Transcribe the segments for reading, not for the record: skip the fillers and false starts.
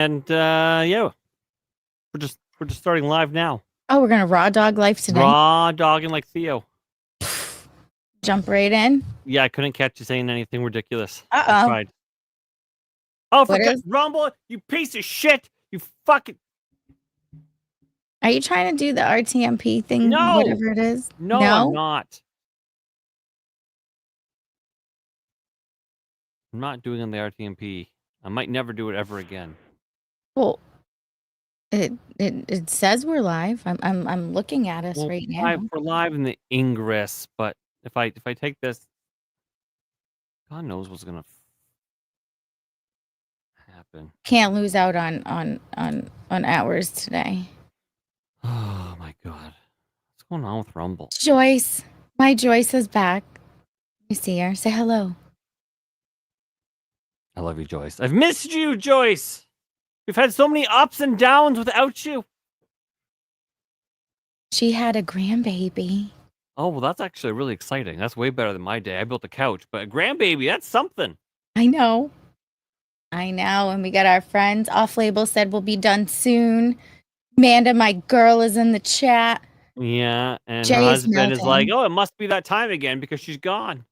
And yeah, we're just starting live now. Oh, we're gonna raw dog life today. Raw dogging like Theo. Jump right in. Yeah, I couldn't catch you saying anything ridiculous. Uh I oh. tried. Oh, for What is- Rumble, you piece of shit! You fucking Are you trying to do the RTMP thing? no, Whatever it is. no, I'm not. I'm not doing on the RTMP. I might never do it ever again. Well, it says we're live. I'm looking at us right now. We're live in the Ingress, but if I take this, God knows what's gonna happen. Can't lose out on hours today. Oh my God, what's going on with Rumble? Joyce, my Joyce is back. You see her? Say hello. I love you, Joyce. I've missed you, Joyce. We've had so many ups and downs without you. She had a grandbaby. Oh, well, that's actually really exciting. That's way better than my day. I built a couch, but a grandbaby, that's something. I know. And we got our friends. Off Label said we'll be done soon. Amanda, my girl, is in the chat. Yeah, and Jay her is husband is like, melting. oh, it must be that time again because she's gone.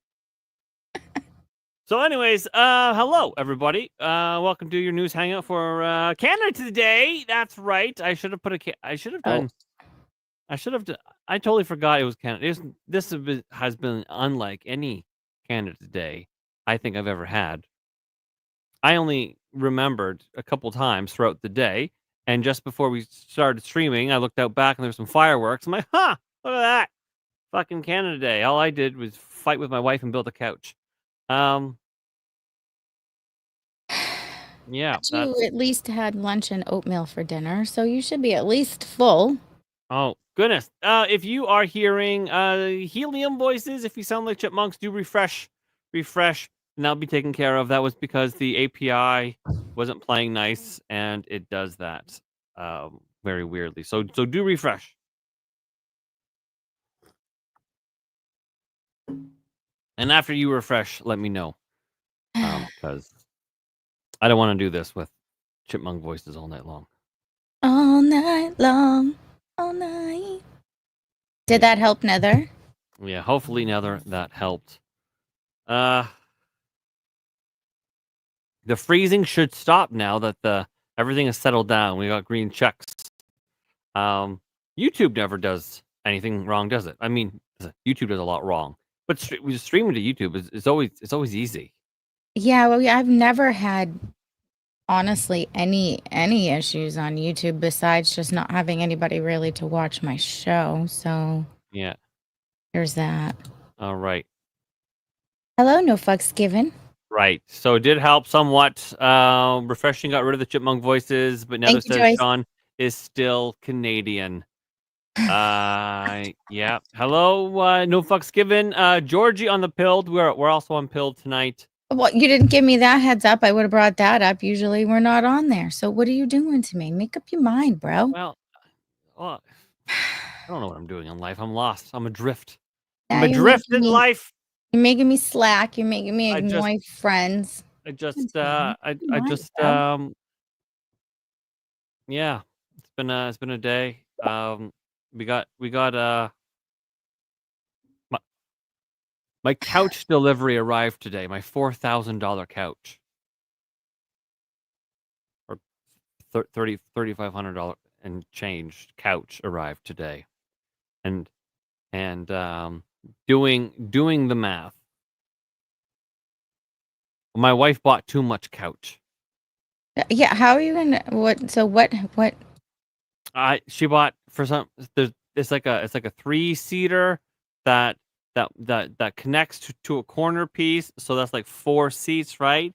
So anyways, hello, everybody. Welcome to your news hangout for Canada today. That's right. I should have done. I totally forgot it was Canada. This has been unlike any Canada Day I think I've ever had. I only remembered a couple times throughout the day, and just before we started streaming, I looked out back and there were some fireworks. I'm like, look at that. Fucking Canada Day. All I did was fight with my wife and build a couch. Yeah. You at least had lunch and oatmeal for dinner, so you should be at least full. Oh, goodness. If you are hearing helium voices, if you sound like chipmunks, do refresh, and that'll be taken care of. That was because the API wasn't playing nice, and it does that very weirdly. So do refresh. And after you refresh, let me know. Because I don't want to do this with chipmunk voices all night long. All night long. All night. Did that help, Nether? Yeah, hopefully, Nether, that helped. The freezing should stop now that everything is settled down. We got green checks. YouTube never does anything wrong, does it? I mean, YouTube does a lot wrong, but streaming to YouTube is always easy. Yeah, well, I've never had, honestly, any issues on YouTube besides just not having anybody really to watch my show. So yeah, there's that. All right. Hello, no fucks given. Right. So it did help somewhat. Refreshing got rid of the chipmunk voices, but Nether says Shawn is still Canadian. Yeah. Hello, no fucks given. Georgie on the pilled. We're also on pilled tonight. Well, you didn't give me that heads up. I would have brought that up. Usually we're not on there. So what are you doing to me? Make up your mind, bro. Well, I don't know what I'm doing in life. I'm lost. I'm adrift. I'm adrift in life. You're making me slack. You're making me ignore friends. Yeah, it's been a day. We got my couch delivery arrived today. My $4,000 couch, or $3,500 and change couch arrived today, and doing the math. My wife bought too much couch. Yeah, how are you gonna what? She bought for some. It's like a 3-seater that connects to a corner piece. So that's like 4 seats, right?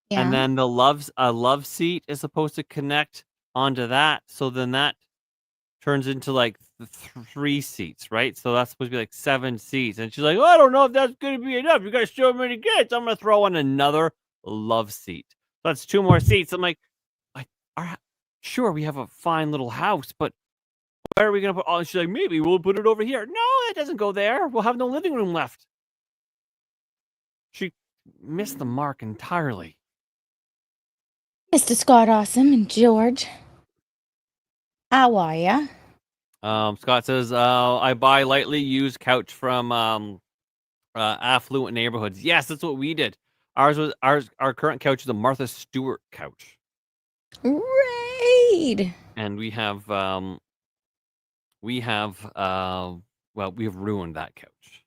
Yeah. And then a love seat is supposed to connect onto that. So then that turns into like 3 seats, right? So that's supposed to be like 7 seats. And she's like, I don't know if that's going to be enough. You guys so many kids. I'm going to throw on another love seat. So that's 2 more seats. I'm like, sure, we have a fine little house, but where are we going to put all? She's like, maybe we'll put it over here. No, it doesn't go there. We'll have no living room left. She missed the mark entirely. Mr. Scott Awesome and George. How are ya? Scott says, I buy lightly used couch from affluent neighborhoods. Yes, that's what we did. Our current couch is a Martha Stewart couch. Raid. And we have we've ruined that couch.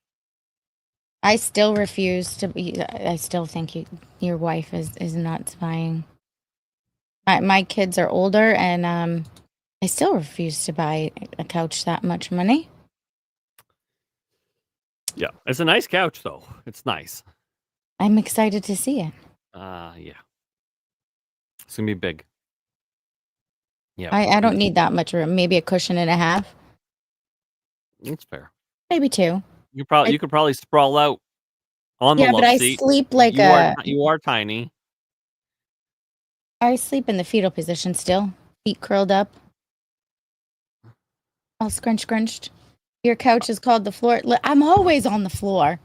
I still refuse to be. I still think your wife is nuts buying. My kids are older, and I still refuse to buy a couch that much money. Yeah, it's a nice couch though. It's nice. I'm excited to see it. Yeah, it's gonna be big. Yeah, I don't need that much room. Maybe a cushion and a half. That's fair. Maybe two. You could probably sprawl out on the love seat. I sleep like you are tiny. I sleep in the fetal position still, feet curled up, all scrunched. Your couch is called the floor. I'm always on the floor.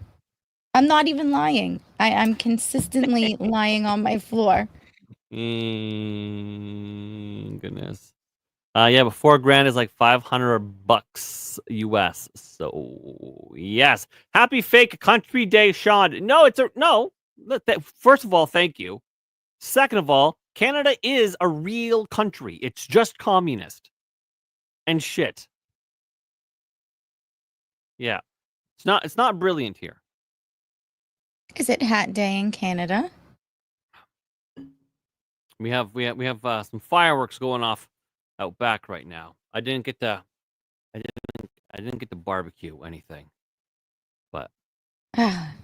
I'm not even lying. I'm consistently lying on my floor. Goodness. Yeah, but $4,000 is like $500 US. So yes, happy fake country day, Shawn. No, no. First of all, thank you. Second of all, Canada is a real country. It's just communist and shit. Yeah, it's not brilliant here. Is it Hat Day in Canada? We have some fireworks going off out back right now. I didn't get to barbecue anything, but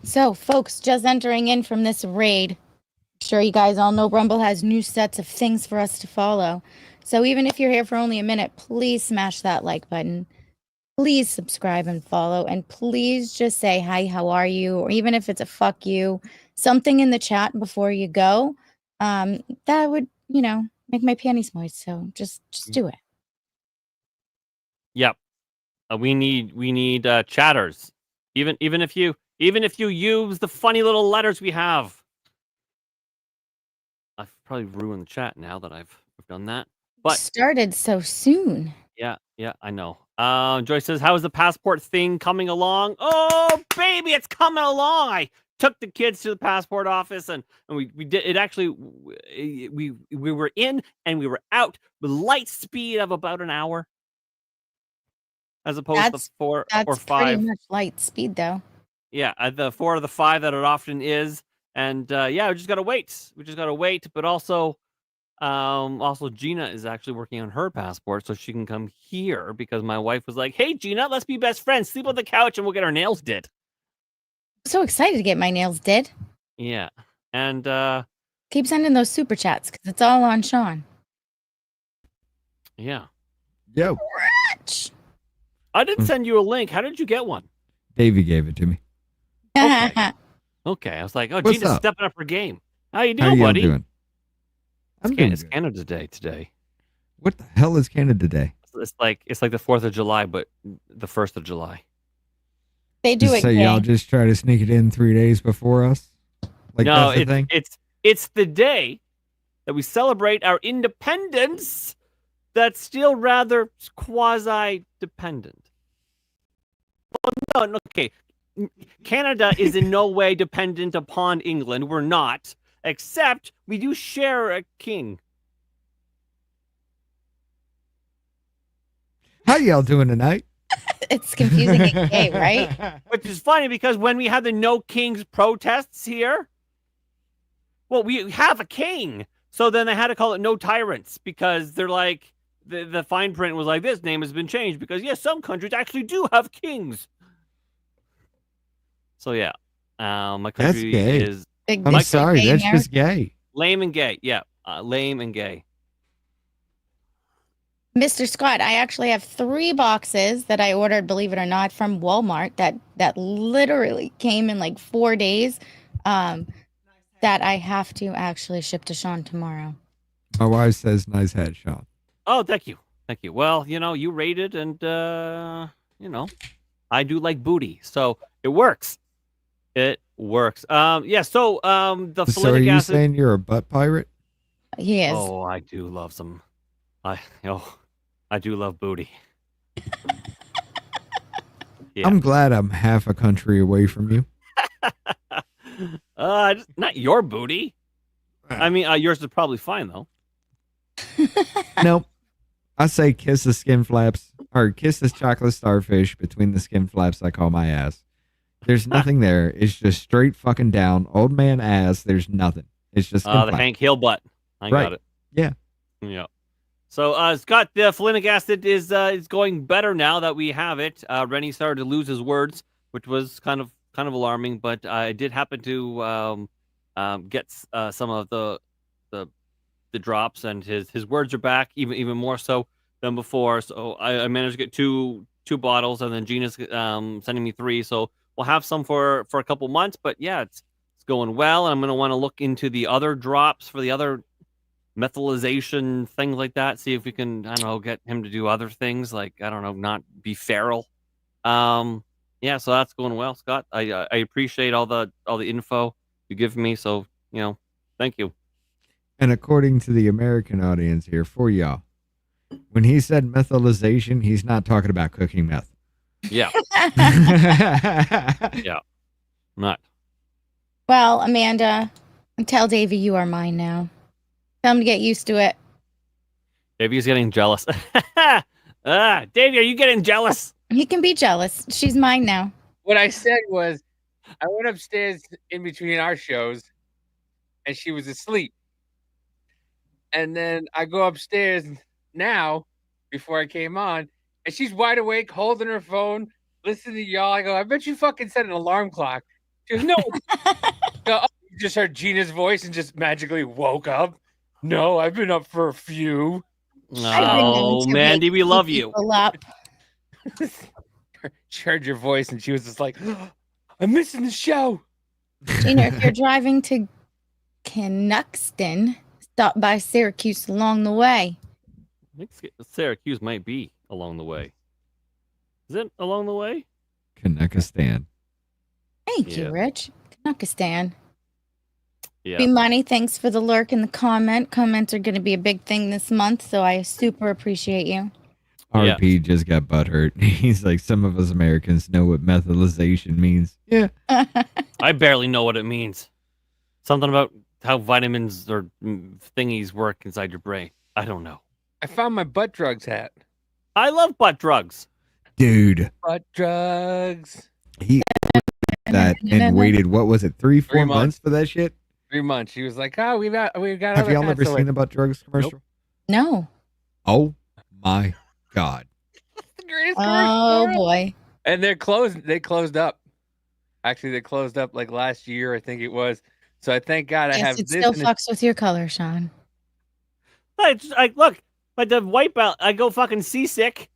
so folks, just entering in from this raid. I'm sure you guys all know Rumble has new sets of things for us to follow. So even if you're here for only a minute, please smash that like button. Please subscribe and follow, and please just say hi, how are you, or even if it's a fuck you, something in the chat before you go. That would, make my panties moist. So just do it. Yep. We need chatters. Even if you use the funny little letters we have. I've probably ruined the chat now that I've done that. But started so soon. Yeah, I know. Joyce says, "How is the passport thing coming along?" Oh, baby, it's coming along. I took the kids to the passport office, and we did it. Actually, we were in and we were out with light speed of about an hour, as opposed to 4 or 5. That's pretty much light speed, though. Yeah, the 4 or the 5 that it often is, and we just gotta wait. But also Gina is actually working on her passport so she can come here because my wife was like, "Hey, Gina, let's be best friends. Sleep on the couch and we'll get our nails did." I'm so excited to get my nails did. Yeah. And keep sending those super chats because it's all on Shawn. Yeah. Yo. Rich. I didn't send you a link. How did you get one? Davey gave it to me. Okay. I was like, oh, What's Gina's up? stepping up her game. How you doing, buddy? Doing? It's Canada Day today. What the hell is Canada Day? It's like the 4th of July, but the 1st of July. They do it. So y'all just try to sneak it in 3 days before us? Like no, that's the thing? It's the day that we celebrate our independence that's still rather quasi-dependent. Well, no, okay. Canada is in no way dependent upon England. We're not. Except we do share a king. How y'all doing tonight? It's confusing and gay, right? Which is funny because when we had the No Kings protests here, well, we have a king. So then they had to call it No Tyrants because they're like, the fine print was like, this name has been changed because, yes, some countries actually do have kings. So, yeah. My country is... I'm sorry, that's just gay. Lame and gay, yeah. Lame and gay. Mr. Scott, I actually have 3 boxes that I ordered, believe it or not, from Walmart that literally came in like 4 days that I have to actually ship to Shawn tomorrow. My wife says nice hat, Shawn. Oh, thank you. Thank you. Well, you rated and, I do like booty. So it works. It works. Yeah, so the So are you saying you're a butt pirate? He is. Oh, I do love some. I do love booty. Yeah. I'm glad I'm half a country away from you. Not your booty. I mean, yours is probably fine though. Nope. I say kiss the skin flaps, or kiss this chocolate starfish between the skin flaps I call my ass. There's nothing there. It's just straight fucking down. Old man ass. There's nothing. It's just skin The flap. Hank Hill butt. I got it. Yeah. Yeah. So, Scott, the folinic acid is going better now that we have it. Rennie started to lose his words, which was kind of alarming. But I did happen to get some of the drops, and his words are back even more so than before. So I managed to get two bottles, and then Gina's sending me 3. So we'll have some for a couple months. But yeah, it's going well, and I'm gonna want to look into the other drops for the other methylization, things like that. See if we can, I don't know, get him to do other things like, I don't know, not be feral. Yeah, so that's going well, Scott. I appreciate all the info you give me. So thank you. And according to the American audience here, for y'all, when he said methylization, he's not talking about cooking meth. Yeah. Yeah. Not. Well, Amanda, tell Davey you are mine now. Tell him to get used to it. Davey's getting jealous. Davey, are you getting jealous? He can be jealous. She's mine now. What I said was, I went upstairs in between our shows, and she was asleep. And then I go upstairs now, before I came on, and she's wide awake, holding her phone, listening to y'all. I go, I bet you fucking set an alarm clock. She goes, no. I go, oh, you just heard Gina's voice and just magically woke up. No, I've been up for a few. Oh, Mandy, we love you. She heard your voice and she was just like, oh, I'm missing the show. Gina, if you're driving to Canuckston, stop by Syracuse along the way. I think Syracuse might be along the way. Is it along the way? Canuckistan. Thank you, Rich. Canuckistan. Yeah. Be money. Thanks for the lurk and the comment. Comments are going to be a big thing this month, so I super appreciate you. RP just got butthurt. He's like, some of us Americans know what methylization means. Yeah. I barely know what it means. Something about how vitamins or thingies work inside your brain. I don't know. I found my butt drugs hat. I love butt drugs. Dude. Butt drugs. He that and waited, what was it, 3-4 months for that shit? 3 months. She was like, oh, we've got Have y'all ever seen a butt drugs commercial? No. Oh my God. The greatest Oh commercial. boy. And they closed up. Actually, they closed up like last year, I think it was. So I thank God I have It this. still fucks with your color, Shawn. I look, like the wipeout, I go fucking seasick,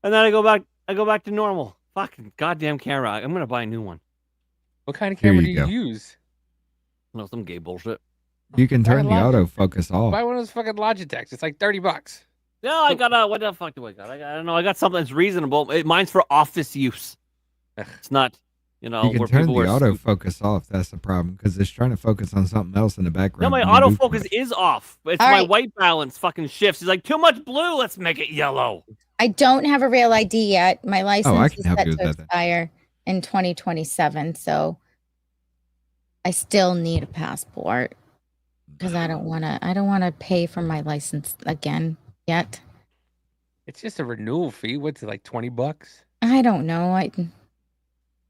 and then I go back to normal. Fucking goddamn camera. I'm gonna buy a new one. What kind of Here camera do you you go. use? No, some gay bullshit. You can turn the autofocus off. Buy one of those fucking Logitechs. It's like $30. No, I got what the fuck do I got? I don't know. I got something that's reasonable. Mine's for office use. It's not, You can turn the autofocus off. That's the problem, because it's trying to focus on something else in the background. No, my when you do autofocus that. is off. It's All my right. white balance fucking shifts. It's like too much blue. Let's make it yellow. I don't have a real ID yet. My license I is can help set you to with that then. expire in 2027, so I still need a passport because I don't want to pay for my license again yet. It's just a renewal fee. What's it, like $20? I don't know.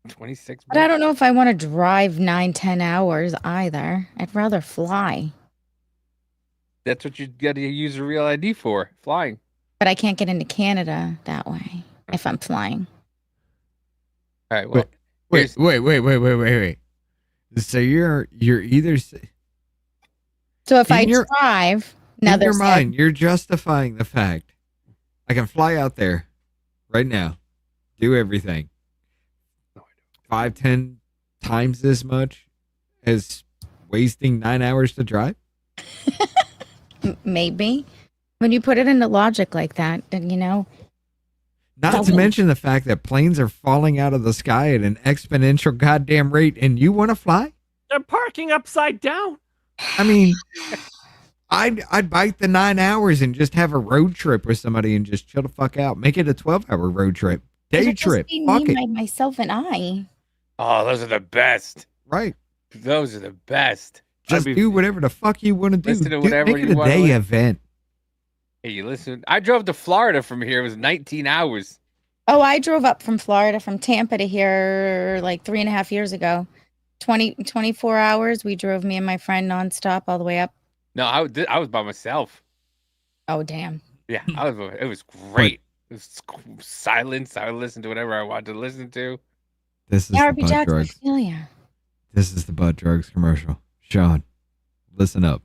26 But I don't know if I want to drive 9-10 hours either. I'd rather fly. That's what you got to use a real ID for, flying. But I can't get into Canada that way if I'm flying. All right, well, Wait. So you're either So if I In your- drive, in another your mind, you're justifying the fact I can fly out there right now, do everything. 5-10 times as much as wasting 9 hours to drive. maybe. When you put it into logic like that, then Not That to will- mention the fact that planes are falling out of the sky at an exponential goddamn rate, and you want to fly? They're parking upside down. I mean, I'd bike the 9 hours and just have a road trip with somebody and just chill the fuck out. Make it a 12-hour road trip. Day It'll trip. just be Fuck me, it. myself, and I. Oh, those are the best. Right. Those are the best. Just do whatever the fuck you want to do. Listen to whatever Make it you a wanna day listen. event. Hey, you listen. I drove to Florida from here. It was 19 hours. Oh, I drove up from Florida, from Tampa to here like 3.5 years ago. 24 hours. We drove, me and my friend, nonstop all the way up. No, I was by myself. Oh, damn. Yeah, it was great. It was silence. I would listen to whatever I wanted to listen to. This is the RB butt Jackson, I drugs. feel ya. This is the butt drugs commercial. Shawn, listen up.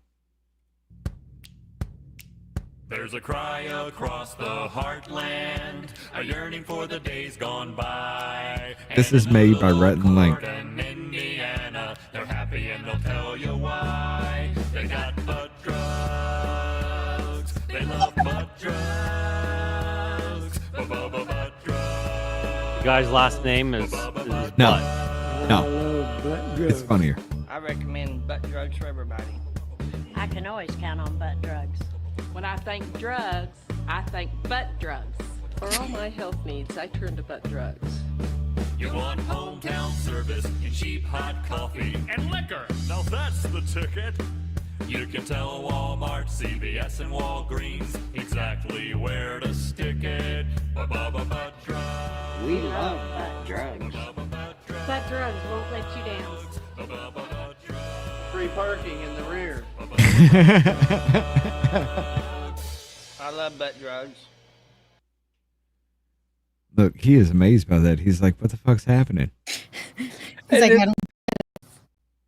There's a cry across the heartland, a yearning for the days gone by. This is made by Rhett and Link. In Indiana, they're happy and they'll tell you why. They got butt drugs. They love butt drugs. Butt drugs. The guy's last name is No. Butt. No. It's funnier. I recommend butt drugs for everybody. I can always count on butt drugs. When I think drugs, I think butt drugs. For all my health needs, I turn to butt drugs. You want hometown service and cheap hot coffee and liquor. Now that's the ticket. You can tell Walmart, CVS, and Walgreens exactly where to stick it. Butt drugs. We love butt drugs. Butt drugs won't let you down. Free parking in the rear. I love butt drugs. Look, he is amazed by that. He's like, what the fuck's happening? He's like, I don't-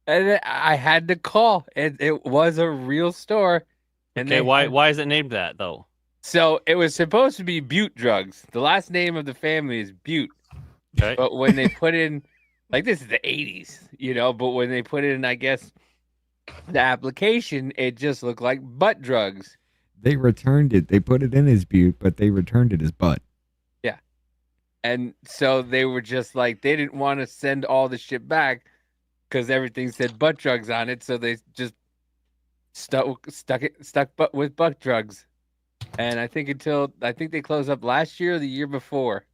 And I had to call. It was a real store. And Okay, why is it named that though? So it was supposed to be Butte Drugs. The last name of the family is Butte. Okay. But when they put in, like, this is the 80s, but when they put in, I guess, the application, it just looked like butt drugs. They returned it. They put it in his butte, but they returned it as butt. Yeah. And so they were just like, they didn't want to send all the shit back because everything said butt drugs on it. So they just stuck butt with butt drugs. And I think they closed up last year or the year before.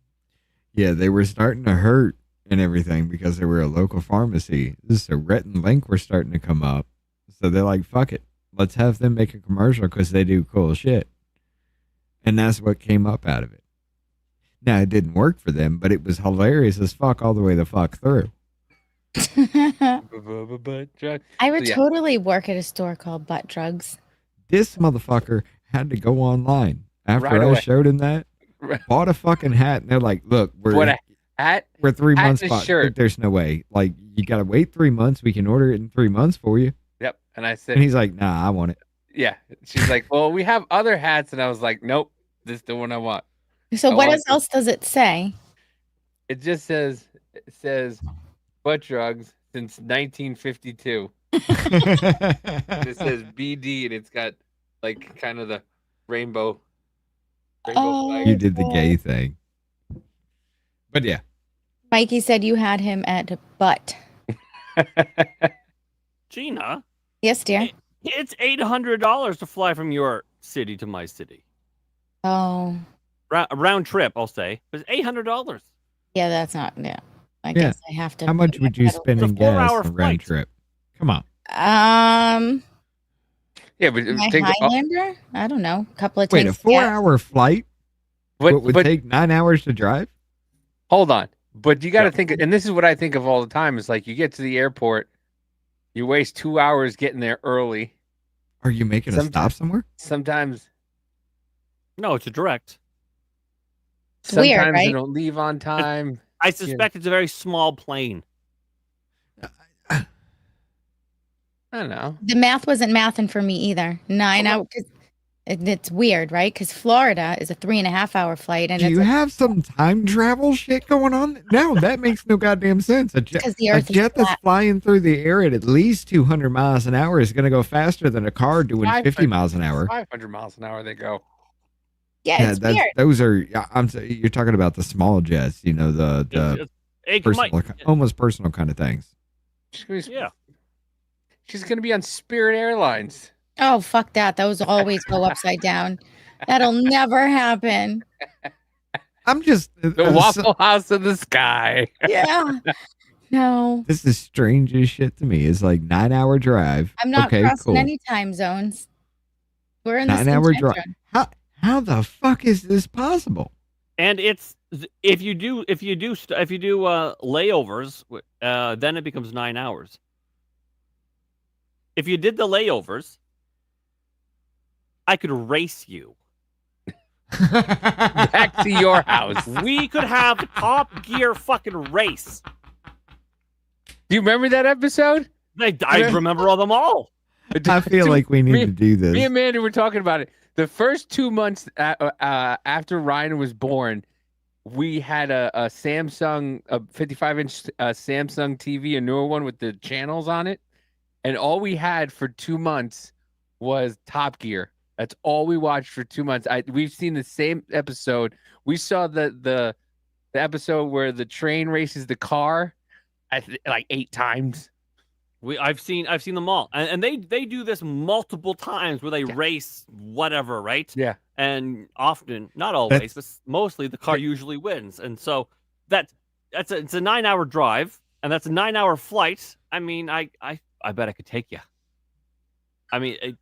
Yeah, they were starting to hurt and everything because they were a local pharmacy. So Rhett and Link were starting to come up. So they're like, fuck it. Let's have them make a commercial because they do cool shit. And that's what came up out of it. Now, it didn't work for them, but it was hilarious as fuck all the way the fuck through. Butt drug. I would So, yeah. totally work at a store called Butt Drugs. This motherfucker had to go online after Right I away. showed him that. Bought a fucking hat, and they're like, look, What a hat. we're 3 hat months and a behind. shirt. There's no way. Like, you got to wait 3 months. We can order it in 3 months for you. Yep. And I And said, he's like, nah, I want it. yeah. She's like, well, we have other hats. And I was like, nope, this is the one I want. So I what want else does it say? It just says butt drugs since 1952. It says BD and it's got like kind of the rainbow flag. You did the gay thing. But yeah. Mikey said you had him at Butt. Gina, Yes, dear. it's $800 to fly from your city to my city. Oh, Round trip, I'll say. But it's $800. yeah, that's not. Yeah, I Yeah. guess I have to. How much would you spend It's a in gas 4-hour on a round flight. trip? Come on. Yeah, but My think, Highlander. I don't know. A couple of Wait, a tanks of gas. 4-hour flight? What would but take 9 hours to drive? hold on. But you got to Yeah. think, and this is what I think of all the time. Is like you get to the airport, you waste 2 hours getting there early. Are you making a stop Sometimes- somewhere? Sometimes, No, it's a direct. It's weird, sometimes they right? don't leave on time. I suspect it's a very small plane. I don't know. The math wasn't mathing for me either. 9 hours. It's weird, right? Because Florida is a 3.5-hour flight, and Do it's you have some time travel shit going on? No, that makes no goddamn sense. A jet, because the a Earth is jet that's flat. flying through the air at least 200 miles an hour is going to go faster than a car doing 50 500 miles an hour. 500 miles an hour they go. Yeah, it's weird. Those are. You're talking about the small jets. You know the Hey, personal, almost personal kind of things. She's gonna be, yeah. she's gonna be on Spirit Airlines. Oh, fuck that. Those always go upside down. That'll never happen. I'm just The Waffle House in the sky. Yeah. No. This is strange as shit to me. It's like 9-hour drive. I'm not okay, crossing cool. any time zones. We're in the same 9-hour time drive. zone. How the fuck is this possible? And it's if you do layovers, then it becomes 9 hours. If you did the layovers, I could race you. Back to your house. We could have a Top Gear fucking race. Do you remember that episode? I remember all them all. I feel like we need to do this. Me and Mandy were talking about it. The first 2 months after Ryan was born, we had a Samsung, a 55-inch Samsung TV, a newer one with the channels on it. And all we had for 2 months was Top Gear. That's all we watched for 2 months. We've seen the same episode. We saw the episode where the train races the car like 8 times. I've seen them all, and they do this multiple times where they race whatever, right? Yeah. And often, not always, but mostly the car usually wins, and so it's a 9-hour drive, and that's a 9-hour flight. I mean, I bet I could take you. I mean,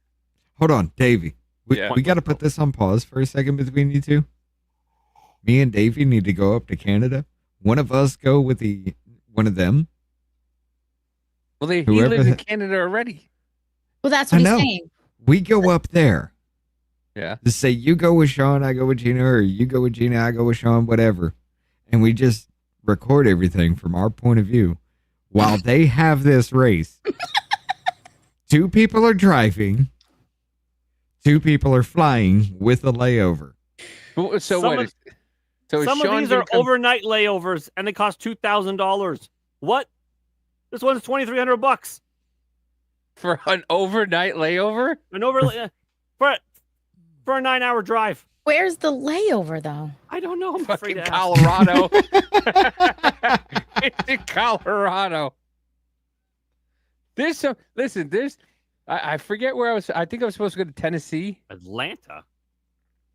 Hold on, Davey. We got to put this on pause for a second between you two. Me and Davey need to go up to Canada. One of us go with one of them. Well, he lives in Canada already. Well, that's what he's saying. We go up there. Yeah. To say you go with Shawn, I go with Gina, or you go with Gina, I go with Shawn, whatever. And we just record everything from our point of view while they have this race. 2 people are driving. 2 people are flying with a layover. So some what? Of, so some of these are overnight layovers, and they cost $2,000. What? This one's $2,300 for an overnight layover. For a 9-hour drive. Where's the layover, though? I don't know. I'm fucking Colorado. It's in Colorado. I forget where I was. I think I was supposed to go to Tennessee. Atlanta.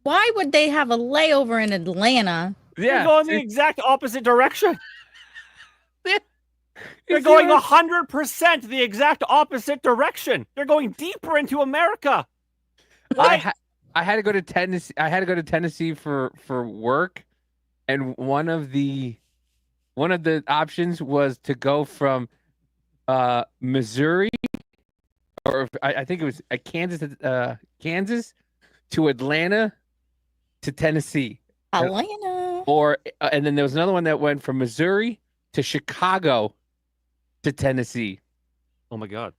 Why would they have a layover in Atlanta? They're going the exact opposite direction. They're going 100% the exact opposite direction. They're going deeper into America. I had to go to Tennessee. I had to go to Tennessee for work, and one of the options was to go from Missouri, or I think it was Kansas to Atlanta to Tennessee. Atlanta. And then there was another one that went from Missouri to Chicago to Tennessee. Oh my God!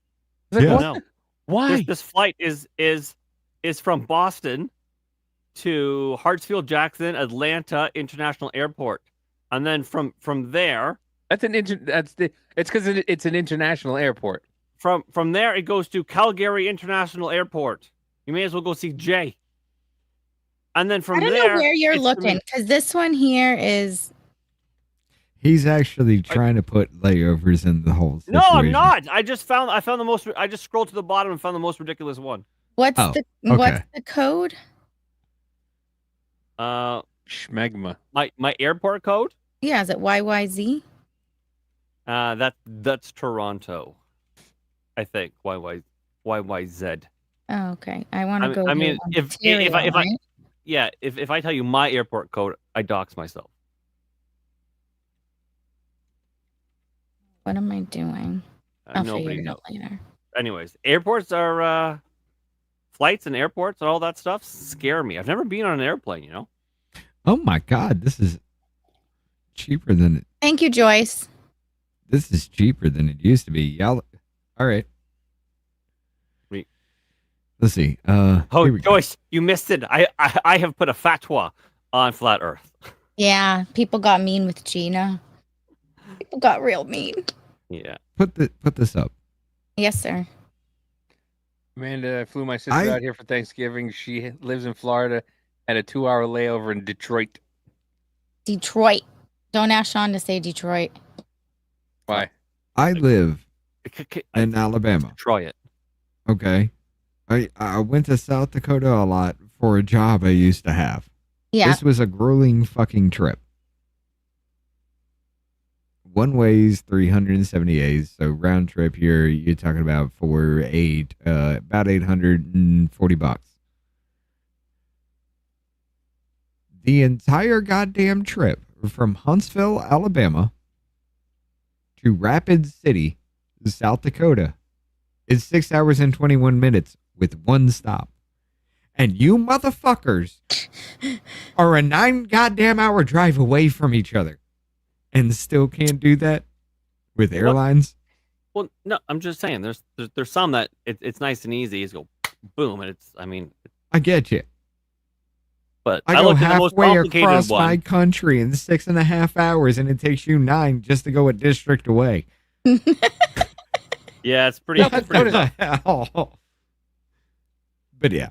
Like, yeah. No. Why? This flight is from Boston to Hartsfield-Jackson Atlanta International Airport, and then from there. It's because it's an international airport. From there, it goes to Calgary International Airport. You may as well go see Jay. And then from I don't there, know where you're looking, because this one here is. He's actually trying to put layovers in the whole situation. No, I'm not. I found the most. I just scrolled to the bottom and found the most ridiculous one. What's the code? Schmegma. My airport code? Yeah, is it YYZ? That's Toronto. I think YYZ. Oh, okay. I want to go. I mean, if I tell you my airport code, I dox myself. What am I doing? I'll Nobody figure it knows. out later. Anyways, airports are flights and airports and all that stuff scare me. I've never been on an airplane, you know. Oh my God, this is cheaper than it. Thank you, Joyce. This is cheaper than it used to be. Y'all, all right. Let's see. Joyce, you missed it. I have put a fatwa on flat Earth. Yeah, people got mean with Gina. People got real mean. Yeah. Put this up. Yes, sir. Amanda, I flew my sister out here for Thanksgiving. She lives in Florida, at a 2-hour layover in Detroit. Detroit. Don't ask Shawn to say Detroit. Why? I live in Alabama. Try it. Okay. I went to South Dakota a lot for a job I used to have. Yeah. This was a grueling fucking trip. One way's 378, so round trip here, you're talking about about $840. The entire goddamn trip from Huntsville, Alabama to Rapid City, South Dakota is 6 hours and 21 minutes with one stop. And you motherfuckers are a 9 goddamn hour drive away from each other and still can't do that with airlines. Well, no, I'm just saying there's some that it's nice and easy. It's go boom, and I get you. But I I go looked at the most halfway complicated across one. my country in 6.5 hours, and it takes you 9 just to go a district away. Yeah, it's pretty. What It's pretty the tough. hell? But yeah.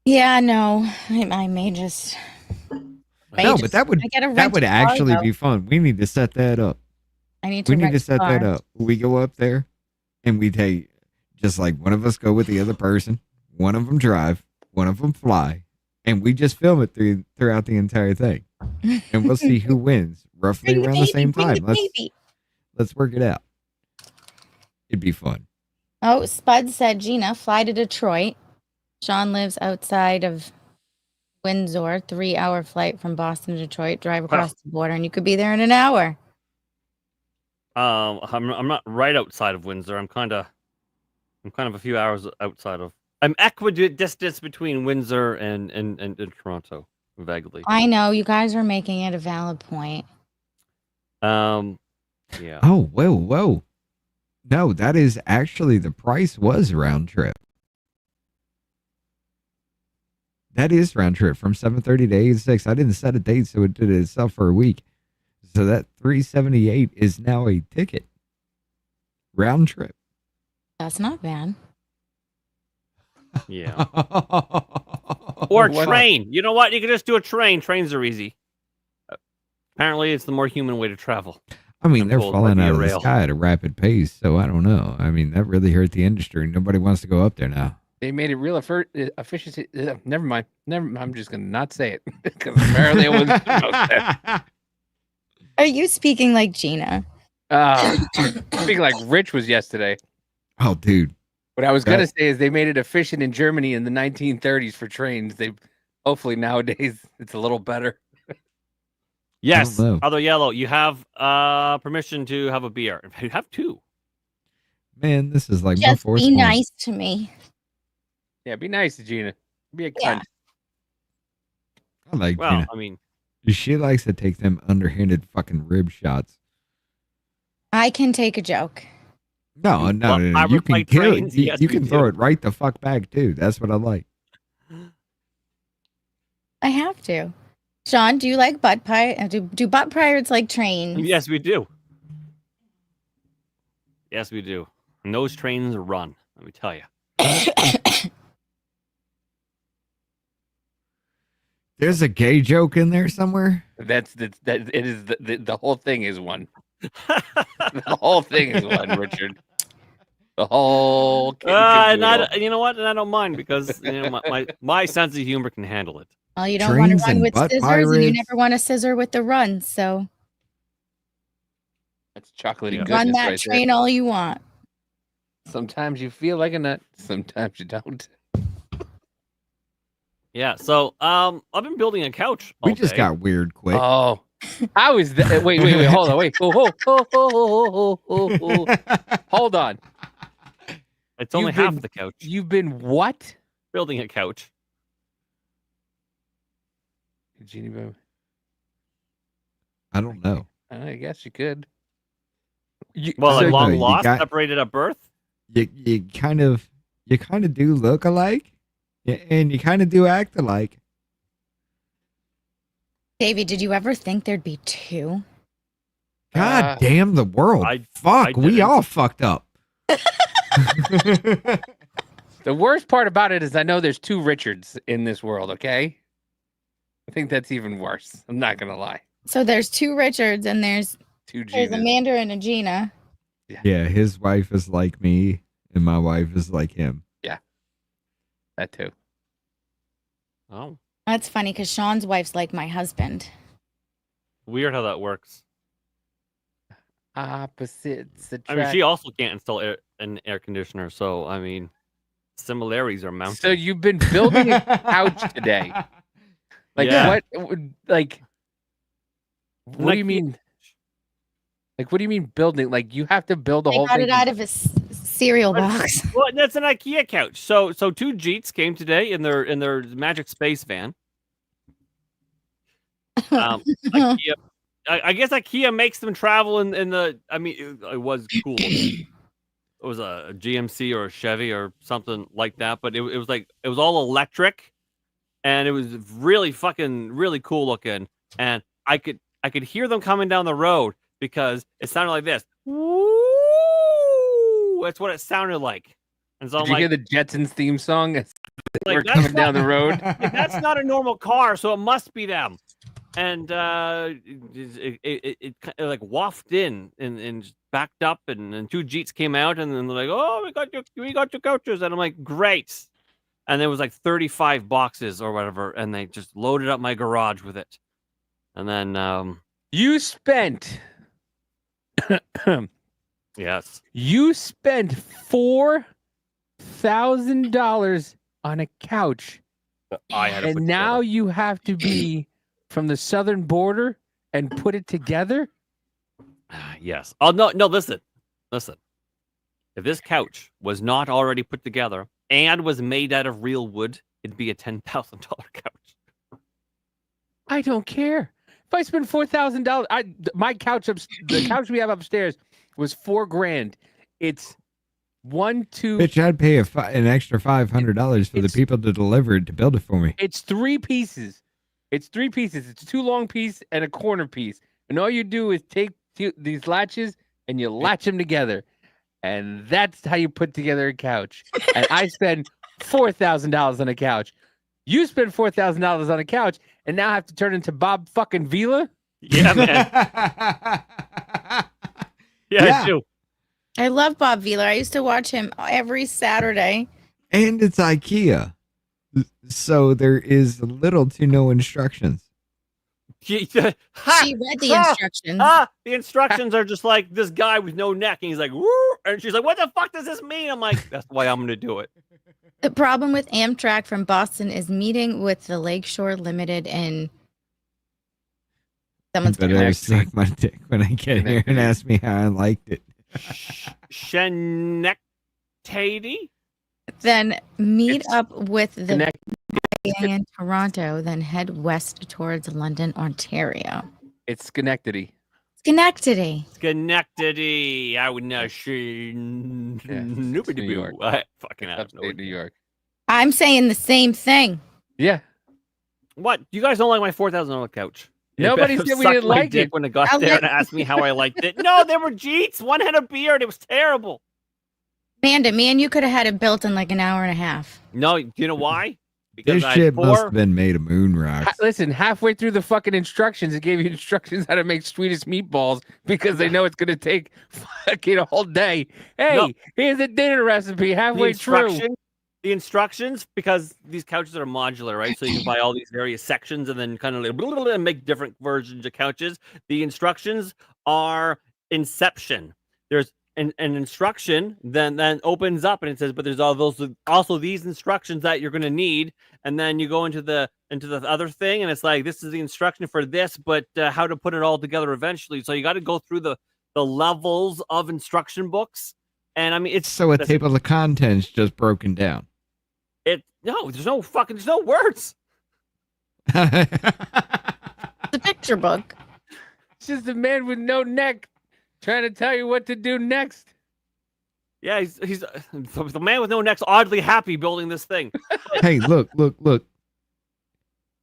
Yeah, no. I may just. No, but that would I gotta that rent would a car, actually though. be fun. We need to set that up. I need to We need rent to a set that car. up. We go up there and we take just like one of us go with the other person, one of them drive, one of them fly, and we just film it throughout the entire thing. And we'll see who wins roughly Bring around the baby, same bring time. the baby. Let's work it out. It'd be fun. Oh, Spud said, Gina, fly to Detroit. Shawn lives outside of Windsor, 3-hour flight from Boston to Detroit, drive across the border, and you could be there in an hour. I'm not right outside of Windsor. I'm kind of a few hours outside of. I'm equidistant between Windsor and Toronto, vaguely. I know, you guys are making it a valid point. Yeah. Oh, whoa. No, that is actually the price was round trip. That is round trip from 7:30 to 8:06. I didn't set a date, so it did it itself for a week. So that 378 is now a ticket. Round trip. That's not bad. Yeah. Or Why not? train. You know what? You can just do a train. Trains are easy. Apparently, it's the more human way to travel. I mean, I'm they're told falling by out of via the rail. sky at a rapid pace, so I don't know. I mean, that really hurt the industry. Nobody wants to go up there now. They made it real efficiency. Never mind. I'm just gonna not say it because apparently it was. Are you speaking like Gina? Speaking like Rich was yesterday. Oh, dude. What I was gonna say is they made it efficient in Germany in the 1930s for trains. They hopefully nowadays it's a little better. Yes. know. Although yellow, you have permission to have a beer. You have two. Man, this is like my Just fourth be one. nice to me. Yeah, be nice to Gina. Be a cunt. Yeah. I like Well, Gina. I mean, She likes to take them underhanded fucking rib shots. I can take a joke. No. I You would can like kill trains. it. You, Yes, you we can throw do. it right the fuck back too. That's what I like. I have to. Shawn, do you like butt pirates? Do butt pirates like trains? yes, we do. Yes, we do. And those trains run. Let me tell you. There's a gay joke in there somewhere. That it is the whole thing is one. The whole thing is one, Richard. The whole kit and caboodle. you know what? And I don't mind because my sense of humor can handle it. Well, you don't want to Trains run and with butt scissors, and you pirates. never want to scissor with the run. So That's chocolatey Yeah. goodness run that right train all you want. there. Sometimes you feel like a nut, sometimes you don't. Yeah. So I've been building a couch. We all just day. got weird quick. Oh, how is that? Wait, hold on, wait. Oh. Hold on. It's only You've half been- the couch. You've been what? Building a couch. Genie Boo. I don't know. I guess you could. Well, So like long you lost, got- separated at birth. You kind of do look alike, and you kind of do act alike. Davey, did you ever think there'd be two? God damn the world! I Fuck, we didn't. all fucked up. The worst part about it is I know there's two Richards in this world, okay? I think that's even worse. I'm not gonna lie. So there's two Richards, and there's Two a Ginas. Amanda and a Gina. Yeah, his wife is like me, and my wife is like him. That too. Oh, That's funny because Shawn's wife's like my husband. weird how that works. Opposites attract. I mean, she also can't install an air conditioner, so I mean, similarities are mounting. So you've been building a couch today. Like Yeah. what? Like what do you mean? Like what do you mean building? Like you have to build the They whole got thing. it out of a cereal box. Well, that's an IKEA couch. So two Jeets came today in their Magic Space van. IKEA, I guess IKEA makes them travel in the. I mean, it was cool. It was a GMC or a Chevy or something like that, but it was like it was all electric, and it was really cool looking. And I could hear them coming down the road because it sounded like this. Woo! That's what it sounded like. And so Did you hear the Jetsons theme song? Like, We're that's coming down the road. like, that's not a normal car, so it must be them. And it like wafted in and just backed up, and two Jeets came out, and then they're like, "Oh, we got your couches," and I'm like, "Great!" And there was like 35 boxes or whatever, and they just loaded up my garage with it. And then You spent yes, you spent $4,000 on a couch, I had to put and now together. you have to be from the southern border and put it together. Yes. Oh no, listen. If this couch was not already put together and was made out of real wood, it'd be a $10,000 couch. I don't care. If I spend $4,000, my couch the couch we have upstairs was $4,000. It's 1, 2. Bitch, I'd pay an extra $500 for the people to deliver it to build it for me. It's 3 pieces. It's 3 pieces. It's 2 long piece and a corner piece. And all you do is take these latches and you latch them together. And that's how you put together a couch. And I spend $4,000 on a couch. You spend $4,000 on a couch and now have to turn into Bob fucking Vila? Yeah, man. Yeah, I do. I love Bob Vila. I used to watch him every Saturday. And it's IKEA. So there is little to no instructions. She read the instructions. The instructions are just like this guy with no neck, and he's like, woo, and she's like, what the fuck does this mean? I'm like, that's why I'm going to do it. The problem with Amtrak from Boston is meeting with the Lakeshore Limited and someone's Better suck my dick when I get here and ask me how I liked it. Schenectady? Then meet up with the gang in Toronto, then head west towards London, Ontario. It's Schenectady. Schenectady. I would not say New York. I fucking have no Upstate New idea. York. I'm saying the same thing. Yeah. What? You guys don't like my $4,000 couch? You Nobody better said we suck didn't my like dick it. when it got there and asked me how I liked it. No, they were Jeets. One had a beard. It was terrible. Amanda, me and you could have had it built in like an hour and a half. No, you know why? Because This shit must have been made of moon rocks. Listen, halfway through the fucking instructions, it gave you instructions how to make Swedish meatballs because they know it's going to take fucking a whole day. Hey, No. here's a dinner recipe halfway through. The instructions, because these couches are modular, right? So you can buy all these various sections and then kind of like blah, blah, blah, and make different versions of couches. The instructions are inception. There's an instruction then opens up and it says, but there's also these instructions that you're going to need, and then you go into the other thing and it's like, this is the instruction for this, but how to put it all together eventually. So you got to go through the levels of instruction books, and I mean it's So a table of contents just broken down. there's no words. It's a picture book. It's just a man with no neck trying to tell you what to do next. Yeah, he's the man with no neck's oddly happy building this thing. Hey, look.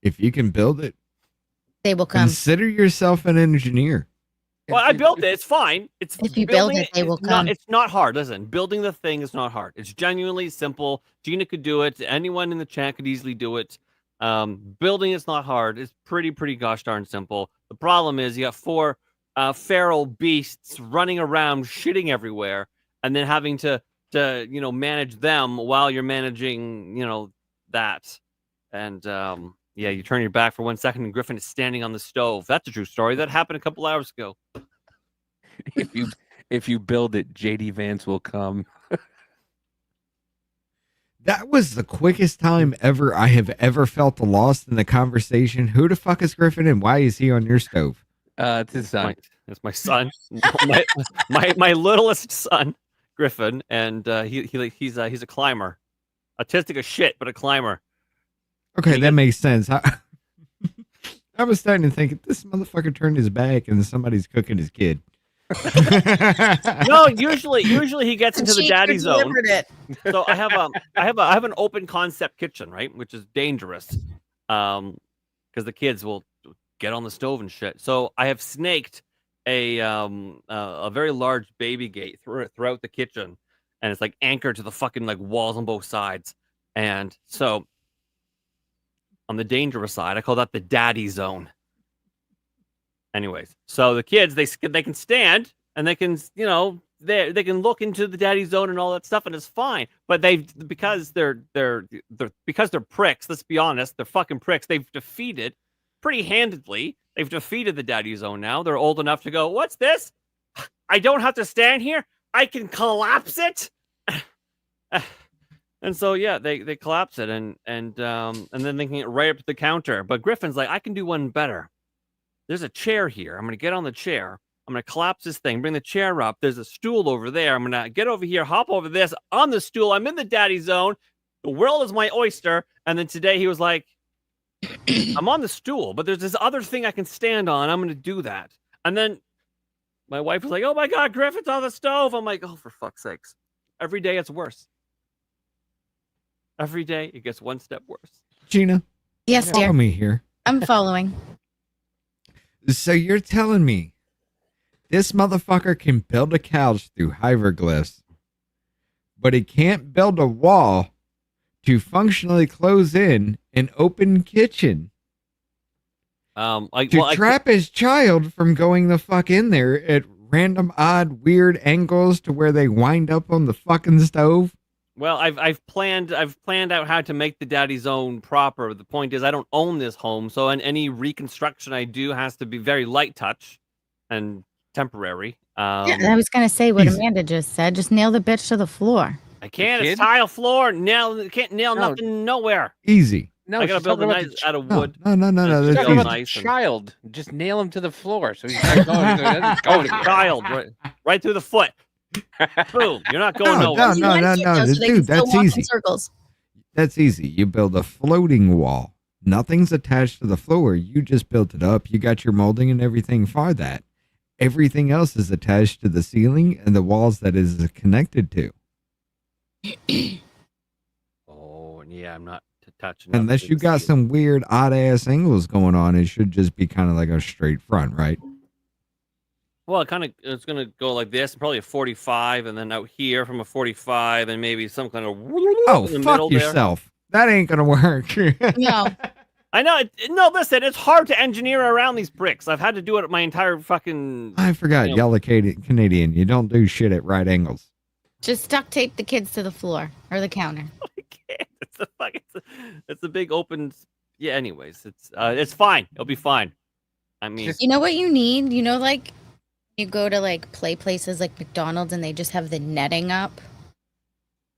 If you can build it, they will come. Consider yourself an engineer. Well, I built it. It's fine. If you build it, they will come. It's not hard. Listen, building the thing is not hard. It's genuinely simple. Gina could do it. Anyone in the chat could easily do it. Building is not hard. It's pretty gosh darn simple. The problem is you got 4 feral beasts running around, shitting everywhere, and then having to manage them while you're managing, that. And yeah, you turn your back for 1 second, and Griffin is standing on the stove. That's a true story. That happened a couple hours ago. If you build it, JD Vance will come. That was the quickest time ever I have ever felt lost in the conversation. Who the fuck is Griffin and why is he on your stove? It's his son. It's my son, my littlest son, Griffin, and he's a climber, autistic as shit, but a climber. Okay, that makes sense. I was starting to think this motherfucker turned his back and somebody's cooking his kid. No, usually he gets into the daddy zone. So I have an open concept kitchen, right, which is dangerous, because the kids will get on the stove and shit. So I have snaked a very large baby gate throughout the kitchen, and it's like anchored to the fucking like walls on both sides. And so on the dangerous side, I call that the daddy zone. Anyways, so the kids they can stand and they can they can look into the daddy zone and all that stuff, and it's fine. But because they're pricks. Let's be honest, they're fucking pricks. They've defeated pretty handedly. They've defeated the daddy zone now. They're old enough to go, what's this? I don't have to stand here. I can collapse it. And so yeah, they collapse it and then they can get right up to the counter. But Griffin's like, I can do one better. There's a chair here. I'm gonna get on the chair. I'm gonna collapse this thing, bring the chair up. There's a stool over there. I'm gonna get over here, hop over this on the stool. I'm in the daddy zone. The world is my oyster. And then today he was like, I'm on the stool, but there's this other thing I can stand on. I'm going to do that. And then my wife was like, oh my God, Griffin's on the stove. I'm like, oh, for fuck's sakes. Every day it's worse. Every day it gets one step worse. Gina? Yes, dear. Follow me here. I'm following. So you're telling me this motherfucker can build a couch through hieroglyphs, but he can't build a wall to functionally close in an open kitchen to trap his child from going the fuck in there at random, odd, weird angles to where they wind up on the fucking stove. Well, I've planned out how to make the daddy zone proper. The point is, I don't own this home, so any reconstruction I do has to be very light touch and temporary. Yeah, I was gonna say what Amanda just said. Just nail the bitch to the floor. I can't. It's tile floor. Can't nail nothing nowhere. Easy. No, I gotta build a nice out of wood. No. That's That's about easy. the child. Just nail him to the floor so he's not going. He doesn't go anywhere. Child, right through the foot. Boom! You're not going nowhere. No, dude, that's easy. Circles. That's easy. You build a floating wall. Nothing's attached to the floor. You just built it up. You got your molding and everything for that. Everything else is attached to the ceiling and the walls that is connected to. Oh, yeah, I'm not touching. Unless you got some weird odd ass angles going on, it should just be kind of like a straight front, right? Well, it's gonna go like this, probably a 45, and then out here from a 45, and maybe some kind of fuck yourself. That ain't gonna work. No. I know. No, listen, it's hard to engineer around these bricks. I've had to do it my entire fucking. I forgot, y'all are Canadian. You don't do shit at right angles. Just duct tape the kids to the floor or the counter. I can't. It's a big open. Yeah. Anyways, it's fine. It'll be fine. I mean, you know what you need? You know, like you go to like play places like McDonald's and they just have the netting up.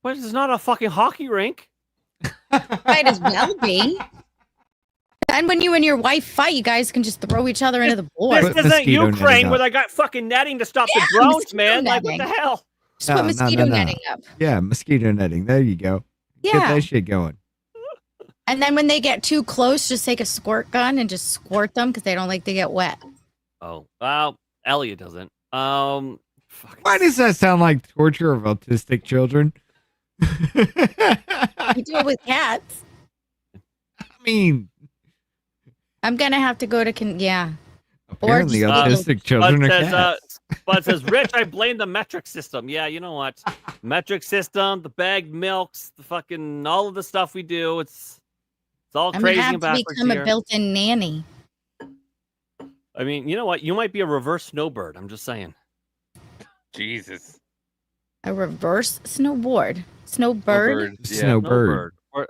But it's not a fucking hockey rink. Might as well be. And when you and your wife fight, you guys can just throw each other into the board. This isn't Ukraine where they got fucking netting to stop the drones, man. Netting. Like, what the hell? Just put mosquito netting up. Yeah, mosquito netting. There you go. Yeah. Get that shit going. And then when they get too close, just take a squirt gun and just squirt them because they don't like to get wet. Oh, well, Elliot doesn't. Why does that sound like torture of autistic children? You do it with cats. I mean, I'm gonna have to go to yeah. Apparently, autistic children are cats. But says, Rich, I blame the metric system. Yeah, you know what? Metric system, the bagged milks, the fucking all of the stuff we do. It's all crazy and backwards. I'm gonna have to become a built-in nanny. I mean, you know what? You might be a reverse snowbird. I'm just saying. Jesus. A reverse snowboard. Snowbird? Snowbird. Or,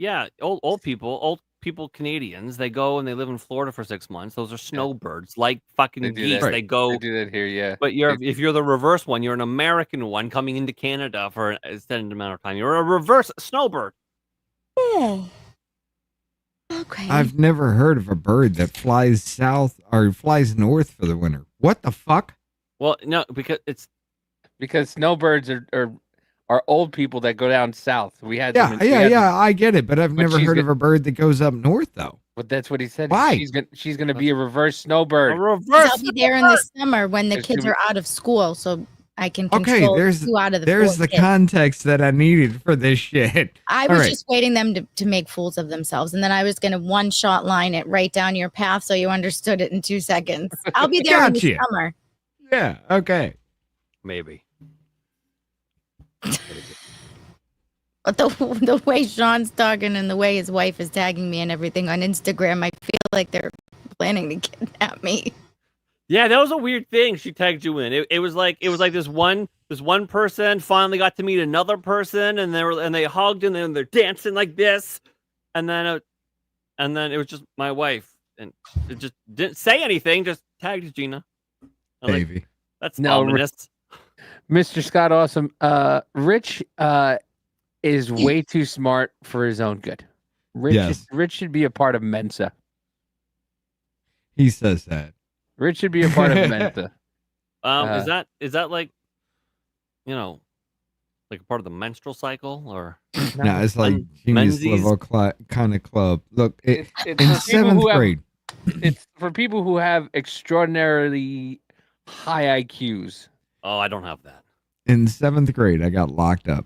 Yeah, old people, Canadians, they go and they live in Florida for 6 months. Those are snowbirds, like fucking They do geese. that. They go, They do that here, yeah. but if you're the reverse one, you're an American one coming into Canada for an extended amount of time. You're a reverse snowbird. Oh. Okay. I've never heard of a bird that flies south or flies north for the winter. What the fuck? Well, no, because snowbirds are old people that go down south. We had them Yeah, I get it, but I've But never she's heard go- of a bird that goes up north though. But that's what he said. Why? She's gonna be a reverse snowbird. a reverse. I'll be there in the summer when the There's kids too are out of school, so I can Okay, control there's who out of the there's four the kids. context that I needed for this shit. I All was right. just waiting them to make fools of themselves, and then I was going to one-shot line it right down your path so you understood it in 2 seconds. I'll be there in the Gotcha. summer. Yeah, okay. Maybe. But the way Shawn's talking and the way his wife is tagging me and everything on Instagram, I feel like they're planning to kidnap me. Yeah, that was a weird thing. She tagged you in. It was like this one person finally got to meet another person, and they hugged, and then they're dancing like this, and then it was just my wife, and it just didn't say anything. Just tagged Gina. I was like, Baby. that's No, ominous. Mr. Scott Awesome. Rich is way too smart for his own good. Yes. Rich should be a part of Mensa. He says that. Rich should be a part of Mensa. Is that like, like a part of the menstrual cycle, or No, it's like genius Menzies? level kind of club. Look, It's in for people 7th who have- grade, It's for people who have extraordinarily high IQs. oh, I don't have that. in 7th grade, I got locked up.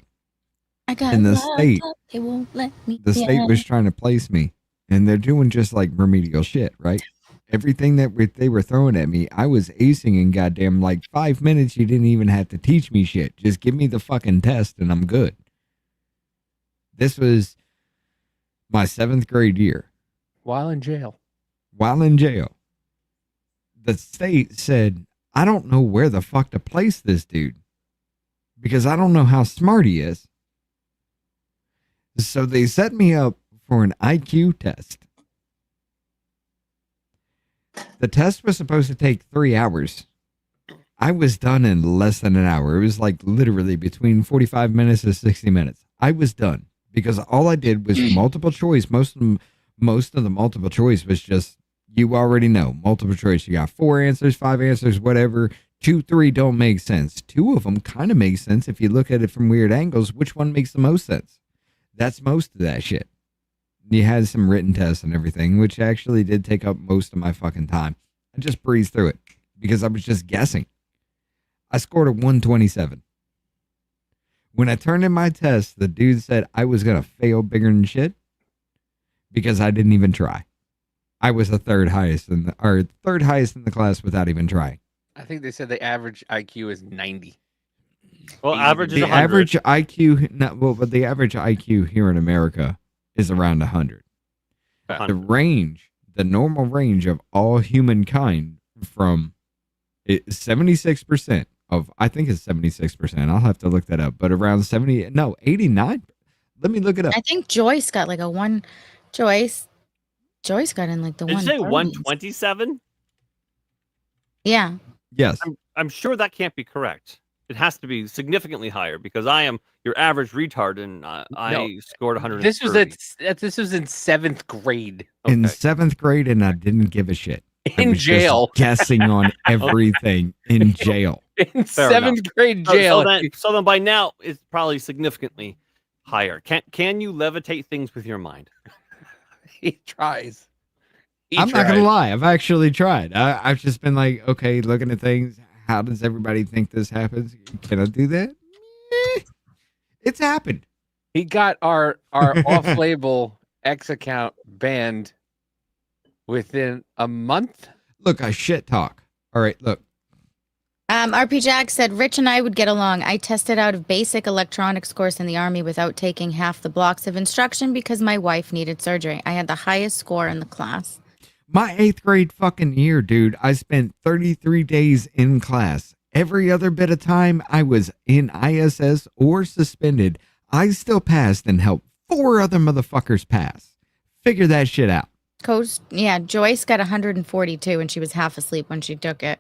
I got In the locked state. up, they won't let me. The state in. was trying to place me, and they're doing just like remedial shit, right? Everything that they were throwing at me, I was acing in goddamn like 5 minutes. You didn't even have to teach me shit. Just give me the fucking test and I'm good. This was my 7th grade year. While in jail. While in jail, the state said, I don't know where the fuck to place this dude because I don't know how smart he is. So they set me up for an IQ test. The test was supposed to take 3 hours. I was done in less than an hour. It was like literally between 45 minutes to 60 minutes. I was done because all I did was multiple choice. Most of the multiple choice was just, you already know, multiple choice. You got 4 answers, 5 answers, whatever. 2, 3 don't make sense. 2 of them kind of make sense if you look at it from weird angles. Which one makes the most sense? That's most of that shit. You had some written tests and everything, which actually did take up most of my fucking time. I just breezed through it because I was just guessing. I scored a 127. When I turned in my test, the dude said I was going to fail bigger than shit because I didn't even try. I was the third highest in the class without even trying. I think they said the average IQ is 90. Well, average is The 100. average IQ, but the average IQ here in America is around 100. The normal range of all humankind from 76% of, I think it's 76%. I'll have to look that up, but around 89. Let me look it up. I think Joyce got like a one. Joyce got in like the Did one. you say 127? Yeah. Yes. I'm sure that can't be correct. It has to be significantly higher because I am your average retard, and I scored 130. This was in 7th grade. In 7th grade, and I didn't give a shit. I In was just jail. guessing on everything in jail. In Fair 7th grade jail. So then by now it's probably significantly higher. Can you levitate things with your mind? He tries. I'm not gonna lie, I've actually tried. I've just been like, okay, looking at things. How does everybody think this happens? Can I do that? It's happened. He got our off-label X account banned within a month. Look, I shit talk. All right, look. RP Jack said, Rich and I would get along. I tested out a basic electronics course in the Army without taking half the blocks of instruction because my wife needed surgery. I had the highest score in the class. My 8th grade fucking year, dude, I spent 33 days in class. Every other bit of time I was in ISS or suspended, I still passed and helped 4 other motherfuckers pass. Figure that shit out. Joyce got 142 and she was half asleep when she took it.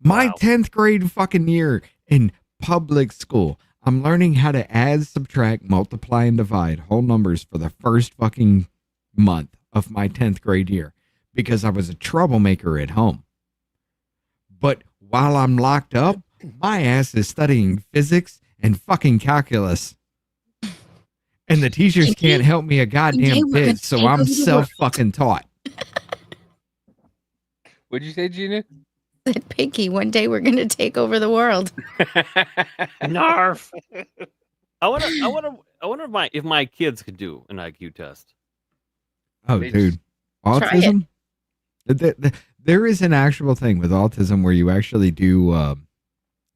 My Wow. 10th grade fucking year in public school, I'm learning how to add, subtract, multiply, and divide whole numbers for the first fucking month of my 10th grade year because I was a troublemaker at home. But while I'm locked up, my ass is studying physics and fucking calculus. And the teachers can't help me a goddamn bit, so I'm self-fucking taught. What'd you say, Gina? Said Pinky, one day we're gonna take over the world. Narf. I wonder if my kids could do an IQ test. Oh, They dude. Autism? There is an actual thing with autism where you actually do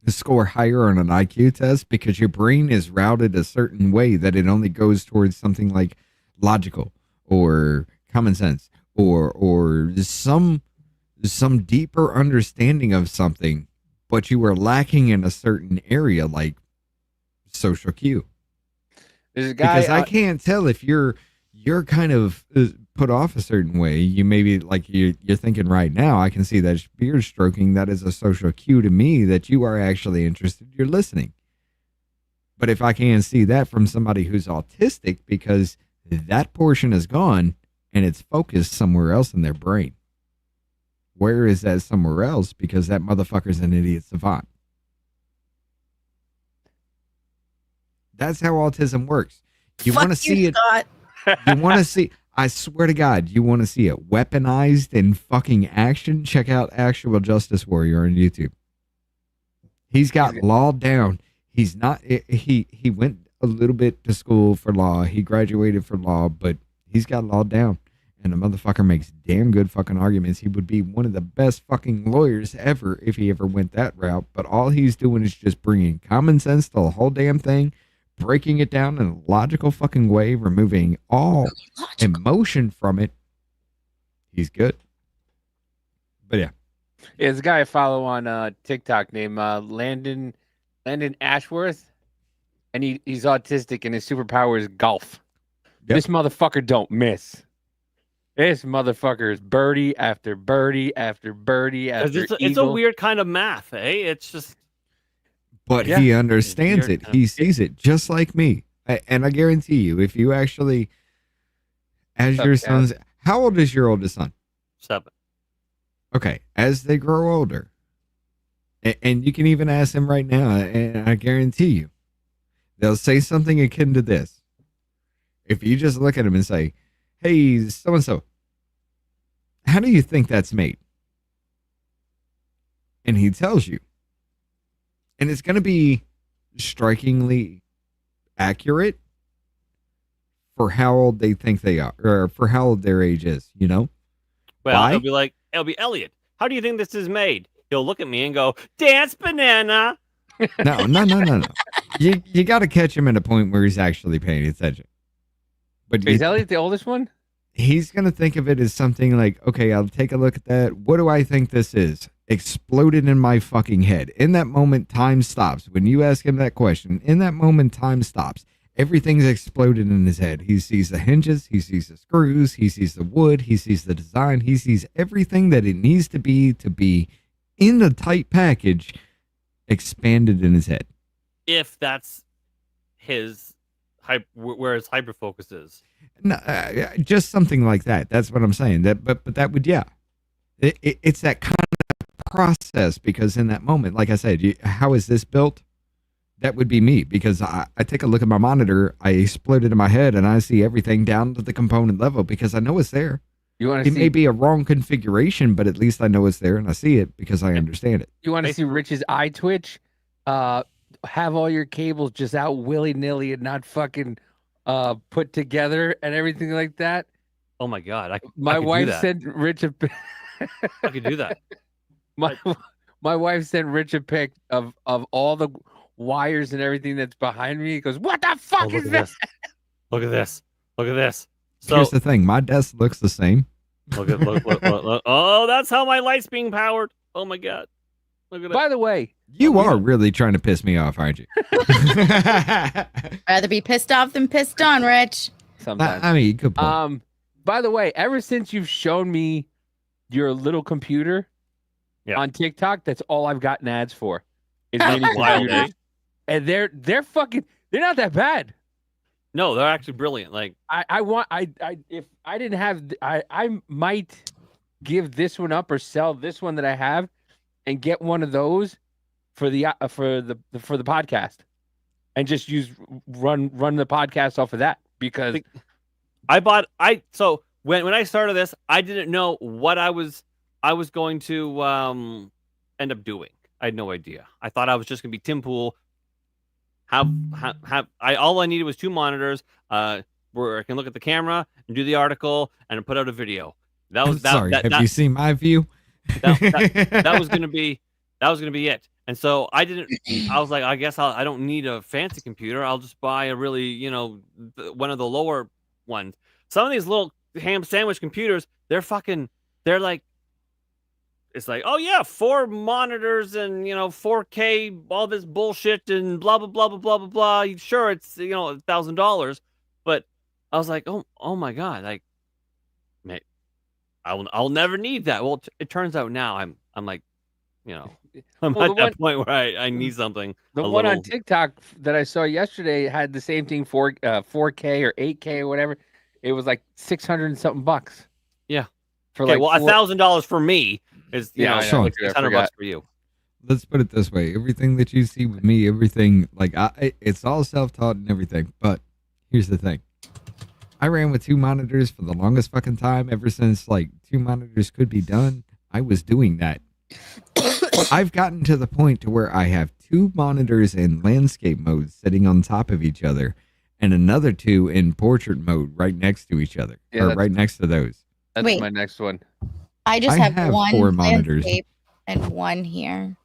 score higher on an IQ test because your brain is routed a certain way that it only goes towards something like logical or common sense or some deeper understanding of something, but you were lacking in a certain area like social cue. There's a guy. Because I can't tell if you're kind of put off a certain way. You maybe like you're thinking right now. I can see that beard stroking. That is a social cue to me that you are actually interested. You're listening. But if I can't see that from somebody who's autistic, because that portion is gone and it's focused somewhere else in their brain. Where is that somewhere else? Because that motherfucker's an idiot savant. That's how autism works. You want to see it. You want to see. I swear to God, you want to see it weaponized in fucking action. Check out Actual Justice Warrior on YouTube. He's got law down. He's not. He went a little bit to school for law. He graduated for law, but he's got law down. And the motherfucker makes damn good fucking arguments. He would be one of the best fucking lawyers ever if he ever went that route. But all he's doing is just bringing common sense to the whole damn thing, breaking it down in a logical fucking way, removing all emotion from it. He's good. But yeah. There's a guy I follow on TikTok named Landon Ashworth, and he's autistic, and his superpower is golf. Yep. This motherfucker don't miss. This motherfucker is birdie after birdie after birdie after It's a weird kind of math, eh? It's just. But Yeah. he understands Weird it. kind He of- sees it just like me. And I guarantee you, if you actually, as What's your up, son's, how old is your oldest son? 7. Okay, as they grow older, and you can even ask them right now, and I guarantee you, they'll say something akin to this. If you just look at them and say, hey, so-and-so, how do you think that's made? And he tells you. And it's going to be strikingly accurate for how old they think they are, or for how old their age is, you know? Well, Why? it'll be Elliot. How do you think this is made? He'll look at me and go, dance banana. No. You got to catch him at a point where he's actually paying attention. But Is Elliot the oldest one? he's going to think of it as something like, okay, I'll take a look at that. What do I think this is? Exploded in my fucking head. In that moment, time stops. When you ask him that question, in that moment, time stops. Everything's exploded in his head. He sees the hinges, he sees the screws, he sees the wood, he sees the design, he sees everything that it needs to be in the tight package expanded in his head. If that's his where his hyper focus is. No, just something like that. That's what I'm saying. But that would, yeah. It's that kind of process, because in that moment, like I said, how is this built? That would be me, because I take a look at my monitor, I explode it in my head, and I see everything down to the component level because I know it's there. You want to It see? may be a wrong configuration, but at least I know it's there and I see it because I understand it. You want to see Rich's eye twitch? Have all your cables just out willy nilly and not fucking put together and everything like that. Oh my god! My I could do wife that. sent Rich a. I could do that. My wife sent Rich a pic of all the wires and everything that's behind me. He goes, "What the fuck Oh, is look at this?" this! Look at this! Look at this! So Here's the thing, my desk looks the same. look. Oh, that's how my light's being powered. Oh my god! Look at By the way, You are really trying to piss me off, aren't you? Rather be pissed off than pissed on, Rich. Sometimes. I mean, good point. By the way, ever since you've shown me your little computer on TikTok, that's all I've gotten ads for. Is mini computers. And they're not that bad. No, they're actually brilliant. Like if I didn't have I might give this one up or sell this one that I have and get one of those for the podcast and just run the podcast off of that, because so when I started this, I didn't know what I was going to end up doing. I had no idea. I thought I was just gonna be Tim Pool. All I needed was 2 monitors, where I can look at the camera and do the article and put out a video. That was have you seen my view? That was gonna be it. And so I was like, I guess I don't need a fancy computer. I'll just buy a really, one of the lower ones. Some of these little ham sandwich computers, they're like, it's like, oh yeah, 4 monitors and 4K, all this bullshit and blah blah blah blah blah blah blah. Sure, it's $1,000, but I was like, oh my god, like, mate, I'll never need that. Well, it turns out now I'm like, I'm at that point where I need something. The one on TikTok that I saw yesterday had the same thing, 4K or 8K or whatever. It was like $600 and something bucks. Yeah. For like $1,000 for me is Sean, $600 for you. Let's put it this way: everything that you see with me, everything like it's all self-taught and everything. But here's the thing: I ran with 2 monitors for the longest fucking time. Ever since like 2 monitors could be done, I was doing that. I've gotten to the point to where I have 2 monitors in landscape mode sitting on top of each other, and another 2 in portrait mode right next to each other, or right next to those. That's my next one. I just have 1 4 monitors and 1 here.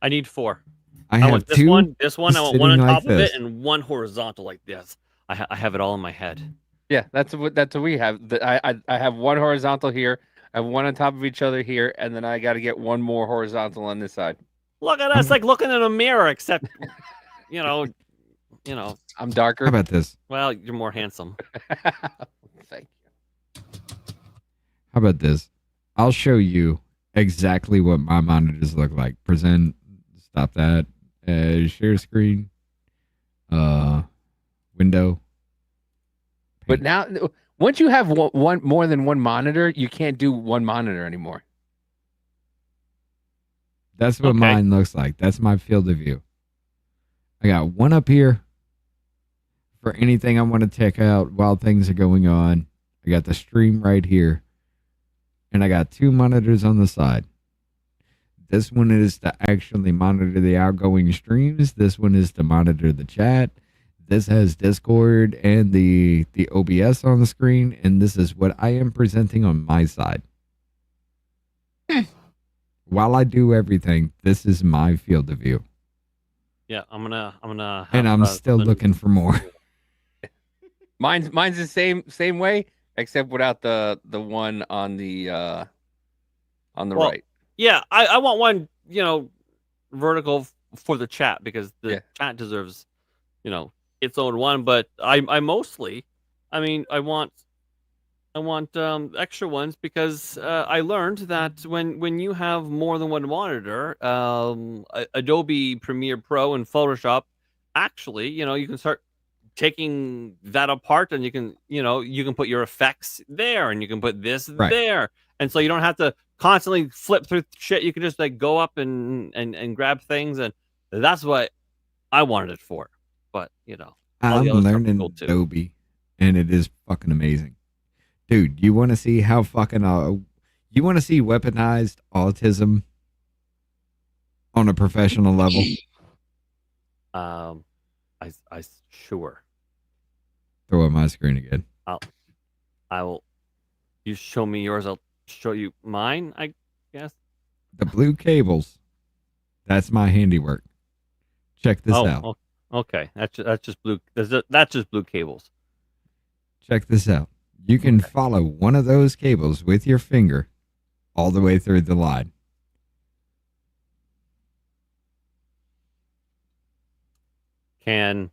I need 4. I have this 2. This one. I want 1 on like top of this. it and 1 horizontal like this. I have it all in my head. Yeah, that's what we have. I have 1 horizontal here. I have 1 on top of each other here, and then I got to get 1 more horizontal on this side. Look at us, like looking in a mirror, except, I'm darker. How about this? Well, you're more handsome. Thank you. How about this? I'll show you exactly what my monitors look like. Present. Stop that. Share screen. Window. But now, once you have one more than 1 monitor, you can't do 1 monitor anymore. That's what mine looks like. That's my field of view. I got 1 up here for anything I want to check out while things are going on. I got the stream right here. And I got 2 monitors on the side. This one is to actually monitor the outgoing streams. This one is to monitor the chat. This has Discord and the OBS on the screen. And this is what I am presenting on my side. While I do everything, this is my field of view. Yeah, I'm gonna. And I'm still looking for more. Mine's the same way, except without the one on the right. Yeah, I want one, vertical for the chat, because the chat deserves, its own one. But I mostly, I want extra ones, because I learned that when you have more than 1 monitor, Adobe Premiere Pro and Photoshop, actually, you can start taking that apart, and you can put your effects there, and you can put this there, and so you don't have to constantly flip through shit. You can just like go up and grab things, and that's what I wanted it for. But I'm learning Adobe, and it is fucking amazing. Dude, you want to see how fucking you want to see weaponized autism on a professional level? I sure. Throw up my screen again. I will. You show me yours, I'll show you mine, I guess. The blue cables. That's my handiwork. Check this out. Okay. That's just blue. That's just blue cables. Check this out. You can follow one of those cables with your finger all the way through the line. can.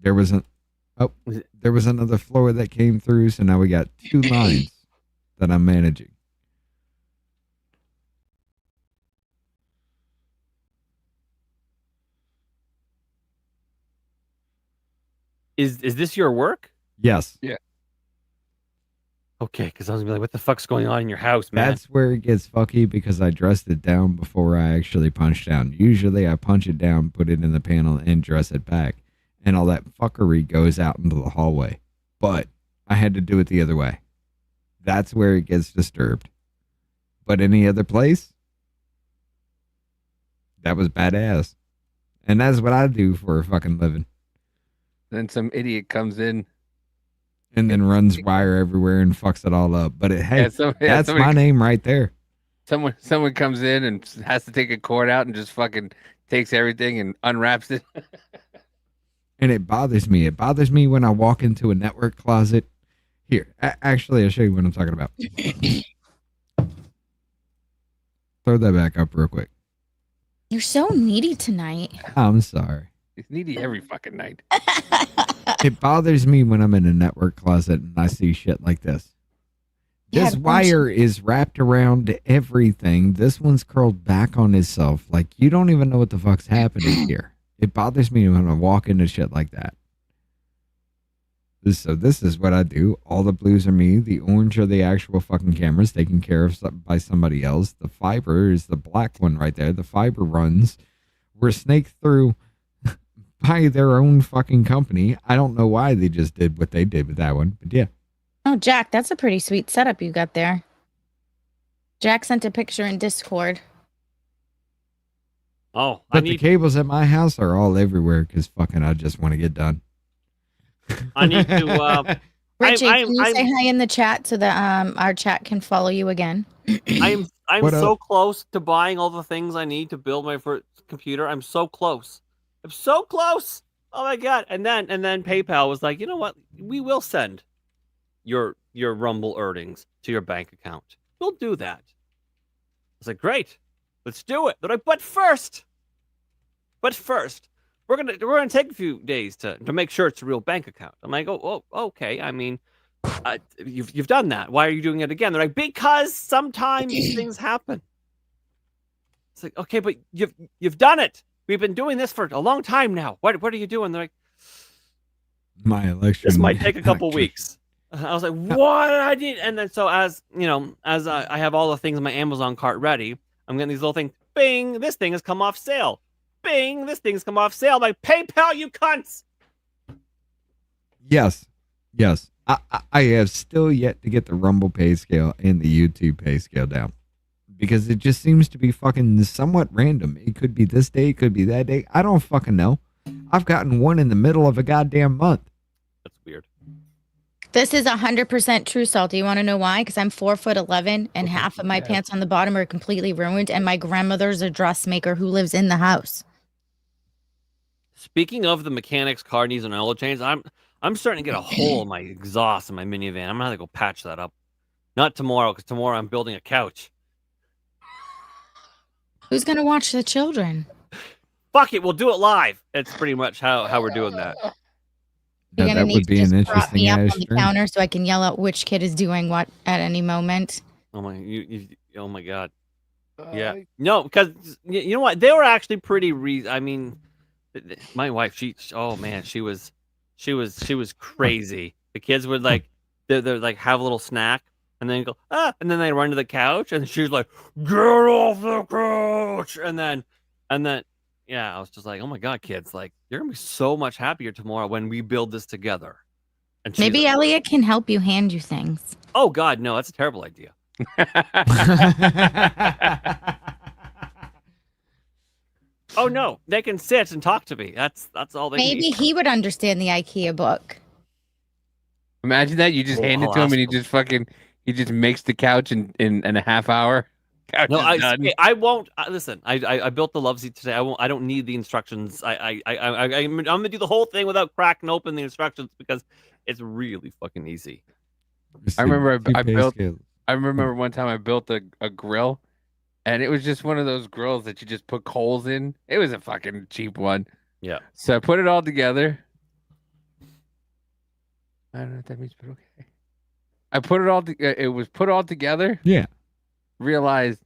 There was another floor that came through, so now we got 2 lines that I'm managing. Is this your work? Yes. Yeah. Okay, because I was gonna be like, what the fuck's going on in your house, man? That's where it gets fucky because I dressed it down before I actually punched down. Usually I punch it down, put it in the panel, and dress it back. And all that fuckery goes out into the hallway. But I had to do it the other way. That's where it gets disturbed. But any other place, that was badass. And that's what I do for a fucking living. Then some idiot comes in. And then runs wire everywhere and fucks it all up. But that's somebody, my name right there. Someone comes in and has to take a cord out and just fucking takes everything and unwraps it. And it bothers me. It bothers me when I walk into a network closet. Here, actually, I'll show you what I'm talking about. Throw that back up real quick. You're so needy tonight. I'm sorry. He's needy every fucking night. It bothers me when I'm in a network closet and I see shit like this. Yeah, This wire is wrapped around everything. This one's curled back on itself. Like, you don't even know what the fuck's happening here. It bothers me when I walk into shit like that. So this is what I do. All the blues are me. The orange are the actual fucking cameras taken care of by somebody else. The fiber is the black one right there. The fiber runs. We're snaked through by their own fucking company. I don't know why they just did what they did with that one, but yeah. Oh, Jack, that's a pretty sweet setup you got there. Jack sent a picture in Discord. Oh, But the cables at my house are all everywhere because fucking I just want to get done. I need to. Richie, can you say hi in the chat so that our chat can follow you again? I'm What so up? close to buying all the things I need to build my first computer. I'm so close. I'm so close. Oh my god! And then PayPal was like, you know what? We will send your Rumble earnings to your bank account. We'll do that. I was like, great, let's do it. They're like, but first, we're gonna take a few days to make sure it's a real bank account. I'm like, oh okay. I mean, you've done that. Why are you doing it again? They're like, because sometimes things happen. It's like, okay, but you've done it. We've been doing this for a long time now. What are you doing? They're like, My election. this might take a couple weeks. I was like, what? I did, and then so as you know, as I have all the things in my Amazon cart ready, I'm getting these little things. Bing! This thing has come off sale. Bing! This thing's come off sale. I'm like, PayPal, you cunts. Yes. I have still yet to get the Rumble pay scale and the YouTube pay scale down. Because it just seems to be fucking somewhat random. It could be this day, it could be that day. I don't fucking know. I've gotten one in the middle of a goddamn month. That's weird. This is 100% true, Salty. You want to know why? Because I'm 4'11" and half of my pants on the bottom are completely ruined, and my grandmother's a dressmaker who lives in the house. Speaking of the mechanics car needs an oil change, I'm starting to get a hole in my exhaust in my minivan. I'm gonna have to go patch that up. Not tomorrow, because tomorrow I'm building a couch. Who's gonna watch the children? Fuck it, we'll do it live. That's pretty much how we're doing that. You're Yeah, gonna that need would to be just an prop interesting me up ass on the stream. counter so I can yell out which kid is doing what at any moment. Oh my, oh my god. Yeah, no, because you know what? They were actually pretty. I mean, my wife, oh man, she was crazy. The kids would like, they're like have a little snack, and then go and then they run to the couch, and she's like, get off the couch, and then, yeah, I was just like, oh my god, kids, like you're gonna be so much happier tomorrow when we build this together. And she's Maybe like, Elliot can help you hand you things. oh god, no, that's a terrible idea. Oh no, they can sit and talk to me. That's all they Maybe need. he would understand the IKEA book. Imagine that. You just Oh, hand it I'll to him ask and him. he just makes the couch in a half hour. Couch No, is done. I won't listen. I built the love seat today. I don't need the instructions. I'm gonna do the whole thing without cracking open the instructions because it's really fucking easy. I remember I Two pay built. scales. I remember one time I built a grill, and it was just one of those grills that you just put coals in. It was a fucking cheap one. Yeah. So I put it all together. I don't know what that means, but okay. I put it all. It was put all together. Yeah. Realized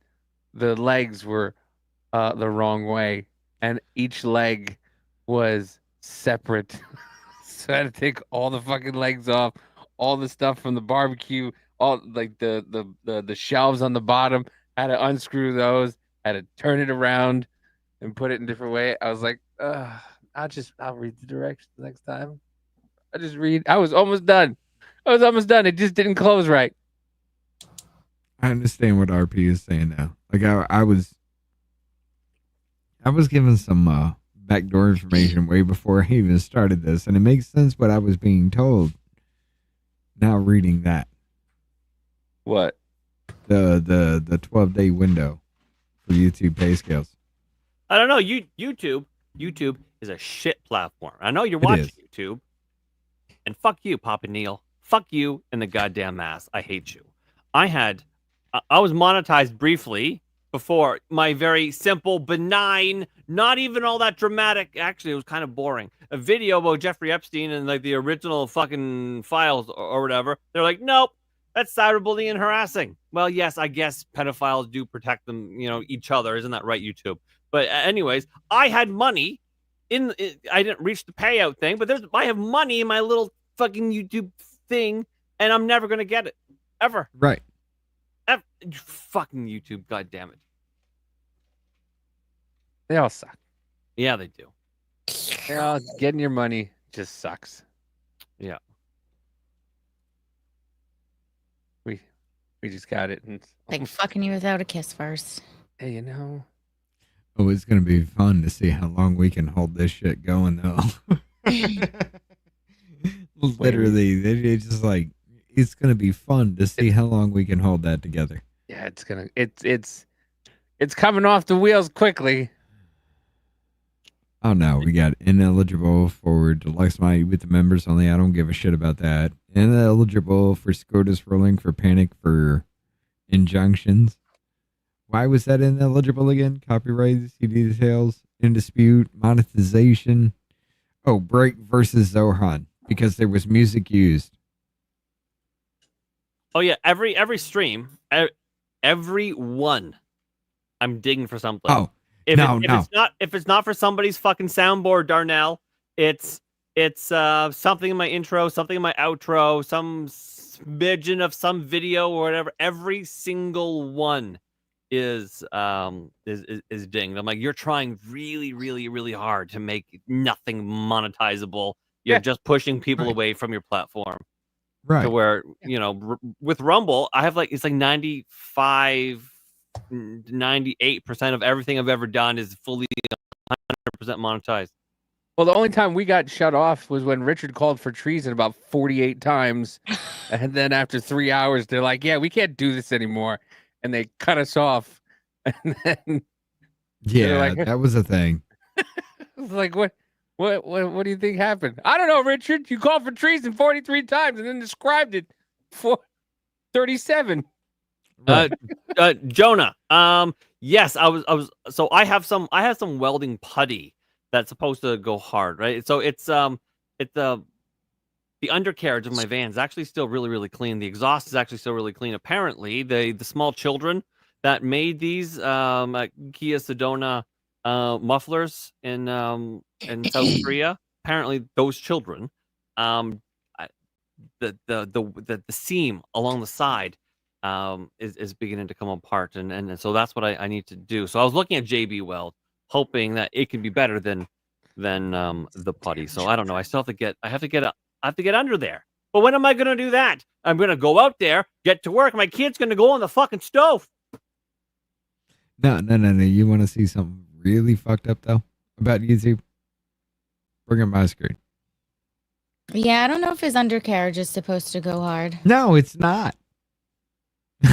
the legs were the wrong way, and each leg was separate. So I had to take all the fucking legs off, all the stuff from the barbecue, all like the shelves on the bottom. Had to unscrew those. Had to turn it around and put it in a different way. I was like, I'll read the directions next time. I just read. I was almost done. It just didn't close right. I understand what RP is saying now. Like I was given some backdoor information way before I even started this, and it makes sense what I was being told. Now reading that. What? The 12-day window for YouTube pay scales. I don't know. YouTube is a shit platform. I know you're watching YouTube, and fuck you, Papa Neil. Fuck you and the goddamn ass. I hate you. I was monetized briefly before, my very simple, benign, not even all that dramatic. Actually, it was kind of boring. A video about Jeffrey Epstein and like the original fucking files or whatever. They're like, nope, that's cyberbullying and harassing. Well, yes, I guess pedophiles do protect them, each other. Isn't that right, YouTube? But anyways, I had money I didn't reach the payout thing, but I have money in my little fucking YouTube thing, and I'm never going to get it. Ever. Right. Fucking YouTube, god damn it. They all suck. Yeah, they do. Getting your money just sucks. Yeah. We just got it. And Like fucking you without a kiss first. Hey, Oh, it's going to be fun to see how long we can hold this shit going, though. Literally, it's just like, it's going to be fun to see how long we can hold that together. Yeah, it's coming off the wheels quickly. Oh, no, we got ineligible for deluxe night with the members only. I don't give a shit about that. Ineligible for SCOTUS ruling for panic for injunctions. Why was that ineligible again? Copyright, CD details, in dispute, monetization. Oh, Break versus Zohan, because there was music used. Oh yeah, every stream, every one, I'm digging for something. Oh, if it's not for somebody's fucking soundboard, Darnell, it's something in my intro, something in my outro, some smidgen of some video or whatever. Every single one is dinged. I'm like, you're trying really, really, really hard to make nothing monetizable. You're just pushing people away from your platform. Right. To where, with Rumble, I have it's like 95, 98% of everything I've ever done is fully 100% monetized. Well, the only time we got shut off was when Richard called for treason about 48 times. And then after 3 hours, they're like, yeah, we can't do this anymore. And they cut us off. And then yeah, that was a thing. It's like, what do you think happened? I don't know, Richard. You called for treason 43 times and then described it for 37. Right. Jonah. Yes, I was. So I have some welding putty that's supposed to go hard, right? So it's the undercarriage of my van is actually still really, really clean. The exhaust is actually still really clean. Apparently, the small children that made these Kia Sedona mufflers in South Korea, apparently those children, the seam along the side is beginning to come apart, and so that's what I need to do. So I was looking at JB Weld, hoping that it can be better than the putty. So I don't know. I have to get under there. But when am I going to do that? I'm going to go out there, get to work. My kid's going to go on the fucking stove. No. You want to see something really fucked up, though, about YouTube? Bring up my screen. Yeah, I don't know if his undercarriage is supposed to go hard. No, it's not. He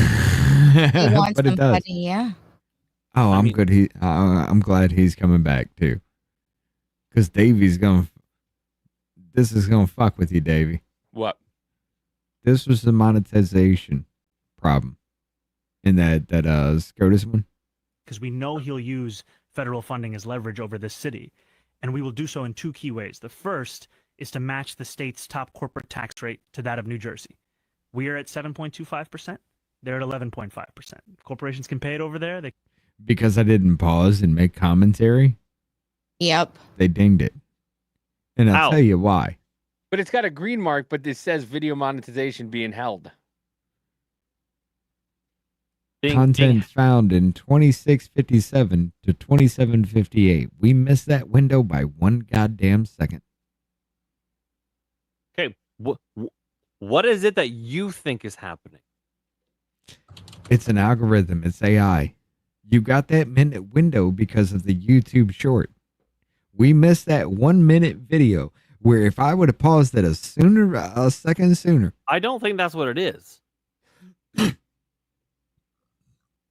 wants but it does. Putty, yeah. Oh, I'm good. I'm glad he's coming back, too. Because Davey's going to... This is going to fuck with you, Davey. What? This was the monetization problem in that SCOTUS one. because we know he'll use federal funding as leverage over this city. And we will do so in two key ways. The first is to match the state's top corporate tax rate to that of New Jersey. We are at 7.25%. They're at 11.5%. Corporations can pay it over there. Because I didn't pause and make commentary, Yep. they dinged it. And I'll Ow. tell you why. But it's got a green mark, but it says video monetization being held. Content found in 2657 to 2758. We missed that window by one goddamn second. Okay, what is it that you think is happening? It's an algorithm. It's AI. You got that minute window because of the YouTube short. We missed that 1 minute video where if I would have paused it a second sooner. I don't think that's what it is.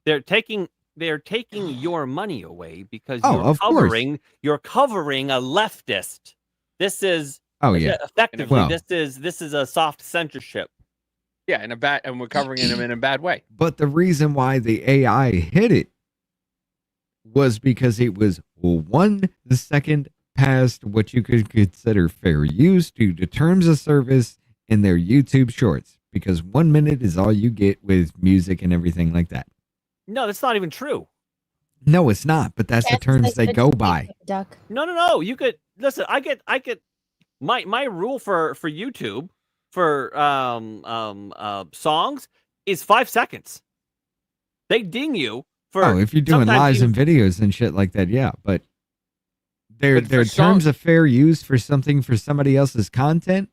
They're taking your money away because of course. you're covering a leftist. This is effectively Well, this is a soft censorship. Yeah, and we're covering him in a bad way. But the reason why the AI hit it was because it was 1 second past what you could consider fair use due to terms of service in their YouTube shorts. Because 1 minute is all you get with music and everything like that. No, that's not even true. No, it's not. But that's the terms they go by. Duck. No. You could listen. I get my rule for YouTube for songs is 5 seconds. They ding you for if you're doing lives and videos and shit like that, yeah. But their terms of fair use for something for somebody else's content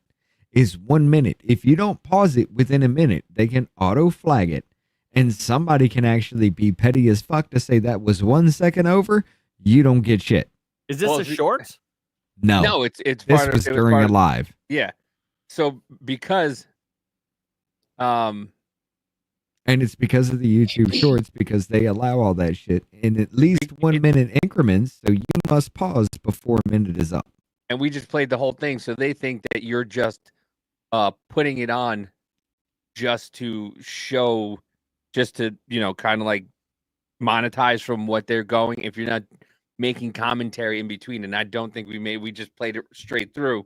is 1 minute. If you don't pause it within a minute, they can auto flag it. And somebody can actually be petty as fuck to say that was 1 second over. You don't get shit. Is this a short? No, it's this part was of, during a live. Yeah, so because, and it's because of the YouTube shorts because they allow all that shit in at least 1 minute increments. So you must pause before a minute is up. And we just played the whole thing, so they think that you're just putting it on just to show. Just to, kind of like monetize from what they're going. If you're not making commentary in between, and I don't think we just played it straight through.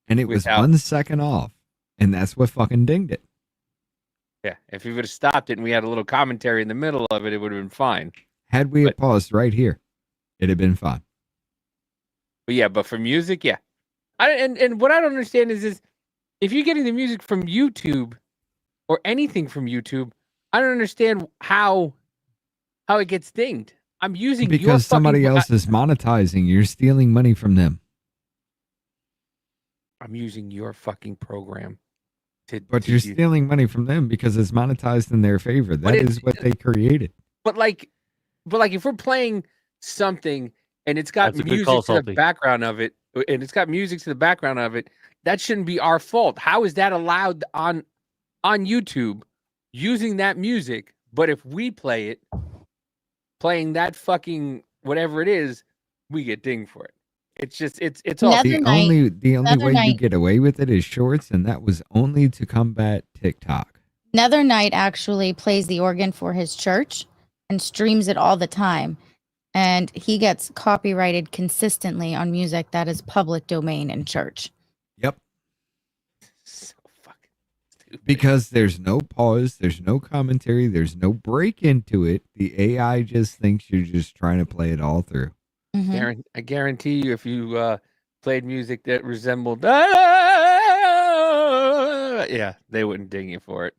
And it was 1 second off. And that's what fucking dinged it. Yeah. If we would have stopped it and we had a little commentary in the middle of it, it would have been fine. Had we have paused right here, it'd have been fine. But yeah, but for music, yeah. And what I don't understand is if you're getting the music from YouTube or anything from YouTube, I don't understand how it gets dinged. I'm using because somebody else is monetizing. You're stealing money from them. I'm using your fucking program. But you're stealing money from them because it's monetized in their favor. That is what they created. But like if we're playing something and it's got music to the background of it, that shouldn't be our fault. How is that allowed on YouTube? Using that music, but if we play it, playing that fucking whatever it is, we get dinged for it. It's just it's all the only way you get away with it is shorts, and that was only to combat TikTok. Nether Knight actually plays the organ for his church and streams it all the time, and he gets copyrighted consistently on music that is public domain in church. Yep. Because there's no pause, there's no commentary, there's no break into it. The AI just thinks you're just trying to play it all through. Mm-hmm. I guarantee you, if you played music that resembled, yeah, they wouldn't ding you for it.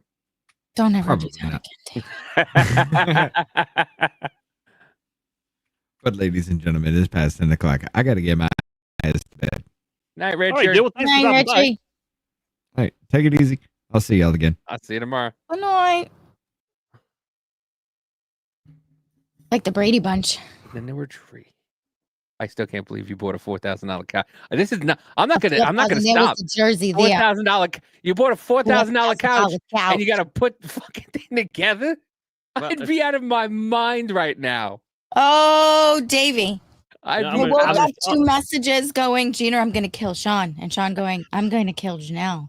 Don't ever do that again. But ladies and gentlemen, it's past 10 o'clock. I got to get my ass to bed. Night, Richard. Night, Richie. All right, take it easy. I'll see y'all again. I'll see you tomorrow. Good night. Like the Brady Bunch. Then there were tree. I still can't believe you bought a $4,000 couch. This is not. I'm not gonna stop. Jersey there. $4,000. You bought a $4,000 couch, and you got to put the fucking thing together. I'd be out of my mind right now. Oh, Davey. I woke up 2 messages going, Gina, I'm going to kill Shawn. And Shawn going, I'm going to kill Janelle.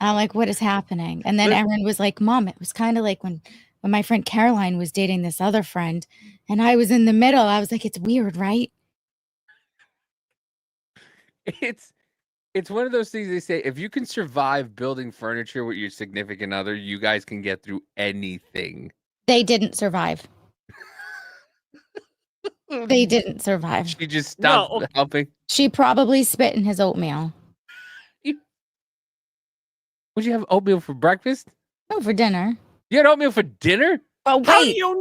I'm like, what is happening? And then Aaron was like, Mom, it was kind of like when when my friend Caroline was dating this other friend, and I was in the middle. I was like, it's weird, right? It's one of those things they say, if you can survive building furniture with your significant other, you guys can get through anything. They didn't survive. They didn't survive. She just stopped helping. She probably spit in his oatmeal. Would you have oatmeal for breakfast? No, for dinner. You had oatmeal for dinner? Oh, wait. How do you know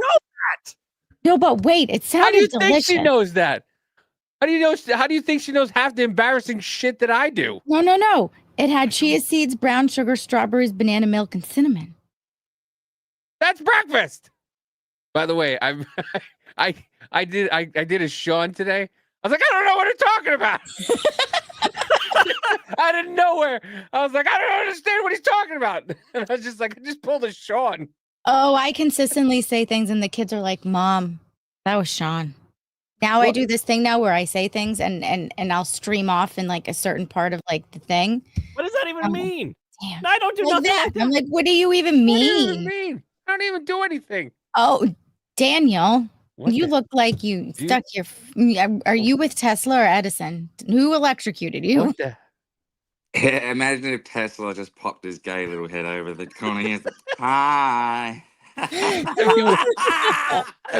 that? No, but wait, it sounded How do you delicious. think she knows that? How do you know? How do you think she knows half the embarrassing shit that I do? No. It had chia seeds, brown sugar, strawberries, banana milk, and cinnamon. That's breakfast. By the way, I did a Shawn today. I was like, I don't know what you're talking about. Out of nowhere, I was like, I don't understand what he's talking about. And I was just like, I just pulled a Shawn. Oh, I consistently say things, and the kids are like, "Mom, that was Shawn." Now I do this thing now where I say things and I'll stream off in like a certain part of like the thing. What does that even mean? Damn. I don't do Like nothing that. like that. I'm like, what do you even mean? What do you even mean? I don't even do anything. Oh, Daniel, What you the- look like you stuck your. Are you with Tesla or Edison? Who electrocuted you? What the? Imagine if Tesla just popped his gay little head over the corner. He's like, hi. I'd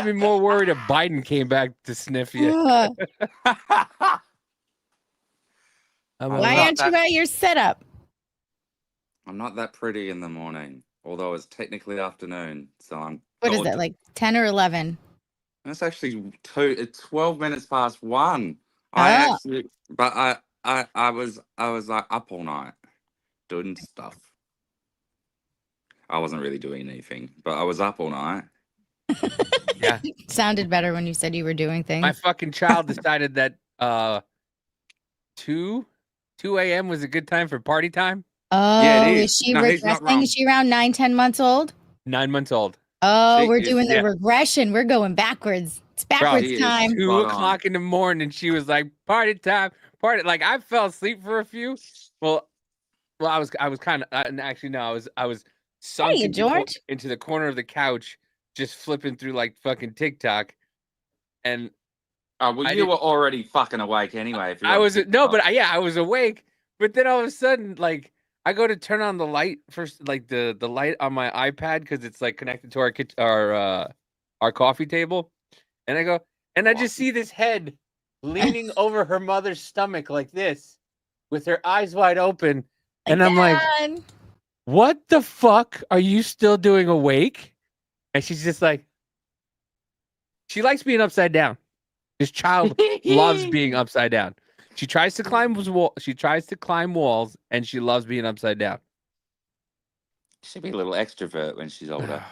be more worried if Biden came back to sniff you. Ugh. I'm Why not aren't you that- at your setup? I'm not that pretty in the morning, although it's technically afternoon. So I'm. What is God. it, like 10 or 11? It's actually 12 minutes past 1. I Oh. actually, but I was like up all night doing stuff. I wasn't really doing anything, but I was up all night. Yeah. Sounded better when you said you were doing things. My fucking child decided that 2 a.m. was a good time for party time. Oh, Yeah, it is is. she No, he's not regressing? wrong. Is she around 9-10 months old? 9 months old. Oh, She we're is, doing the yeah. regression. We're going backwards. It's Bro, backwards she is. time. 2 Spot on. o'clock in the morning, she was like, "Party time, party!" Like I fell asleep for a few. Well, I was kind of, and actually no, I was sunk Hey, George. into the corner of the couch, just flipping through like fucking TikTok, and Oh, well, I you did- were already fucking awake anyway. If you're I on was no, TikTok. but I was awake. But then all of a sudden, like I go to turn on the light first, like the light on my iPad because it's like connected to our coffee table, and I go and I just see this head leaning over her mother's stomach like this, with her eyes wide open, and I'm like, Dad. "What the fuck are you still doing awake?" And she's just like, she likes being upside down. This child loves being upside down. She tries to climb walls, and she loves being upside down. She'll be a little extrovert when she's older.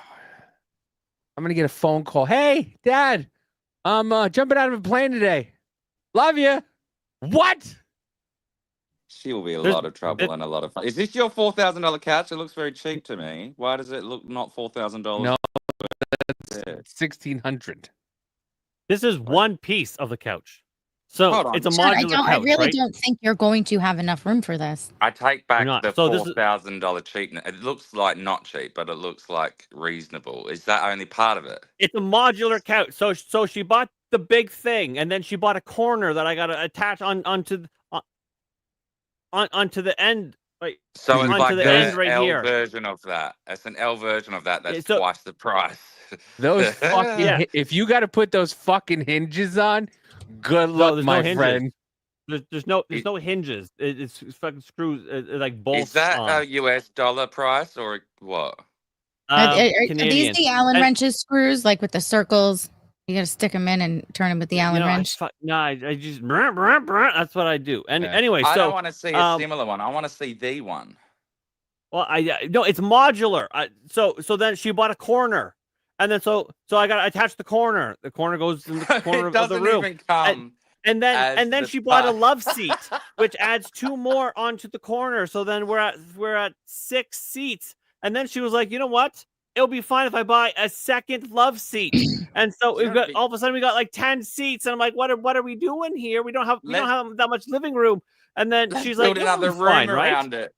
I'm gonna get a phone call. Hey, Dad, I'm jumping out of a plane today. Love you. What? She will be a There's- lot of trouble and a lot of fun. Is this your $4,000 couch? It looks very cheap to me. Why does it look not $4,000? No. Yeah. 1,600. This is one piece of the couch. So Hold on. it's a Sean, modular I couch, really right? don't think you're going to have enough room for this. I take back not. the So this is- $4,000 cheapness. It looks like not cheap, but it looks like reasonable. Is that only part of it? It's a modular couch. So she bought the big thing, and then she bought a corner that I got to attach onto the end. Like So it's onto like the the end right L here. version of that. It's an L version of that. That's Yeah, so- twice the price. Those fucking Yeah. if you got to put those fucking hinges on, good luck, there's my no hinges. friend. There's no hinges. It's fucking screws, like bolts. Is that on. a US dollar price or what? Are these Canadian. the Allen And- wrenches screws, like with the circles? You got to stick them in and turn them with the Allen wrench. I just that's what I do. And Yeah. anyway, I so don't want to see a um, similar one. I want to see the one. well, no, it's modular. So then she bought a corner, and then so I got to attach the corner. The corner goes in the corner It of the doesn't room. even come. And as then the she bought a spot. love seat, which adds 2 more onto the corner. So then we're at 6 seats. And then she was like, you know what? It'll be fine if I buy a second love seat. And so we've got all of a sudden we got like 10 seats. And I'm like, what are we doing here? We don't have that much living room. And then Let's she's like, build another "It'll be room fine, right?" around it.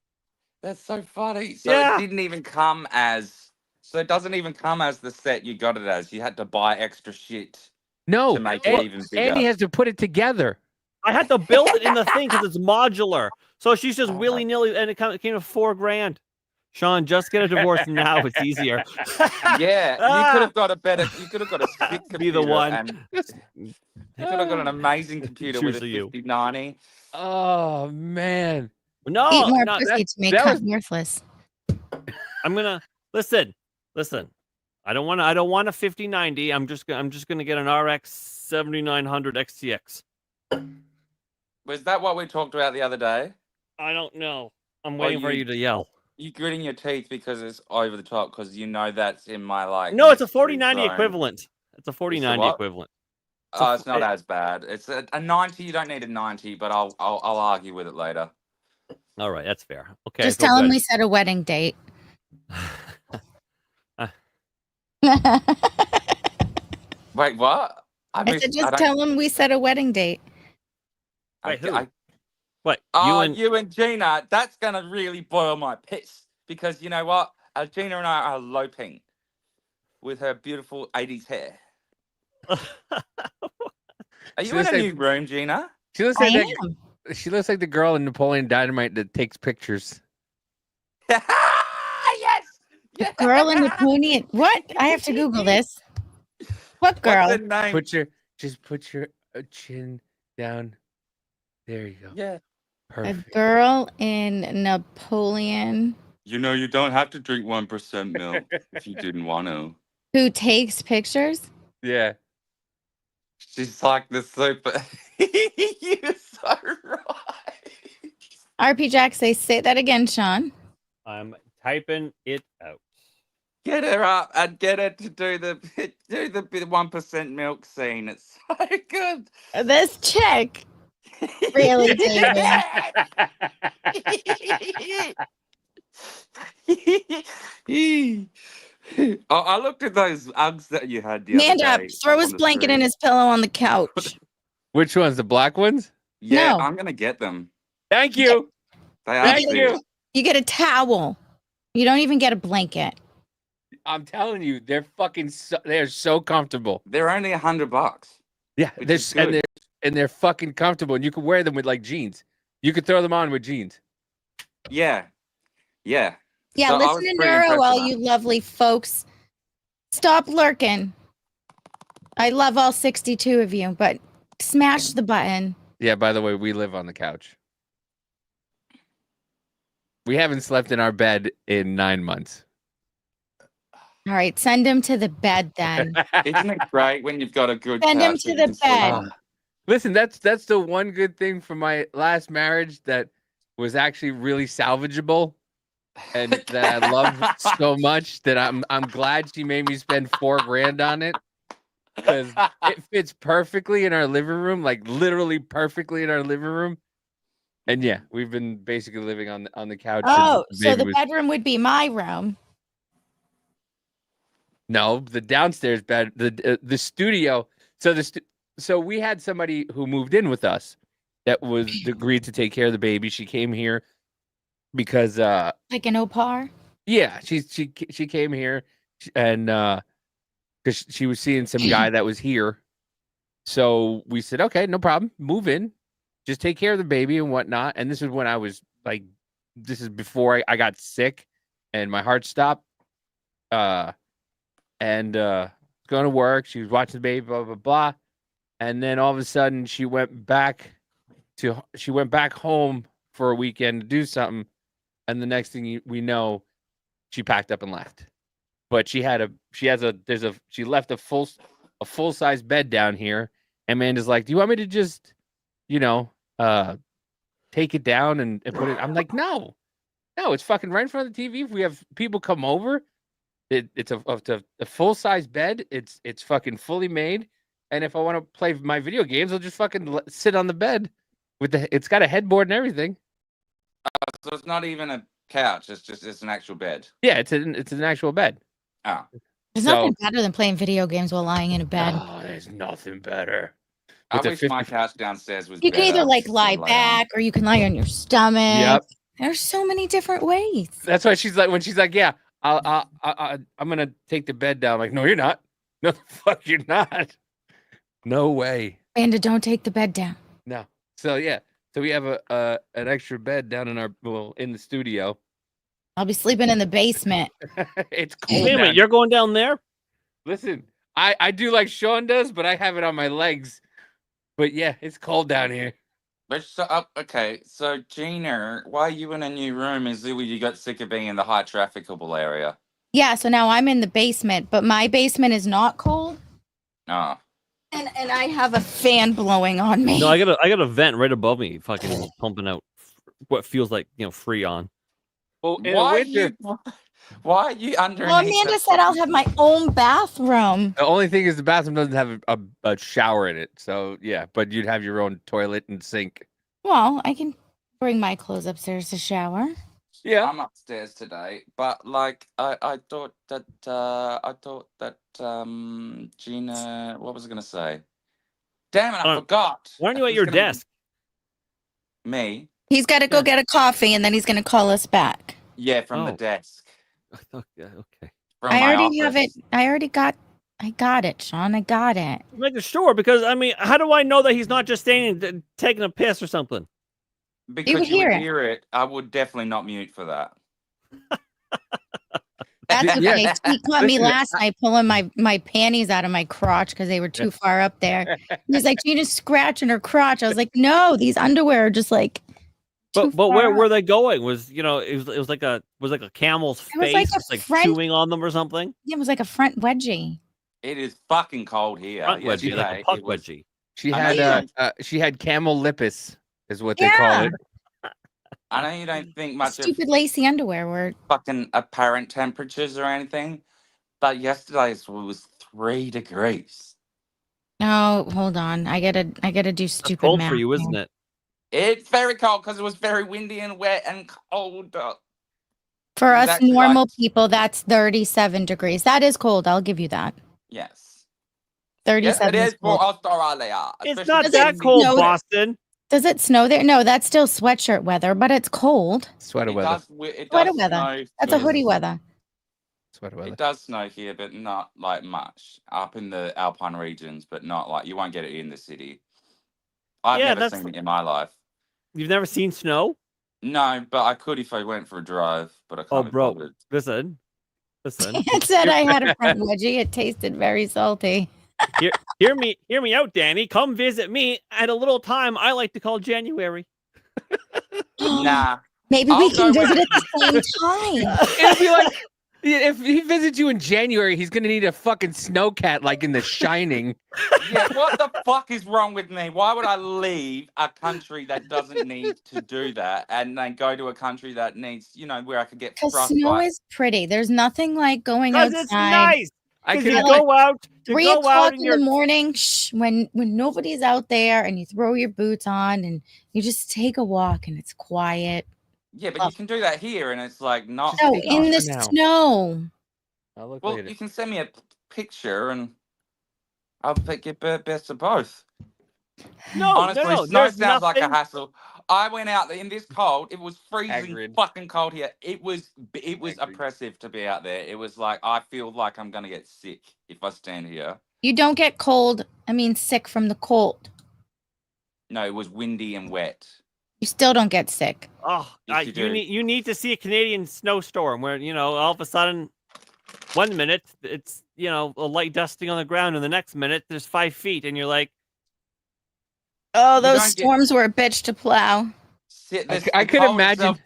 That's so funny. So Yeah. it didn't even come as So it doesn't even come as the set you got it as. You had to buy extra shit No, to make it even bigger. Andy has to put it together. I had to build it in the thing because it's modular. So she's just willy nilly, and it came to $4,000. Shawn, just get a divorce now. It's easier. Yeah, you could have got a better. You could have got a stick computer. Be the one. And you could have got an amazing computer with a 5090. Oh man! No, Eat more no, pussy to make that cut was- worthless. I'm gonna listen. I don't want a 5090. I'm just gonna get an RX 7900 XTX. Was that what we talked about the other day? I don't know. I'm waiting for you to yell. You gritting your teeth because it's over the top because you know that's in my like. No, it's a mystery 4090 zone. equivalent. It's a 4090 what? equivalent. Oh, it's not as bad. It's a 90. You don't need a 90, but I'll argue with it later. All right, that's fair. Okay, Just I feel tell him good. we set a wedding date. Wait, what? I said just tell him we set a wedding date. Wait, who? What? Oh, you and Gina. That's gonna really boil my piss because you know what? Gina and I are eloping with her beautiful 80s hair. Are you in a new room, Gina? She looks like she looks like the girl in Napoleon Dynamite that takes pictures. Yes. The girl in the pony. What? I have to Google this. What girl? What's her name? Put your chin down. There you go. Yeah. Perfect. A girl in Napoleon You know, you don't have to drink 1% milk if you didn't want to. who takes pictures. Yeah. She's like the super. You're so right. RP Jack say that again, Shawn. I'm typing it out. Get her up and get her to do the 1% milk scene. It's so good. This chick. Really, David? Oh, I looked at those Uggs that you had the Man other up. day. Throw on his the blanket street. and his pillow on the couch. Which ones? The black ones? Yeah, No. I'm gonna get them. Thank you. They are Thank sick. you. You get a towel. You don't even get a blanket. I'm telling you, they're fucking. They're so comfortable. They're only $100. Yeah, Which they're is and good. they're fucking comfortable, and you can wear them with like jeans. You could throw them on with jeans. Yeah, yeah. Yeah, So I was listen to pretty Neuro, impressed all with you lovely folks. Stop lurking. I love all 62 of you, but smash the button. Yeah. By the way, we live on the couch. We haven't slept in our bed in 9 months. All right, send him to the bed then. Isn't it great when you've got a good Send him couch to that you the can sleep bed. on? Listen, that's the one good thing from my last marriage that was actually really salvageable, and that I love so much that I'm glad she made me spend $4,000 on it because it fits perfectly in our living room, like literally perfectly in our living room. And yeah, we've been basically living on the couch. Oh, since so baby the was- bedroom would be my room. No, the downstairs bed, the studio. So we had somebody who moved in with us that was agreed to take care of the baby. She came here because Like an opar? yeah, she came here and because she was seeing some guy that was here. So we said, okay, no problem, move in, just take care of the baby and whatnot. And this is when I was like, this is before I got sick and my heart stopped. And going to work. She was watching the baby, blah blah blah, and then all of a sudden she went back home for a weekend to do something, and the next thing we know, she packed up and left. But she left a full size bed down here, and Amanda's like, "Do you want me to just, take it down and put it?" I'm like, "No, it's fucking right in front of the TV. If we have people come over." It's a full size bed. It's fucking fully made, and if I want to play my video games, I'll just fucking sit on the bed it's got a headboard and everything. So it's not even a couch. It's an actual bed. Yeah, it's an actual bed. Oh. There's nothing better than playing video games while lying in a bed. Oh, there's nothing better. I With a wish my couch downstairs was You can either better like to lie lay on. back or you can lie on your stomach. Yep. There's so many different ways. That's why she's like, when she's like, yeah, I'm gonna take the bed down. Like, no, you're not. No, the fuck, you're not. No way. Amanda, don't take the bed down. No. So yeah. So we have an extra bed down in the studio. I'll be sleeping in the basement. It's cold. Wait a minute, down. you're going down there? Listen, I do like Shawn does, but I have it on my legs. But yeah, it's cold down here. Okay, so Gina, why are you in a new room? Is it you got sick of being in the high trafficable area? Yeah, so now I'm in the basement, but my basement is not cold. Oh. And I have a fan blowing on me. No, I got a vent right above me, fucking pumping out what feels like Freon. Well, in Why the winter, why are you underneath? Well, Amanda said I'll have my own bathroom. the only thing is the bathroom doesn't have a shower in it. So yeah, but you'd have your own toilet and sink. Well, I can bring my clothes upstairs to shower. Yeah. I'm upstairs today, but like I thought that Gina, what was I gonna say? Damn it, I forgot. Why aren't you at your desk? Me? He's got to go get a coffee, and then he's going to call us back. Yeah, from the Oh. desk. Okay. From I my already have it. office. I got it, Shawn. I got it. Making sure, because I mean, how do I know that he's not just standing taking a piss or something? Because would hear it. hear it. I would definitely not mute for that. That's okay. Yeah. He caught me Listen, last night pulling my panties out of my crotch because they were too far up there. He's like, Gina's scratching her crotch. I was like, no, these underwear are just like. But where were they going? Was it was like a camel's It was face, like a like French- chewing on them or something? Yeah, it was like a front wedgie. It is fucking cold here. Front wedgie, like a yesterday puck it was- wedgie. She I had she had camel lippus, is what they call it. I know you don't think much of Stupid lacy underwear were. fucking apparent temperatures or anything, but yesterday's was 3 degrees. No, hold on. I gotta do stupid Cold math. for you, isn't here. it? It's very cold because it was very windy and wet and cold. For It was us actually normal like- people, that's 37 degrees. That is cold. I'll give you that. Yes. 37 Yes, it is is for cold. Australia. It's especially not Does that it cold, snow there? Boston. Does it snow there? No, that's still sweatshirt weather, but it's cold. Sweater It weather. does, it Sweater does weather. snow. That's a here. hoodie weather. Sweater weather. It does snow here, but not like much up in the alpine regions, but not like you won't get it in the city. I've Yeah, never that's- seen it in my life. You've never seen snow? No, but I could if I went for a drive, but I can't. Oh, be bro, bothered. listen. It said I had a front wedgie. It tasted very salty. Hear me out, Danny. Come visit me at a little time I like to call January. Nah. Maybe I'll we can go visit when- at the same time. It'll be like if he visits you in January, he's gonna need a fucking snowcat like in The Shining. Yeah, what the fuck is wrong with me? Why would I leave a country that doesn't need to do that and then go to a country that needs, where I could get Because frostbite? snow is pretty. There's nothing like going Because outside. it's nice. I 'Cause could you at go out, 3:00 and in you're the morning, when nobody's out there, and you throw your boots on and you just take a walk and it's quiet. Yeah, but you can do that here, and it's like not. No, take in off the for now. snow. I'll look Well, later. you can send me a picture, and I'll pick your best of both. no, Honestly, no. snow There's sounds like a nothing- hassle. I went out there in this cold. It was freezing Hagrid. fucking cold here. It was Hagrid. oppressive to be out there. It was like I feel like I'm gonna get sick if I stand here. You don't get sick from the cold. No, it was windy and wet. You still don't get sick. Oh, Yes, you do. you need to see a Canadian snowstorm where all of a sudden, 1 minute it's a light dusting on the ground, and the next minute there's 5 feet, and you're like, Oh, those don't get- storms were a bitch to plow. I could imagine-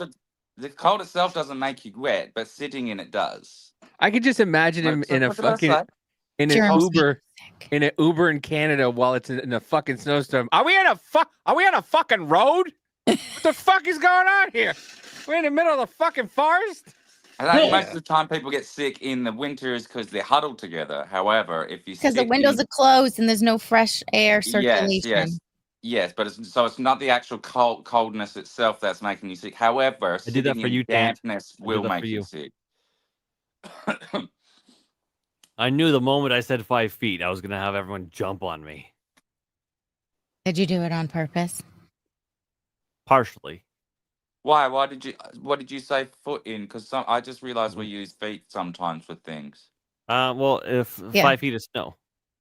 The cold itself doesn't make you wet, but sitting in it does. I could just imagine him in a What did I fucking say? in an Germs make Uber in an Uber in Canada while it's in a fucking snowstorm. Are we on a fucking road? What the fuck is going on here? We're in the middle of the fucking forest. I think most of the time people get sick in the winter is because they're huddled together. However, if you Because the windows are closed and there's no fresh air circulation. Yes, but it's not the actual coldness itself that's making you sick. However, I did that sitting for in you, Dan. dampness I did will that make for you you. sick. I knew the moment I said 5 feet, I was gonna have everyone jump on me. Did you do it on purpose? Partially. Why? What did you say foot in? Because I just realized we use feet sometimes for things. Well, if Yeah. 5 feet of snow.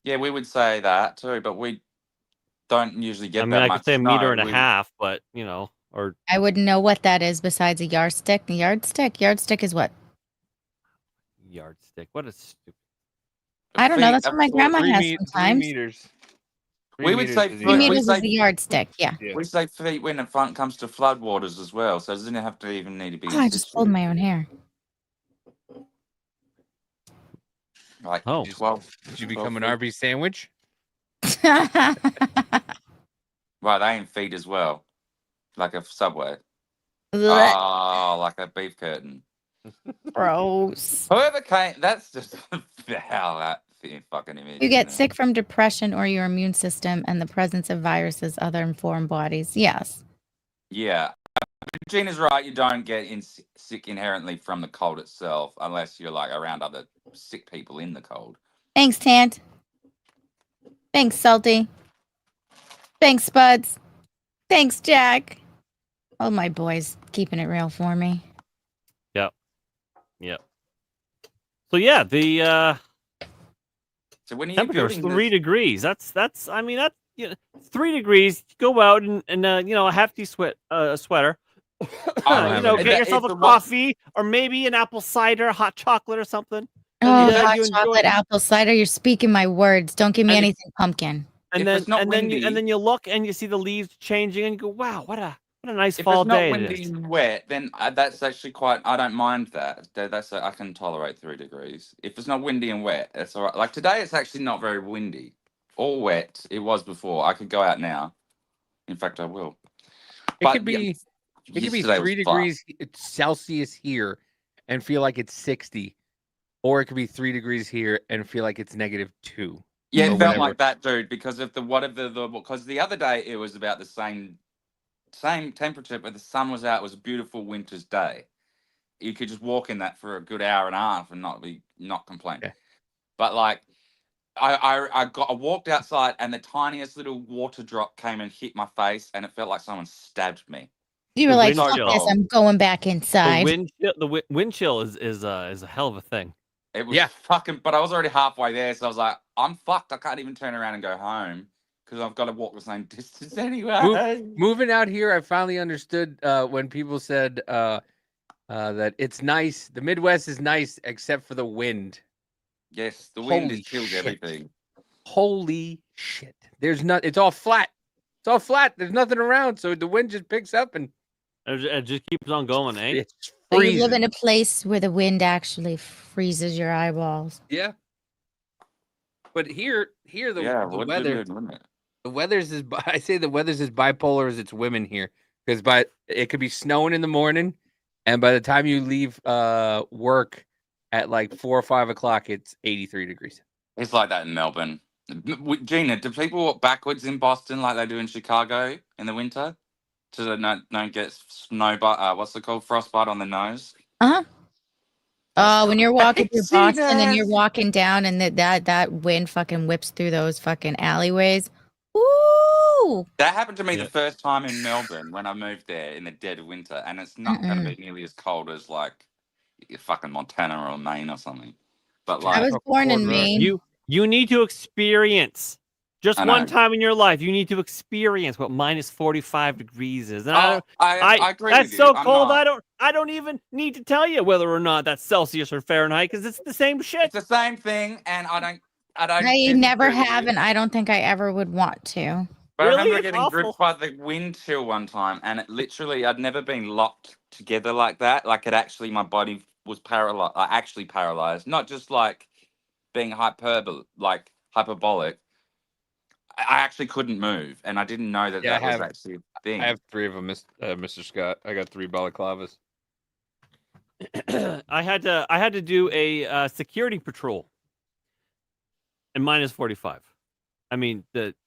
Yeah, we would say that too, but we don't usually get I mean, that I much could say a meter snow. and a half, but or I wouldn't know what that is besides a yardstick. A yardstick? Yardstick is what? yardstick. What a stupid. I don't know. That's what my grandma has 3 sometimes. meters. We would say is the 3 foot. We meters is say the yardstick. Yeah. we say feet when it comes to floodwaters as well. So it doesn't have to even need to be. Oh, I just pulled my own hair. Like, Oh. Did you become an Arby's sandwich? Right, they in feet as well, like a Subway. Oh, like a beef curtain. Gross. Whoever came, that's just how that fucking image. You get sick from depression or your immune system and the presence of viruses, other foreign bodies. Yes. Yeah, Gina's right. You don't get sick inherently from the cold itself, unless you're like around other sick people in the cold. Thanks, Tant. Thanks, Salty. Thanks, Spuds. Thanks, Jack. Oh, my boys keeping it real for me. Yep. So yeah, the So when are you temperature is building 3 degrees. That's 3 degrees. Go out and a hefty sweater. Get yourself a coffee or maybe an apple cider, hot chocolate or something. Oh, And hot you enjoy chocolate, apple cider. You're speaking my words. Don't give me And anything pumpkin. And If then it's not windy- and then you look and you see the leaves changing and you go, wow, what a nice If fall it's not day it windy is. and wet, then that's actually quite. I don't mind that. I can tolerate 3 degrees. If it's not windy and wet, it's all right. Like today, it's actually not very windy or wet. It was before. I could go out now. In fact, I will. It could be. It could be yesterday 3 was fun. degrees Celsius here and feel like it's 60, or it could be 3 degrees here and feel like it's -2. Yeah, or it felt whatever. like that, dude. Because of because the other day it was about the same temperature, but the sun was out. It was a beautiful winter's day. You could just walk in that for a good hour and a half and not complain. Yeah. But like, I walked outside and the tiniest little water drop came and hit my face, and it felt like someone stabbed me. You were The like, wind fuck chill. this. I'm going back The inside. wind chill is a hell of a thing. It was fucking, but I was already halfway there, so I was like, I'm fucked. I can't even turn around and go home because I've got to walk the same distance anyway. Moving out here, I finally understood when people said that it's nice. The Midwest is nice except for the wind. Yes, the wind Holy has killed shit. everything. Holy shit! It's all flat. It's all flat. There's nothing around, so the wind just picks up and It just keeps on going, eh? it's So freezing. you live in a place where the wind actually freezes your eyeballs. Yeah. But here the Wouldn't weather. it, wouldn't it? The weather's is I say the weather's as bipolar as it's women here because it could be snowing in the morning, and by the time you leave work at like 4 or 5 o'clock, it's 83 degrees. It's like that in Melbourne. Gina, do people walk backwards in Boston like they do in Chicago in the winter? So they don't get what's it called? Frostbite on the nose? Uh-huh. Oh, when you're walking through See Boston and you're that? walking down and that wind fucking whips through those fucking alleyways. Ooh. That happened to me Yeah. the first time in Melbourne when I moved there in the dead of winter, and it's not going to be nearly as cold as like fucking Montana or Maine or something. But like, I was born in Maine. You need to experience just I one know. time in your life. You need to experience what minus 45 degrees is. And I agree that's with so you. I'm cold. not. I don't even need to tell you whether or not that's Celsius or Fahrenheit because it's the same shit. It's the same thing, and I don't. I never disagree with have, you. and I don't think I ever would want to. But Really? I remember It's getting awful. gripped by the wind chill one time, and it literally, I'd never been locked together like that. Like it actually, my body was paralyzed, actually paralyzed, not just like being hyperbolic. I actually couldn't move, and I didn't know that Yeah, that was actually a thing. I have 3 of them, Mr. Scott. I got 3 balaclavas. I had to do a security patrol in minus 45. I mean,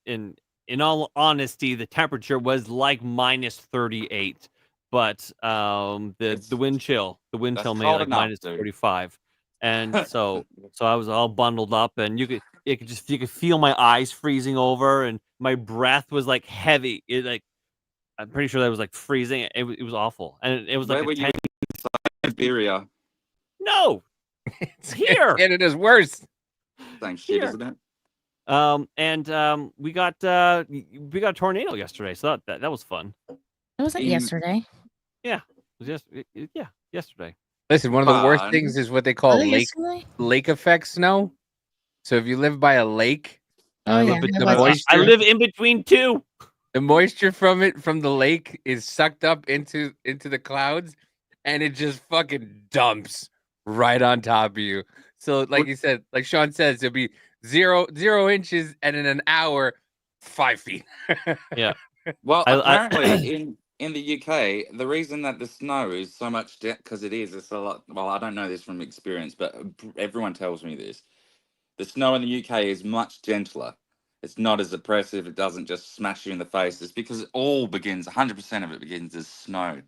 in all honesty, the temperature was like minus 38, but the wind chill made it cold like enough, minus dude. 45, and so I was all bundled up, and you could feel my eyes freezing over, and my breath was like heavy. It like I'm pretty sure that was like freezing. It was awful, and it was like Where a were you 10. in Siberia? No, here. Canada's worse. Same shit, Here. isn't it? And we got a tornado yesterday, so that was fun. It wasn't In- yesterday. Yeah, it was yesterday. Listen, one of the worst Fun. things is what they call Was it lake yesterday? effect snow. So if you live by a lake, Oh, yeah, the it was. moisture, I live in between two. the moisture from the lake is sucked up into the clouds, and it just fucking dumps right on top of you. So like you said, like Shawn says, it'll be 0 inches, and in an hour, 5 feet. Yeah. Well, I- apparently in the UK, the reason that the snow is so much because it's a lot. Well, I don't know this from experience, but everyone tells me this. The snow in the UK is much gentler. It's not as oppressive. It doesn't just smash you in the face. It's because it all begins. 100% of it begins as snow,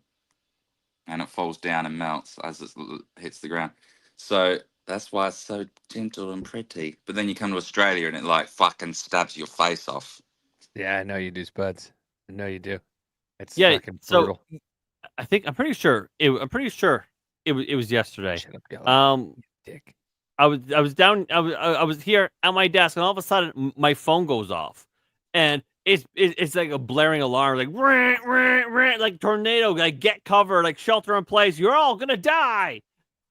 and it falls down and melts as it hits the ground. So that's why it's so gentle and pretty. But then you come to Australia and it like fucking stabs your face off. Yeah, I know you do, Spuds. I know you do. It's Yeah, fucking so brutal. I'm pretty sure it was yesterday. Shut up, Yellow, Um, dick. I was down. I was here at my desk, and all of a sudden my phone goes off, and it's like a blaring alarm, like rah, rah, rah, like tornado, like get cover, like shelter in place. You're all gonna die.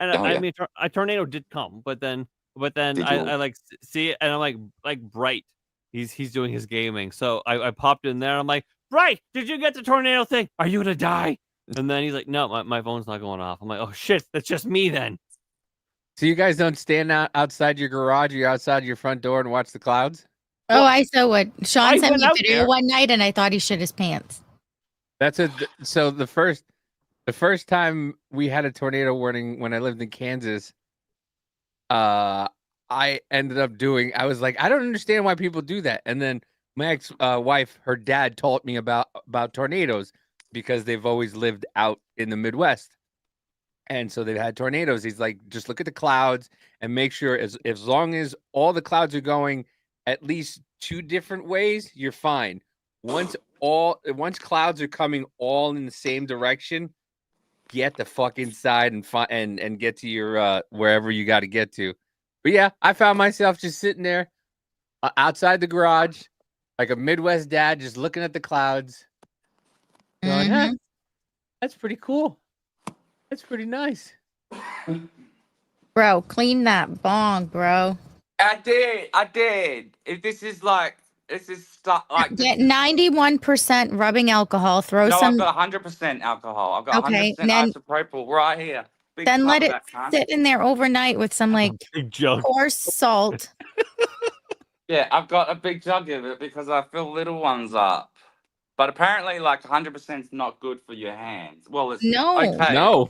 And Oh, I yeah. mean, a tornado did come, but then Did I you? like see it, and I'm like Bright. He's doing his gaming, so I popped in there. I'm like, Bright, did you get the tornado thing? Are you gonna die? And then he's like, no, my phone's not going off. I'm like, oh shit, that's just me then. So you guys don't stand outside your garage or you're outside your front door and watch the clouds? Oh, I saw what Shawn I sent went me a out video there. one night, and I thought he shit his pants. So the first time we had a tornado warning when I lived in Kansas, I ended up I was like, I don't understand why people do that. And then my ex wife, her dad taught me about tornadoes because they've always lived out in the Midwest. And so they've had tornadoes. He's like, just look at the clouds and make sure as long as all the clouds are going at least 2 different ways, you're fine. Once clouds are coming all in the same direction, get the fuck inside and get to your wherever you got to get to. But yeah, I found myself just sitting there outside the garage, like a Midwest dad, just looking at the clouds, going, Mhm. that's pretty cool. That's pretty nice. Bro, clean that bong, bro. I did. If this is stuff like Get 91% rubbing alcohol. Throw no, some. I've got 100% alcohol. I've got Okay, 100% then- isopropyl right here. Big Then cup let of it that cunt. sit in there overnight with some like Big jug. coarse salt. Yeah, I've got a big jug of it because I fill little ones up. But apparently, like 100% is not good for your hands. Well, it's No. okay. No.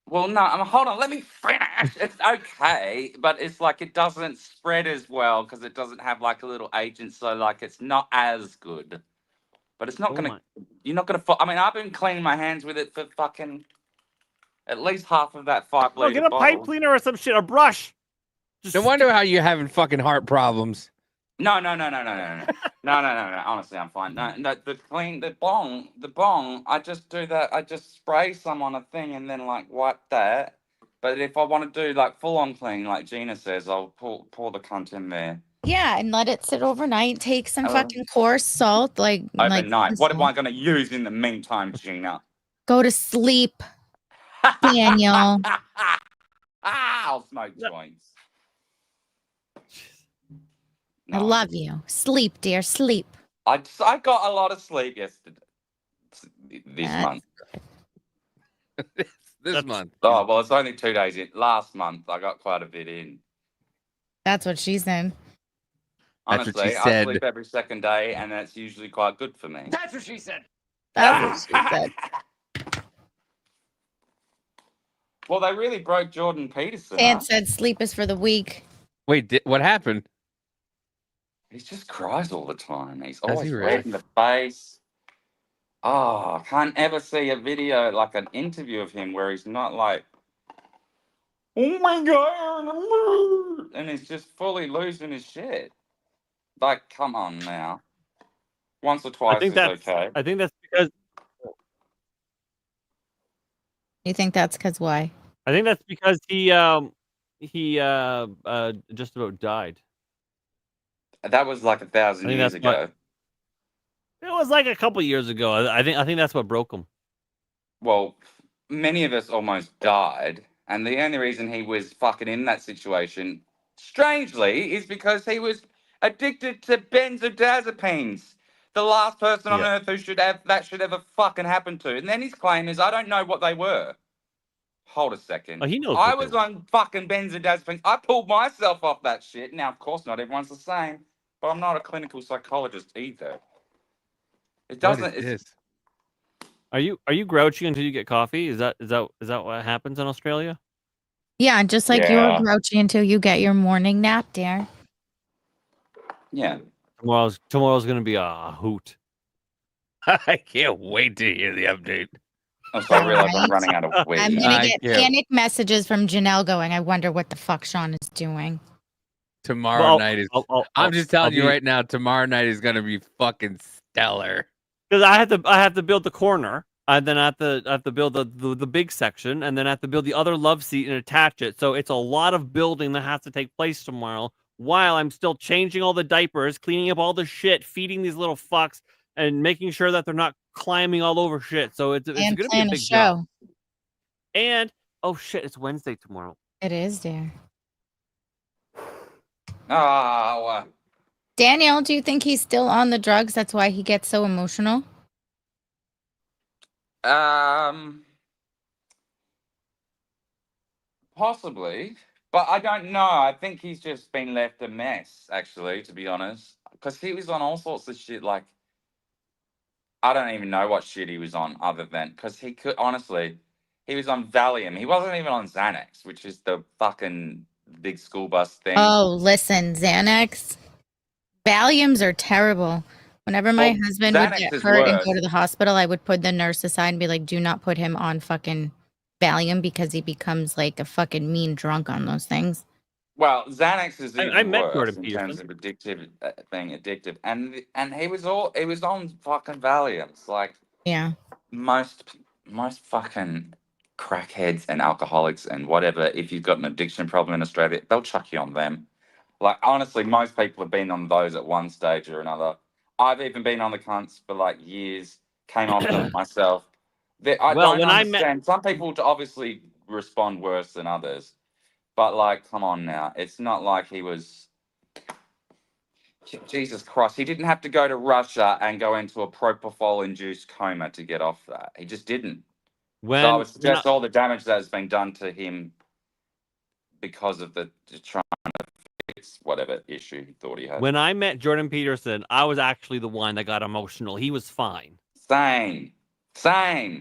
Well, no, hold on. Let me finish. It's okay, but it's like it doesn't spread as well because it doesn't have like a little agent, so like it's not as good. But it's not gonna. You're not gonna. I mean, I've been cleaning my hands with it for fucking at least half of that 5 Oh, liter get a bottle. pipe cleaner or some shit, a brush. No wonder how you're having fucking heart problems. No. Honestly, I'm fine. No, the bong. I just do that. I just spray some on a thing and then like wipe that. But if I want to do like full on clean, like Gina says, I'll pour the cunt in there Yeah, and let it sit overnight. Take some Oh. fucking coarse salt, like overnight. What am I going to use in the meantime, Gina? Go to sleep, Daniel. I'll smoke joints. I love you. Sleep, dear, sleep. I got a lot of sleep yesterday. This month. This month. Oh well, it's only 2 days in. Last month, I got quite a bit in. That's what she said. That's what Honestly, she I said. sleep every second day, and that's usually quite good for me. That's what she said. That's what she said. Well, they really broke Jordan Peterson Aunt up. said sleep is for the weak. Wait, what happened? He just cries all the time. He's Does always he red really? in the face. Oh, I can't ever see a video, like an interview of him where he's not like, oh my God, and he's just fully losing his shit. Like, come on now. Once or twice is okay. I think that's because You think that's because why? I think that's because he just about died. That was like 1,000 I think years that's what- ago. It was like a couple years ago. I think that's what broke him. Well, many of us almost died, and the only reason he was fucking in that situation, strangely, is because he was addicted to benzodiazepines. The last person on Yeah. earth who should ever fucking happen to. And then his claim is, I don't know what they were. Hold a second. Oh, he knows I what they was were. on fucking benzodiazepines. I pulled myself off that shit. Now, of course, not everyone's the same, but I'm not a clinical psychologist either. It doesn't. What is It's, this? Are you grouchy until you get coffee? Is that what happens in Australia? Yeah, just like Yeah. you're grouchy until you get your morning nap, dear. yeah. Tomorrow's gonna be a hoot. I can't wait to hear the update. Oh, so I realize I'm Alright. running out of I'm weed. gonna I get can't. panic messages from Janelle going, I wonder what the fuck Shawn is doing. Tomorrow Well, night is. I'll I'm just telling you be- right now. Tomorrow night is gonna be fucking stellar. because I have to build the corner, and then I have to build the big section, and then I have to build the other love seat and attach it. So it's a lot of building that has to take place tomorrow, while I'm still changing all the diapers, cleaning up all the shit, feeding these little fucks, and making sure that they're not climbing all over shit. So it's And gonna be a plan a big job. show. And oh shit, it's Wednesday tomorrow. It is, dear. Oh, Daniel, do you think he's still on the drugs? That's why he gets so emotional? possibly, but I don't know. I think he's just been left a mess, actually, to be honest. Because he was on all sorts of shit. Like, I don't even know what shit he was on, other than because he could honestly, he was on Valium. He wasn't even on Xanax, which is the fucking big school bus thing. Oh, listen, Xanax. Valiums are terrible. Whenever my Well, husband would Xanax get is hurt and worse. go to the hospital, I would put the nurse aside and be like, do not put him on fucking Valium because he becomes like a fucking mean drunk on those things. Well, Xanax is even I met worse Jordan in terms Peterson. of being addictive, and he was on fucking Valiums. Like Yeah. most fucking crackheads and alcoholics and whatever. If you've got an addiction problem in Australia, they'll chuck you on them. Like honestly, most people have been on those at one stage or another. I've even been on the cunts for like years. Came off them myself. I Well, don't when I met- understand. Some people obviously respond worse than others. But like, come on now. It's not like he was. Jesus Christ, he didn't have to go to Russia and go into a propofol-induced coma to get off that. He just didn't. So I would suggest all the damage that has been done to him because of the trying to fix whatever issue he thought he had. When I met Jordan Peterson, I was actually the one that got emotional. He was fine. Same.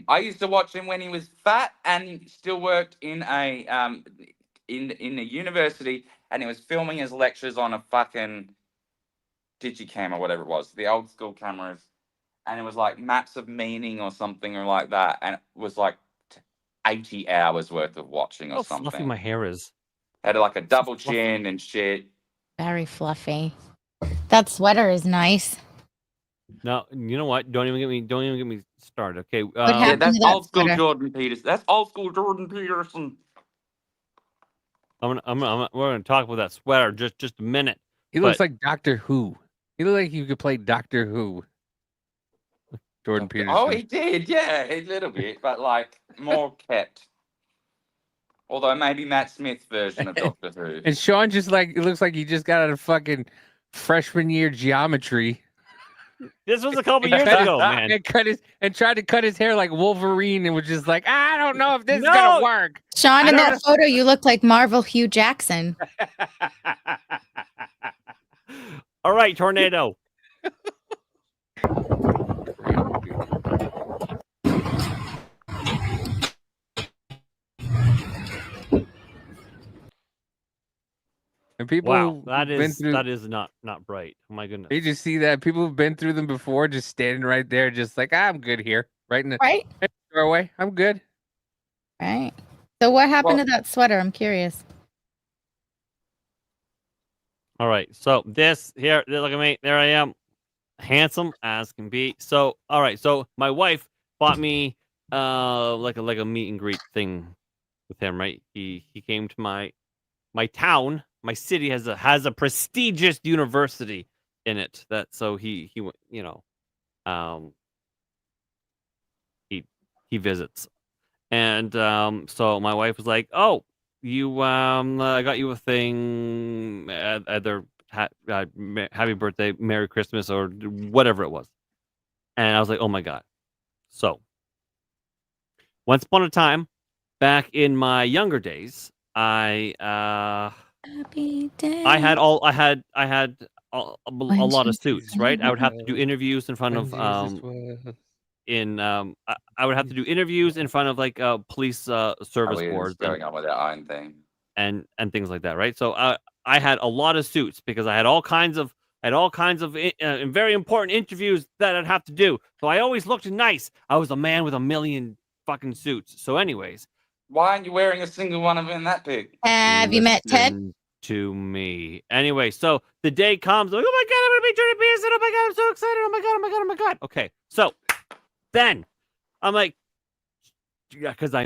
I used to watch him when he was fat and he still worked in a in a university, and he was filming his lectures on a fucking digicam or whatever it was, the old school cameras, and it was like maps of meaning or something or like that, and it was like 80 hours worth of watching or How something. fluffy my hair is. Had like a double chin and shit. Very fluffy. That sweater is nice. No, you know what? Don't even get me started. Okay. What Yeah, happened that's to that old school sweater? Jordan Peterson. That's old school Jordan Peterson. we're gonna talk about that sweater just a minute. He looks like Doctor Who. He looked like he could play Doctor Who. Jordan Peterson. Oh, he did, yeah, a little bit, but like more kept. Although maybe Matt Smith's version of Doctor Who. And Shawn just like it looks like he just got out of fucking freshman year geometry. This was a couple years ago, man. And tried to cut his hair like Wolverine and was just like, I don't know if this is No! gonna work. Shawn, I in don't that photo, you look like Marvel Hugh Jackson. All right, tornado. And people Wow, that who've been is through, not bright. Oh my goodness. you just see that people who've been through them before just standing right there, just like I'm good here, right in the Right? doorway. I'm good. Right. So what happened Well- to that sweater? I'm curious. All right, so this here, look at me. There I am. handsome as can be. So, all right. So my wife bought me like a meet and greet thing with him. Right. He came to my town. My city has a prestigious university in it. That so he he visits. And so my wife was like, "Oh, you I got you a thing, either happy birthday, Merry Christmas, or whatever it was." And I was like, "Oh my god!" So once upon a time, back in my younger days, I Happy day. had a lot of suits, right? I would have to do interviews in front of I would have to do interviews in front of like police service boards going on with their own thing and things like that, right? So I had a lot of suits because I had all kinds of very important interviews that I'd have to do. So I always looked nice. I was a man with a million fucking suits. So anyways, why aren't you wearing a single one of them in that big? Have you met Ted? To me. Anyway, so the day comes, like, oh my god, I'm gonna be Jordan Peterson. Oh my god, I'm so excited. Oh my god, oh my god, oh my god. Okay, so then I'm like, yeah, because I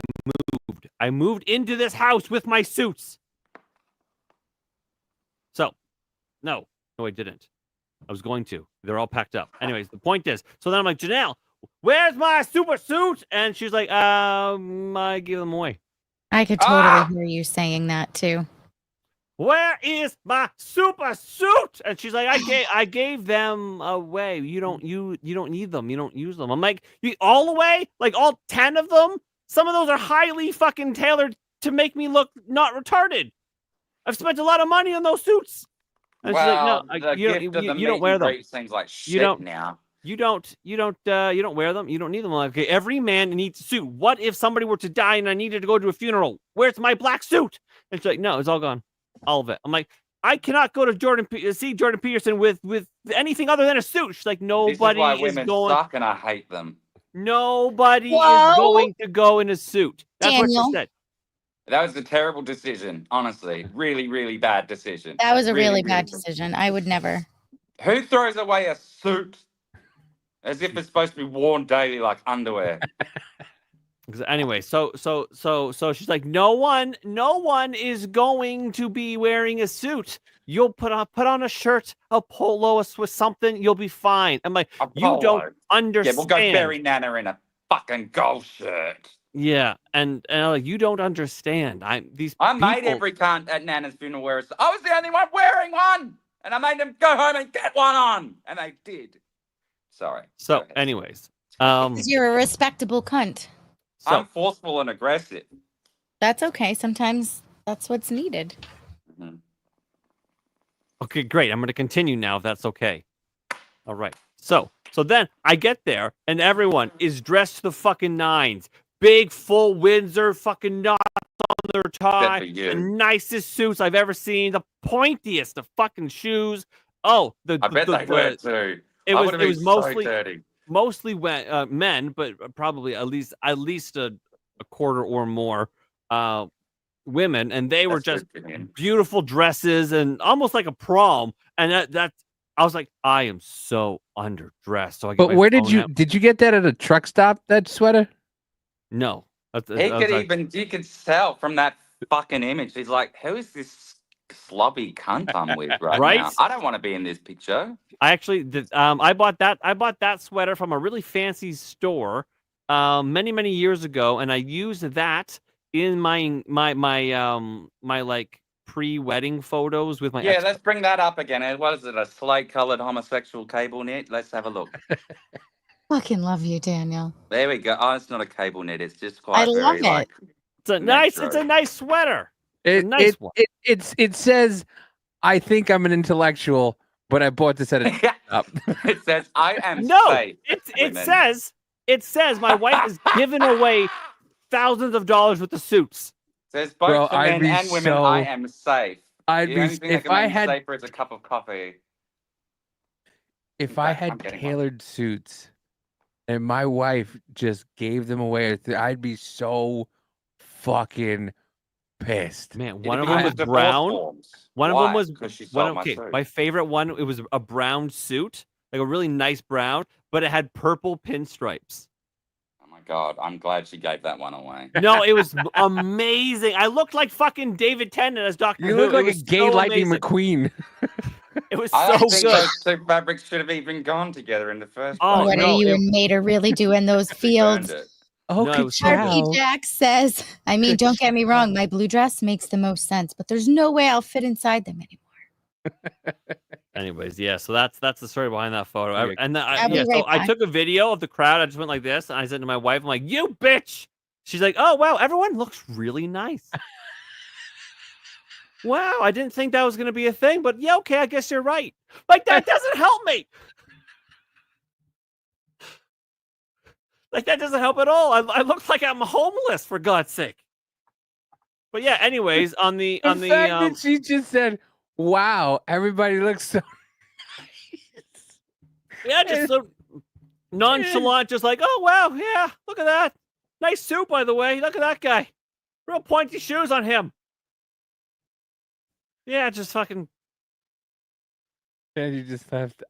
moved into this house with my suits. So, no, I didn't. I was going to. They're all packed up. Anyways, the point is, so then I'm like, Janelle, where's my super suit? And she's like, I gave them away. I could totally hear you saying that too. Where is my super suit? And she's like, I gave them away. You don't need them. You don't use them. I'm like, all away? Like all 10 of them? Some of those are highly fucking tailored to make me look not retarded. I've spent a lot of money on those suits. And she's like, no, you don't wear them. Things like shit now. You don't wear them. You don't need them. I'm like, okay, every man needs a suit. What if somebody were to die and I needed to go to a funeral? Where's my black suit? And she's like, no, it's all gone. All of it. I'm like, I cannot go to see Jordan Peterson with anything other than a suit. She's like, nobody this is why is women going. Suck and I hate them. Nobody is going to go in a suit. That's Daniel. what she said. That was a terrible decision, honestly. Really, really bad decision. That was a really bad decision. I would never. Who throws away a suit as if it's supposed to be worn daily like underwear? Anyway, so she's like, no one is going to be wearing a suit. You'll put on a shirt, a polo, a Swiss something. You'll be fine. I'm like, you don't understand. Yeah, we'll go bury Nana in a fucking golf shirt. Yeah, and I'm like, you don't understand. I made every cunt at Nana's funeral wear a suit. I was the only one wearing one, and I made them go home and get one on, and they did. Sorry. So, anyways, you're a respectable cunt. So, I'm forceful and aggressive. That's okay. Sometimes that's what's needed. Mm-hmm. Okay, great. I'm going to continue now, if that's okay. All right. So then I get there, and everyone is dressed to the fucking nines. Big, full Windsor fucking knots on their tie. The nicest suits I've ever seen. The pointiest of fucking shoes. Oh, I bet they were too. It was mostly men, but probably at least a quarter or more women, and they were just beautiful dresses and almost like a prom. And that I was like, I am so underdressed. So but where did you get that at a truck stop? That sweater? No, you could tell from that fucking image. He's like, who is this slobby cunt I'm with right now? I don't want to be in this picture. I actually did. I bought that sweater from a really fancy store many years ago, and I used that in my like pre-wedding photos with my let's bring that up again. What is it, a slate-colored homosexual cable knit? Let's have a look. Fucking love you, Daniel. There we go. Oh, it's not a cable knit. It's just quite. I love it. Like, it's a nice sweater. It says, I think I'm an intellectual, but I bought this at a shop. It says I am safe. It says my wife has given away thousands of dollars with the suits. It says both for men and women, I am safe. If I had safer is a cup of coffee. If I had tailored suits and my wife just gave them away, I'd be so fucking pissed. Man, one of them was brown. One of them was my favorite one. It was a brown suit. like a really nice brown, but it had purple pinstripes. Oh my god, I'm glad she gave that one away. No, it was amazing. I looked like fucking David Tennant as Doctor Who. You look It like a was gay so Lightning amazing. McQueen. It was I so don't think good. those two fabrics should have even gone together in the first place. Oh, What no, are you it- and Mater really do in those She burned fields? it. Oh, No, it was so RP Jack says, I mean, don't get me wrong, my blue dress makes the most sense, but there's no way I'll fit inside them anymore. Anyways, yeah. So that's the story behind that photo. Okay. I'll be So right I back. took a video of the crowd. I just went like this, and I said to my wife, "I'm like, you bitch." She's like, "Oh wow, everyone looks really nice." Wow, I didn't think that was gonna be a thing, but yeah, okay, I guess you're right. Like that doesn't help me. Like that doesn't help at all. I look like I'm homeless for God's sake. But yeah, anyways, on the The fact that she just said, "Wow, everybody looks so." yeah, just so nonchalant, just like, oh wow, yeah, look at that. Nice suit, by the way. Look at that guy. Real pointy shoes on him. Yeah, just fucking. And you just left.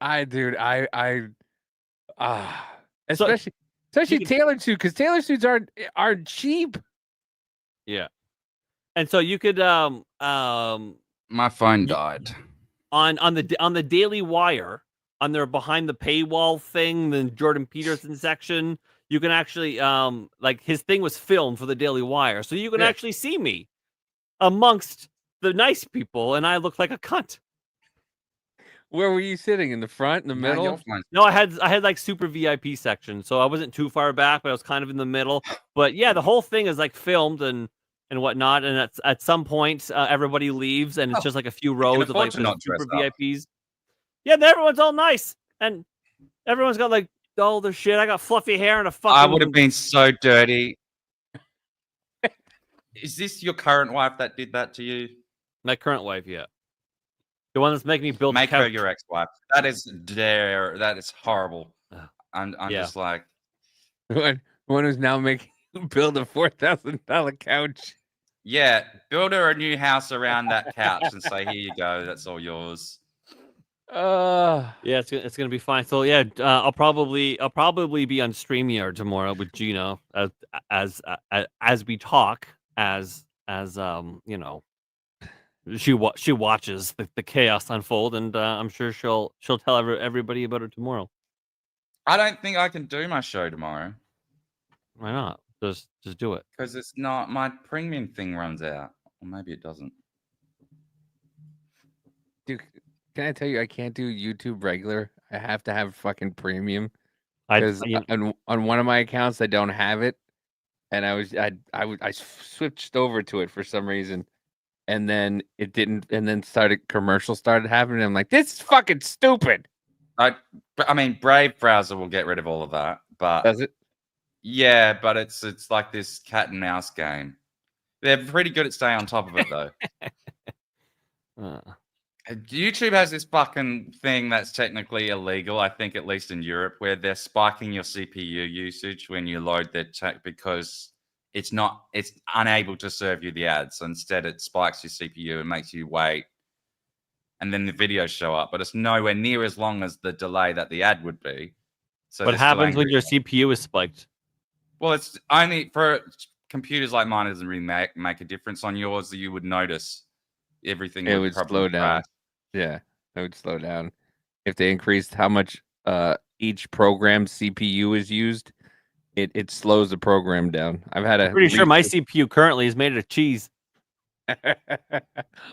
So, especially can- tailored suit, because tailored suits aren't cheap. Yeah. And so you could My phone died. on the Daily Wire, on their behind the paywall thing, the Jordan Peterson section, you can actually like his thing was filmed for the Daily Wire. So you can Yeah. actually see me amongst the nice people, and I look like a cunt. Where were you sitting? In the front, in the middle? your phone's- No, I had like super VIP section, so I wasn't too far back, but I was kind of in the middle. But yeah, the whole thing is like filmed and whatnot, and at some point everybody leaves, and it's just like a few rows of afford like to the not super dress up. VIPs. Yeah, and everyone's all nice, and everyone's got like all their shit. I got fluffy hair and a fucking. I would have been so dirty. Is this your current wife that did that to you? My current wife, yeah, the one that's making me build. Make a her couch. your ex-wife. That is that is horrible. I'm Yeah. just like, One who's now making you build a $4,000 couch. yeah, build her a new house around that couch and say, here you go, that's all yours. Yeah, it's gonna be fine. So yeah, I'll probably be on StreamYard tomorrow with Gina as we talk as you know, she watches the chaos unfold, and I'm sure she'll tell everybody about it tomorrow. I don't think I can do my show tomorrow Why not? Just do it. because it's not my premium thing runs out, or maybe it doesn't. Dude, can I tell you, I can't do YouTube regular. I have to have fucking premium. I Because on one of my accounts, I don't have it, and I switched over to it for some reason, and then it didn't, and then commercials started happening. I'm like, this is fucking stupid. I mean, Brave browser will get rid of all of that, but Does it? yeah, but it's like this cat and mouse game. They're pretty good at staying on top of it though. YouTube has this fucking thing that's technically illegal, I think, at least in Europe, where they're spiking your CPU usage when you load their tech because it's unable to serve you the ads. So instead, it spikes your CPU and makes you wait, and then the videos show up, but it's nowhere near as long as the delay that the ad would be. So what they're still happens when angry your about it. CPU is spiked? Well, it's only for computers like mine. It doesn't really make a difference. On yours, you would notice everything. It would probably slow down. crash. Yeah, it would slow down if they increased how much each program CPU is used. It slows the program down. I've had I'm pretty sure my CPU currently is made of cheese.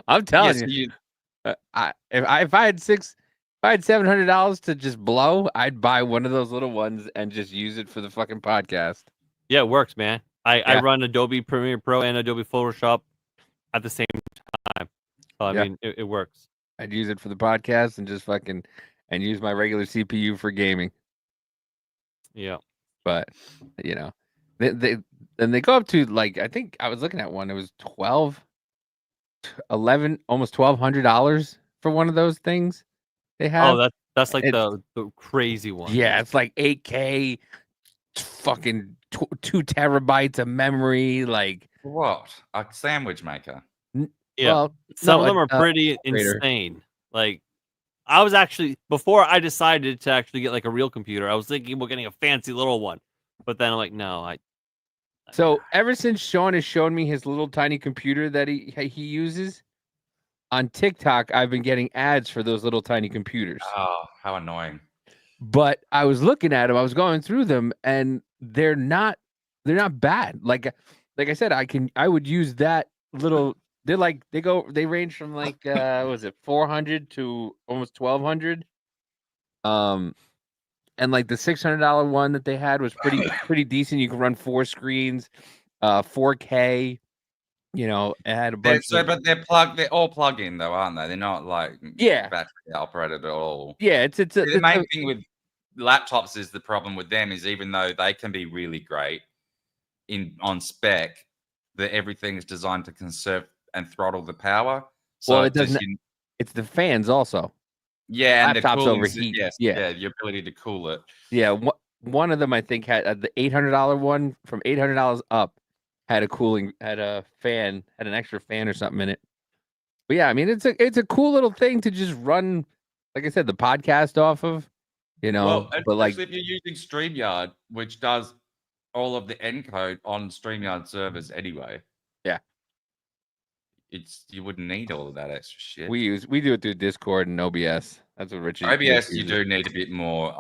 I'm telling Yes, you, if I had $700 to just blow, I'd buy one of those little ones and just use it for the fucking podcast. Yeah, it works, man. I Yeah. run Adobe Premiere Pro and Adobe Photoshop at the same time. So, I Yeah. mean, it works. I'd use it for the podcast and just fucking and use my regular CPU for gaming. Yeah. But you know, they go up to, like, I think I was looking at one. It was almost $1,200 for one of those things they have. Oh, that's like It's- the crazy one. Yeah, it's like 8K, fucking 2 terabytes of memory. Like, What? A sandwich maker? Yeah. well, Some no, of them are a pretty operator. insane. Like, I was actually, before I decided to actually get like a real computer, I was thinking about getting a fancy little one. But then I'm like, no, So ever since Shawn has shown me his little tiny computer that he uses on TikTok, I've been getting ads for those little tiny computers. Oh, how annoying! But I was looking at them, I was going through them, and they're not bad. Like I said, I would use that little. They range from like what was it, 400 to almost 1,200. And like the $600 one that they had was pretty decent. You can run 4 screens, 4K. You know, it had a bunch. But they're all plug in though, aren't they? They're not like battery operated at all. Yeah, the main thing with laptops is the problem with them is even though they can be really great on spec, that everything is designed to conserve and throttle the power. So well, it doesn't. It's the fans also. Yeah, and laptops the cooling, overheat. Yes, yeah, your ability to cool it. Yeah, one of them I think had the $800 one from $800 up had a fan, had an extra fan or something in it. But yeah, I mean it's a cool little thing to just run, like I said, the podcast off of. You know, well, but like if you're using StreamYard, which does all of the encode on StreamYard servers anyway. Yeah. You wouldn't need all of that extra shit. We do it through Discord and OBS. That's what Richard. OBS, you do need a bit more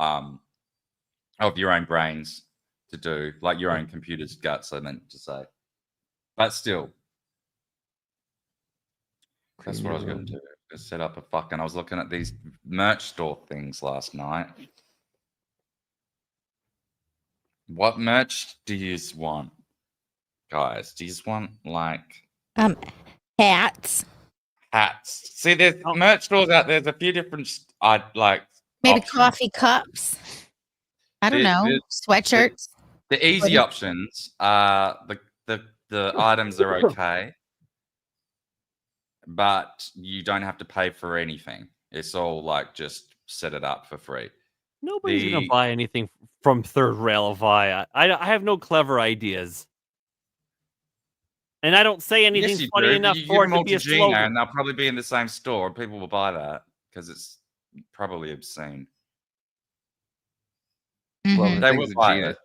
of your own brains to do, like your own computer's guts, I meant to say. But still, that's what I was going to do. Set up I was looking at these merch store things last night. What merch do you want, guys? Do you want like hats? Hats. See, there's merch stores out there. There's a few different I'd like maybe options. coffee cups. I don't know. Sweatshirts. The easy options are the items are okay, but you don't have to pay for anything. It's all like just set it up for free. Nobody's gonna buy anything from Third Rail via. I have no clever ideas, and I don't say anything funny enough for it to be a Gina, slogan. and they'll probably be in the same store. People will buy that because it's probably obscene. Well, they will buy it.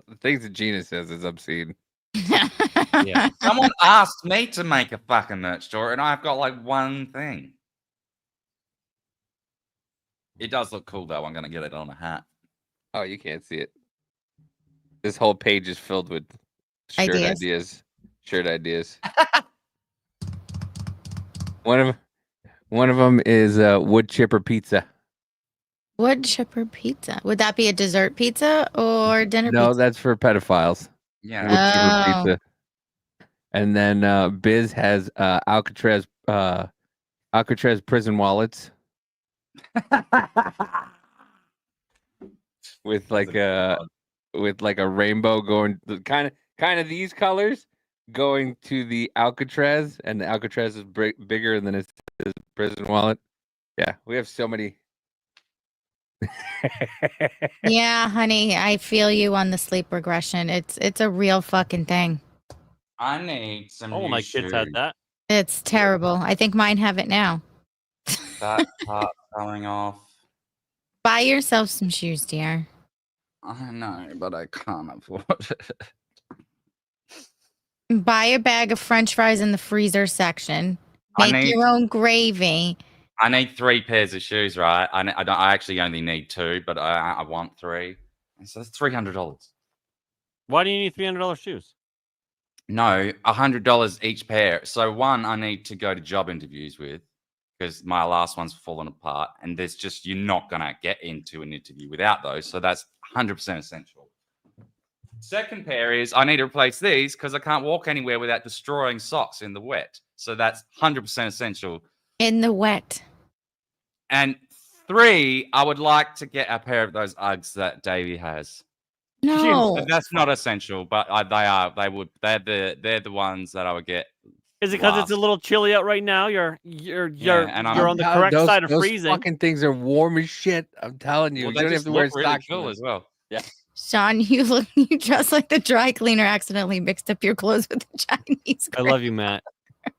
The things that Gina says is obscene. Yeah. Someone asked me to make a fucking merch store, and I've got like one thing. It does look cool though. I'm gonna get it on a hat. Oh, you can't see it. This whole page is filled with shirt ideas. Shirt ideas. One of them is wood chipper pizza. Wood chipper pizza. Would that be a dessert pizza or dinner pizza? No, that's for pedophiles. Yeah. Wood chipper pizza. And then Biz has Alcatraz prison wallets. with like a rainbow going kind of these colors going to the Alcatraz, and the Alcatraz is bigger than his prison wallet. Yeah, we have so many. Yeah, honey, I feel you on the sleep regression. It's a real fucking thing. I need some. Oh, my kids had that. It's terrible. I think mine have it now. That part coming off. Buy yourself some shoes, dear. I know, but I can't afford it. Buy a bag of French fries in the freezer section. Make your own gravy. I need 3 pairs of shoes, right? I actually only need 2, but I want 3. So that's $300. Why do you need $300 shoes? No, $100 each pair. So one I need to go to job interviews with because my last one's fallen apart, and there's just you're not gonna get into an interview without those. So that's 100% essential. Second pair is I need to replace these because I can't walk anywhere without destroying socks in the wet. So that's 100% essential. In the wet. And 3, I would like to get a pair of those Uggs that Davey has. No, that's not essential, but they're the ones that I would get. Is it because it's a little chilly out right now? You're on the correct side of freezing. Fucking things are warm as shit. I'm telling you, Well, you don't have to wear socks cool as well. Yeah. Shawn, you dress like the dry cleaner accidentally mixed up your clothes with the Chinese. I love you, Matt.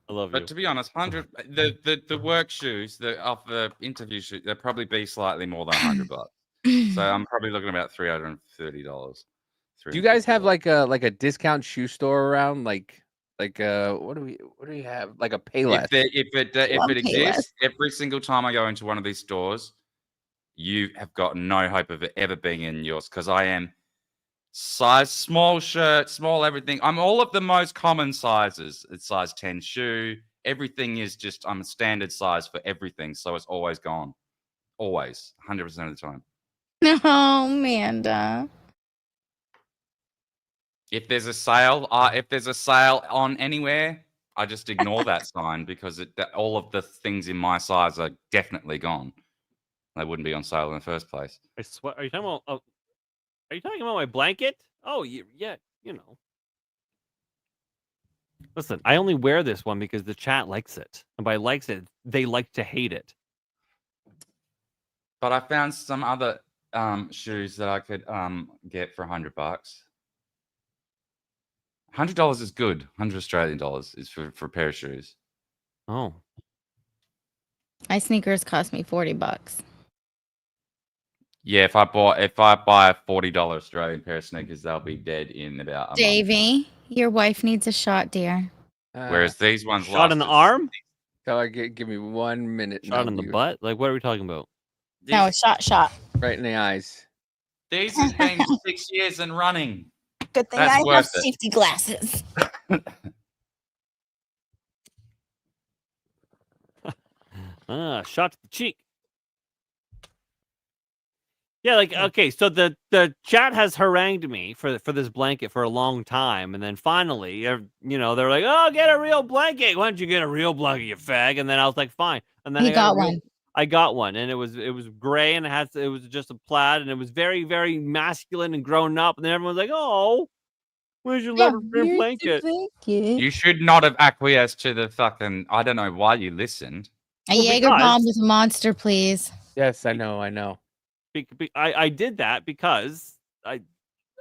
I love you. But to be honest, the work shoes, the interview shoes, they'll probably be slightly more than $100. So I'm probably looking at about $330. Do you guys have like a discount shoe store around? Like what do we have? Like a Payless. If Love it exists, Payless. every single time I go into one of these stores, you have got no hope of it ever being in yours because I am size small shirt, small everything. I'm all of the most common sizes. It's size 10 shoe. Everything is just I'm a standard size for everything, so it's always gone. Always, 100% of the time. No, Amanda. If there's a sale on anywhere, I just ignore that sign because all of the things in my size are definitely gone. They wouldn't be on sale in the first place. I swear. Are you talking about? Are you talking about my blanket? Oh, yeah. You know. Listen, I only wear this one because the chat likes it, and by likes it, they like to hate it. But I found some other shoes that I could get for $100. $100 is good. $100 is for a pair of shoes. Oh. My sneakers cost me $40. Yeah, if I buy a $40 Australian pair of sneakers, they'll be dead in about a month. Davey, your wife needs a shot, dear. Whereas these ones Shot in the lasted- arm? So give me 1 minute. Shot in the butt? Like, what are we talking about? No, a shot. Right in the eyes. These have been 6 years and running. Good thing That's I have worth it. safety glasses. Shot to the cheek. Yeah, like okay, so the chat has harangued me for this blanket for a long time, and then finally, they're like, "Oh, get a real blanket. Why don't you get a real blanket, you fag?" And then I was like, "Fine." And then You got one. I got one, and it was gray, and it was just a plaid, and it was very, very masculine and grown up. And then everyone was like, "Oh, where's your leather blanket?" You should not have acquiesced to the fucking. I don't know why you listened. A Jaeger bomb with a monster, please. Yes, I know. I did that because I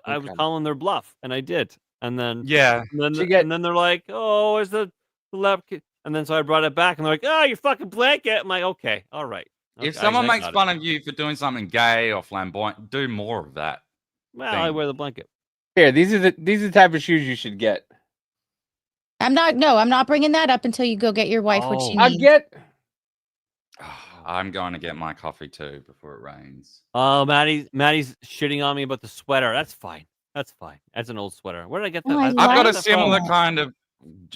was calling their bluff, and I did. And then and then they're like, "Oh, is the lab?" And then so I brought it back, and they're like, "Oh, your fucking blanket." I'm like, "Okay, all right." Okay, If someone I makes got fun it. of you for doing something gay or flamboyant, do more of that. Well, I wear the blanket. Here, these are the type of shoes you should get. I'm not bringing that up until you go get your wife what she needs. I'm going to get my coffee too before it rains. Oh, Maddie's shitting on me about the sweater. That's fine. That's an old sweater. Where did I get that? I I've got a like similar that. kind of.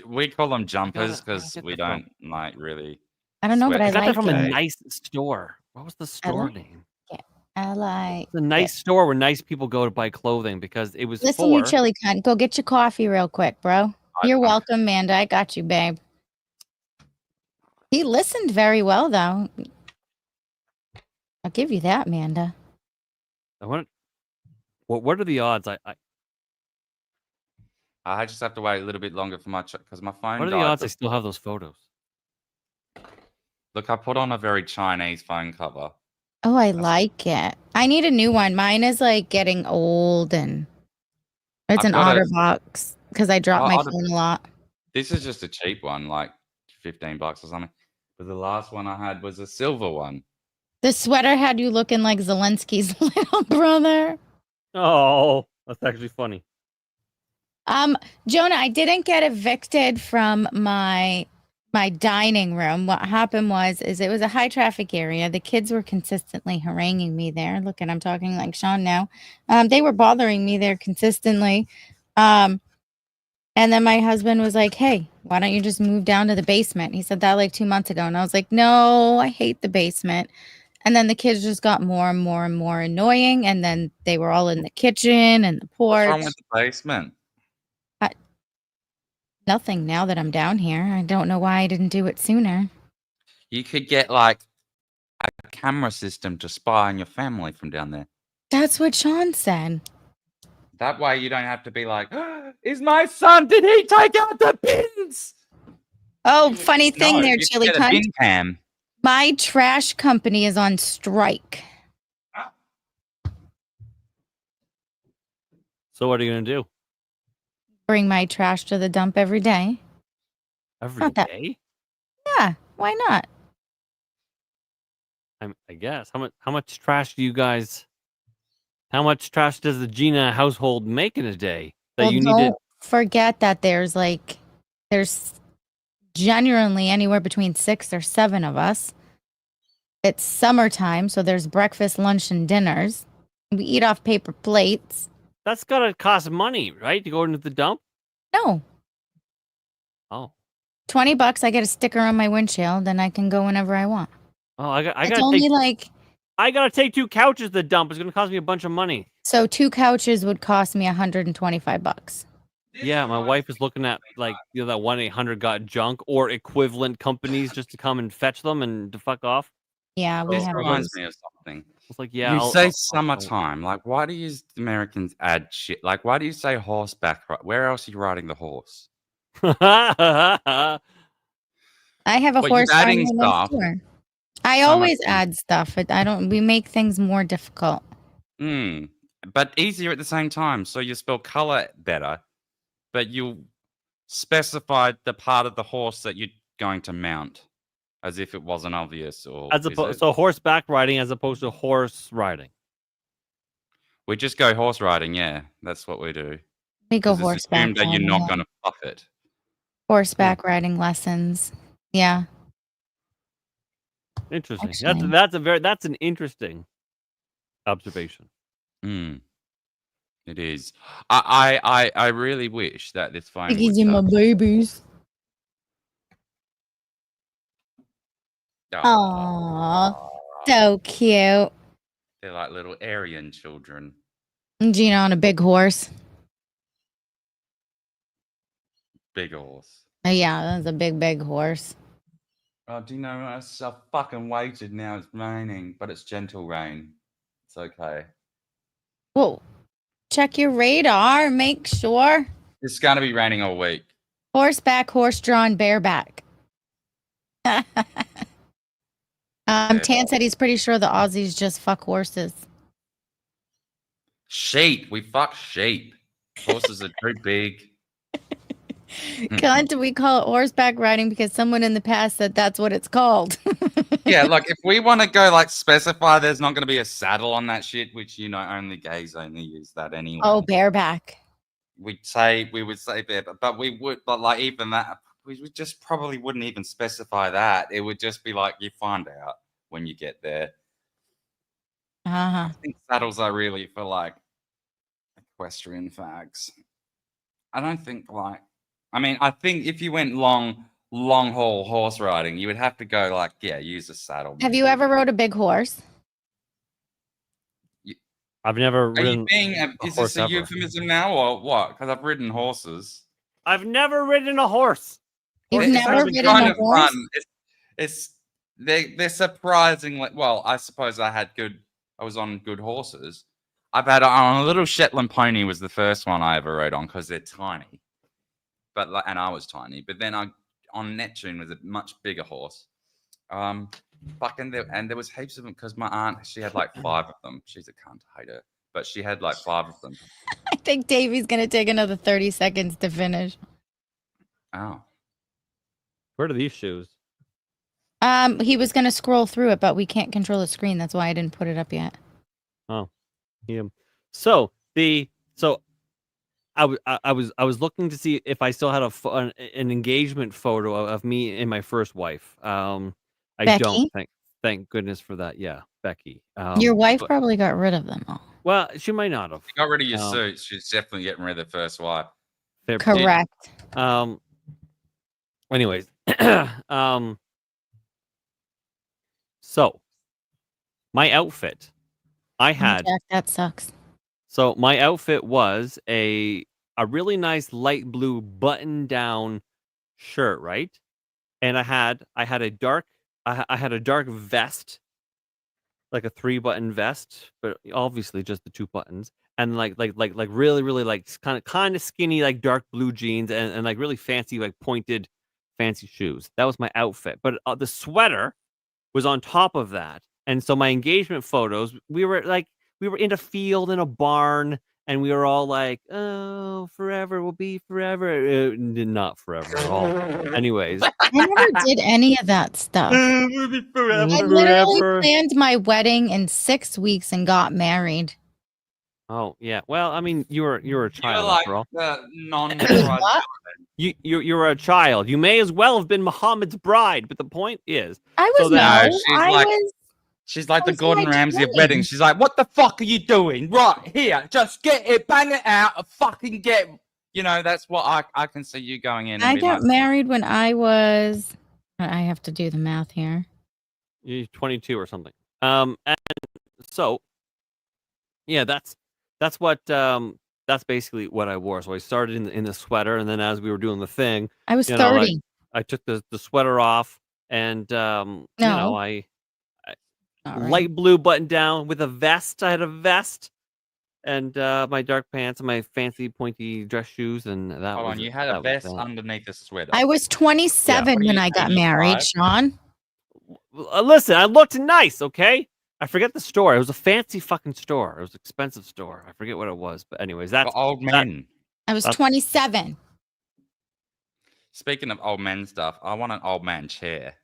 We call them jumpers because we don't like really. I don't know, but I got that like from a it. nice store. What was the store name? I like It's a nice store where nice people go to buy clothing because it was Listen, you chili cunt. Go get your coffee real quick, bro. You're welcome, Amanda. I got you, babe. He listened very well, though. I'll give you that, Amanda. What are the odds? I just have to wait a little bit longer for my because my phone. What are the odds I still have those photos? Look, I put on a very Chinese phone cover. Oh, I like it. I need a new one. Mine is like getting old and it's an OtterBox because I drop my phone a lot. This is just a cheap one, like $15 or something. But the last one I had was a silver one. The sweater had you looking like Zelensky's little brother. Oh, that's actually funny. Jonah, I didn't get evicted from my dining room. What happened is it was a high traffic area. The kids were consistently haranguing me there. Look, and I'm talking like Shawn now. They were bothering me there consistently. And then my husband was like, "Hey, why don't you just move down to the basement?" He said that like 2 months ago. And I was like, "No, I hate the basement." And then the kids just got more and more and more annoying. And then they were all in the kitchen and the porch. What's wrong with the basement? Nothing now that I'm down here. I don't know why I didn't do it sooner. You could get like a camera system to spy on your family from down there. That's what Shawn said. That way you don't have to be like, "Is my son, did he take out the bins?" Oh, funny thing No, there, you Chili get a Cunt. bin cam. My trash company is on strike. So what are you gonna do? Bring my trash to the dump every day. Every Not that- day? Yeah, why not? I guess. How much trash do you guys? How much trash does the Gina household make in a day that Well, you don't need to? forget that there's genuinely anywhere between 6 or 7 of us. It's summertime, so there's breakfast, lunch, and dinners. We eat off paper plates. That's gotta cost money, right? To go into the dump. No, Oh, $20. I get a sticker on my windshield, and I can go whenever I want. oh, I It's gotta only take. I gotta take 2 couches to the dump. It's gonna cost me a bunch of money. so 2 couches would cost me $125. Yeah, my wife is looking at that 1-800 got junk or equivalent companies just to come and fetch them and to fuck off. Yeah, we This have reminds those. me of something. It's like, yeah, You I'll- say I'll- summertime. Like, why do you Americans add shit? Like, why do you say horseback? Where else are you riding the horse? I have a Well, you're horse adding farm next stuff. door. I Summer always thing. add stuff. We make things more difficult. But easier at the same time. So you spell color better, but you specified the part of the horse that you're going to mount, as if it wasn't obvious. Or As is opposed, it? so horseback riding as opposed to horse riding. We just go horse riding. Yeah, that's what we do. We go 'Cause it's horseback assumed that you're riding, not yeah. going to fuck it. Horseback riding lessons. Yeah. Interesting. Actually. That's an interesting observation. It is. I really wish that this phone would Piggies and my touch. babies. Aw. Aww. So cute. They're like little Aryan children. And Gina on a big horse. Big horse. Yeah, that's a big horse. Oh, do you know, I fucking waited now. It's raining, but it's gentle rain. It's okay. Whoa. Check your radar. Make sure. It's going to be raining all week. Horseback, horse-drawn, bareback. Tan said he's pretty sure the Aussies just fuck horses. Sheep. We fuck sheep. Horses are too big. Cunt, we call it horseback riding because someone in the past said that's what it's called. Yeah, like if we want to go like specify there's not going to be a saddle on that shit, which only gays only use that anyway. Oh, bareback. We would say bareback, but like even that, we just probably wouldn't even specify that. It would just be like you find out when you get there. Uh-huh. I think saddles are really for like equestrian fags. I don't think I think if you went long haul horse riding, you would have to go use a saddle. Have you ever rode a big horse? I've never Are ridden. is this a euphemism now or what? Because I've ridden horses. I've never ridden a horse. You've It's never actually ridden kind a of horse? fun. They're surprisingly well. I suppose I was on good horses. I've had on a little Shetland pony was the first one I ever rode on because they're tiny. And I was tiny. But then on Neptune was a much bigger horse. And there was heaps of them because my aunt, she had like 5 of them. She's a cunt, I hate her. But she had like 5 of them. I think Davey's going to take another 30 seconds to finish. Oh. Where are these shoes? He was going to scroll through it, but we can't control the screen. That's why I didn't put it up yet. Oh, yeah. So I was looking to see if I still had an engagement photo of me and my first wife. I Becky? don't. Thank goodness for that. Yeah, Becky. Your wife probably got rid of them all. Well, she might not have. She got rid of your suit. She's definitely getting rid of the first wife. Fair Correct. Anyways, so my outfit, I had. Jack, that sucks. So my outfit was a really nice light blue button down shirt, right? And I had a dark vest, like a 3-button vest, but obviously just the 2 buttons, and like really kind of skinny like dark blue jeans and like really fancy like pointed fancy shoes. That was my outfit, but the sweater was on top of that. And so my engagement photos, we were in a field in a barn, and we were all like, "Oh, forever will be forever." Not forever at all. Anyways, I never did any of that stuff. We'll be forever. I literally forever. planned my wedding in 6 weeks and got married. Oh yeah. Well, I mean, you were a You're child like after all. the non What? You were a child. You may as well have been Muhammad's bride. But the point is, I so was that No, no. she's like I the was in Gordon my Ramsay of 20s. weddings. She's like, what the fuck are you doing? Right here, just get it, bang it out, and fucking get. You know, that's what I can see you going in. And I being got like, married when I was. I have to do the math here. you're 22 or something. And so, yeah, that's what that's basically what I wore. So I started in the sweater, and then as we were doing the thing, I was you know, 30. I took the sweater off, and you know, No. I All right. light blue button down with a vest. I had a vest and my dark pants and my fancy pointy dress shoes, and that hold was on, you it. had a That was vest that. underneath a sweater. I was 27 What are when you, I got married, 85? Shawn. Listen, I looked nice, okay? I forget the store. It was a fancy fucking store. It was an expensive store. I forget what it was, but anyways, that's For old men. I was That's- 27. Speaking of old men stuff, I want an old man chair.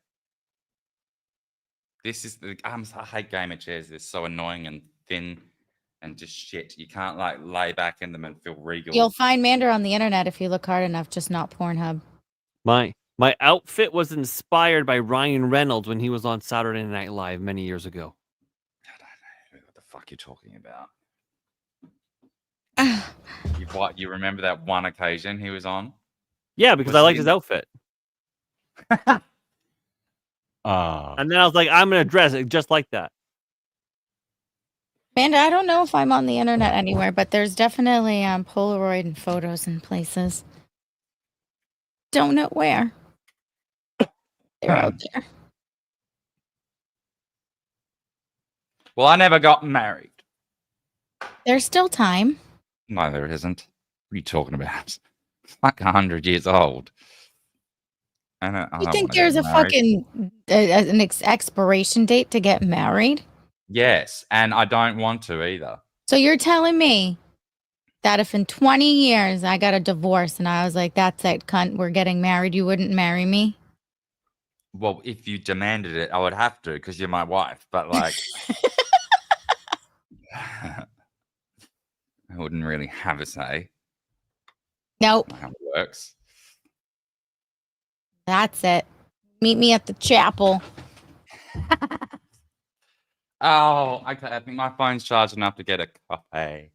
This is the I hate gamer chairs. They're so annoying and thin and just shit. You can't like lay back in them and feel regal. You'll find Mander on the internet if you look hard enough, just not Pornhub. my outfit was inspired by Ryan Reynolds when he was on Saturday Night Live many years ago. I don't know what the fuck you're talking about. Ah, You remember that one occasion he was on? Yeah, because Was I he liked in- his outfit. Oh. And then I was like, I'm gonna dress it just like that. Amanda, I don't know if I'm on the internet anywhere, but there's definitely Polaroid and photos in places. Don't know where. They're out there. Well, I never got married. There's still time. No, there isn't. What are you talking about? It's like 100 years old. I don't You wanna think get there's a married. fucking an expiration date to get married? Yes, and I don't want to either. So you're telling me that if in 20 years I got a divorce and I was like, that's it, cunt, we're getting married, you wouldn't marry me? Well, if you demanded it, I would have to because you're my wife. But like, I wouldn't really have a say. Nope, How it works. that's it. Meet me at the chapel. Oh, okay. I think my phone's charged enough to get a coffee.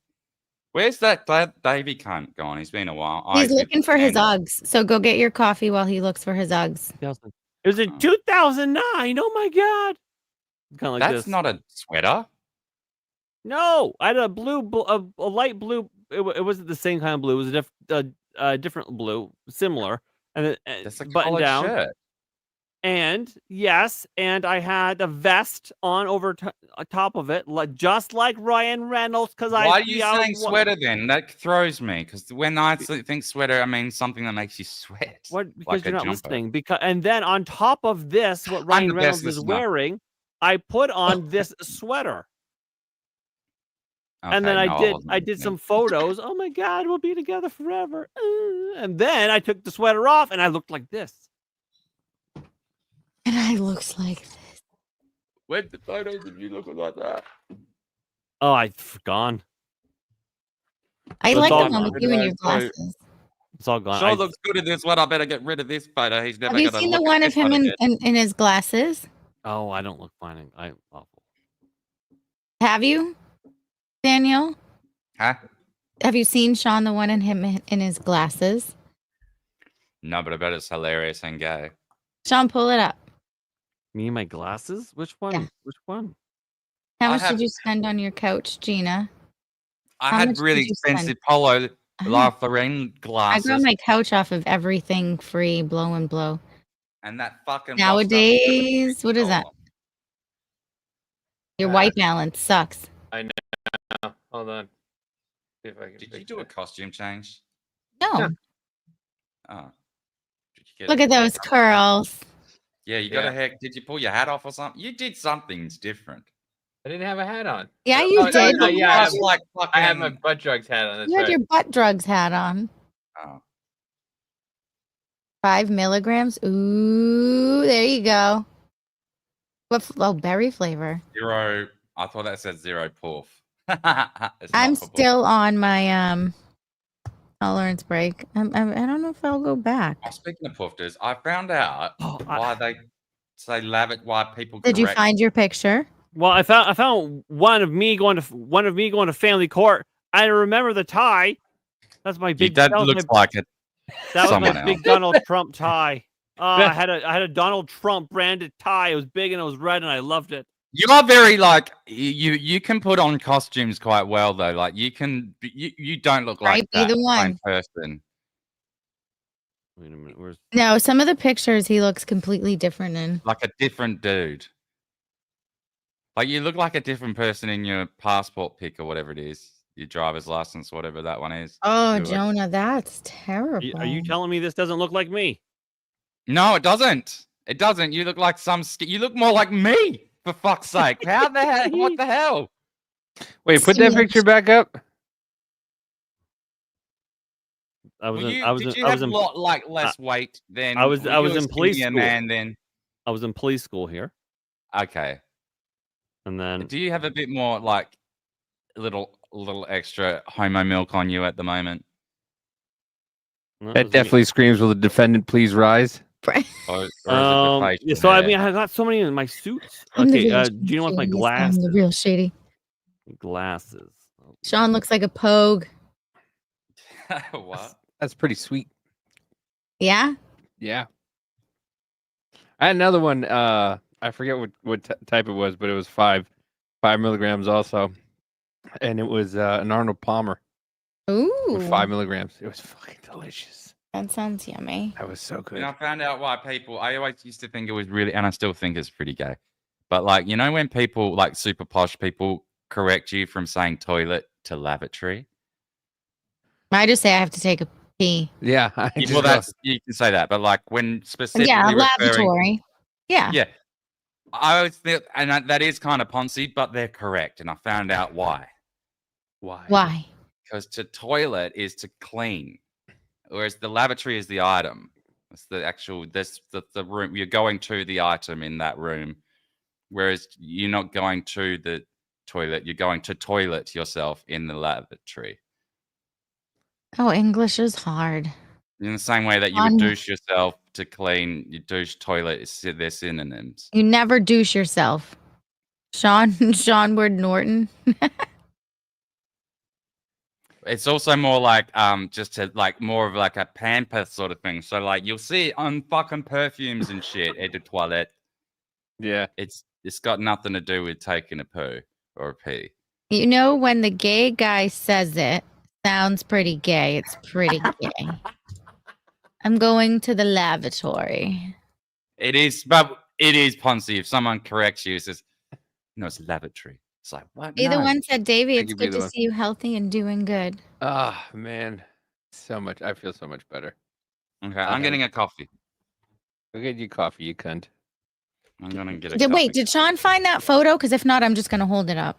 Where's that Davey cunt gone? He's been a while. Oh, He's with looking for his Andy. Uggs. So go get your coffee while he looks for his Uggs. It was in 2009. Oh my god! Kind of like That's this. not a sweater. No, I had a a light blue. It wasn't the same kind of blue. It was a different blue, similar, and it That's a button collared down. shirt. And yes, and I had a vest on over top of it, just like Ryan Reynolds. Because Why are you saying sweater then? That throws me. Because when I think sweater, I mean something that makes you sweat. What? Because like you're a not jumper. listening. Because and then on top of this, what I'm Ryan the best Reynolds is listener. wearing, I put on this sweater. And then Okay, no, wasn't I did listening. some photos. Oh my god, we'll be together forever. And then I took the sweater off, and I looked like this. And I looks like this. Where's the photos of you looking like that? Oh, I've gone. I It's like all the one gone. with you and your glasses. It's all gone. Shaw looks good in this one. I better get rid of this photo. He's never Have you gonna seen the look at one of this him one in, again. in his glasses? Oh, I don't look fine. I'm awful. Have you, Daniel? Huh? Have you seen Shawn, the one in him in his glasses? No, but I bet it's hilarious and gay. Shawn, pull it up. Me and my glasses? Which one? Yeah. Which one? How I much have- did you spend on your couch, Gina? I How had much did really you spend? expensive Polo Ah. La Ferrine I glasses, got my couch off of everything free, blow and blow. and that fucking Nowadays, what is that? $70. Your Ah. white balance sucks. I know. Hold on. See if I can Did you fix do a it. costume change? No, Oh. Did you get look a at those haircut? curls. Yeah, you got Yeah. a hair. Did you pull your hat off or something? You did something different. I didn't have a hat on. Yeah, you Oh, did. no, yeah, I have, like I have my fucking. butt drugs hat on. That's You had right. your butt drugs hat on. Oh. 5 milligrams. Ooh, there you go. Oh, berry flavor. 0. I thought that said 0 poof. It's I'm not for poof. still on my tolerance break. I don't know if I'll go back. Oh, speaking of poofters, I found out why they say why people Did you correct. find your picture? Well, I found one of me going to family court. I remember the tie. That's my big. That looks like it. That was someone my else. big Donald Trump tie. I had a Donald Trump branded tie. It was big and it was red and I loved it. You are very like you can put on costumes quite well though. Like you don't look like Right, be that the same one. person. Wait a minute, where's No, some of the pictures he looks completely different in. Like a different dude. Like you look like a different person in your passport pic or whatever it is, your driver's license, whatever that one is. Oh, You look- Jonah, that's terrible. Are you telling me this doesn't look like me? No, it doesn't. It doesn't. You look like you look more like me. For fuck's sake! How the hell? What the hell? Wait, put that picture back up. I was Did in, I was you in, I was have in, a lot like less weight than? I was were I was you a in police skinnier school. man then. I was in police school here, Okay. and then Do you have a bit more like a little extra homo milk on you at the moment? That definitely screams, will the defendant please rise? Or is it the yeah, facial so I hair? mean, I got so many in my suits. I'm the Okay, real Gina wants my shady. Yes, I'm glasses. the real shady. Glasses. Oh, Shawn looks like a pogue. What? That's pretty sweet. Yeah? Yeah. I had another one. I forget what type it was, but it was 5 milligrams also, and it was an Arnold Palmer Ooh. with 5 milligrams. It was fucking delicious. That sounds yummy. That was so good. And I found out why people. I always used to think it was really, and I still think it's pretty gay. But like, you know, when people like super posh people correct you from saying toilet to lavatory. I just say I have to take a pee. Yeah. Well, that's you can say that, but like when specifically Yeah, referring, lavatory. Yeah. yeah, I always think, and that is kind of poncy, but they're correct, and I found out why. Why? Because to toilet is to clean, whereas the lavatory is the item. It's the actual the room you're going to, the item in that room, whereas you're not going to the toilet. You're going to toilet yourself in the lavatory. Oh, English is hard. In the same way that you would douche yourself to clean, you douche toilet. They're synonyms. You never douche yourself. Shawn Ward Norton. It's also more like just to like more of like a pamper sort of thing. So like you'll see it on fucking perfumes and shit at the toilet. Yeah. It's got nothing to do with taking a poo or a pee. You know, when the gay guy says it, sounds pretty gay. It's pretty gay. I'm going to the lavatory. It is, but it is poncy. If someone corrects you, it says, no, it's lavatory. It's like, what? Be the No. one said, Davey, it's could be good the to one. see you healthy and doing good. Ah, man. So much. I feel so much better. Okay, I'm getting a coffee. Go get you coffee, you cunt. I'm going to get a coffee. Wait, did Shawn find that photo? Because if not, I'm just going to hold it up.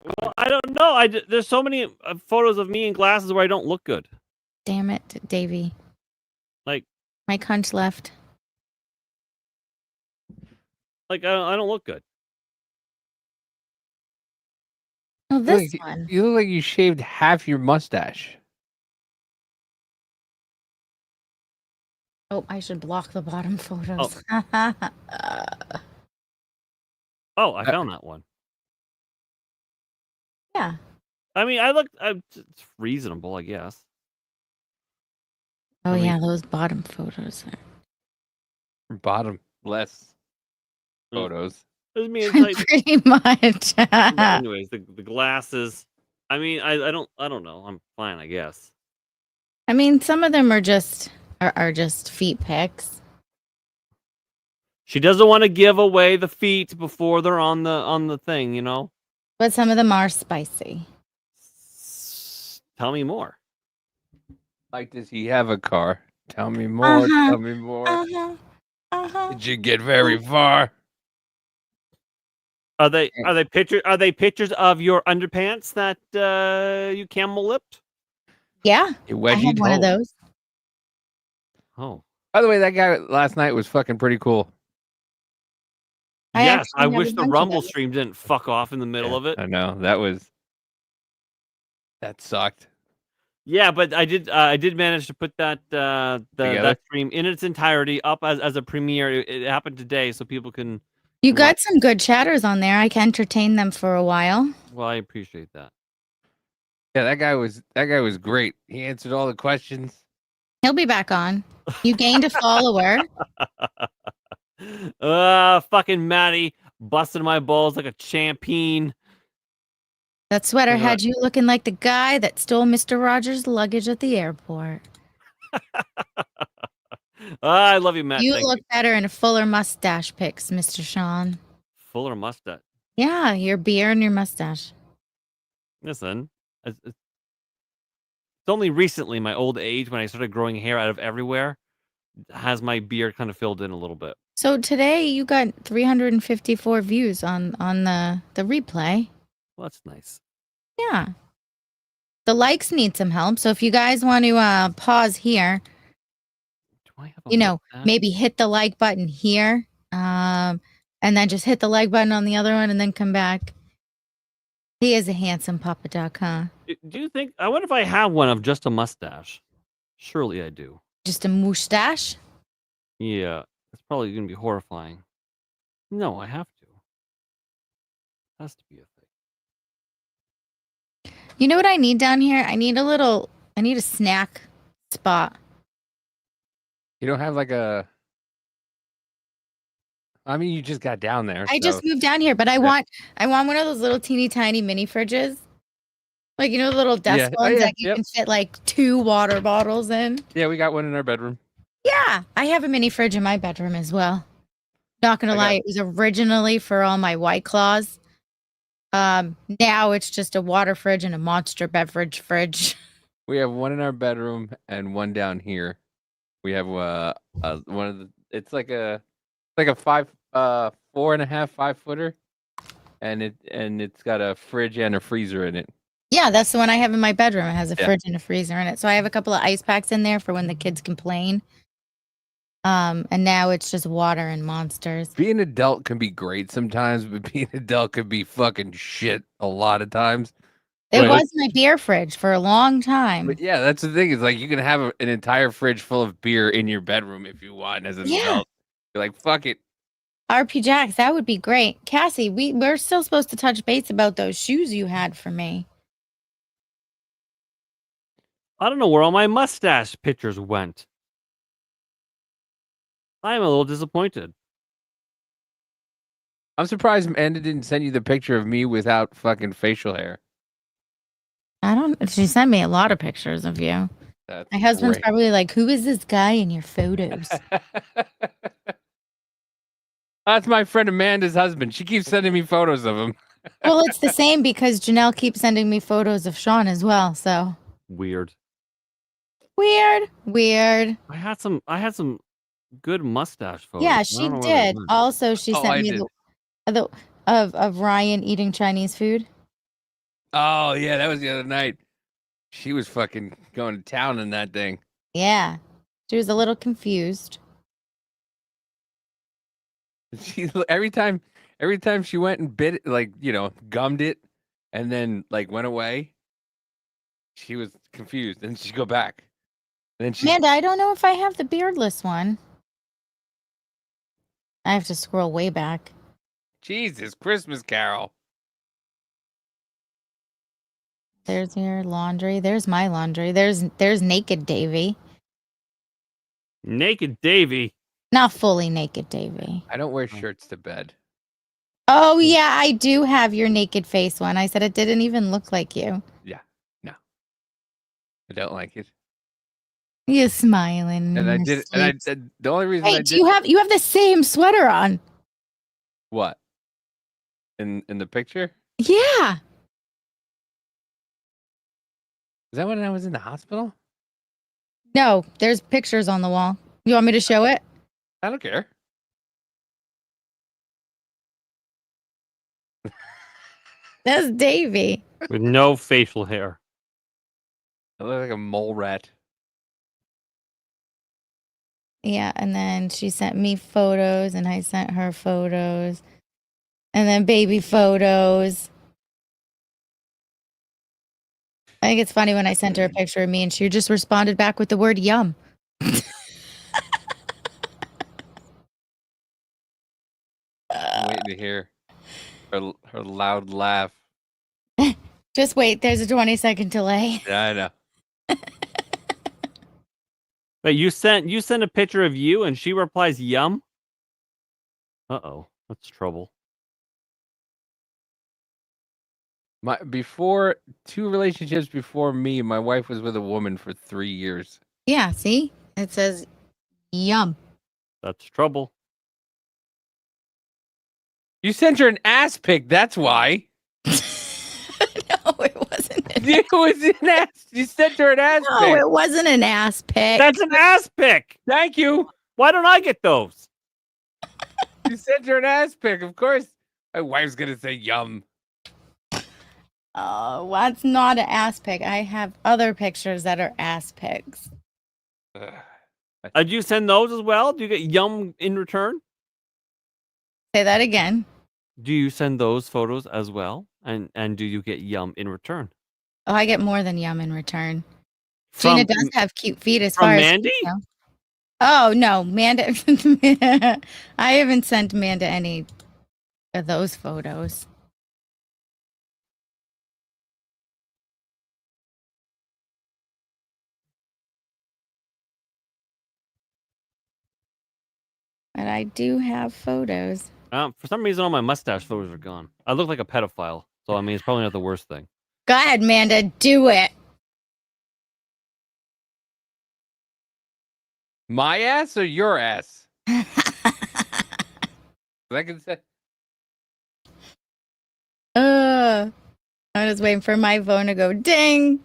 Well, I don't know. There's so many photos of me in glasses where I don't look good. Damn it, Davey. Like my cunt left. Like I don't look good. Oh, this Look, one. You look like you shaved half your mustache. Oh, I should block the bottom photos. Oh, I found that one. Yeah. I mean, it's reasonable, I guess. Oh, I mean- yeah, those bottom photos. Bottom less photos. It was me inside. Pretty much. Anyways, the glasses. I mean, I don't know. I'm fine, I guess. I mean, some of them are just feet pics. She doesn't want to give away the feet before they're on the thing, you know. But some of them are spicy. Tell me more. Like, does he have a car? Tell me more. Uh-huh. Tell me more. Uh-huh. Did you get very far? Are they pictures of your underpants that you camel lipped? Yeah, You I wedgie had one of toe. those. Oh. By the way, that guy last night was fucking pretty cool. I Yes, I actually have a wish the bunch of Rumble those. stream didn't fuck off in the middle of it. I know that sucked. Yeah, but I did manage to put that Together? that stream in its entirety up as a premiere. It happened today, so people can. You watch. got some good chatters on there. I can entertain them for a while. Well, I appreciate that. Yeah, that guy was great. He answered all the questions. He'll be back on. You gained a follower. Fucking Maddie busting my balls like a champion. That sweater Look at had you looking like the guy that stole Mr. Rogers' luggage at the airport. I love you, Matt. You Thank look you. better in a fuller mustache pics, Mr. Shawn. Fuller mustache. Yeah, your beard and your mustache. Listen, it's only recently, my old age, when I started growing hair out of everywhere, has my beard kind of filled in a little bit. So today you got 354 views on the replay. Well, that's nice. Yeah. The likes need some help. So if you guys want to pause here, Do I have a you know, mustache? maybe hit the like button here, and then just hit the like button on the other one and then come back. He is a handsome Papa Duck, huh? Do you think? I wonder if I have one of just a mustache. Surely I do. Just a mustache? Yeah, it's probably gonna be horrifying. No, I have to. Has to be a thing. You know what I need down here? I need a snack spot. You don't have like a. I mean, you just got down there. I just so- moved down here, but I want one of those little teeny tiny mini fridges. Like, you know, the little desk Yeah. Oh, ones yeah, that you yep. can fit like 2 water bottles in. Yeah, we got one in our bedroom. Yeah, I have a mini fridge in my bedroom as well. Not gonna I lie, got- it was originally for all my White Claws. Now it's just a water fridge and a monster beverage fridge. We have one in our bedroom and one down here. We have one of the. It's like a 4.5, 5 footer, and it's got a fridge and a freezer in it. Yeah, that's the one I have in my bedroom. It has a Yeah. fridge and a freezer in it. So I have a couple of ice packs in there for when the kids complain. And now it's just water and monsters. Being an adult can be great sometimes, but being an adult can be fucking shit a lot of times. It But- was my beer fridge for a long time. But yeah, that's the thing. Is like you can have an entire fridge full of beer in your bedroom if you want as an Yeah. adult. You're like, fuck it. RP Jacks, that would be great. Cassie, we're still supposed to touch base about those shoes you had for me. I don't know where all my mustache pictures went. I am a little disappointed. I'm surprised Amanda didn't send you the picture of me without fucking facial hair. She sent me a lot of pictures of you. That's My husband's great. probably like, who is this guy in your photos? That's my friend Amanda's husband. She keeps sending me photos of him. Well, it's the same because Janelle keeps sending me photos of Shawn as well. So Weird. weird. I had some good mustache photos. Yeah, I she don't know where they did. went. Also, she Oh, sent I me did. the of Ryan eating Chinese food. Oh yeah, that was the other night. She was fucking going to town in that thing. Yeah, she was a little confused. She every time she went and bit it, like gummed it, and then like went away. She was confused, and she'd go back. And then she Amanda, I don't know if I have the beardless one. I have to scroll way back. Jesus, Christmas Carol. There's your laundry. There's my laundry. There's naked Davy. Naked Davy. Not fully naked Davy. I don't wear shirts to bed. Oh yeah, I do have your naked face one. I said it didn't even look like you. I don't like it. You're smiling. And I in your did. And I sleep. did. The only reason Hey, I do did you have the same sweater on? what in the picture. Yeah. Is that when I was in the hospital? No, there's pictures on the wall. You want me to show it? I don't care. That's Davy. With no facial hair. I look like a mole rat. Yeah, and then she sent me photos, and I sent her photos, and then baby photos. I think it's funny when I sent her a picture of me, and she just responded back with the word "yum." I'm waiting to hear her loud laugh. Just wait, there's a 20-second delay. Yeah, I know. Wait, you sent a picture of you and she replies yum? Uh-oh. That's trouble. Before 2 relationships before me, my wife was with a woman for 3 years. Yeah, see? It says yum. That's trouble. You sent her an ass pic, that's why. No, it wasn't. It was an ass. You sent her an ass No, pic. it wasn't an ass pic. That's an ass pic. Thank you. Why don't I get those? You sent her an ass pic. Of course, my wife's gonna say yum. Oh, that's not an ass pic. I have other pictures that are ass pics. Did you send those as well? Do you get yum in return? Say that again. Do you send those photos as well? And do you get yum in return? Oh, I get more than yum in return. From- Gina does have cute feet as from far Mandy? as Oh no, Manda. I haven't sent Manda any of those photos. But I do have photos. For some reason, all my mustache photos are gone. I look like a pedophile, so I mean, it's probably not the worst thing. Go ahead, Manda, do it. My ass or your ass? I can say. I'm just waiting for my phone to go ding.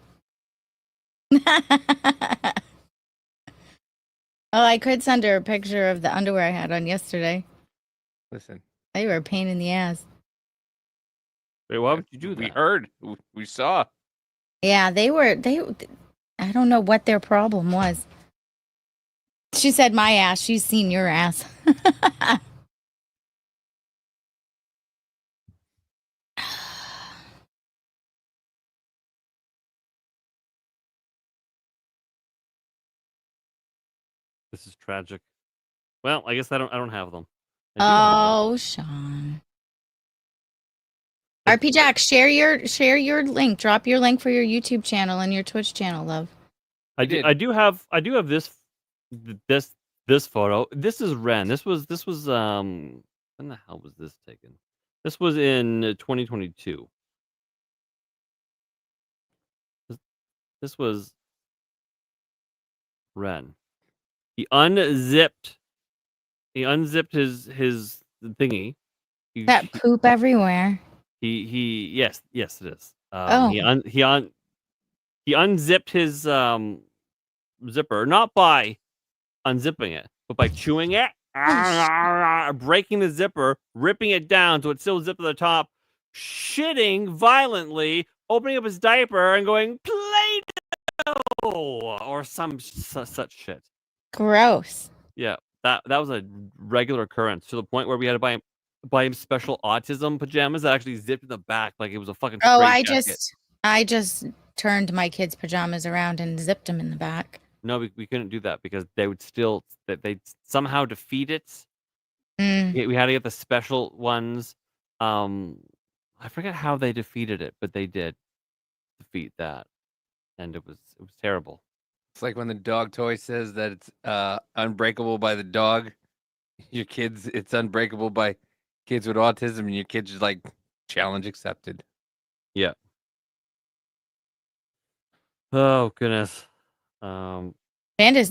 Oh, I could send her a picture of the underwear I had on yesterday. Listen, They were a pain in the ass. Wait, why would you do that? we heard, we saw. Yeah, they I don't know what their problem was. She said my ass. She's seen your ass. This is tragic. Well, I guess I don't have them. I do have them. Oh, Shawn. RP Jack, share your link. Drop your link for your YouTube channel and your Twitch channel, love. I do have this photo. This is Ren. This was when the hell was this taken? This was in 2022. This was Ren. He unzipped his thingy. That poop everywhere. Yes it is. Oh. He unzipped his zipper, not by unzipping it, but by chewing it, breaking the zipper, ripping it down so it still zipped to the top, shitting violently, opening up his diaper and going Play-Doh or some such shit. Gross. Yeah, that was a regular occurrence to the point where we had to buy him special autism pajamas that actually zipped in the back like it was a fucking. Oh, straitjacket. I just turned my kids' pajamas around and zipped them in the back. No, we couldn't do that because they would still they'd somehow defeat it. We had to get the special ones. I forget how they defeated it, but they did defeat that, and it was terrible. It's like when the dog toy says that it's unbreakable by the dog. Your kids, it's unbreakable by kids with autism, and your kids are like challenge accepted. Yeah. Oh goodness. Amanda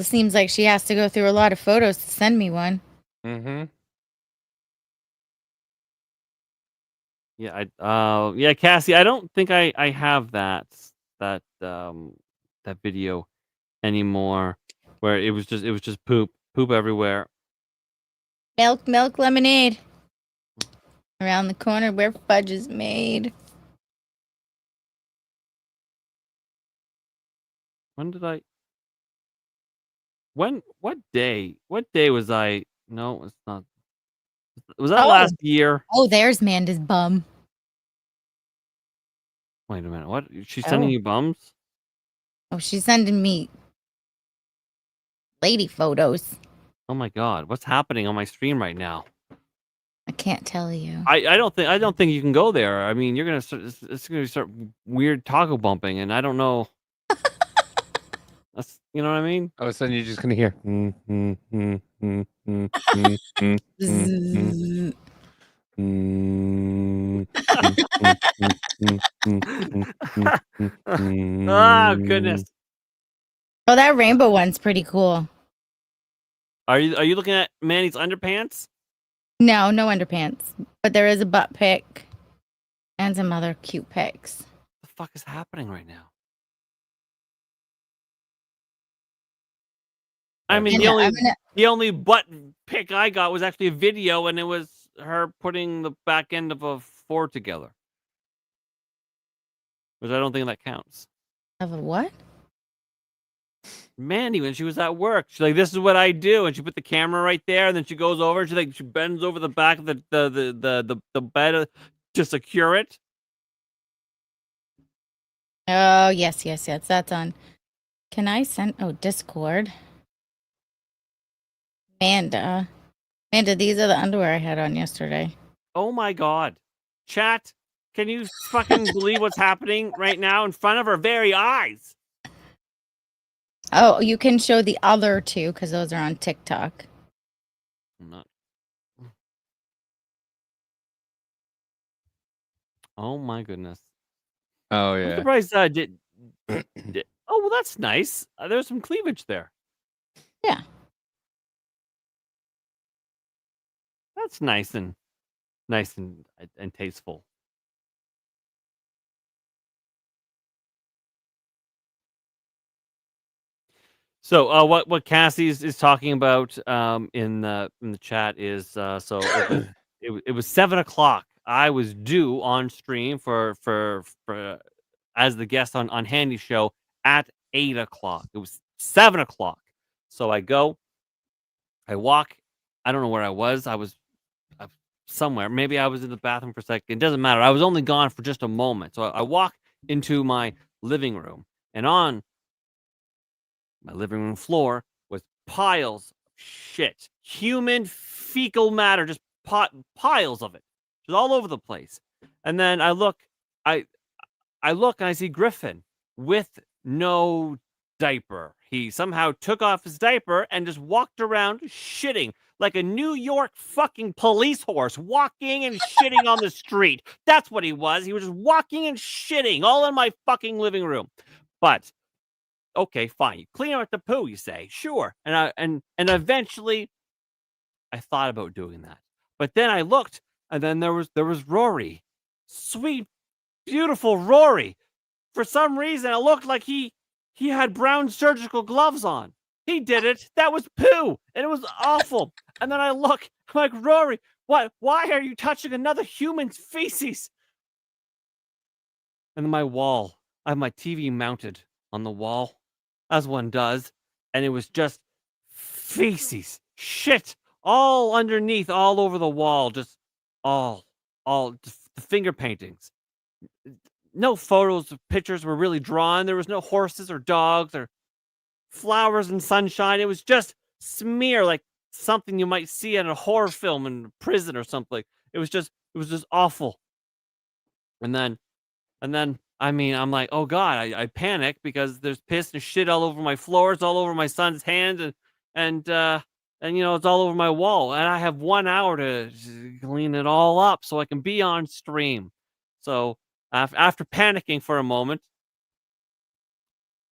seems like she has to go through a lot of photos to send me one. Mm-hmm. Yeah, yeah, Cassie. I don't think I have that video anymore, where it was just poop everywhere. Milk lemonade. Around the corner where fudge is made. When did I? What day? What day was I? No, it's not. Was that last year? Oh, there's Manda's bum. Wait a minute. What? She's sending you bums? Oh, she's sending me lady photos. Oh my God! What's happening on my stream right now? I can't tell you. I don't think you can go there. I mean, you're gonna start. It's gonna start weird toggle bumping, and I don't know. That's you know what I mean. All of a sudden, you're just gonna hear. Oh goodness! Oh, that rainbow one's pretty cool. Are you looking at Manny's underpants? No, no underpants, but there is a butt pic and some other cute pics. What the fuck is happening right now? I mean, the only butt pic I got was actually a video, and it was her putting the back end of a 4 together, which I don't think that counts. Of a what? Mandy, when she was at work, she's like, "This is what I do," and she put the camera right there, and then she goes over, and she bends over the back of the bed to secure it. Oh yes, that's on. Can I send? Oh, Discord. Amanda, these are the underwear I had on yesterday. Oh my God, chat! Can you fucking believe what's happening right now in front of our very eyes? Oh, you can show the other two because those are on TikTok. I'm not. Oh my goodness. Oh I'm yeah. surprised. Oh well, that's nice. There's some cleavage there. Yeah. That's nice and tasteful. So what Cassie is talking about in the chat is so it was 7:00. I was due on stream for as the guest on Handy's show at 8:00. It was 7:00. So I go, I walk. I don't know where I was. I was somewhere. Maybe I was in the bathroom for a second. It doesn't matter. I was only gone for just a moment. So I walk into my living room, and on my living room floor was piles of shit, human fecal matter, just piles of it, just all over the place. And then I look and I see Griffin with no diaper. He somehow took off his diaper and just walked around shitting like a New York fucking police horse, walking and shitting on the street. That's what he was. He was just walking and shitting all in my fucking living room. But okay, fine. You clean out the poo, you say. Sure. And eventually I thought about doing that. But then I looked, and then there was Rory. Sweet, beautiful Rory. For some reason, it looked like he had brown surgical gloves on. He did it. That was poo, and it was awful. And then I look, I'm like, Rory, what? Why are you touching another human's feces? And then my wall, I have my TV mounted on the wall, as one does, and it was just feces, shit, all underneath, all over the wall, just all the finger paintings. No photos of pictures were really drawn. There was no horses or dogs or flowers and sunshine. It was just smear, like something you might see in a horror film in prison or something. It was just awful. And then I mean, I'm like, oh God, I panic because there's piss and shit all over my floors, all over my son's hands, and you know, it's all over my wall. And I have 1 hour to clean it all up so I can be on stream. So after panicking for a moment,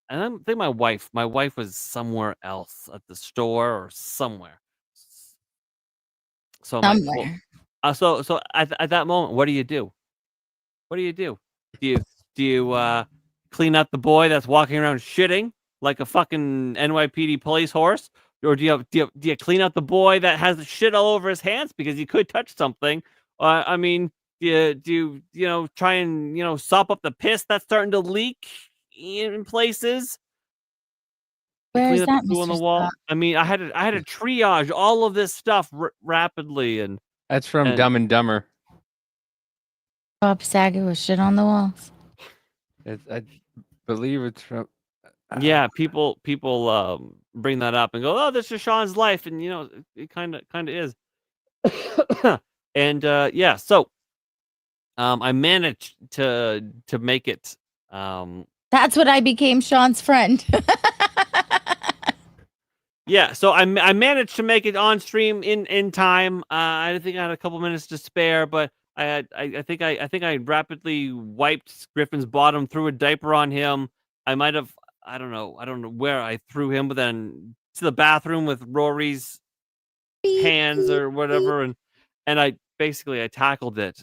and I think my wife was somewhere else at the store or somewhere. So I'm like, well, so at that moment, what do you do? What do you do? Do you clean up the boy that's walking around shitting like a fucking NYPD police horse, or do you clean up the boy that has the shit all over his hands because he could touch something, I mean, do you know try and sop up the piss that's starting to leak in places? Where Clean is up the that, poo on the Mr. wall. Scott? I mean, I had to triage all of this stuff rapidly, and That's from and Dumb and Dumber. Bob Saget with shit on the walls. I believe it's from. yeah, people bring that up and go, "Oh, this is Shawn's life," and it kind of is. And yeah, so I managed to make it. That's what I became Shawn's friend. Yeah, so I managed to make it on stream in time. I think I had a couple minutes to spare, but I think I rapidly wiped Griffin's bottom, threw a diaper on him. I might have I don't know where I threw him, but then to the bathroom with Rory's hands or whatever, and I basically I tackled it.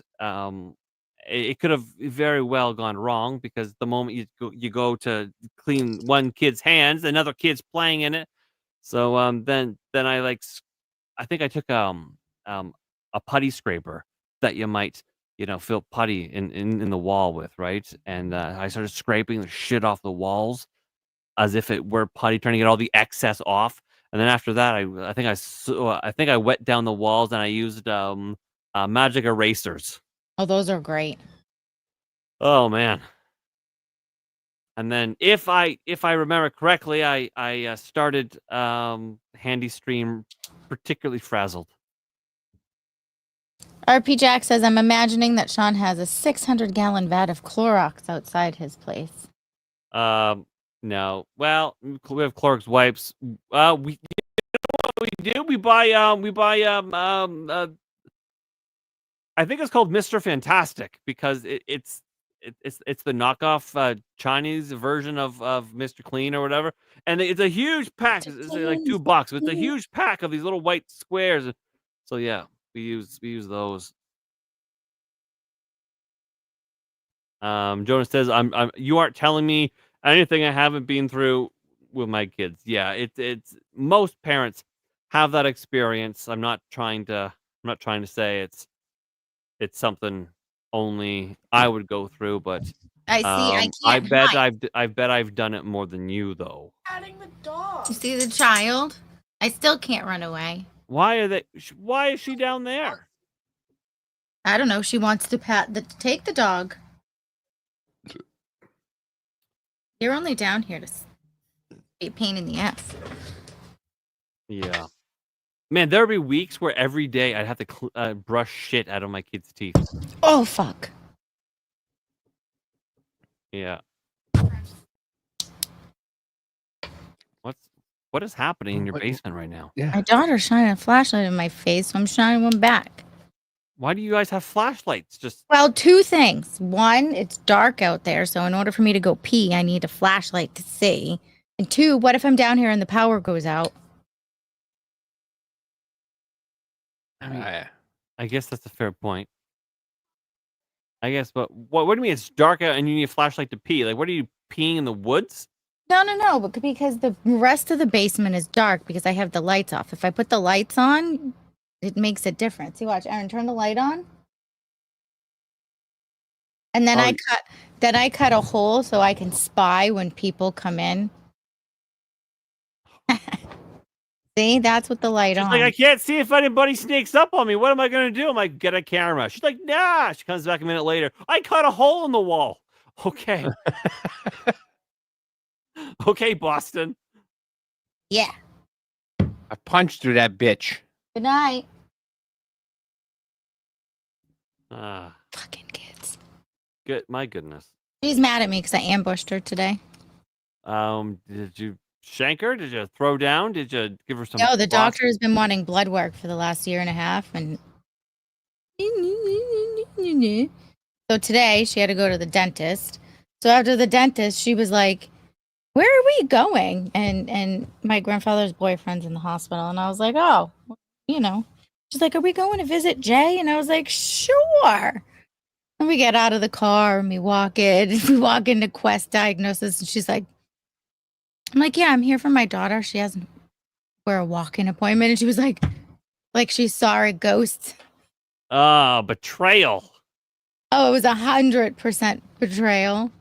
It could have very well gone wrong because the moment you go to clean one kid's hands, another kid's playing in it. So then I think I took a putty scraper that you might fill putty in the wall with, right? And I started scraping the shit off the walls as if it were putty, trying to get all the excess off. And then after that, I think I wet down the walls and I used magic erasers. Oh, those are great. Oh man. And then if I remember correctly, I started Handy Stream particularly frazzled. RP Jack says, I'm imagining that Shawn has a 600-gallon vat of Clorox outside his place. No. Well, we have Clorox wipes. We do. We buy I think it's called Mr. Fantastic because it's the knockoff Chinese version of Mr. Clean or whatever, and it's a huge pack. It's like $2. It's a huge pack of these little white squares. So yeah, we use those. Jonas says, you aren't telling me anything I haven't been through with my kids. Yeah, it's most parents have that experience. I'm not trying to say it's something only I would go through, but I see. I I can't bet hide. I bet I've done it more than you though. You see the child? I still can't run away. Why is she down there? I don't know. She wants to take the dog. You're only down here to be a pain in the ass. Yeah. Man, there'd be weeks where every day I'd have to brush shit out of my kids' teeth. Oh, fuck. Yeah. What is happening in your basement right now? My daughter's shining a flashlight in my face, so I'm shining one back. Why do you guys have flashlights? Well, two things. One, it's dark out there, so in order for me to go pee, I need a flashlight to see. And two, what if I'm down here and the power goes out? I mean, I guess that's a fair point. I guess, but what do you mean it's dark out and you need a flashlight to pee? Like, what are you peeing in the woods? No, but because the rest of the basement is dark because I have the lights off. If I put the lights on, it makes a difference. See, watch, Aaron, turn the light on. And then I cut a hole so I can spy when people come in. See, that's what the light She's on. like, I can't see if anybody sneaks up on me. What am I going to do? I'm like, get a camera. She's like, nah. She comes back a minute later. I cut a hole in the wall. Okay. Okay, Boston. Yeah. I punched through that bitch. Good night. Fucking kids. Good. My goodness. She's mad at me because I ambushed her today. Did you shank her? Did you throw down? Did you give her some? No, the doctor has been wanting blood work for the last year and a half, and so today she had to go to the dentist. So after the dentist, she was like, "Where are we going?" And my grandfather's boyfriend's in the hospital, and I was like, "Oh, She's like, "Are we going to visit Jay?" And I was like, "Sure." And we get out of the car and we walk into Quest Diagnosis, and she's like, I'm like, "Yeah, I'm here for my daughter. She has for a walk-in appointment." And she was like she saw a ghost. Betrayal. Oh, it was 100% betrayal.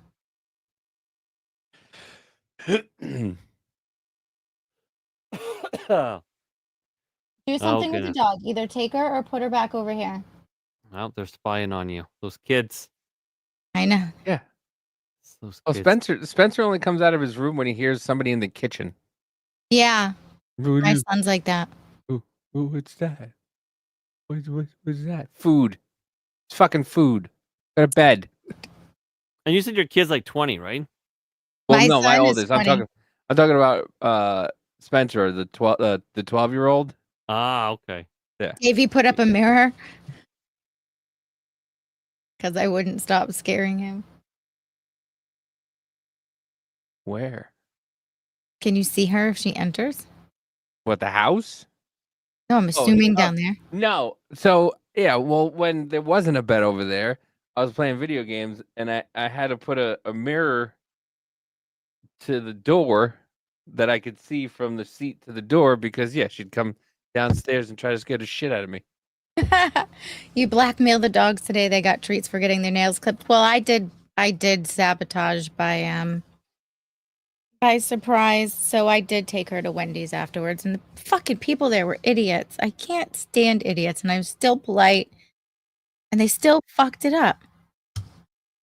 Do something with the goodness. dog. Either take her or put her back over here. Well, they're spying on you. Those kids. I know. Yeah. Those Oh, kids. Spencer only comes out of his room when he hears somebody in the kitchen. Yeah. What My is- son's like that. what's that? What's that? Food. It's fucking food. Go to bed. And you said your kid's like 20, right? Well, My no, my son is oldest. I'm 20. talking about Spencer, the 12-year-old. Okay. Yeah. Davey put up a mirror because I wouldn't stop scaring him. Where? Can you see her if she enters? What, the house? No, I'm assuming down there. No. So yeah, well, when there wasn't a bed over there, I was playing video games and I had to put a mirror to the door that I could see from the seat to the door because she'd come downstairs and try to scare the shit out of me. You blackmailed the dogs today. They got treats for getting their nails clipped. Well, I did sabotage by surprise. So I did take her to Wendy's afterwards, and the fucking people there were idiots. I can't stand idiots, and I was still polite, and they still fucked it up.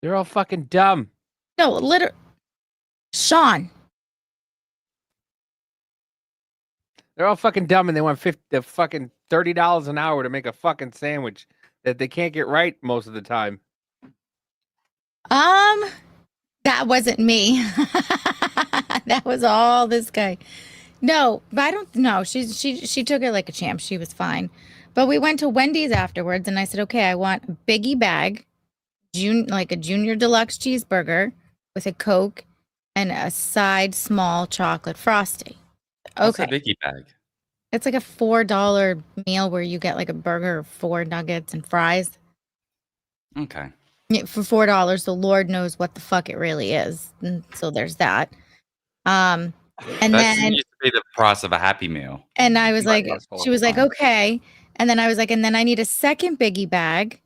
They're all fucking dumb. No, literally, Shawn. They're all fucking dumb, and they want fucking $30 an hour to make a fucking sandwich that they can't get right most of the time. That wasn't me. That was all this guy. No, but I don't know. She took it like a champ. She was fine. But we went to Wendy's afterwards, and I said, okay, I want a biggie bag, like a junior deluxe cheeseburger with a Coke and a side small chocolate frosty. What's Okay. a biggie bag? It's like a $4 meal where you get like a burger, 4 nuggets, and fries. Okay. Yeah, for $4. The Lord knows what the fuck it really is. And so there's that. And That then used to be the price of a Happy Meal. and I was like, Right, that's she was like, fine. okay. And then I was like, and then I need a second biggie bag,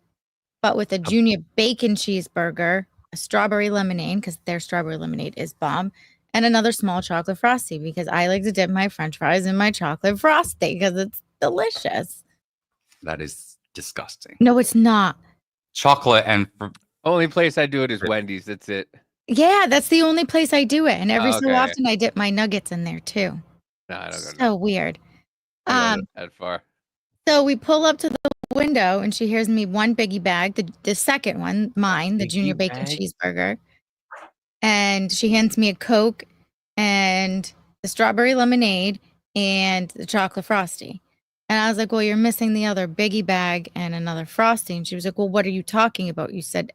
but with a junior bacon cheeseburger, a strawberry lemonade, because their strawberry lemonade is bomb, and another small chocolate frosty, because I like to dip my french fries in my chocolate frosty because it's delicious. That is disgusting. No, it's not. Chocolate and Only place I do it is Wendy's. That's it. Yeah, that's the only place I do it. And every so Okay. often I dip my nuggets in there too. No, I don't go So weird. that far. So we pull up to the window and she hears me one biggie bag, the second one, mine, the junior bacon cheeseburger. And she hands me a Coke and the strawberry lemonade and the chocolate frosty. And I was like, well, you're missing the other biggie bag and another frosty. And she was like, well, what are you talking about? You said,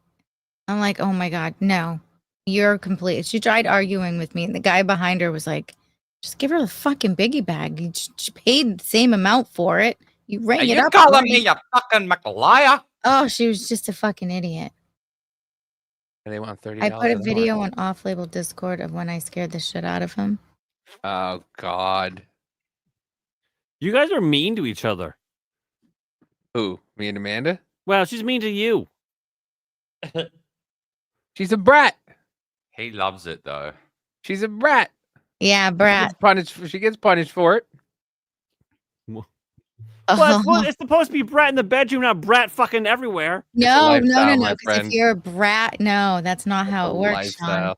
I'm like, oh my God, no, you're complete. She tried arguing with me. And the guy behind her was like, just give her the fucking biggie bag. She paid the same amount for it. You rang it up. You calling me a fucking McLiar? Oh, she was just a fucking idiot. And they want $30. I put a video on off-label Discord of when I scared the shit out of him. Oh God. You guys are mean to each other. Who? Me and Amanda? Well, she's mean to you. She's a brat. He loves it though. She's a brat. Yeah, brat. She gets punished for it. Well, it's supposed to be brat in the bedroom, not brat fucking everywhere. No. my Because if friend. you're a brat, no, that's not how it works, Shawn.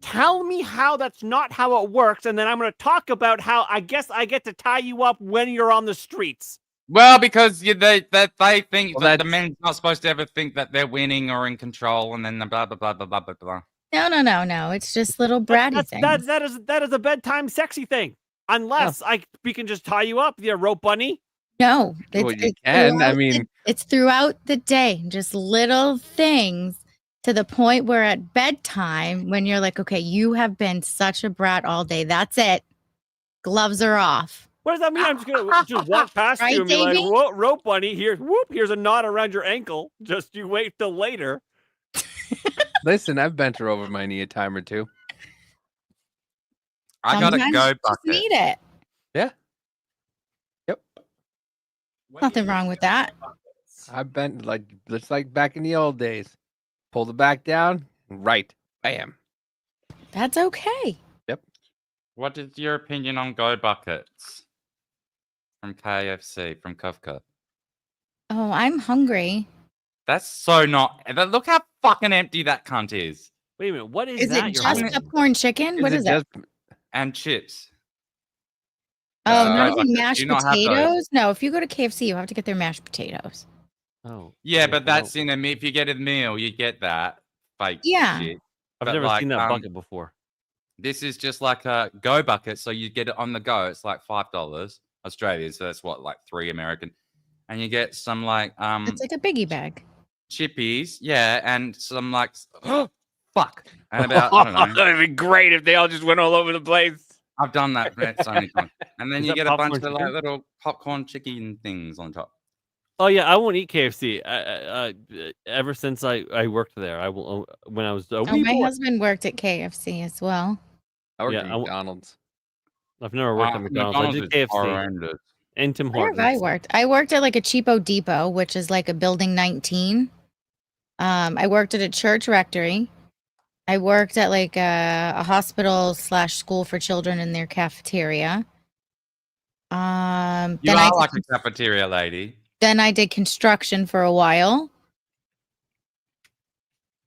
Tell me how that's not how it works, and then I'm going to talk about how I guess I get to tie you up when you're on the streets. Well, because they think Well, that the men's not supposed to ever think that they're winning or in control, and then the blah blah blah blah blah blah blah. No. It's just little bratty things. That is a bedtime sexy thing. Unless we can just tie you up, you rope bunny. No, Well, you can. I mean, it's throughout the day, just little things to the point where at bedtime, when you're like, okay, you have been such a brat all day. That's it. Gloves are off. What does that mean? I'm just gonna just walk past Right, you and be like, Davey? "Whoa, rope bunny, here's a knot around your ankle. Just you wait till later." listen, I've bent her over my knee a time or two. I gotta Sometimes go, you just bucket. need it. Yeah. Yep. Nothing wrong with that. I've been like just like back in the old days. Pull the back down, right, bam. That's okay. Yep. What is your opinion on Go Buckets from KFC from Kafka? Oh, I'm hungry. That's so not. Look how fucking empty that cunt is. Wait a minute. What Is that? it You're just holding? popcorn chicken? What is it? And chips. Oh, Go not even Buckets. Do mashed you not have those? potatoes? No, if you go to KFC, you have to get their mashed potatoes. Oh. Yeah, but that's in a if you get a meal, you get that fake Yeah. shit. I've But never like, seen that bucket before. This is just like a Go Bucket, so you get it on the go. It's like $5 Australian, so that's what, like $3 American, and you get some like It's like a biggie bag. chippies, yeah, and some like fuck, and about I don't know. That'd be great if they all just went all over the place. I've done that so many times, and then Is you that get a bunch popcorn of like chicken? little popcorn chicken things on top. Oh yeah, I won't eat KFC. Ever since I worked there, I will when I was a wee my boy. husband worked at KFC as well. I worked Yeah, at McDonald's. I've never worked at McDonald's. I did KFC horrendous. and Tim Where have Hortons. I worked? I worked at like a Cheapo Depot, which is like a building 19. I worked at a church rectory. I worked at like a hospital / school for children in their cafeteria. You Then are like a cafeteria lady. Then I did construction for a while.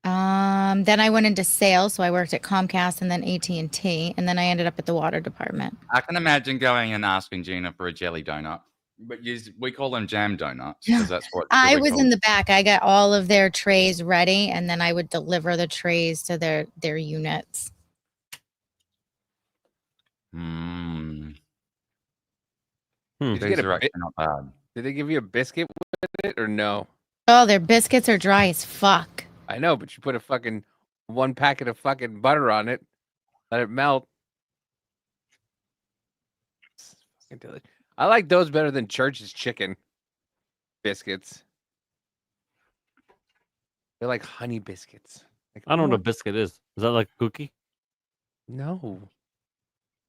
Then I went into sales, so I worked at Comcast and then AT&T, and then I ended up at the water department. I can imagine going and asking Gina for a jelly donut, but we call them jam donuts because that's what I we was call in them. the back. I got all of their trays ready, and then I would deliver the trays to their units. Mm. Did you These get a are actually not bad. Did they give you a biscuit with it or no? Oh, their biscuits are dry as fuck. I know, but you put a fucking 1 packet of fucking butter on it, let it melt. It's fucking delicious. I like those better than Church's chicken biscuits. They're like honey biscuits. Like, I don't know what a biscuit is. Is that like a cookie? No,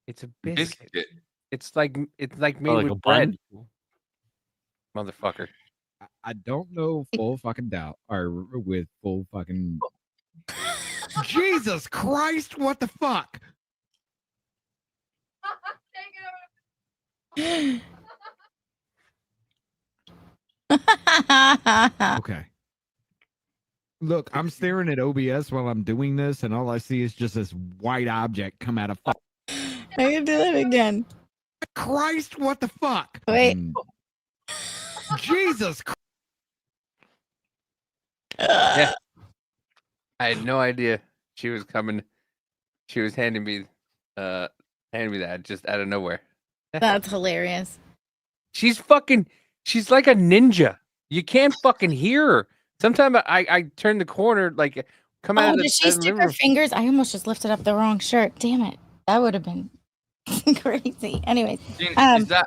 it's a biscuit. Biscuit. It's like made Oh, like a with bread, bun? motherfucker. I don't know full fucking doubt or with full fucking. Jesus Christ! What the fuck? Okay. Look, I'm staring at OBS while I'm doing this, and all I see is just this white object come out of. I can do it again. Christ! What the fuck? Wait. Jesus Christ. Yeah. I had no idea she was coming. She was handing me that just out of nowhere. That's hilarious. She's like a ninja. You can't fucking hear her. Sometimes I turn the corner, like come out Oh, of the did she stick her fingers? I almost just lifted up the wrong shirt. Damn it. That would have been crazy. Anyways. Gina,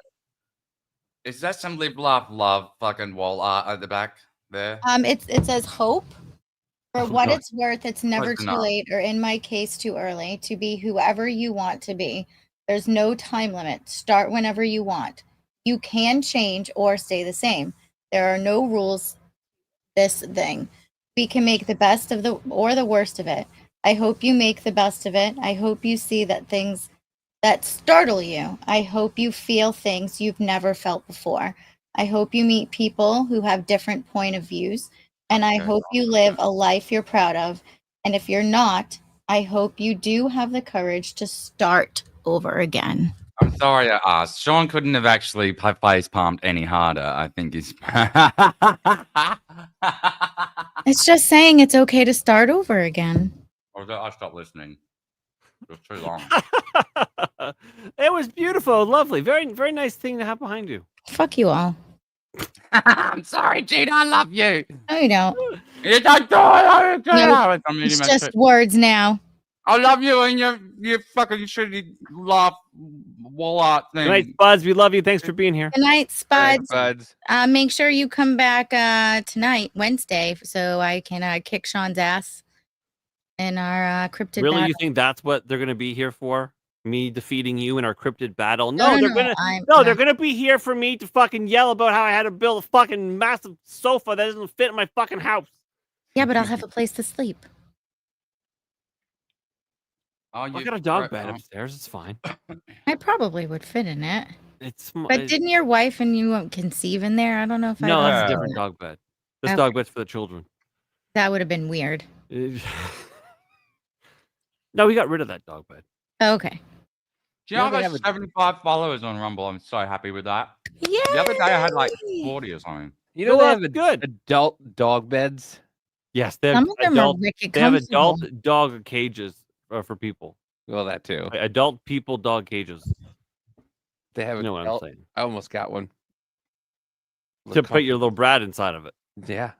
is that some live, laugh, love fucking wall art at the back there? It says hope. For what God. it's worth, it's never Close too enough. late, or in my case, too early, to be whoever you want to be. There's no time limit. Start whenever you want. You can change or stay the same. There are no rules. This thing. We can make the best of the worst of it. I hope you make the best of it. I hope you see that things that startle you. I hope you feel things you've never felt before. I hope you meet people who have different point of views. And I hope you live a life you're proud of. And if you're not, I hope you do have the courage to start over again. I'm sorry I asked. Shawn couldn't have actually face palmed any harder. I think he's. It's just saying it's okay to start over again. I stopped listening. It was too long. It was beautiful, lovely, very very nice thing to have behind you. Fuck you all. I'm sorry, Gina. I love you. No, you don't. You don't do it. No, it's just words now. I love you and your fucking shitty laugh wall art thing. Good night, Spuds. We love you. Thanks for being here. Good night, Spuds. Buds. Make sure you come back tonight, Wednesday, so I can kick Shawn's ass in our cryptid Really, battle. you think that's what they're going to be here for? Me defeating you in our cryptid battle. No, No, no, they're no, gonna no. they're gonna be here for me to fucking yell about how I had to build a fucking massive sofa that doesn't fit in my fucking house. Yeah, but I'll have a place to sleep. I got a dog bed upstairs. It's fine. I probably would fit in it. It's But didn't your wife and you conceive in there? I don't know if no, I'd that's a want different that. dog bed. This Okay. dog bed's for the children. That would have been weird. No, we got rid of that dog bed. Okay. Do you know I got 75 followers on Rumble? I'm so happy with that. Yeah. The other day I had like 40 or something. You know Well, they have that's good. adult dog beds. Yes, they have Some of them adult. are wicked They have comfortable. adult dog cages for people. Well, that too. Adult people dog cages. They have You know what I'm adult- saying? I almost got one. To put your little Brad inside of it. Yeah.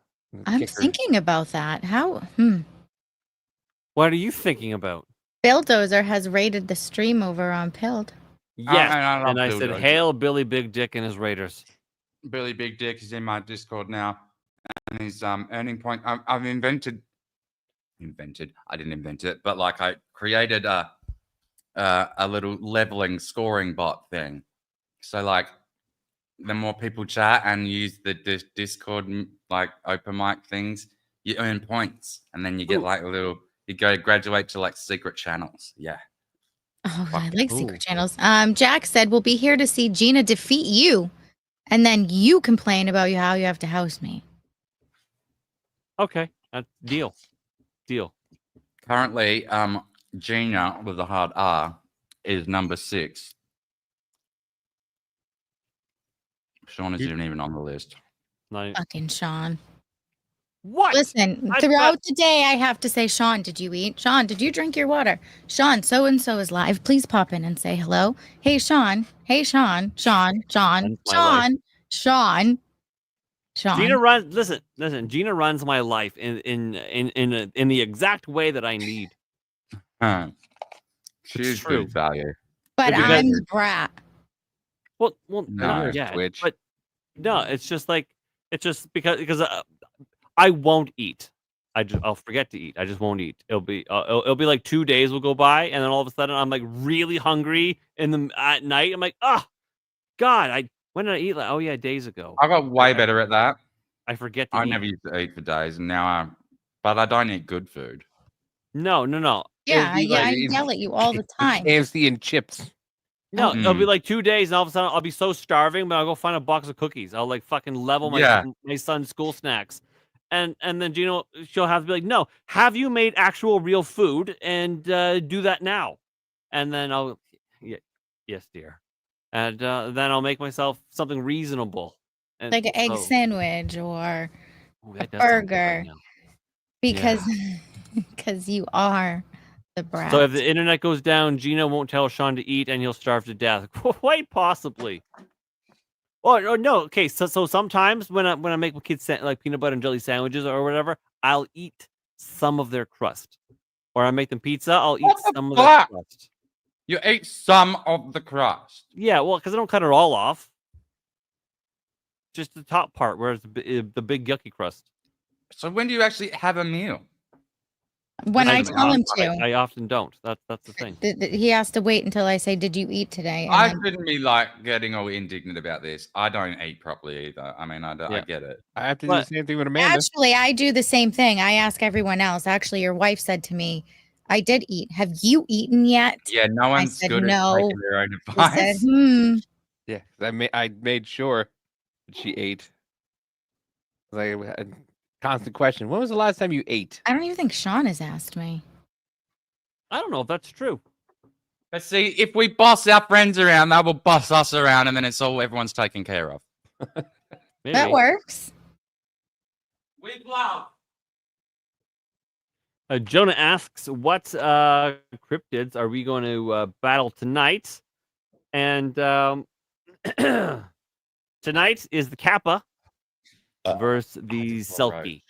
I'm Kicker. thinking about that. How? What are you thinking about? Billdozer has rated the stream over on Pilled. Yes, I love and I said, Bulldozer. "Hail Billy Big Dick and his Raiders." Billy Big Dick is in my Discord now, and his earning point. I've invented. I didn't invent it, but like I created a little leveling scoring bot thing. So like, the more people chat and use the Discord like open mic things, you earn points, and then you get like a little. You go graduate to like secret channels. Yeah. Oh, I like secret channels. Jack said we'll be here to see Gina defeat you, and then you complain about how you have to house me. Okay, deal. Currently, Gina with a hard R is number 6. Shawn isn't even on the list. Fucking Shawn. What? Listen, throughout the day, I have to say, Shawn, did you eat? Shawn, did you drink your water? Shawn, so and so is live. Please pop in and say hello. Hey, Shawn. Hey, Shawn. Shawn. Shawn. Shawn. Shawn. Shawn. Gina runs. Listen. Gina runs my life in the exact way that I need. She's true. good value. But Because- I'm the brat. Well, No, not yet. Twitch. But no, it's just because I won't eat. I'll forget to eat. I just won't eat. It'll be like 2 days will go by, and then all of a sudden I'm like really hungry at night. I'm like, oh God, when did I eat? Like, oh yeah, days ago. I got way better at that. I forget to I eat. never used to eat for days, and now but I don't eat good food. No. Yeah, be I like- yell at you all the time. KFC and chips. No, it'll be Mm. like 2 days, and all of a sudden I'll be so starving, but I'll go find a box of cookies. I'll like fucking level Yeah. my son's school snacks, and then Gina, she'll have to be like, "No, have you made actual real food and do that now?" And then I'll, yes, dear, and then I'll make myself something reasonable, and Like an egg so- sandwich or Ooh, a that does sound good burger. right now. Because you are the brat. So if the internet goes down, Gina won't tell Shawn to eat, and he'll starve to death. Quite possibly. Or no, okay. So sometimes when I make my kids like peanut butter and jelly sandwiches or whatever, I'll eat some of their crust. Or I make them pizza, I'll eat What the some of their fuck? crust. You ate some of the crust. Yeah, well, because I don't cut it all off. Just the top part, where it's the big yucky crust. So when do you actually have a meal? when I Listen, tell him to, I often don't. That's the thing. he has to wait until I say, "Did you eat today?" And I then- shouldn't be like getting all indignant about this. I don't eat properly either. I mean, I Yeah. get it. I have to do the But- same thing with Amanda. Actually, I do the same thing. I ask everyone else. Actually, your wife said to me, "I did eat. Have you eaten yet?" Yeah, no one's said good no. at taking their own She advice. said, Yeah, 'cause I made sure that she ate. Like a constant question. When was the last time you ate? I don't even think Shawn has asked me. I don't know if that's true. But see, if we boss our friends around, they will boss us around, and then it's all everyone's taken care of. Maybe. That works. We love. Jonah asks, "What cryptids are we going to battle tonight?" And tonight is the Kappa versus the Selkie.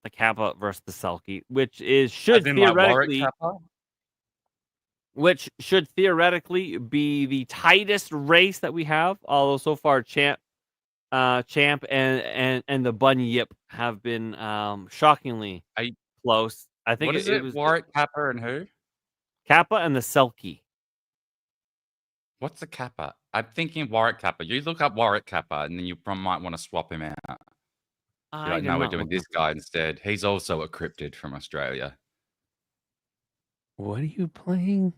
The Kappa versus the Selkie, which should theoretically be the tightest race that we have. Although so far, Champ and the Bunyip have been shockingly close. I think What is it? was Warwick, Kappa, and who? Kappa and the Selkie. What's a Kappa? I'm thinking Warwick Kappa. You look up Warwick Kappa, and then you might want to swap him out. You're like, no, we're doing this guy instead. He's also a cryptid from Australia. What are you playing?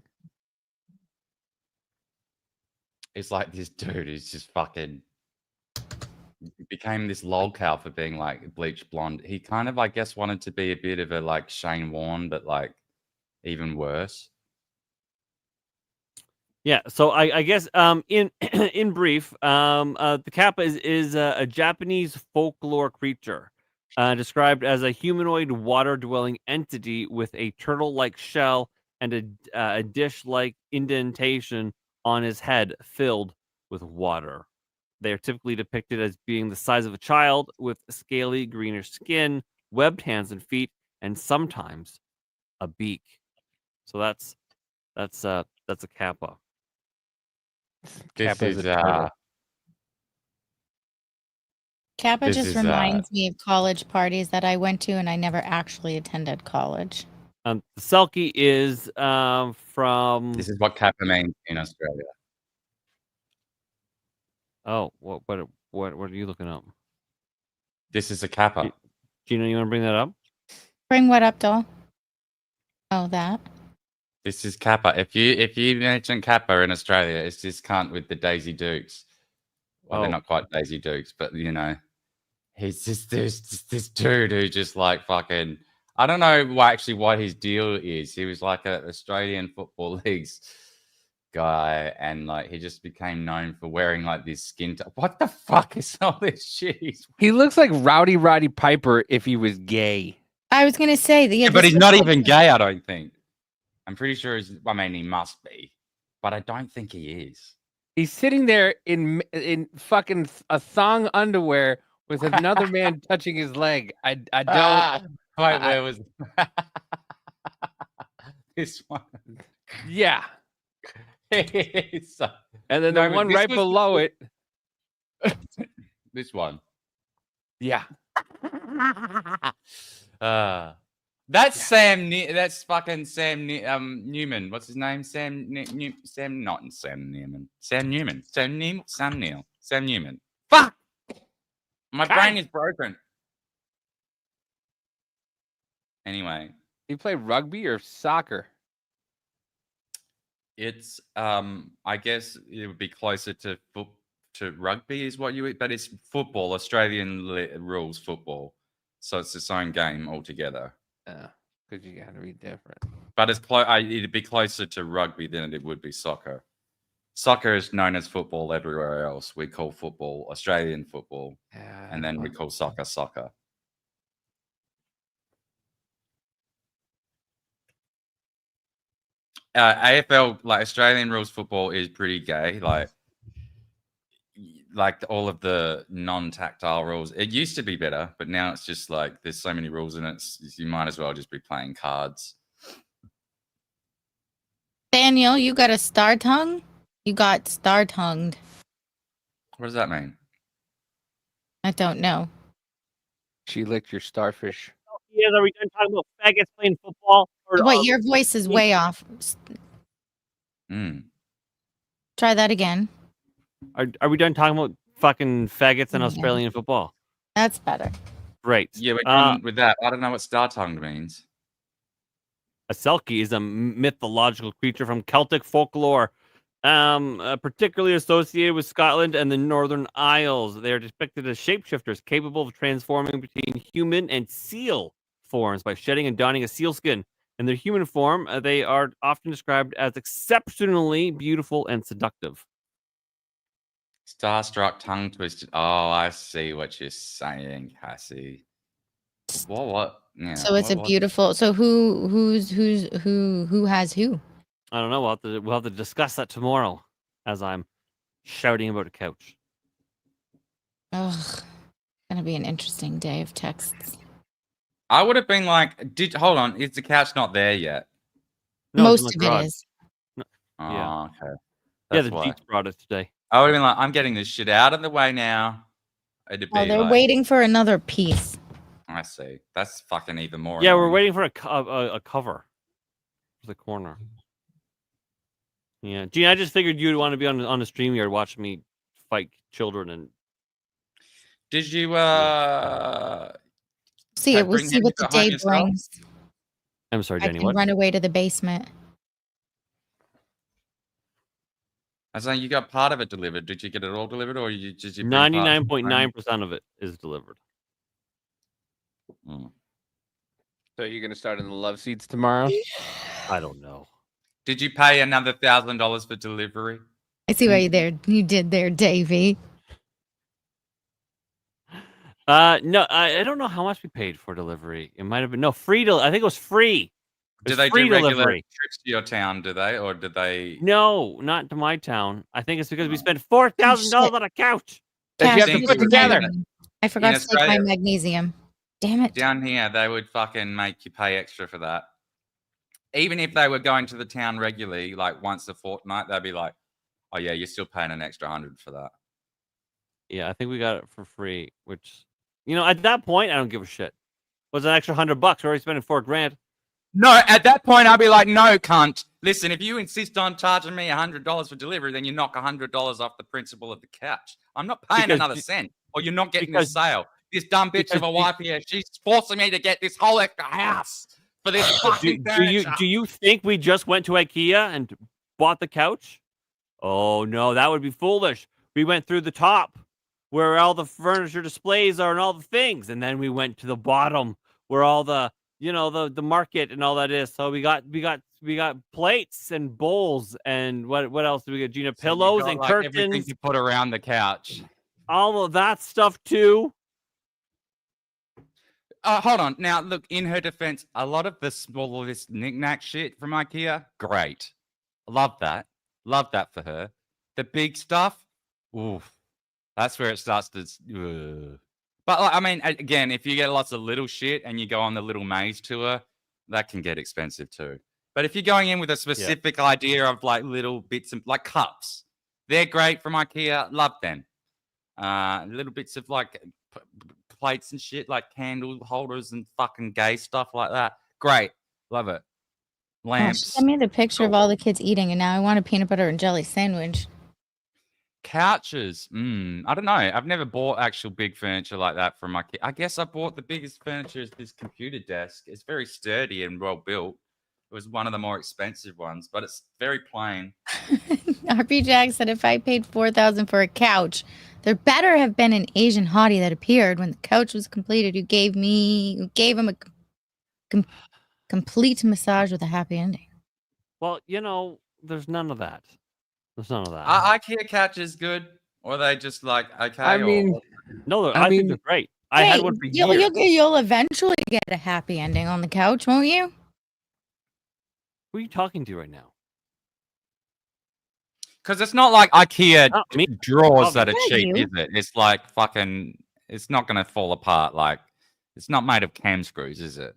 It's like this dude who's just fucking became this lolcow for being like bleached blonde. He kind of, I guess, wanted to be a bit of a like Shane Warne, but like even worse. Yeah, so I guess in in brief, the Kappa is a Japanese folklore creature, described as a humanoid water-dwelling entity with a turtle-like shell and a dish-like indentation on his head filled with water. They are typically depicted as being the size of a child with scaly greenish skin, webbed hands and feet, and sometimes a beak. So that's a Kappa. This is Kappa This just is, reminds me of college parties that I went to and I never actually attended college. The Selkie is from. this is what Kappa means in Australia. Oh, what are you looking up? This is a Kappa. Gina, you want to bring that up? Bring what up, doll? Oh, that. This is Kappa. If you mention Kappa in Australia, it's this cunt with the Daisy Dukes. Well, they're not quite Daisy Dukes, but you know, he's just this dude who just like fucking. I don't know what his deal is. He was like an Australian Football League's guy, and like he just became known for wearing like this skin. What the fuck is all this shit? He looks like Rowdy Roddy Piper if he was gay. I was gonna say that. Yeah, but he's not even gay. I don't think. I'm pretty sure I mean, he must be, but I don't think he is. He's sitting there in fucking a thong underwear with another man touching his leg. I don't. Wait, where was this one? Yeah. So, And then no, the one this right was- below it. This one. Yeah. That's Sam. That's fucking Sam. Newman. What's his name? Sam. Sam. Not Sam Newman. Sam Newman. Sam Neill. Sam Newman. Fuck. My brain is broken. Anyway, You play rugby or soccer? it's I guess it would be closer to rugby is what you would, but it's football, Australian rules football. So it's its own game altogether. Because you got to be different. But it's it'd be closer to rugby than it would be soccer. Soccer is known as football everywhere else. We call football Australian football, and then we call soccer. AFL, like Australian rules football, is pretty gay. Like all of the non-tactile rules. It used to be better, but now it's just like there's so many rules and you might as well just be playing cards. Daniel, you got a star tongue? You got star tongued. What does that mean? I don't know. She licked your starfish. Yeah, are we done talking about faggots playing football? Wait, your voice is way off. Try that again. Are we done talking about fucking faggots in Australian football? That's better. Great. Yeah, we're done with that. I don't know what star-tongued means. A Selkie is a mythological creature from Celtic folklore, particularly associated with Scotland and the Northern Isles. They are depicted as shapeshifters capable of transforming between human and seal forms by shedding and donning a seal skin. In their human form, they are often described as exceptionally beautiful and seductive. Starstruck, tongue twisted. Oh, I see what you're saying, Cassie. What? Yeah, So it's a beautiful. So who has who? I don't know. We'll have to discuss that tomorrow, as I'm shouting about a couch. Ugh, gonna be an interesting day of texts. I would have been like, hold on, is the couch not there yet? No, Most of it is. Oh, Yeah. okay. Yeah, That's the why. Jeets brought it today. I would have been like, I'm getting this shit out of the way now. It'd Oh, be they're like, waiting for another piece. I see. That's fucking even more. Yeah, we're annoying. waiting for a cover for the corner. Yeah, Gina, I just figured you'd want to be on the stream yard watching me fight children and. Did you See it. We'll bring see what Henry the home day yourself? brings. I'm sorry, I Jenny. can What? run away to the basement. I was saying you got part of it delivered. Did you get it all delivered, or did you bring part? 99.9% of it is delivered. Mm. So you're gonna start in the love seats tomorrow? I don't know. Did you pay another $1,000 for delivery? I see what you did there, Davey. No, I don't know how much we paid for delivery. It might have been free. I think it was free. It Do was they free do regular delivery. trips to your town? Do they, or did they? No, not to my town. I think it's because we spent $4,000 on a couch. That you have to Things put were together. I forgot In to take my Australia- magnesium. Damn it. Down here, they would fucking make you pay extra for that. Even if they were going to the town regularly, like once a fortnight, they'd be like, "Oh yeah, you're still paying an extra $100 for that." Yeah, I think we got it for free. Which, at that point, I don't give a shit. Was an extra $100? We're already spending $4,000. No, at that point, I'd be like, "No, cunt. Listen, if you insist on charging me $100 for delivery, then you knock $100 off the principal of the couch. I'm not paying Because another you- cent, or you're not getting because- this sale. This dumb bitch of a because wife here, she's forcing me to get this whole extra house for this fucking furniture." Do you think we just went to IKEA and bought the couch? Oh no, that would be foolish. We went through the top where all the furniture displays are and all the things, and then we went to the bottom where all the the market and all that is. So we got plates and bowls and what else did we get? Gina, So you pillows got, and like, everything curtains, you put around the couch. all of that stuff too. Hold on. Now, look, in her defense, a lot of the smallest knick-knack shit from IKEA, great. Love that. Love that for her. The big stuff, oof. That's where it starts to... But, I mean, again, if you get lots of little shit and you go on the little maze tour, that can get expensive too. But if you're going in with a specific idea of, like, little bits of... Like cups. They're great from IKEA. Love them. Little bits of, like... plates and shit, like candle holders and fucking gay stuff like that. Great. Love it. Oh, Lamps. she sent me the picture of all the kids eating, and now I want a peanut butter and jelly sandwich. Couches. I don't know. I've never bought actual big furniture like that from IKEA. I guess I bought the biggest furniture is this computer desk. It's very sturdy and well built. It was one of the more expensive ones, but it's very plain. RP Jack said if I paid $4,000 for a couch, there better have been an Asian hottie that appeared when the couch was completed who gave him a complete massage with a happy ending. Well, there's none of that. There's none of that. Are IKEA couches good? Or are they just like, okay? I mean, no, I think they're great. I had one for years. You'll eventually get a happy ending on the couch, won't you? Who are you talking to right now? Because it's not like IKEA drawers that are Yeah, cheap, you. is it? It's like fucking, it's not going to fall apart. Like, it's not made of cam screws, is it?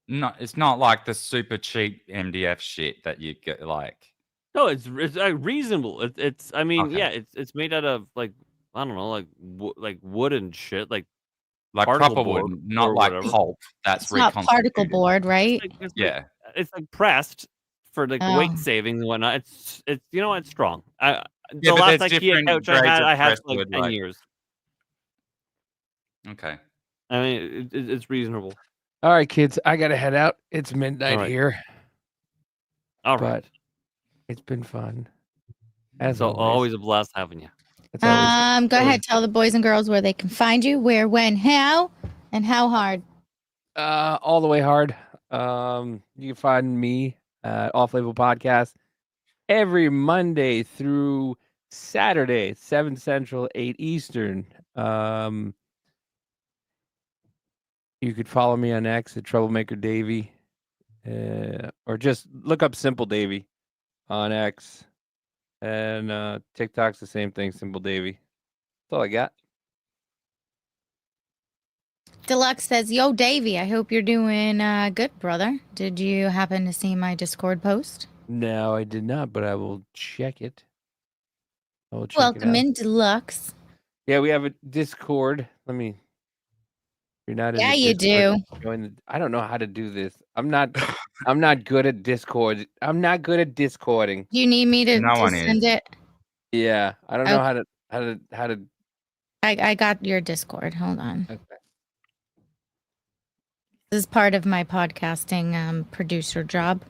No, it's not like the super cheap MDF shit that you get. Like, No, it's reasonable. It's I mean, Okay. yeah, it's made out of like I don't know, like wood and shit, like proper board wood, not or like whatever. pulp. That's It's not particle reconstituted. board, right? Yeah. It's like pressed for like Oh. weight saving and whatnot. It's it's strong. The Yeah, but last there's IKEA different couch grades of I had pressed for like wood, 10 like- years. Okay. I mean, it's reasonable. All right, kids, I gotta head out. It's midnight right. here, All right. but it's been fun. As So always. always a blast having you. It's always- Go ahead, tell the boys and girls where they can find you, where, when, how, and how hard. all the way hard. You can find me at Off Label Podcast every Monday through Saturday, 7 Central, 8 Eastern. You could follow me on X at Troublemaker Davey, or just look up Simple Davey on X, and TikTok's the same thing, Simple Davey. That's all I got. Deluxe says, "Yo, Davey, I hope you're doing good, brother. Did you happen to see my Discord post? No, I did not, but I will check it. I will check Welcome it out. in, Deluxe. Yeah, we have a Discord. Let me. You're not. In Yeah, the you Discord, do. join the, I don't know how to do this. I'm not. I'm not good at Discord. I'm not good at Discording. Do you need me to, No to one send is. it? Yeah, I don't know how to. I got your Discord. Hold on. Okay. This is part of my podcasting producer job.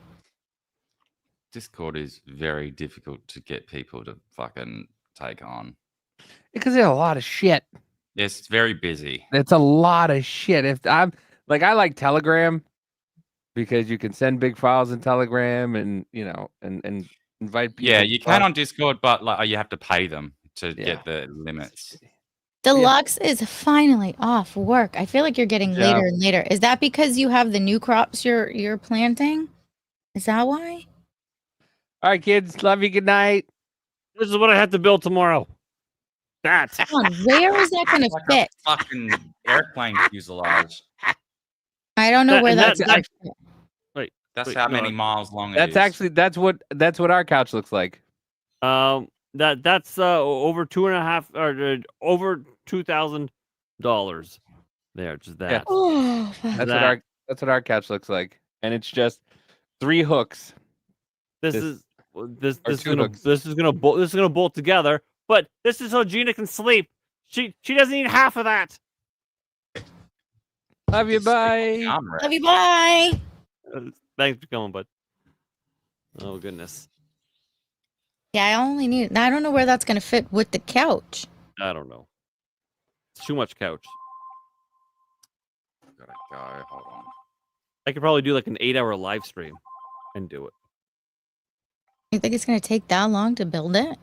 Discord is very difficult to get people to fucking take on. Because there's a lot of shit. It's very busy. It's a lot of shit. If I'm like, I like Telegram because you can send big files in Telegram, and and invite people. Yeah, you can on Discord, but like you have to pay them to get the limits. Deluxe is finally off work. I feel like you're getting Good later job. and later. Is that because you have the new crops you're planting? Is that why? All right, kids. Love you. Good night. This is what I have to build tomorrow. That. Shawn, where is that going to Like fit? a fucking airplane fuselage. I don't know where that's that, fit. Wait, That's how many miles long it That's is. actually that's what our couch looks like. That's over over $2,000 there, just that. Yeah. Oh, That's what our couch looks like, and it's just 3 hooks. This This- is or this is 2 gonna hooks. this is gonna bolt together. But this is so Gina can sleep. She doesn't need half of that. Love you. Bye. Love you. Bye. Thanks for coming, bud. Oh goodness. Yeah, I only need. I don't know where that's going to fit with the couch. I don't know. It's too much couch. Gotta go. Hold on. I could probably do like an 8-hour live stream and do it. You think it's going to take that long to build it?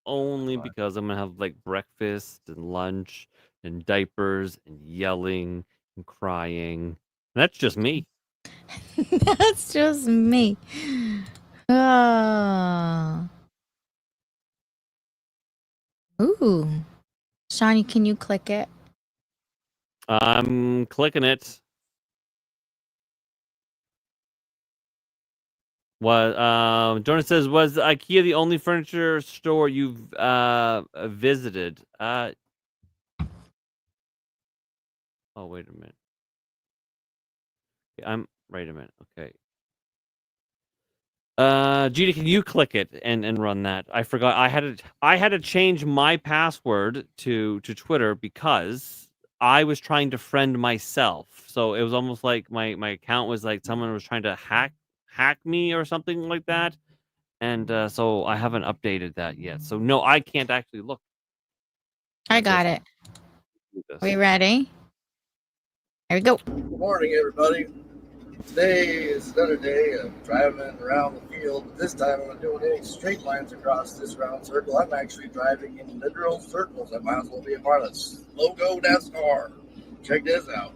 Only because I'm gonna have like breakfast and lunch and diapers and yelling and crying. And that's just me. That's just me. Oh. Ooh. Shawnee, can you click it? I'm clicking it. Jordan says, was IKEA the only furniture store you've visited? Oh, wait a minute. Wait a minute. Okay. Gina, can you click it and run that? I forgot. I had to change my password to Twitter because I was trying to friend myself. So it was almost like my account was like someone was trying to hack me or something like that. And so I haven't updated that yet. So no, I can't actually look. I got it. We ready? Here we go. Good morning, everybody. Today is another day of driving around the field. But this time I'm not doing any straight lines across this round circle. I'm actually driving in literal circles. I might as well be a part of this logo NASCAR. Check this out.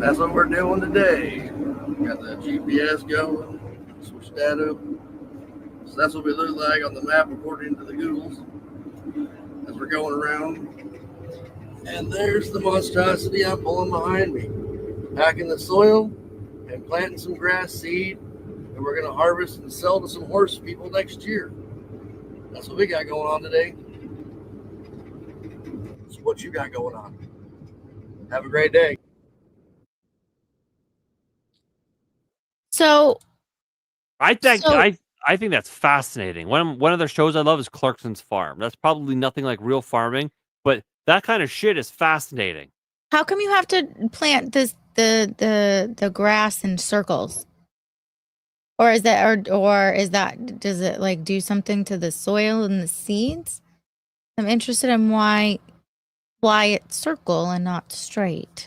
That's what we're doing today. Got the GPS going. Switch that up. So that's what we look like on the map according to the Googles as we're going around. And there's the monstrosity I'm pulling behind me. Packing the soil and planting some grass seed, and we're going to harvest and sell to some horse people next year. That's what we got going on today. That's what you got going on. Have a great day. So I think that's fascinating. One of their shows I love is Clarkson's Farm. That's probably nothing like real farming, but that kind of shit is fascinating. how come you have to plant the grass in circles? Or is that does it like do something to the soil and the seeds? I'm interested in why it's circle and not straight.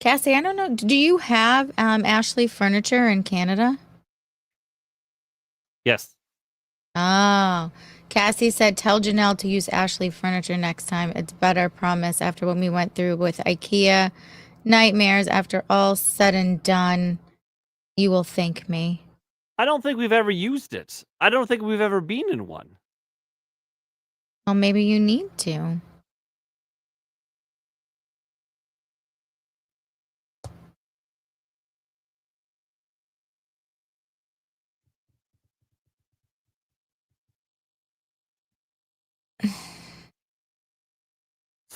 Cassie, I don't know. Do you have Ashley Furniture in Canada? Yes. Oh, Cassie said, tell Janelle to use Ashley Furniture next time. It's better, promise. After what we went through with IKEA nightmares, after all said and done, you will thank me. I don't think we've ever used it. I don't think we've ever been in one. Well, maybe you need to.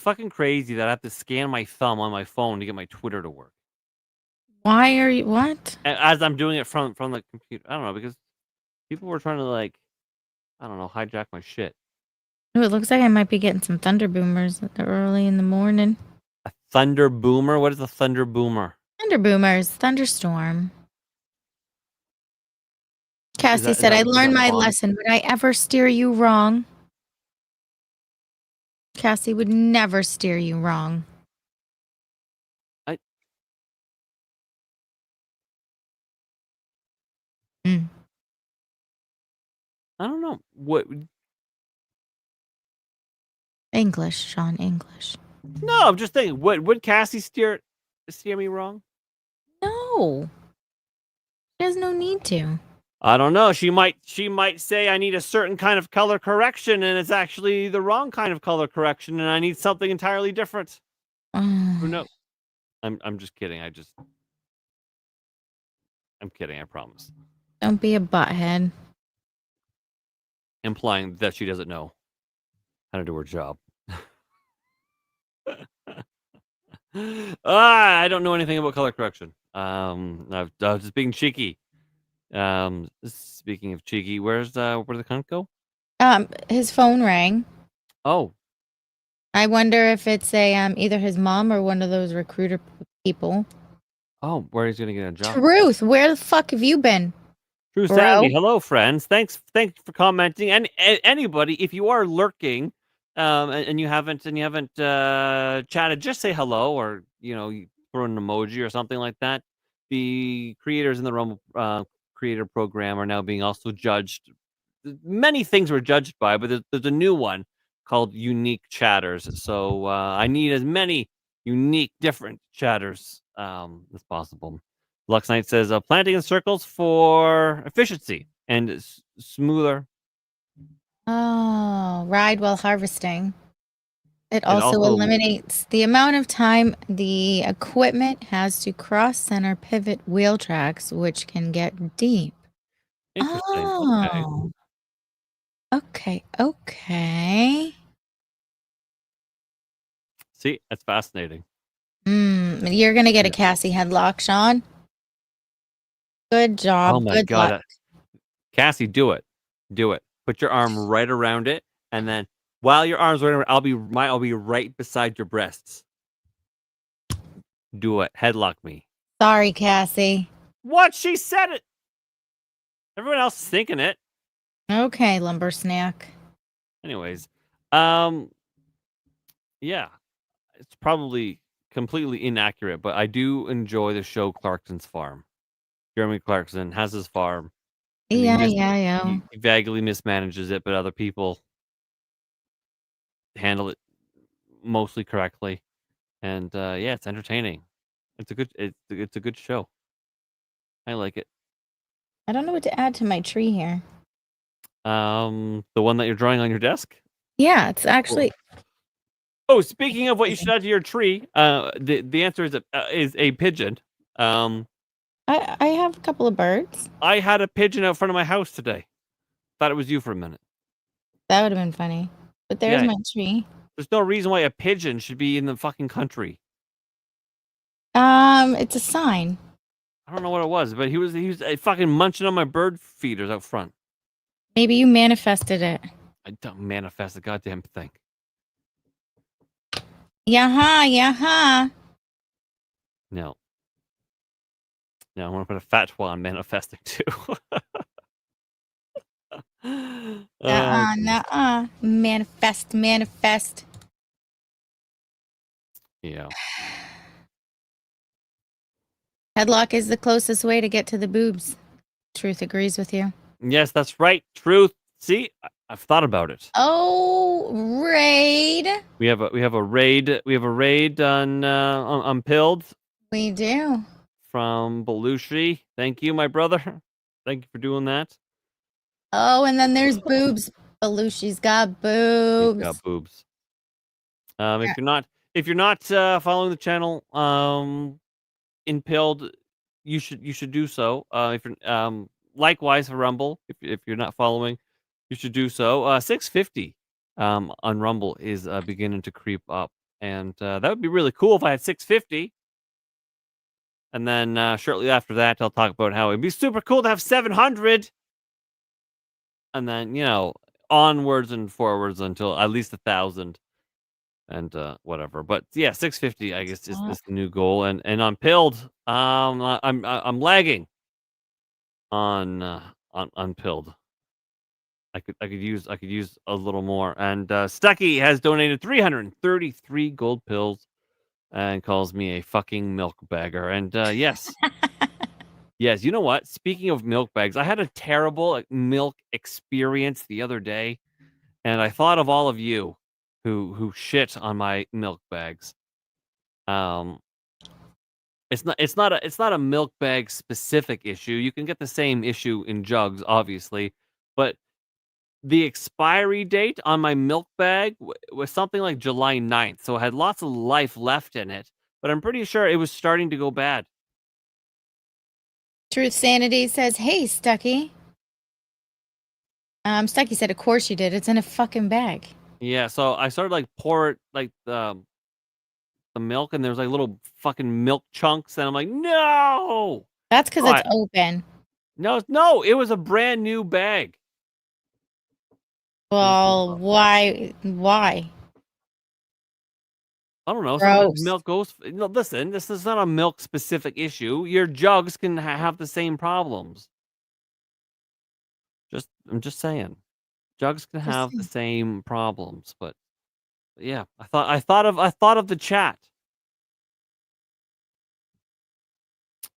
fucking crazy that I have to scan my thumb on my phone to get my Twitter to work. Why are you what? As I'm doing it from the computer. I don't know, because people were trying to like, I don't know, hijack my shit. Ooh, it looks like I might be getting some thunder boomers early in the morning. A thunder boomer? What is a thunder boomer? Thunder boomers, thunderstorm. Cassie is said, that- I is learned that my fun? lesson. Would I ever steer you wrong? Cassie would never steer you wrong. I don't know. What? English, Shawn, English. No, I'm just thinking. Would Cassie steer me wrong? No. She has no need to. I don't know. She might say I need a certain kind of color correction, and it's actually the wrong kind of color correction, and I need something entirely different. Who knows? I'm just kidding. I'm kidding. I promise. Don't be a butthead. Implying that she doesn't know how to do her job. I don't know anything about color correction. I was just being cheeky. Speaking of cheeky, where'd the cunt go? His phone rang. Oh, I wonder if it's either his mom or one of those recruiter people. oh, where he's gonna get a job? Truth, where the fuck have you been? True bro? Sandy, hello friends. Thanks for commenting. And anybody, if you are lurking, and you haven't chatted, just say hello, or you throw an emoji or something like that. The creators in the Rumble creator program are now being also judged. Many things were judged by, but there's a new one called unique chatters. So I need as many unique, different chatters as possible. Lux Knight says planting in circles for efficiency and smoother. Oh, ride while harvesting. It also eliminates the amount of time the equipment has to cross center pivot wheel tracks, which can get deep. Interesting. Oh. Okay. See, that's fascinating. You're gonna get a Cassie headlock, Shawn. Good job. Oh my Good god, luck. Cassie, do it. Put your arm right around it, and then while your arm's right around, I'll be right beside your breasts. Do it. Headlock me. Sorry, Cassie. What? She said it. Everyone else is thinking it. Okay, lumber snack. Anyways, yeah, it's probably completely inaccurate, but I do enjoy the show Clarkson's Farm. Jeremy Clarkson has his farm. Yeah. He vaguely mismanages it, but other people handle it mostly correctly. And yeah, it's entertaining. It's a good show. I like it. I don't know what to add to my tree here. The one that you're drawing on your desk? Yeah, it's actually. Oh, speaking of what you should add to your tree, the answer is a pigeon. I have a couple of birds. I had a pigeon out front of my house today. Thought it was you for a minute. That would have been funny. But there's my tree. There's no reason why a pigeon should be in the fucking country. It's a sign. I don't know what it was, but he was fucking munching on my bird feeders out front. Maybe you manifested it. I don't manifest the goddamn thing. Yaha. No, I want to put a fatwa on manifesting too. Nuh-uh. Manifest. Yeah. Headlock is the closest way to get to the boobs. Truth agrees with you. Yes, that's right. Truth. See, I've thought about it. Oh, raid. We have a raid. We have a raid on Pilled. We do. From Belushi. Thank you, my brother. Thank you for doing that. Oh, and then there's boobs. Belushi's got boobs. He's got boobs. If you're not following the channel, Impaled, you should do so. If you're likewise for Rumble, if you're not following, you should do so. 650 on Rumble is beginning to creep up, and that would be really cool if I had 650. And then shortly after that, I'll talk about how it'd be super cool to have 700. And then, onwards and forwards until at least 1,000 and whatever. But yeah, 650, I guess, is the new goal. And on Pilled, I'm lagging on Pilled. I could use a little more. And Stucky has donated 333 gold pills and calls me a fucking milk bagger. And yes. Yes, you know what? Speaking of milk bags, I had a terrible milk experience the other day, and I thought of all of you who shit on my milk bags. It's not a milk bag specific issue. You can get the same issue in jugs, obviously, but the expiry date on my milk bag was something like July 9th, so it had lots of life left in it, but I'm pretty sure it was starting to go bad. Truth Sanity says, "Hey, Stucky." Stucky said, "Of course you did. It's in a fucking bag." Yeah, so I started pour it the milk, and there's little fucking milk chunks, and I'm like, no. That's because it's open. No, it was a brand new bag. Well, why? I don't know. Gross. Sometimes milk goes. No, listen, this is not a milk specific issue. Your jugs can have the same problems. I'm just saying, jugs can have the same problems. But yeah, I thought of the chat.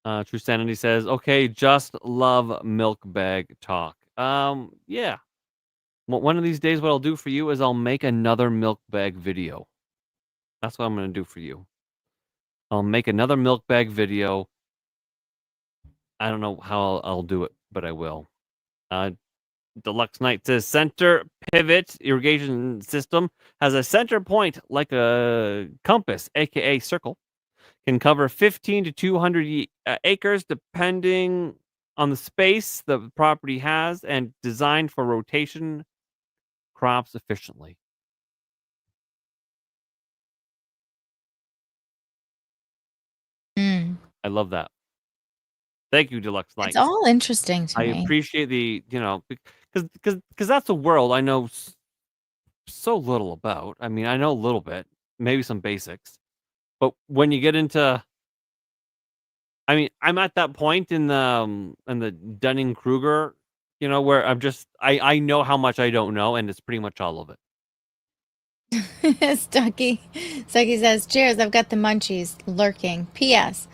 True Sanity says, okay, just love milk bag talk. Yeah. One of these days, what I'll do for you is I'll make another milk bag video. That's what I'm going to do for you. I'll make another milk bag video. I don't know how I'll do it, but I will. Deluxe Knight says, center pivot irrigation system has a center point like a compass, aka circle. Can cover 15 to 200 acres depending on the space the property has, and designed for rotation crops efficiently. I love that. Thank you, Deluxe Knight. It's all interesting to me. I appreciate the, because that's a world I know so little about. I mean, I know a little bit, maybe some basics, but when you get into, I mean, I'm at that point in the Dunning-Kruger, where I know how much I don't know, and it's pretty much all of it. Stucky says, cheers, I've got the munchies lurking. P.S.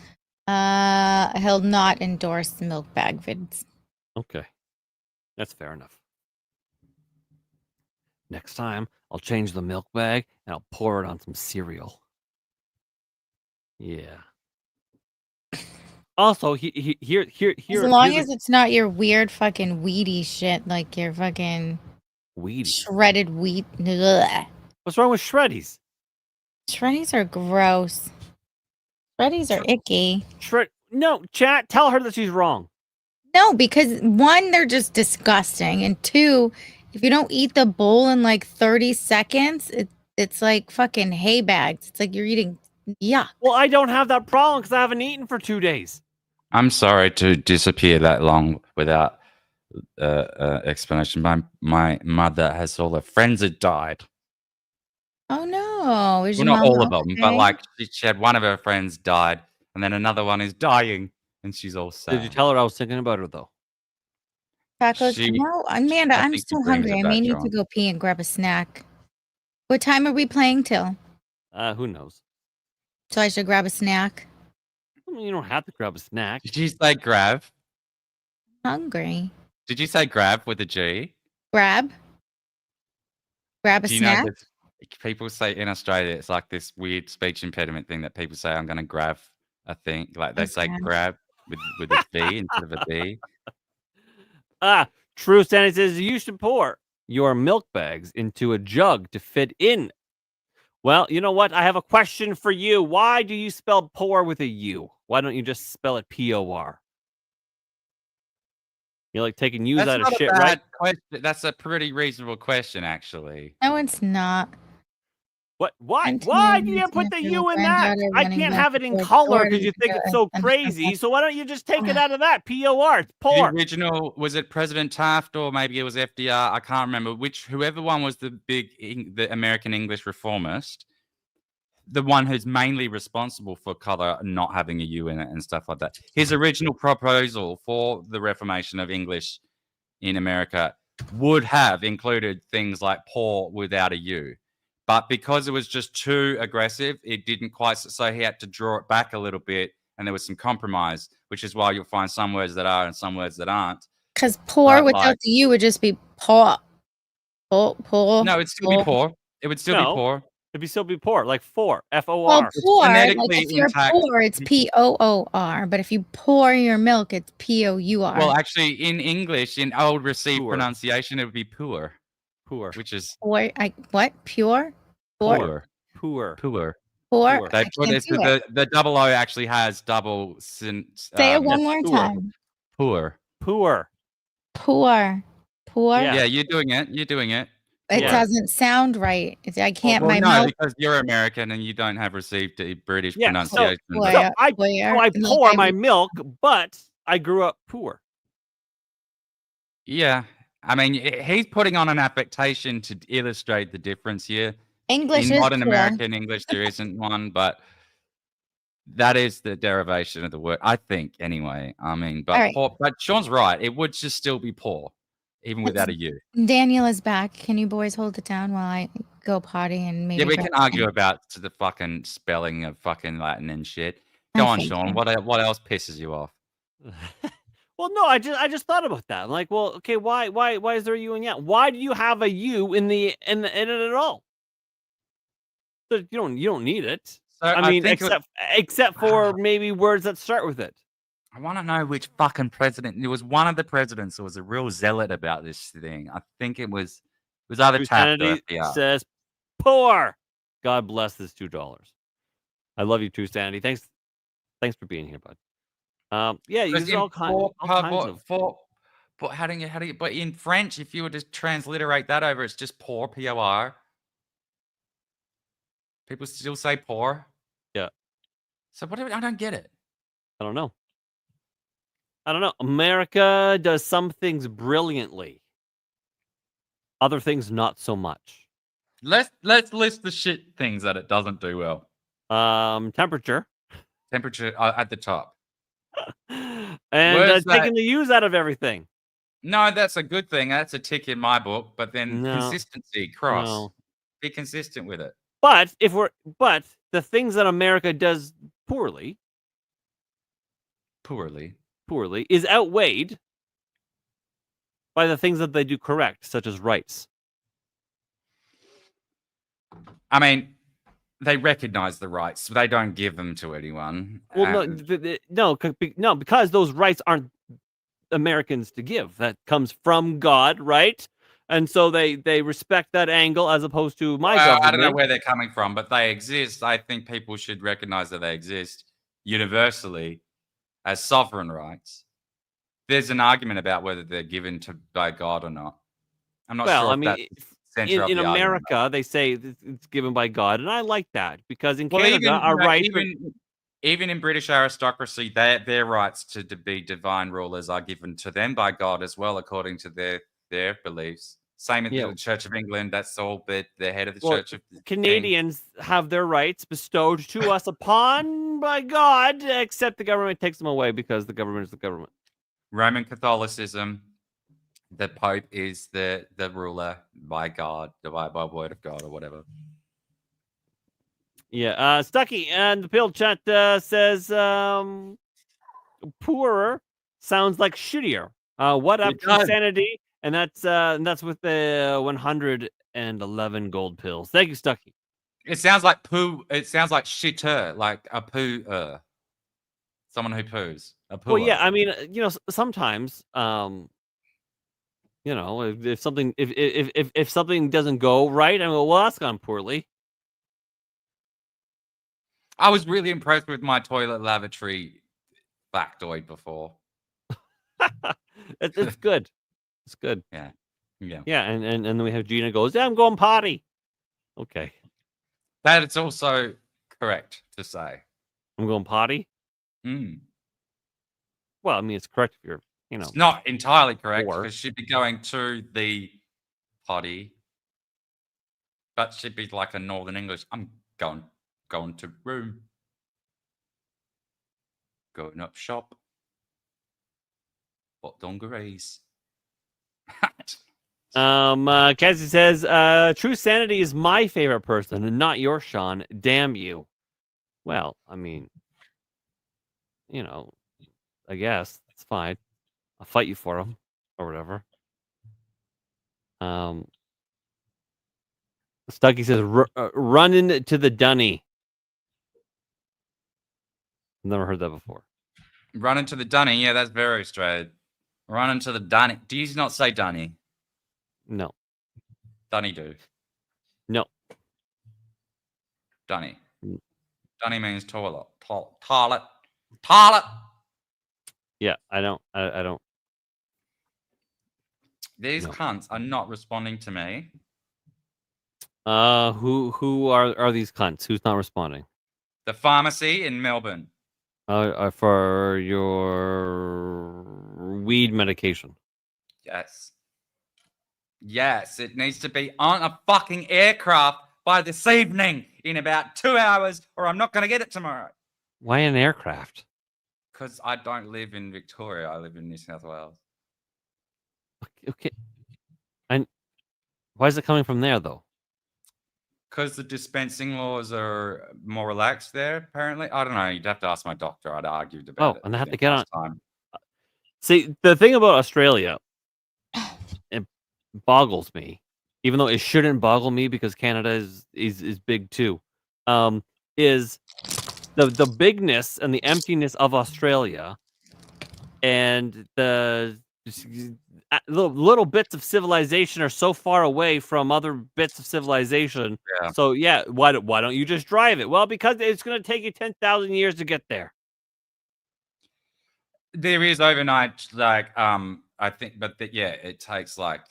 He'll not endorse milk bag vids. Okay. That's fair enough. Next time, I'll change the milk bag and I'll pour it on some cereal. Yeah. Also, here. As long as it's not your weird fucking weedy shit, like your fucking weedy shredded wheat. Ugh. What's wrong with shreddies? Shreddies are gross. Shreddies are icky. No, chat, tell her that she's wrong. No, because one, they're just disgusting, and two, if you don't eat the bowl in 30 seconds, it's like fucking hay bags. It's like you're eating yuck. Well, I don't have that problem because I haven't eaten for 2 days. I'm sorry to disappear that long without explanation. My mother has all her friends that died. Oh no! Well, not all of them, but she had one of her friends died, and then another one is dying, and she's all sad. Did you tell her I was thinking about her though? Tacos? No, Amanda, I'm so hungry. I may need to go pee and grab a snack. What time are we playing till? Who knows? So I should grab a snack. I mean, you don't have to grab a snack. Did you say grab? Hungry. Did you say grab with a G? Grab a snack. People say in Australia, it's like this weird speech impediment thing that people say, I'm going to grab a thing. Like they say grab with a B instead of a B. True Sanity says you should pour your milk bags into a jug to fit in. Well, you know what? I have a question for you. Why do you spell pour with a U? Why don't you just spell it P-O-R? You're like taking U's out of shit, right? Question. That's a pretty reasonable question, actually. No, it's not. What? Why? And Why do Tina's you put the maternal U in that? granddaughter I running can't back have and it in forth color Florida because you to think go it's so and crazy. So why don't you just take it Ah. out of that? POR. It's The poor. original, was it President Taft or maybe it was FDR? I can't remember whoever one was the the American English reformist, the one who's mainly responsible for color not having a U in it and stuff like that. His original proposal for the reformation of English in America would have included things like poor without a U. But because it was just too aggressive, it didn't quite. So he had to draw it back a little bit, and there was some compromise, which is why you'll find some words that are and some words that aren't. Because poor without the U would just be poor. Poor. No, it'd still be poor. It would still be poor. It'd still be poor, like four, FOR. Well, poor, like phonetically if you're intact. poor, it's POOR, but if you pour your milk, it's POUR. Well, actually, in English, in old received Poor. pronunciation, it would be poor. Poor. Which is Poor, what? Pure? poor. Poor. Poor. Poor. They I put can't it, do it. the double O actually has double. Say it one more time. Poor. Poor. Poor. Poor. Yeah, you're doing it. You're doing it. It Poor. doesn't sound right. I can't. Well, my no, mouth. because you're American and you don't have received a British Yeah, pronunciation. so I pour my milk, but I grew up poor. Yeah, I mean, he's putting on an affectation to illustrate the difference here. English in is modern poor. American English, there isn't one, but that is the derivation of the word, I think. Anyway, I mean, but right. poor, but Sean's right. It would just still be poor, even without a U. Daniel is back. Can you boys hold it down while I go potty and maybe? Yeah, we grab can argue something? about the fucking spelling of fucking Latin and shit. Go on, thank Sean. you. What else pisses you off? Well, no, I just thought about that. I'm like, well, okay, why is there a U in yeah? Why do you have a U in it at all? So you don't need it. So I mean, think except for maybe words that start with it. I want to know which fucking president. It was one of the presidents who was a real zealot about this thing. I think it was either Taft or Sanity FDR. says poor. God bless this $2. I love you too, Sanity. Thanks for being here, bud. Yeah, you Because use all kinds of. But how do you? But in French, if you were to transliterate that over, it's just poor, POR. People still say poor. Yeah. So I don't get it. I don't know. America does some things brilliantly. Other things not so much. Let's list the shit things that it doesn't do well. Temperature at the top. And taking the U's out of everything. No, that's a good thing. That's a tick in my book. But then No. consistency, cross. No. Be consistent with it. But the things that America does poorly is outweighed by the things that they do correct, such as rights. I mean, they recognize the rights, so they don't give them to anyone. Well, no, because those rights aren't Americans to give. That comes from God, right? And so they respect that angle as opposed to my government. I don't know where they're coming from, but they exist. I think people should recognize that they exist universally as sovereign rights. There's an argument about whether they're given by God or not. I'm not sure. I mean, center of in the argument. America, they say it's given by God, and I like that because in Canada, our rights. Even in British aristocracy, their rights to be divine rulers are given to them by God as well, according to their beliefs. Same in the Church of England. That's all but the head of the Church of Canadians have their rights bestowed to us upon by God, except the government takes them away because the government is the government. Roman Catholicism, the Pope is the ruler by God, by word of God or whatever. Yeah, Stucky and the Pill Chat says poorer sounds like shittier. What up, Insanity? And that's with the 111 gold pills. Thank you, Stucky. It sounds like poo. It sounds like shitter, like a poo. Someone who poos. A poo. Well, yeah. I mean, sometimes, if something doesn't go right, I mean, well, that's gone poorly. I was really impressed with my toilet lavatory factoid before. It's good. It's good. Yeah. And then we have Gina goes, yeah, I'm going potty. Okay. That is also correct to say. I'm going potty. Mm. Well, I mean, it's correct if you're, you know. It's not entirely correct Or- because she'd be going to the potty, but she'd be like a Northern English. I'm going to room, going up shop, bought dungarees. Cassie says, True Sanity is my favorite person and not your Shawn. Damn you. Well, I mean, you know, I guess it's fine. I'll fight you for him or whatever. Stucky says, running to the dunny. Never heard that before. Running to the dunny. Yeah, that's very Australian. Running to the dunny. Do you not say dunny? No. Dunny do. No. Dunny. Mm. Dunny means toilet. Toilet. Yeah, I don't. These No. cunts are not responding to me. Who are these cunts? Who's not responding? The pharmacy in Melbourne. For your weed medication. Yes, it needs to be on a fucking aircraft by this evening in about 2 hours, or I'm not going to get it tomorrow. Why an aircraft? Because I don't live in Victoria. I live in New South Wales. Okay. And why is it coming from there, though? Because the dispensing laws are more relaxed there, apparently. I don't know. You'd have to ask my doctor. I'd argued about it. And I have to get on. Time. See, the thing about Australia, it boggles me, even though it shouldn't boggle me because Canada is big too. Is the bigness and the emptiness of Australia, and the little bits of civilization are so far away from other bits of civilization. Yeah. So yeah, why don't you just drive it? Well, because it's going to take you 10,000 years to get there. There is overnight, like I think, but it takes like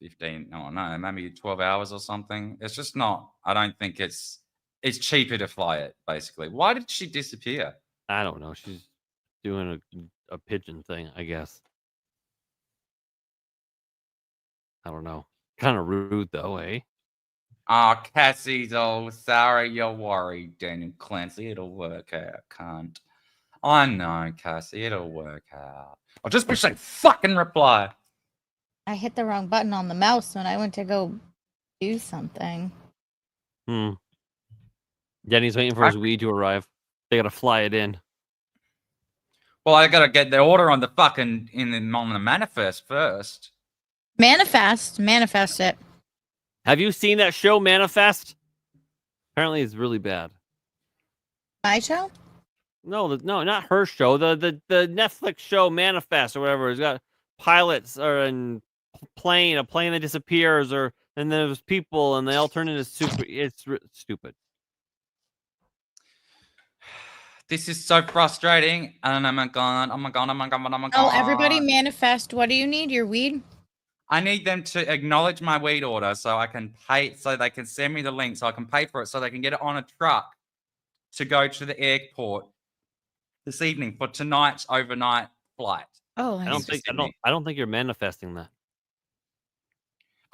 15. Oh no, maybe 12 hours or something. It's just not. I don't think it's cheaper to fly it. Basically, why did she disappear? I don't know. She's doing a pigeon thing, I guess. I don't know. Kind of rude though, eh? Oh, Cassie's all sorry you're worried, Daniel Clancy. It'll work out, cunt. I know, Cassie. It'll work out. I'll just push that fucking reply. I hit the wrong button on the mouse when I went to go do something. Denny's waiting for his weed to arrive. They gotta fly it in. Well, I gotta get the order on the fucking on the manifest first. Manifest it. Have you seen that show Manifest? Apparently, it's really bad. My show? No, not her show. The Netflix show Manifest or whatever. It's got pilots or a plane that disappears, and then there's people and they all turn into super. It's stupid. This is so frustrating. And oh my god. Oh, everybody manifest. What do you need? Your weed? I need them to acknowledge my weed order so I can pay, so they can send me the link so I can pay for it so they can get it on a truck to go to the airport this evening for tonight's overnight flight. Oh, I don't think you're manifesting that.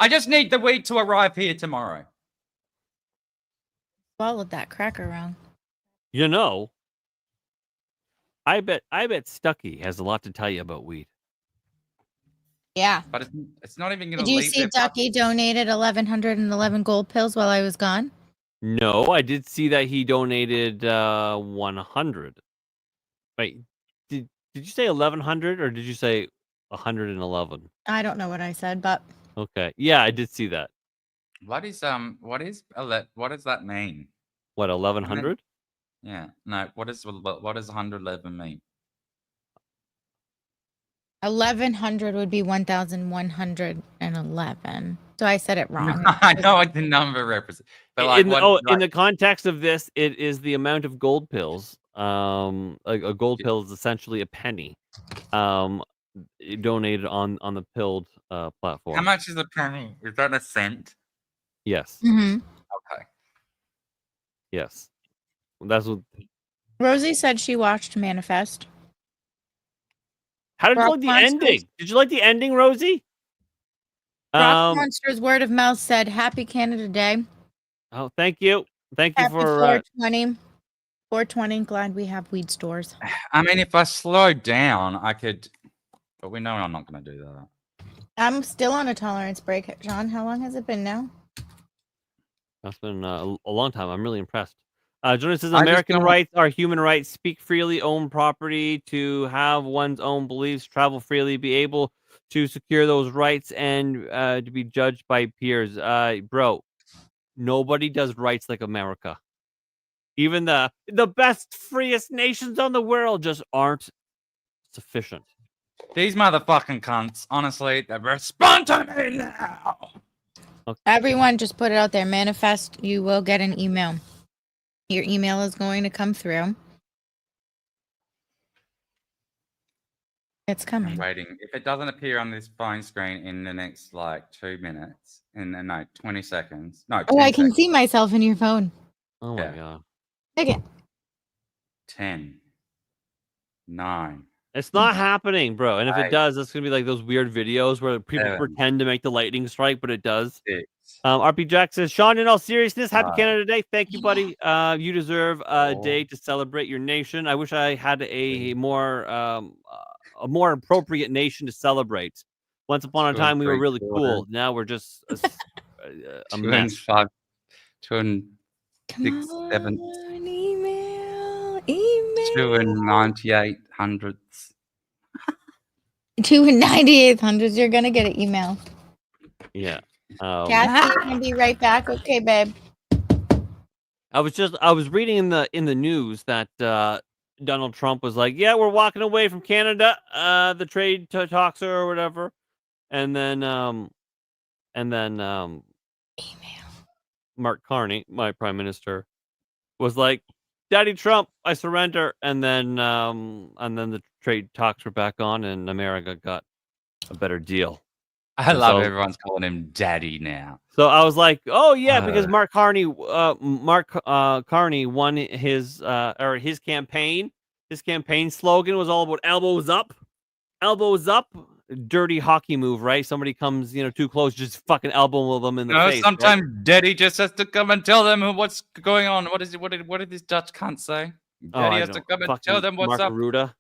I just need the weed to arrive here tomorrow. Swallowed that cracker wrong. You know, I bet Stucky has a lot to tell you about weed. Yeah. But it's not even going to Did you leave see Ducky donated 1,111 gold pills while I was gone? No, I did see that he donated 100. Wait, did you say 1,100 or did you say 111? I don't know what I said, but okay, yeah, I did see that. What does that mean? What, 1,100? Yeah, no. What does 111 mean? 1,100 would be 1,111. So I said it wrong. I know what the number represents, but like, in the context of this, it is the amount of gold pills. A gold pill is essentially a penny. Donated on the pilled platform. How much is a penny? Is that a cent? Yes. Mm-hmm. Okay. Yes, that's what. Rosie said she watched Manifest. How did you Rock like the Monsters. ending? Did you like the ending, Rosie? Rock Monsters word of mouth said, "Happy Canada Day." Oh, thank you. Thank you Happy for 420. 420. Glad we have weed stores. I mean, if I slow down, I could, but we know I'm not going to do that. I'm still on a tolerance break, John. How long has it been now? That's been a long time. I'm really impressed. Jonas says I just American don't- rights are human rights. Speak freely, own property, to have one's own beliefs, travel freely, be able to secure those rights, and to be judged by peers. Bro, nobody does rights like America. Even the best, freest nations on the world just aren't sufficient. These motherfucking cunts, honestly, they respond to me now. Everyone, just put it out there. Manifest, you will get an email. Your email is going to come through. It's I'm coming. waiting. If it doesn't appear on this phone screen in the next like 2 minutes, no, 20 seconds. No, 10 Oh, I can seconds. see myself in your phone. Oh my god. Okay. 10, 9. It's not happening, bro. And if it Eight. does, it's gonna be like those weird videos where people 7. pretend to make the lightning strike, but it does. 6. RP Jack says, Shawn, in all seriousness, happy 5. Canada Day. Thank you, buddy. You deserve a 4. day to celebrate your nation. I wish I had a more appropriate nation to celebrate. Once upon a 2 and time, we were 3 really quarters. cool. Now we're just a 2 mess. and 5. 2 and 6, 7. Email. 2 and 98 hundredths. 2 and 98 hundreds. You're going to get an email. Yeah. Cassie, you can be right back. Okay, babe. I was reading in the news that Donald Trump was like, "Yeah, we're walking away from Canada, the trade talks or whatever," and then Mark Carney, my prime minister, was like, "Daddy Trump, I surrender," and then the trade talks were back on, and America got a better deal. I And love so- everyone's calling him daddy now. So I was like, "Oh yeah," because Mark Carney won his campaign. His campaign slogan was all about elbows up, dirty hockey move, right? Somebody comes, too close, just fucking elbow them in the face. Sometimes right? daddy just has to come and tell them what's going on. What did this Dutch cunt say? Daddy I has to don't- come and fucking tell them what's Mark up. Ruda.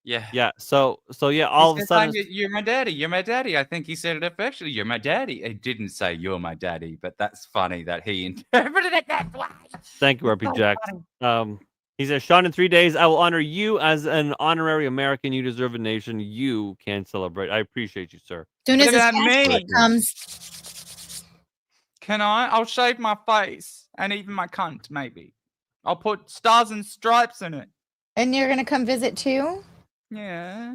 Yeah. Yeah. So yeah, all of a He said, sudden, you're my daddy. You're my daddy. I think he said it affectionately. You're my daddy. He didn't say you're my daddy, but that's funny that he interpreted it that way. thank you, RP Jack. He says, Shawn, in 3 days, I will honor you as an honorary American. You deserve a nation you can celebrate. I appreciate you, sir. Soon as Look this at that passport me. comes, Can I? I'll shave my face and even my cunt, maybe. I'll put stars and stripes in it. and you're going to come visit too? Yeah.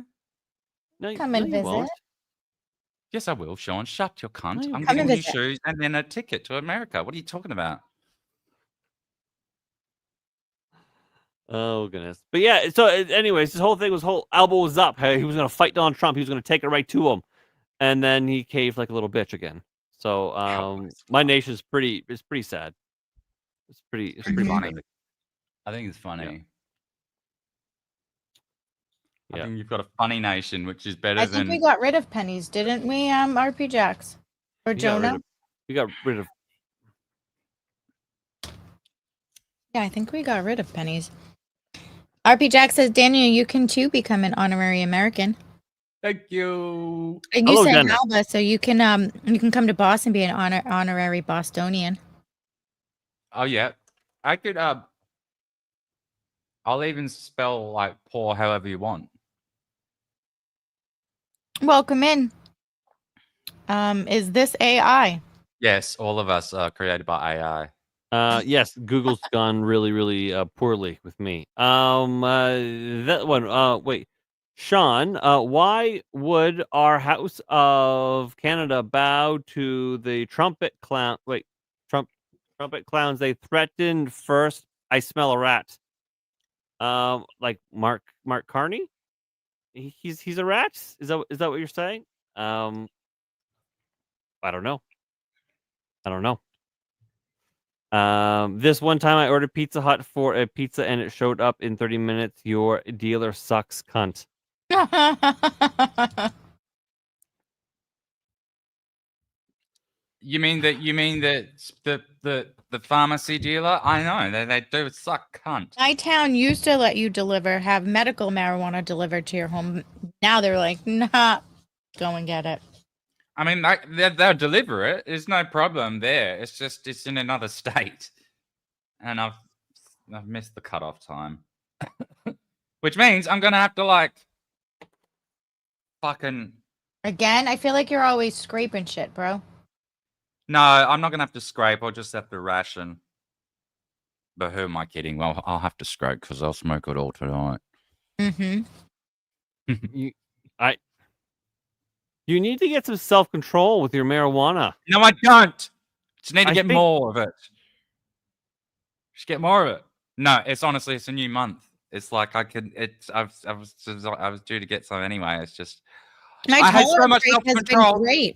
No, Come no, and you visit. won't. Yes, I will, Shawn. Shut your cunt. you I'm Come getting and new visit. shoes and then a ticket to America. What are you talking about? Oh goodness, but yeah. So, anyways, this whole thing was elbows up. Hey, he was gonna fight Donald Trump. He was gonna take it right to him, and then he caved like a little bitch again. So, my nation's pretty sad. It's pretty funny. pathetic. I think it's funny. Yeah. I think you've got a funny nation, which is better I than. think we got rid of pennies, didn't we, RP Jacks? Or We got rid Jonah? of- We got rid of. Yeah, I think we got rid of pennies. RP Jack says, Daniel, you can too become an honorary American. Thank you. And you Hello, said Dennis. Alba, so you can come to Boston and be an honorary Bostonian. Oh yeah, I could. I'll even spell like poor however you want. Welcome in. Is this AI? Yes, all of us are created by AI. Yes, Google's gone really, really poorly with me. That one. Wait, Shawn. Why would our House of Canada bow to the trumpet clown? Wait, trumpet clowns. They threatened first. I smell a rat. Like Mark Carney. He's a rat. Is that what you're saying? I don't know. This one time I ordered Pizza Hut for a pizza and it showed up in 30 minutes. Your dealer sucks, cunt. You mean that? The pharmacy dealer? I know they do suck, cunt. My town used to let you have medical marijuana delivered to your home. Now they're like, nah, go and get it. I mean, they'll deliver it. There's no problem there. It's just it's in another state, and I've missed the cutoff time, which means I'm gonna have to like fucking. Again, I feel like you're always scraping shit, bro. No, I'm not gonna have to scrape. I'll just have to ration. But who am I kidding? Well, I'll have to scrape because I'll smoke it all tonight. Mm-hmm. You need to get some self-control with your marijuana. No, I don't. Just need to I get think- more of it. Just get more of it. No, it's honestly, it's a new month. It's like I could. It's I was due to get some anyway. It's just I had so much self-control. Great.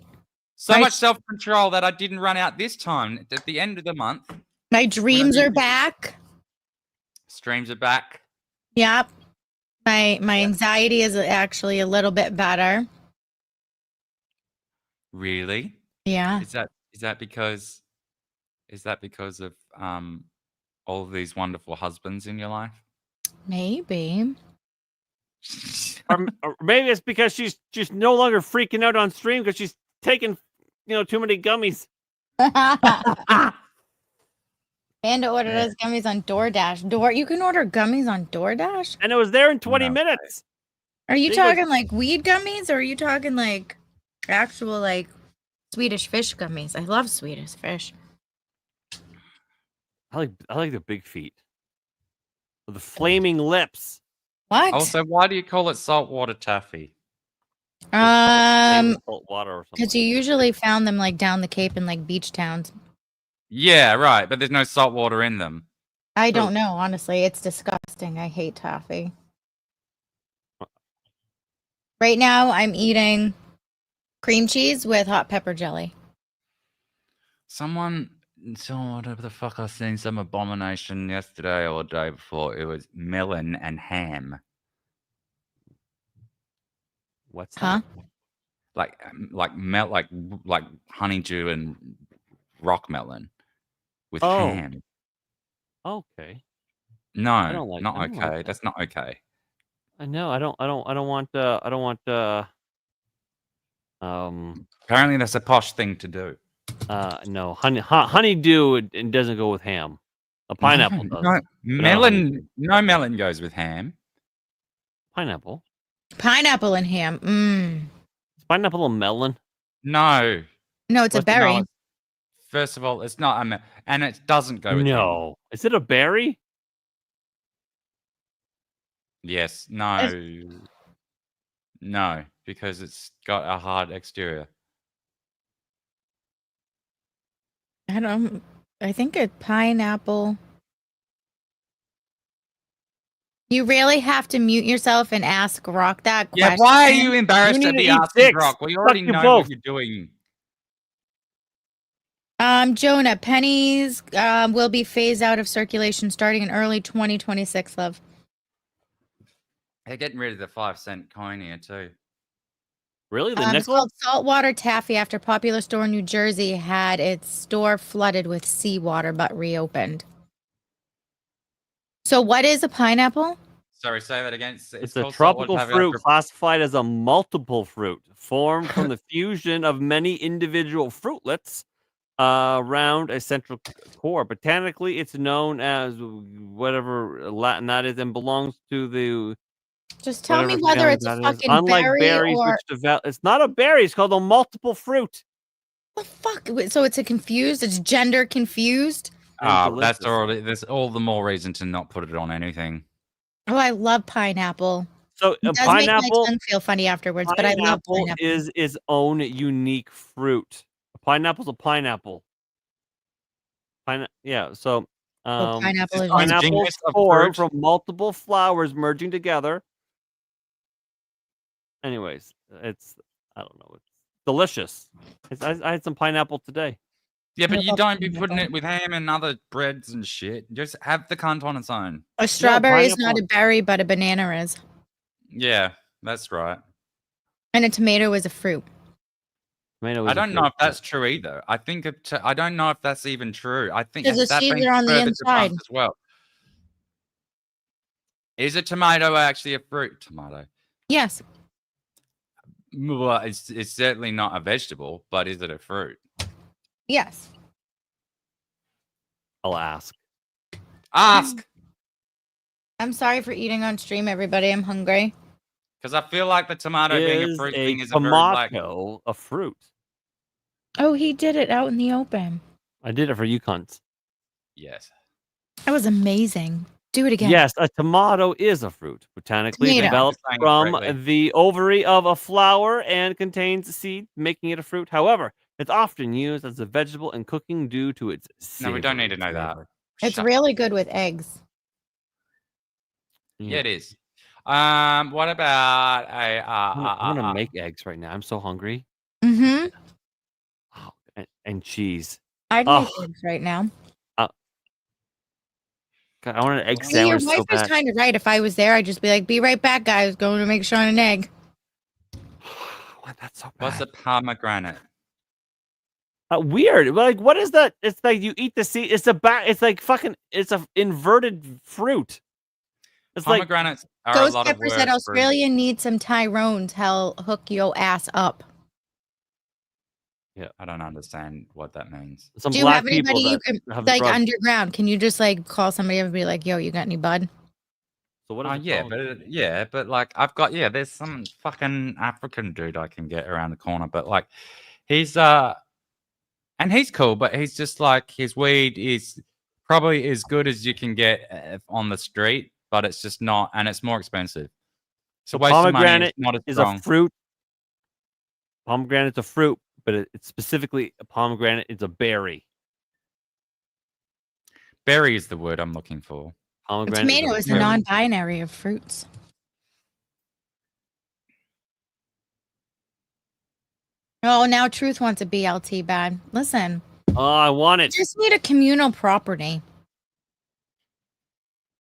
So much self-control that I didn't run out this time. At the end of the month, My dreams are back. streams are back. Yep. My anxiety is actually a little bit better. Really? Yeah. Is that because of all of these wonderful husbands in your life? Maybe. or maybe it's because she's just no longer freaking out on stream because she's taking, too many gummies. And ordered us gummies on DoorDash. You can order gummies on DoorDash? And it was there in 20 minutes. Are you She talking was- like weed gummies or are you talking like actual like Swedish fish gummies? I love Swedish fish. I like the big feet. With the flaming lips. What? Also, why do you call it saltwater taffy? Salt water or something. Because you usually found them like down the Cape in like beach towns. Yeah, right. But there's no salt water in them. I don't know, honestly. It's disgusting. I hate toffee. Right now, I'm eating cream cheese with hot pepper jelly. Someone, whatever the fuck, I seen some abomination yesterday or the day before. It was melon and ham. What's that? Like honeydew and rock melon with ham. Okay. No, I don't like- not I don't okay. like That's not okay. I know. I don't want. Apparently, that's a posh thing to do. No. Honeydew it doesn't go with ham. A pineapple does. No, melon. melon. No melon goes with ham. Pineapple. Pineapple and ham. Is pineapple a melon? No. No, it's a berry. No, first of all, it's not a and it doesn't go with ham. No. Is it a berry? Yes. No. No, because it's got a hard exterior. I think a pineapple. You really have to mute yourself and ask Rock that question. Yeah, why are you embarrassed You to need be to eat asking dicks. Brock? We already Fuck you know both. what you're doing. Jonah, pennies will be phased out of circulation starting in early 2026, love. They're getting rid of the 5-cent coin here too. Really? The It's nickel? called Saltwater Taffy after popular store in New Jersey had its store flooded with seawater but reopened. So what is a pineapple? Sorry, say that again. It's a called tropical saltwater fruit taffy classified as a multiple fruit, formed from the fusion of many individual fruitlets around a central core. Botanically, it's known as whatever Latin that is, and belongs to the. Just tell me whatever whether family it's a that is. fucking Unlike berry berries, or which develop, it's not a berry. It's called a multiple fruit. fuck. So it's it's gender confused. That's already. There's all the more reason to not put it on anything. Oh, I love pineapple. So It a does make pineapple. my tongue feel funny afterwards, but I love pineapple. Is its own unique fruit. A pineapple's a pineapple. Yeah. So pineapple is pineapples genius of formed fruit. from multiple flowers merging together. Anyways, I don't know. It's delicious. I had some pineapple today. Yeah, but What you about don't be putting pineapple? it with ham and other breads and shit. Just have the cunt on its own. A strawberry is not pineapple- a berry, but a banana is. Yeah, that's right. And a tomato is a fruit. Tomato I is a don't know fruit, if that's true either. I think I don't know if that's even true. I think Because the that seeds being are on the further inside. debunked as well. Is a tomato actually a fruit? Tomato. Yes. Well, it's certainly not a vegetable, but is it a fruit? Yes. I'll ask. Ask, I'm sorry for eating on stream, everybody. I'm hungry. because I feel like the tomato being a Is fruit a thing is a very like. tomato a fruit? Oh, he did it out in the open. I did it for you cunts. Yes. That was amazing. Do it again. Yes, a tomato is a fruit, botanically Tomato. developed Saying it from correctly. the ovary of a flower and contains seed, making it a fruit. However, it's often used as a vegetable in cooking due to its No, we don't need to savory know that. flavor. It's Shut really good with eggs. Yeah, it is. What about a I want to make eggs right now. I'm so hungry. Mm-hmm. Oh, and cheese. I'd Oh. make eggs right now. God, I want an egg See, your sandwich wife so was bad. kind of right. If I was there, I'd just be like, be right back, guys. Going to make Shawn an egg. Why that's so bad? What's a pomegranate? Weird. Like, what is that? It's like you eat the seed. It's It's like fucking. It's a inverted fruit. It's like Pomegranates are a Ghost lot of Pepper words. said for- Australia needs some Tyrones. Hell, hook your ass up. Yeah, I don't understand what that means. some Do you black have people anybody you that can, have like, drugs. underground? Can you just, like, call somebody up and be like, yo, you got any bud? So what is a Yeah, pomegranate? but like there's some fucking African dude I can get around the corner, but like he's and he's cool, but he's just like his weed is probably as good as you can get on the street, but it's just not, and it's more expensive. So waste of money. Pomegranate It's not as is strong. a fruit. Pomegranate's a fruit, but it's specifically a pomegranate. It's a berry. Berry is the word I'm looking for. A Pomegranate tomato is a berry. non-binary of fruits. Oh, now Truth wants a BLT bad. Listen, Oh, I want you it. just need a communal property.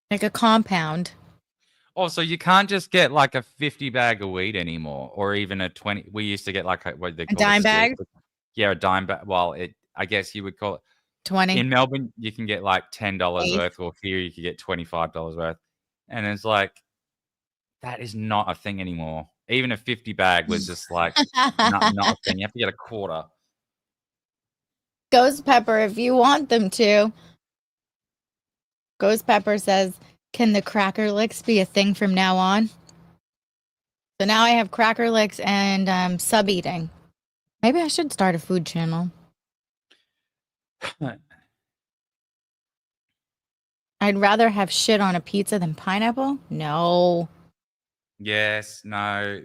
Like a compound. Oh, so you can't just get like a 50 bag of weed anymore, or even a 20. We used to get like what they call dime bag? Yeah, a dime bag. Well, I guess you would call it 20. in Melbourne. You can get like $10 Eight. worth, or here you could get $25 worth, and it's like that is not a thing anymore. Even a 50 bag was just like not a thing. You have to get a quarter. Ghost Pepper, if you want them to. Ghost Pepper says, can the Cracker Licks be a thing from now on? So now I have Cracker Licks and sub eating. Maybe I should start a food channel. I'd rather have shit on a pizza than pineapple. No. Yes, no.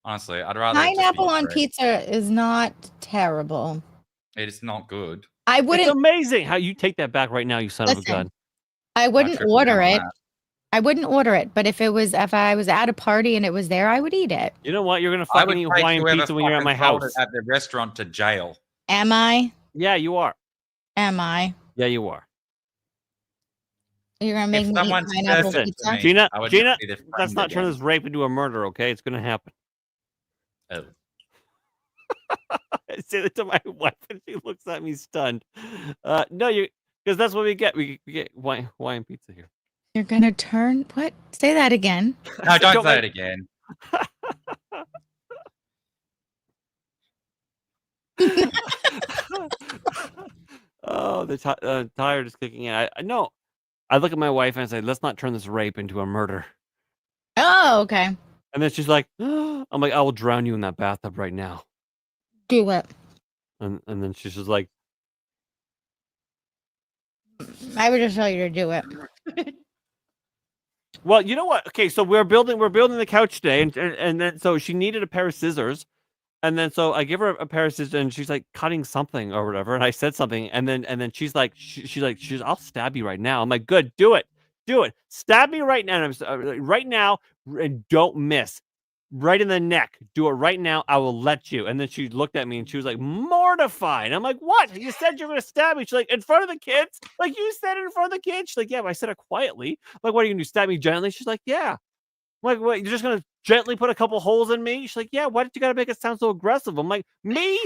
Honestly, I'd rather it just be Pineapple on fruit. pizza is not terrible. It is not good. I It's wouldn't. amazing how you take that back right now, you son of a Listen, gun. I wouldn't triple order down on it. that. I wouldn't order it. But if I was at a party and it was there, I would eat it. You know what? You're gonna I fucking would eat take Hawaiian whoever pizza when you're at my fucking sold house. it at the restaurant to jail. Am I? Yeah, you are. Am I? Yeah, you are. You're gonna make If me eat someone pineapple says it to pizza? me, Gina, I would Gina, just be their let's friend not turn again. this rape into a murder, okay? It's gonna happen. Oh. I say that to my wife and she looks at me stunned. No, because that's what we get. We get Hawaiian pizza here. You're gonna turn what? Say that again. No, don't say make- it again. Oh, the tire is kicking in. I know. I look at my wife and I say, "Let's not turn this rape into a murder." Oh, okay. And then she's like, "I'm like, I will drown you in that bathtub right now." Do it. And then she's just like, I would just tell you to do it. "Well, you know what? Okay, so we're building the couch today, and then so she needed a pair of scissors, and then so I give her a pair of scissors, and she's like cutting something or whatever, and I said something, and then she's like, I'll stab you right now. I'm like, good, do it, stab me right now, and right now, and don't miss. right in the neck. Do it right now. I will let you. And then she looked at me and she was like mortified. I'm like, what? You said you were gonna stab me. She's like, in front of the kids? Like you said it in front of the kids? She's like, yeah, but I said it quietly. I'm like, what are you gonna do? Stab me gently? She's like, yeah. I'm like, what? You're just gonna gently put a couple holes in me? She's like, yeah. Why did you gotta make it sound so aggressive? I'm like, me?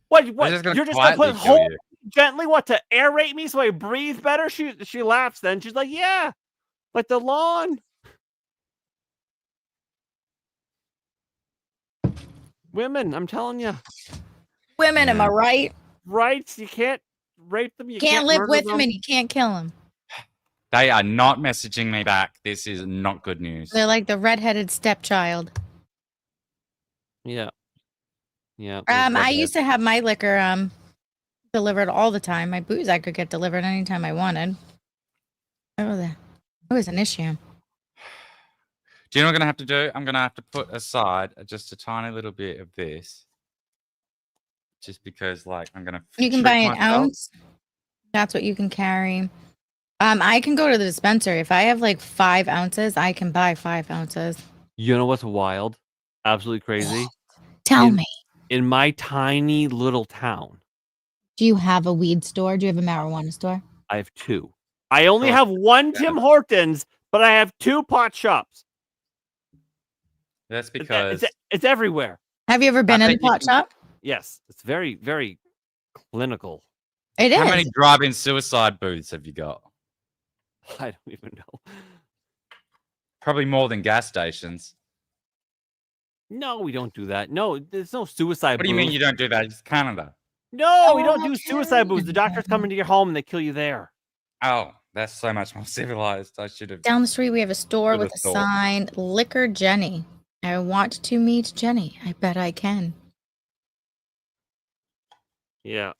What? You're just gonna put holes gently? What, to aerate me so I breathe better? She laughs. Then she's like, yeah, like the lawn. Women, I'm telling you. Women, am I right? Right? You can't rape them. You Can't live murder with them. them and you can't kill them. They are not messaging me back. This is not good news. They're like the redheaded stepchild. Yeah. Yeah. I used to have my liquor delivered all the time. My booze I could get delivered anytime I wanted. It was an issue. Do you know what I'm going to have to do? I'm going to have to put aside just a tiny little bit of this. Just because, like, I'm going to... You can buy an ounce. That's what you can carry. I can go to the dispensary. If I have, like, 5 ounces, I can buy 5 ounces. You know what's wild? Absolutely crazy? Tell me. In my tiny little town. Do you have a weed store? Do you have a marijuana store? I have 2. I only have 1 Tim Hortons, but I have 2 pot shops. That's because... It's everywhere. Have you ever been in a pot shop? Yes. It's very, very clinical. It is. How many drive-in suicide booths have you got? I don't even know. Probably more than gas stations. No, we don't do that. No, there's no suicide What do you mean you don't do that? It's Canada. No, we don't do suicide booths. The doctors come into your home and they kill you there. Oh, that's so much more civilized. I should have... Down the street, we have a store with a sign, Liquor Jenny. I want to meet Jenny. I bet I can. Yeah.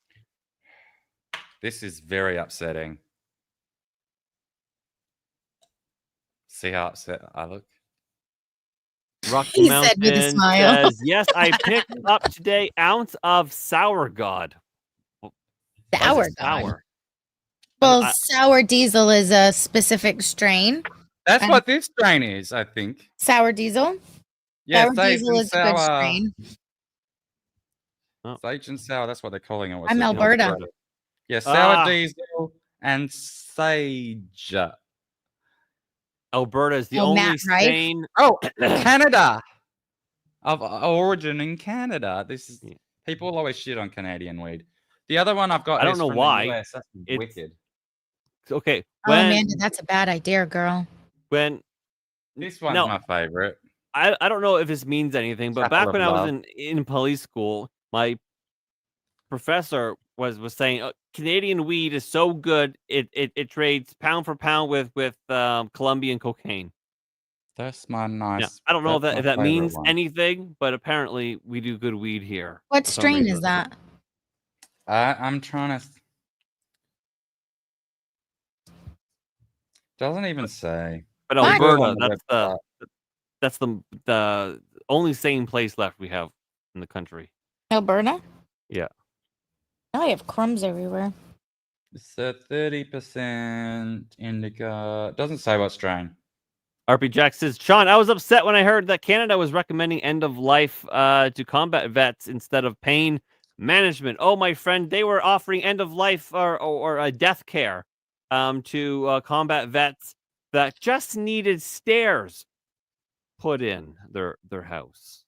This is very upsetting. See how upset I look? Rocky He Mountain said with a smile. says, yes, I picked up today ounce of sour god. Sour god. Well, sour diesel is a specific strain. That's what this strain is, I think. Sour diesel? Yeah, sour diesel is a good strain. Sage and sour, that's what they're calling it. What's I'm it? Alberta. Yeah, sour diesel and sage. Alberta is the only strain. Oh, Canada. Of origin in Canada. This is people always shit on Canadian weed. The other one I've got. I don't know from why. The US. That's wicked. Okay. Oh, Amanda, that's a bad idea, girl. When this one's my favorite. I don't know if this means anything, but back when I was in police school, my professor was saying Canadian weed is so good it trades pound for pound with Colombian cocaine. That's my nice. Yeah, I don't know if that means anything, but apparently we do good weed here. What strain is that? I'm trying to. Doesn't even say. But Alberta, that's the only sane place left we have in the country. Alberta? Yeah. Now I have crumbs everywhere. It's 30% indica. Doesn't say what strain. RP Jack says, Shawn, I was upset when I heard that Canada was recommending end of life to combat vets instead of pain management. Oh, my friend, they were offering end of life or a death care to combat vets that just needed stairs put in their house.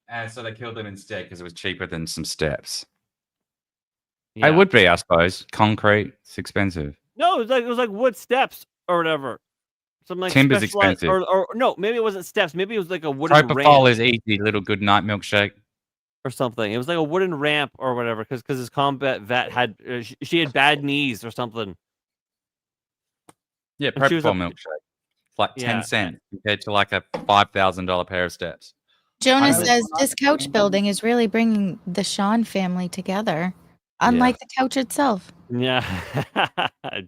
And so they killed them instead because it was cheaper than some steps. Yeah. It would be, I suppose. Concrete, it's expensive. No, it was like wood steps or whatever. Something like timber's expensive. Or no, maybe it wasn't steps. Maybe it was like a wooden Propofol ramp. is easy, little good night milkshake. Or something. It was like a wooden ramp or whatever because his combat vet had she had bad knees or something. Yeah, Propofol milkshake. It's like 10 cents compared to like a $5,000 pair of steps. Jonah says this couch building is really bringing the Shawn family together, unlike the couch itself. Yeah,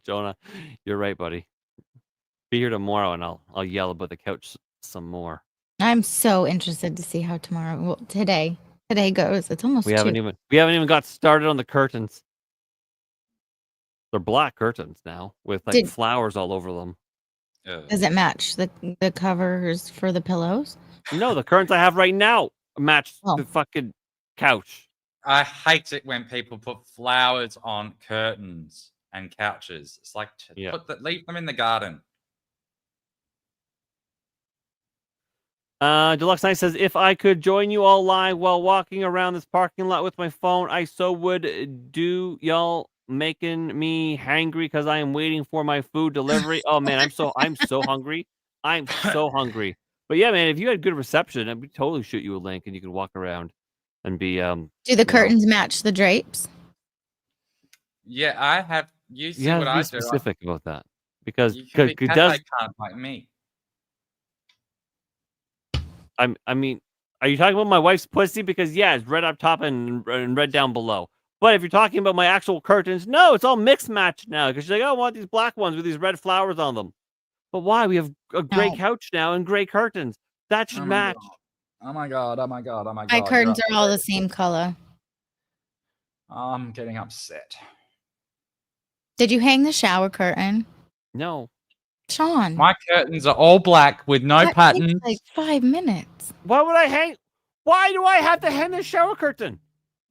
Jonah, you're right, buddy. Be here tomorrow, and I'll yell about the couch some more. I'm so interested to see how today goes. It's almost we haven't even got started on the curtains. They're black curtains now with like flowers all over them. Ugh. Does it match the covers for the pillows? No, the curtains I have right now match Oh. the fucking couch. I hate it when people put flowers on curtains and couches. It's like leave them in the garden. Deluxe Knight says, if I could join you all live while walking around this parking lot with my phone, I so would. Do y'all making me hangry because I am waiting for my food delivery? Oh man, I'm so hungry. I'm so hungry. But yeah, man, if you had good reception, I'd totally shoot you a link and you could walk around and be Do the curtains match the drapes? Yeah, I have. You see you what have to I be do? specific about that because You can be it does. can't like me. I mean, are you talking about my wife's pussy? Because yeah, it's red up top and red down below. But if you're talking about my actual curtains, no, it's all mixed match now. Because she's like, oh, I want these black ones with these red flowers on them. But why? We have a gray couch now and gray curtains. That should match. Oh my god! Oh my god! Oh my god! My curtains are all the same color. I'm getting upset. Did you hang the shower curtain? No. Shawn. My curtains are all black with no That patterns. takes like 5 minutes. Why would I hang? Why do I have to hang the shower curtain?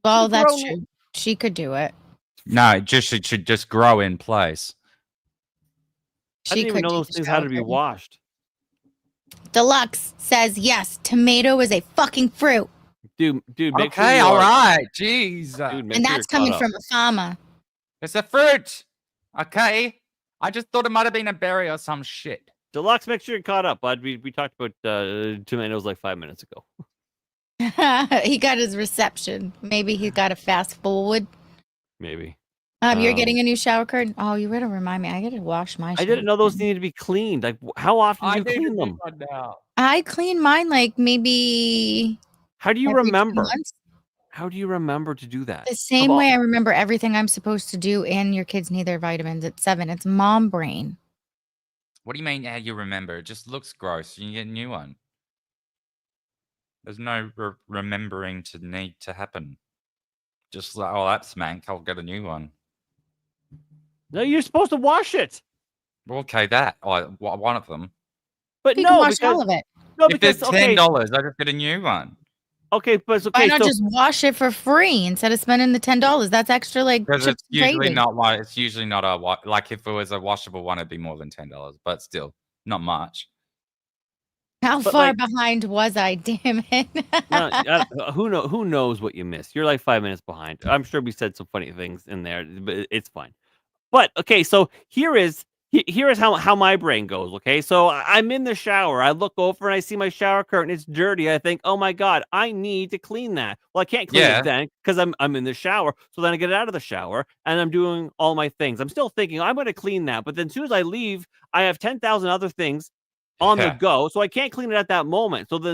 Well, that's true. She could do it. No, it should just grow in place. I didn't even know those things had to be washed. Deluxe says yes. Tomato is a fucking fruit, Dude, make sure Okay, you all are- right. Jeez. Dude, make and sure that's you're coming caught from a farmer. It's a fruit. Okay. I just thought it might have been a berry or some shit. Deluxe, make sure you're caught up, bud. We talked about tomatoes like 5 minutes ago. He got his reception. Maybe he got a fast forward. Maybe. You're getting a new shower curtain. Oh, you gotta remind me. I gotta wash my. I didn't know those needed to be cleaned. Like, how often do you clean them? I clean mine like maybe. How do you every 2 remember? months. How do you remember to do that? The same way I remember everything I'm supposed to do, and your kids need their vitamins at 7. It's mom brain. What do you mean how you remember? It just looks gross. You get a new one. There's no remembering to need to happen. Just like, oh, that's mank. I'll get a new one. No, you're supposed to wash it. Okay, that. Oh, one of them. But You no, can wash because all of it. no, If because it's $10, I just get a new one. Okay, but it's Why okay. not So just wash it for free instead of spending the $10? That's extra, like Because chips it's and usually gravy. not like it's usually not a like if it was a washable one, it'd be more than $10, but still not much. How But, far like- behind was I? Damn it! who knows what you missed? You're like 5 minutes behind. I'm sure we said some funny things in there, but it's fine. But okay, so here is how my brain goes. Okay, so I'm in the shower. I look over and I see my shower curtain. It's dirty. I think, oh my god, I need to clean that. Well, I can't clean Yeah. it then because I'm in the shower. So then I get out of the shower and I'm doing all my things. I'm still thinking I'm going to clean that, but then as soon as I leave, I have 10,000 other things on the Yeah. go, so I can't clean it at that moment. So the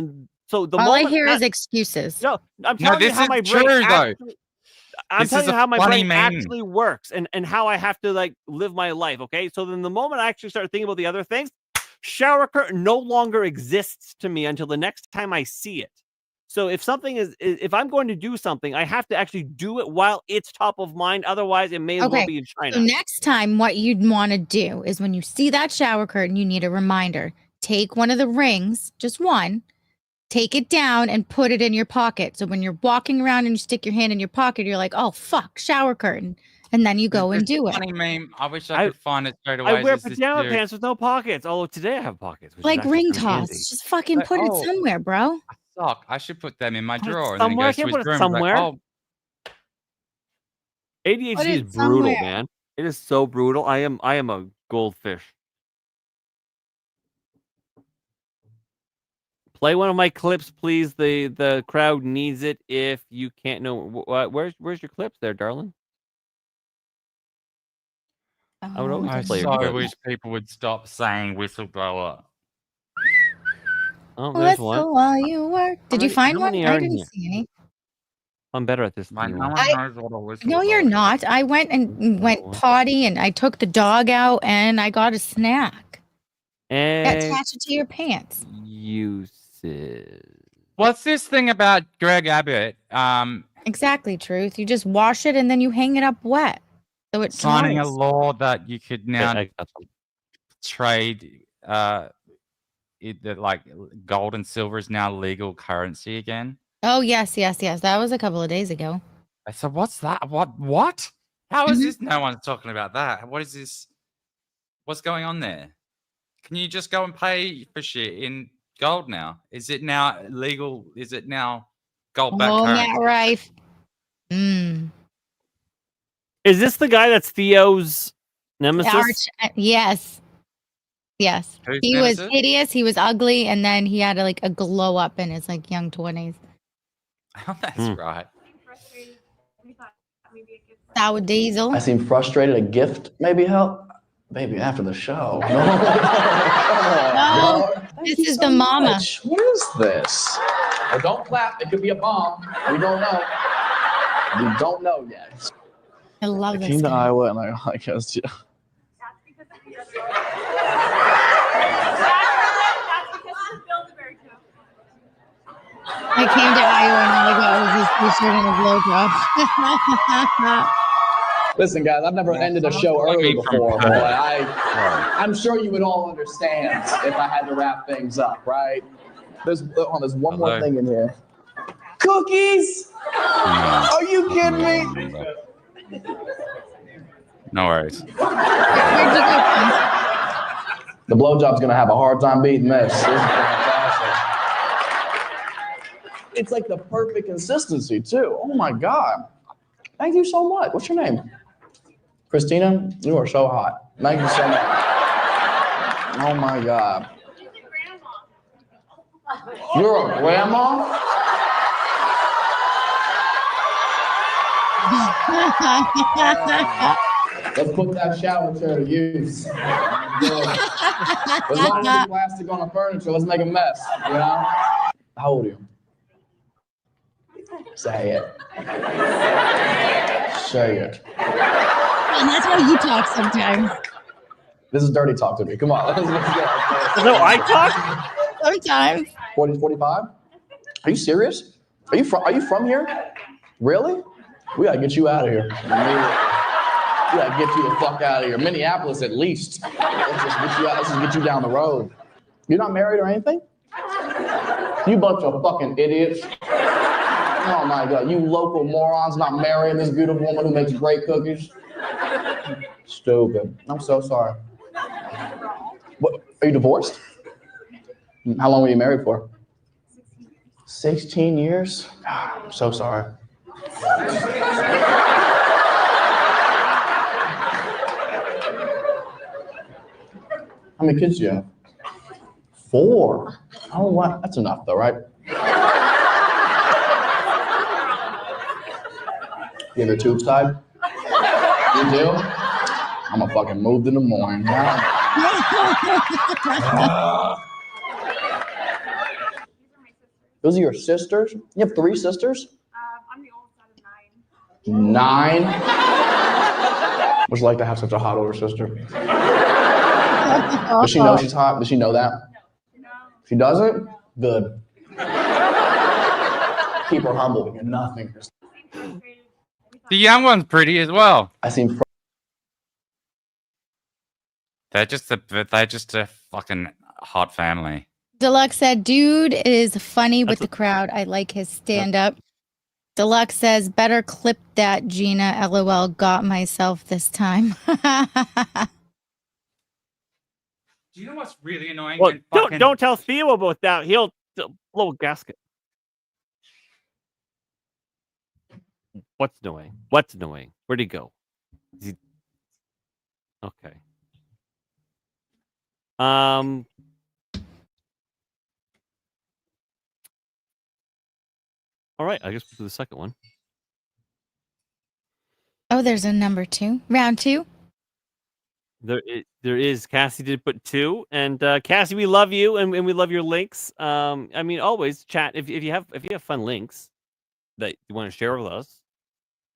All moment I hear is excuses. no, I'm No, telling you this how is my brain true, though. actually, I'm This telling is you a how my funny brain meme. actually works and how I have to like live my life. Okay, so then the moment I actually start thinking about the other things, shower curtain no longer exists to me until the next time I see it. So if if I'm going to do something, I have to actually do it while it's top of mind. Otherwise, it may as well Okay, be in China. So next time, what you'd want to do is when you see that shower curtain, you need a reminder. Take one of the rings, just one, take it down and put it in your pocket. So when you're walking around and you stick your hand in your pocket, you're like, oh, fuck, shower curtain. And then you go and do it. Funny meme. I wish I could find it straight away. I wear Is this pajama dude- pants with no pockets. Although today I have pockets. Which is Like actually ring kinda toss. handy. Just fucking Like, put it oh. somewhere, bro. Suck. I should put them in my Put it drawer. And then he somewhere. I goes to can't his put it room. and he's like, somewhere. oh, ADHD Put is it brutal, somewhere. man. It is so brutal. I am a goldfish. Play one of my clips, please. The crowd needs it. If you can't know, where's your clips there, darling? I would always I play your so clips. wish people would stop saying whistleblower. Oh, there's one. Whistle while you work. Did you many- find how one? many I are in didn't here? see any. I'm better at this than you No are. one knows what a whistleblower No, you're not. I went and went potty and I took the dog out and I got a snack. Attach it to your pants. Uses. What's this thing about Greg Abbott Exactly, Truth. You just wash it and then you hang it up wet. So it signing a dries. law that you could now I got them. trade that like gold and silver is now legal currency again? Oh, yes. That was a couple of days ago. I said, what's that? What? How is Mhm. this? No one's talking about that. What is this? What's going on there? Can you just go and pay for shit in gold now? Is it now legal? Is it now gold back Oh, currency? Matt Rife. Is this the guy that's Theo's nemesis? Yes. Who's He was nemesis? hideous. He was ugly, and then he had like a glow up in his like young 20s. Oh, that's right. Sour Diesel. I seem frustrated. A gift maybe help? Maybe after the show. No, this is the mama. What is this? Well, don't clap. It could be a bomb. We don't know. We don't know yet. I love this. Came to guy. Iowa and I guess, yeah. I came to Iowa and all I got was this t-shirt and a blowjob. Listen, guys, I've never ended a show early before, but I'm sure you would all understand if I had to wrap things up, right? There's one more thing in here. Cookies? Are you kidding me? No worries. Where'd you go from? The blowjob's gonna have a hard time beating this. This is fantastic. It's like the perfect consistency too. Oh my God. Thank you so much. What's your name? Christina, you are so hot. Thank you so much. Oh my God. You're a grandma? Let's put that shower chair to use. As long as the plastic on the furniture, let's make a mess, you know? How old are you? Say it. Say it. And that's how you talk sometimes. This is dirty talk to me. Come on. Let's go. No, I talk? Sometimes. 40, 45? Are you serious? Are you from here? Really? We gotta get you out of here. We gotta get you the fuck out of here. Minneapolis at least. Let's just get you out. Let's just get you down the road. You're not married or anything? You bunch of fucking idiots. Oh my God, you local morons not marrying this beautiful woman who makes great cookies. Stupid. I'm so sorry. What? Are you divorced? How long were you married for? 16 years? God, I'm so sorry. How many kids do you have? 4. Oh, wow. That's enough though, right? You have your tube tied? You do? I'm gonna fucking move in the morning. Those are your sisters? You have 3 sisters? I'm the oldest out of 9. 9? What's it like to have such a hot older sister? Does she know she's hot? Does she know that? No. She doesn't? Good. Keep her humble. You're nothing. The young one's pretty as well. I seem. They're just a fucking hot family. Deluxe said, dude is funny with the crowd. I like his stand-up. Deluxe says, better clip that, Gina. LOL, got myself this time. Do you know what's really annoying? Well, don't tell Theo about that. He'll blow a gasket. What's annoying? What's annoying? Where'd he go? Okay. All right, I guess we'll do the second one. Oh, there's a number 2. Round 2. There is. Cassie did put 2, and Cassie, we love you, and we love your links. I mean, always chat if you have fun links that you want to share with us.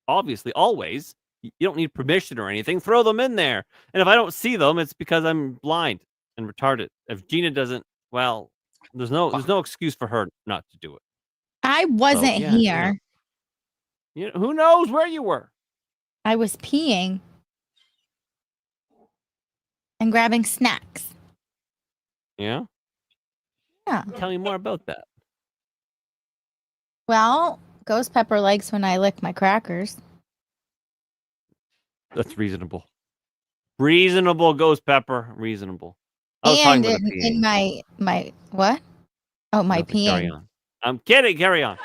Obviously, always. You don't need permission or anything. Throw them in there, and if I don't see them, it's because I'm blind and retarded. If Gina doesn't, well, there's no excuse for her not to do it. I wasn't here. You know, who knows where you were? I was peeing and grabbing snacks. Yeah. Yeah. Tell me more about that. Well, Ghost Pepper likes when I lick my crackers. That's reasonable. Reasonable, Ghost Pepper. Reasonable. I was talking And about the in my what? Oh, my Nothing, carry peeing. on. I'm kidding. Carry on.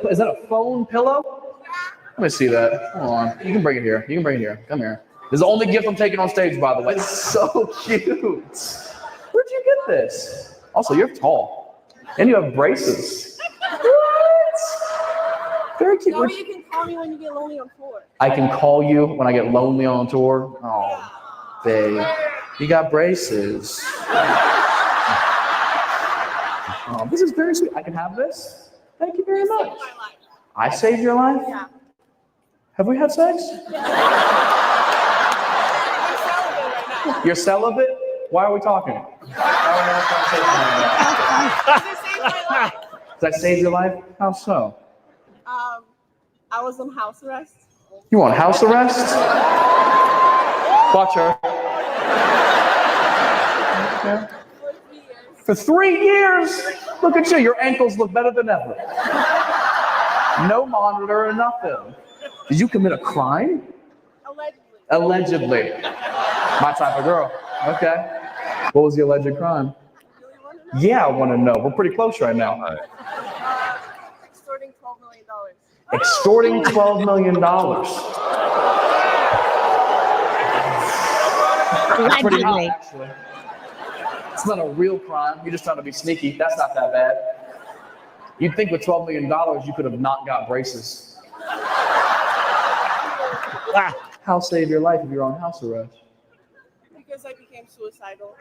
Is that a phone pillow? Let me see that. Hold on. You can bring it here. You can bring it here. Come here. This is the only gift I'm taking on stage, by the way. It's so cute. Where'd you get this? Also, you're tall. And you have braces. What? Very cute. No, you can call me when you get lonely on tour. I can call you when I get lonely on tour. Oh, babe. You got braces. Oh, this is very sweet. I can have this? Thank you very much. I saved your life? Yeah. Have we had sex? You're celibate? Why are we talking? Did I save your life? How so? I was on house arrest. You want house arrest? Watch her. Okay. For 3 years? Look at you. Your ankles look better than ever. No monitor or nothing. Did you commit a crime? Allegedly. My type of girl. Okay. What was the alleged crime? Yeah, I want to know. We're pretty close right now. Extorting $12 million. Extorting $12 million. Pretty high, actually. It's not a real crime. You're just trying to be sneaky. That's not that bad. You'd think with $12 million, you could have not got braces. How save your life if you're on house arrest? Because I became suicidal.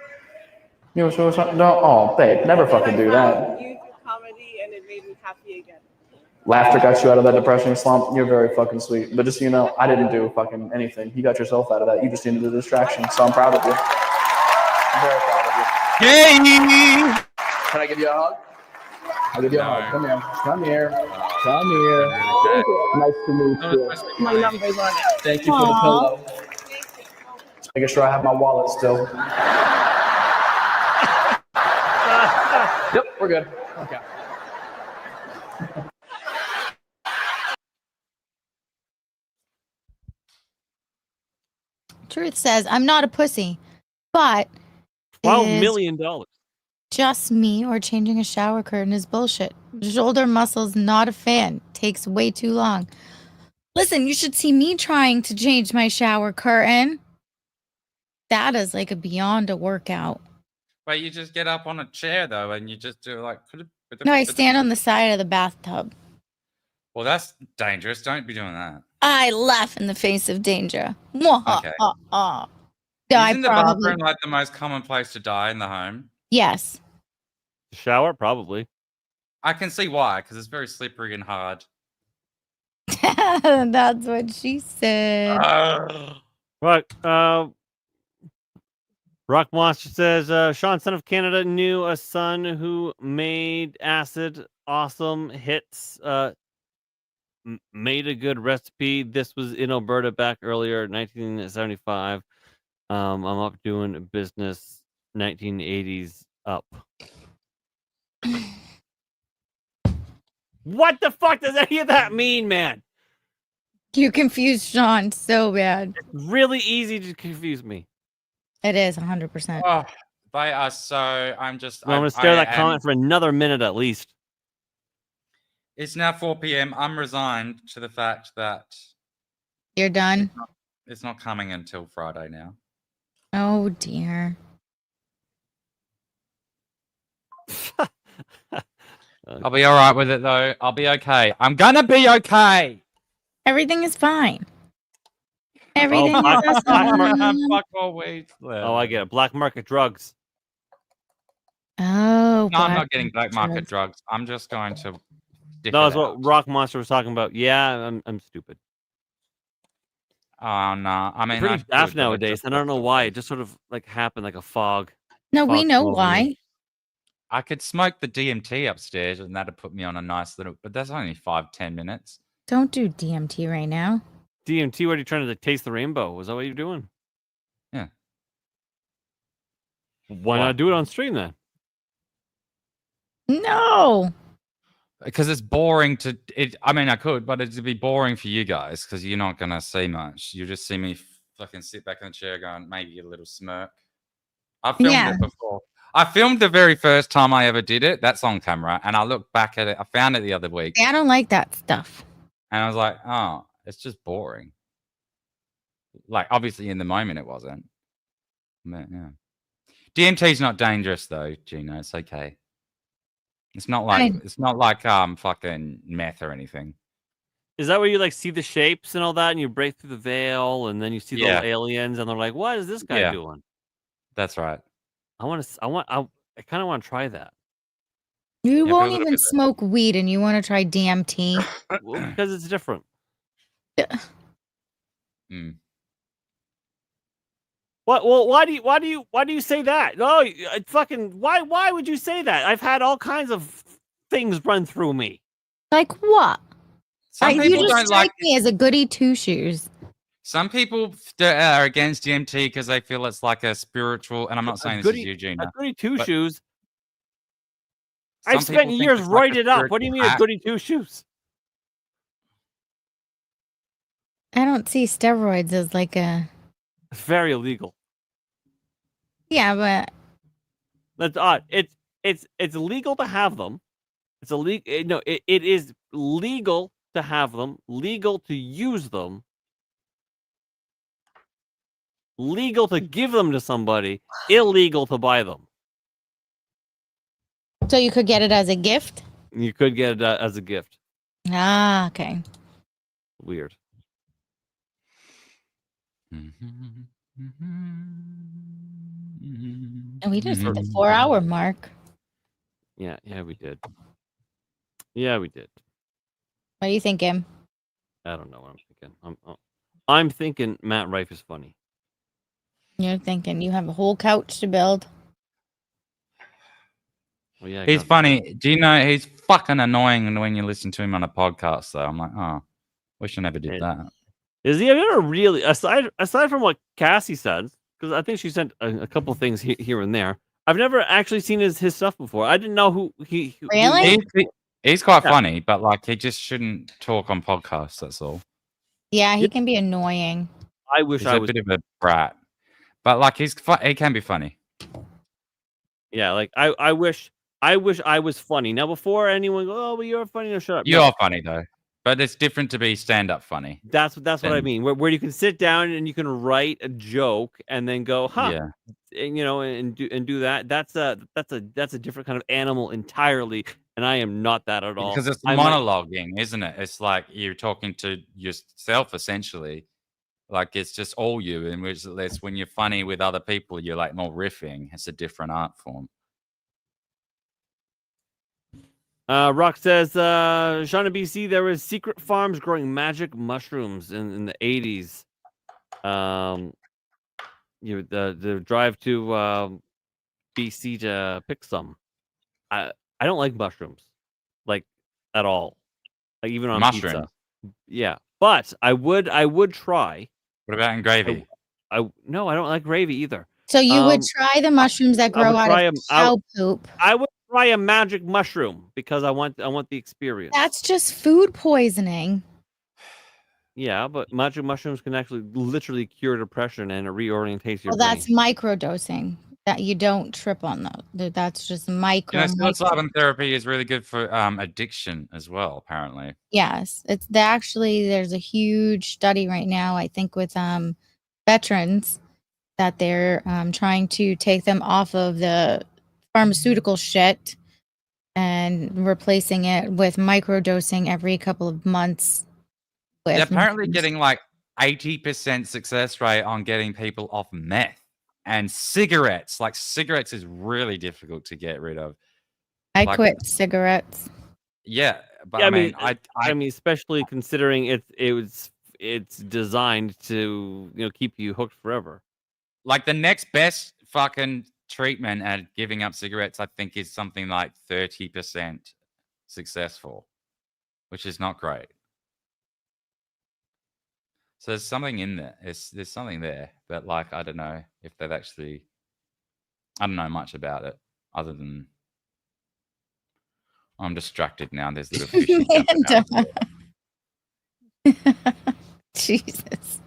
You were suicidal? No, oh, babe, never fucking do that. You through comedy, and it made me happy again. Laughter got you out of that depression slump. You're very fucking sweet. But just so you know, I didn't do fucking anything. You got yourself out of that. You just needed a distraction. So I'm proud of you. I'm very proud of you. Yay! Can I give you a hug? I'll give you a hug. Come here. Come here. Come here. Nice to meet you. My number's on it. Thank you for the pillow. Making sure I have my wallet still. Yep, we're good. Okay. Truth says, I'm not a pussy, but $12 is million. just me or changing a shower curtain is bullshit. Shoulder muscles, not a fan. Takes way too long. Listen, you should see me trying to change my shower curtain. That is like a beyond a workout. But you just get up on a chair though, and you just do like. No, I stand on the side of the bathtub. Well, that's dangerous. Don't be doing that. I laugh in the face of danger. Okay. No, Isn't the bathroom like the most common place to die in the home? Yes. Shower, probably. I can see why, because it's very slippery and hard. That's what she said. Right. Rock Monster says, Shawn, son of Canada, knew a son who made acid. Awesome hits. Made a good recipe. This was in Alberta back earlier, 1975. I'm up doing business, 1980s up. What the fuck does any of that mean, man? You confused Shawn so bad. It's really easy to confuse me. It is 100%. Oh, they are so. I'm just. Well, I'm going to stare at that comment for another minute at least. It's now 4 p.m. I'm resigned to the fact that You're done? it's not coming until Friday now. Oh, dear. I'll be all right with it, though. I'll be okay. I'm going to be okay. Everything is fine. Everything is awesome. Fuck all weed. Oh, I get it. Black market drugs. Oh, No, I'm not getting black market drugs. I'm just going to. No, that's what Rock Monster was talking about. Yeah, I'm stupid. Oh no! I mean, I'm pretty daft nowadays. I don't know why. It just sort of like happened like a fog. No, we Fog know over why. me. I could smoke the DMT upstairs, and that'd put me on a nice little. But that's only 5-10 minutes. Don't do DMT right now. DMT, what are you trying to taste the rainbow? Was that what you're doing? Yeah. Why not do it on stream then? No. Because it's boring to it. I mean, I could, but it'd be boring for you guys because you're not gonna see much. You just see me fucking sit back in the chair, going maybe a little smirk. I've filmed it before. I filmed the very first time I ever did it. That's on camera, and I looked back at it. I found it the other week. I don't like that stuff. And I was like, oh, it's just boring. Like, obviously, in the moment, it wasn't. But, yeah. DMT's not dangerous, though, Gina. It's okay. It's not like fucking meth or anything. Is that where you like see the shapes and all that, and you break through the veil, and then you see the little aliens, and they're like, "What is this guy doing?" That's right. I kind of want to try that. You won't even smoke weed, and you want to try DMT? Well, because it's different. Mm. What? Well, why do you say that? No, fucking why would you say that? I've had all kinds of things run through me. Like what? Some people you just don't strike like me as a goody two shoes. Some people are against DMT because they feel it's like a spiritual. And I'm not saying this is you, Gina. A goody two but shoes. some I've spent people think years it's like a roided up. What do you mean a spiritual goody two shoes? I don't see steroids as like a. It's very illegal. Yeah, but That's odd. It's legal to have them. It's illegal. No, it is legal to have them. Legal to use them. Legal to give them to somebody. Illegal to buy them. so you could get it as a gift. You could get it as a gift. Ah, okay. Weird. And we just hit the 4-hour mark. Yeah, we did. Yeah, we did. What do you think, Em? I don't know what I'm thinking. I'm thinking Matt Rife is funny. You're thinking you have a whole couch to build. Well, yeah, He's funny. Do you know he's fucking annoying when you listen to him on a podcast? Though I'm like, oh, wish I never did that. Is he ever really aside from what Cassie said? Because I think she sent a couple things here and there. I've never actually seen his stuff before. I didn't know who he really. He's quite funny, but like he just shouldn't talk on podcasts. That's all. Yeah, he can be annoying. I wish He's I a was bit of a brat, but like he can be funny. Yeah, like I wish I was funny. Now before anyone go, oh, well, you're funny. No, shut up. You are funny though, but it's different to be stand-up funny. That's what I mean. Where you can sit down and you can write a joke and then go, huh? Yeah. And do that. That's a different kind of animal entirely. And I am not that at all. Because it's monologuing, isn't it? It's like you're talking to yourself essentially. Like it's just all you, in which when you're funny with other people, you're like more riffing. It's a different art form. Rock says, Shawn in BC, there was secret farms growing magic mushrooms in the 80s. The drive to BC to pick some. I don't like mushrooms, like at all. Like even on pizza. Yeah, but I would try. What about in gravy? No, I don't like gravy either. So you would try the mushrooms that grow out of cow poop. I would try a magic mushroom because I want the experience. That's just food poisoning. Yeah, but magic mushrooms can actually literally cure depression and it reorientates your brain. That's microdosing. That you don't trip on though. That's just micro. Psilocybin therapy is really good for addiction as well. Apparently. Yes, there's a huge study right now. I think with veterans that they're trying to take them off of the pharmaceutical shit and replacing it with microdosing every couple of months. They're apparently getting like 80% success rate on getting people off meth. And cigarettes, like cigarettes is really difficult to get rid of. I quit cigarettes. Yeah, but yeah, I mean, especially considering it's designed to keep you hooked forever. Like the next best fucking treatment at giving up cigarettes, I think, is something like 30% successful, which is not great. So there's something in there. There's something there, but like I don't know if they've actually I don't know much about it other than I'm distracted now. There's little fishy jumping out. Jesus.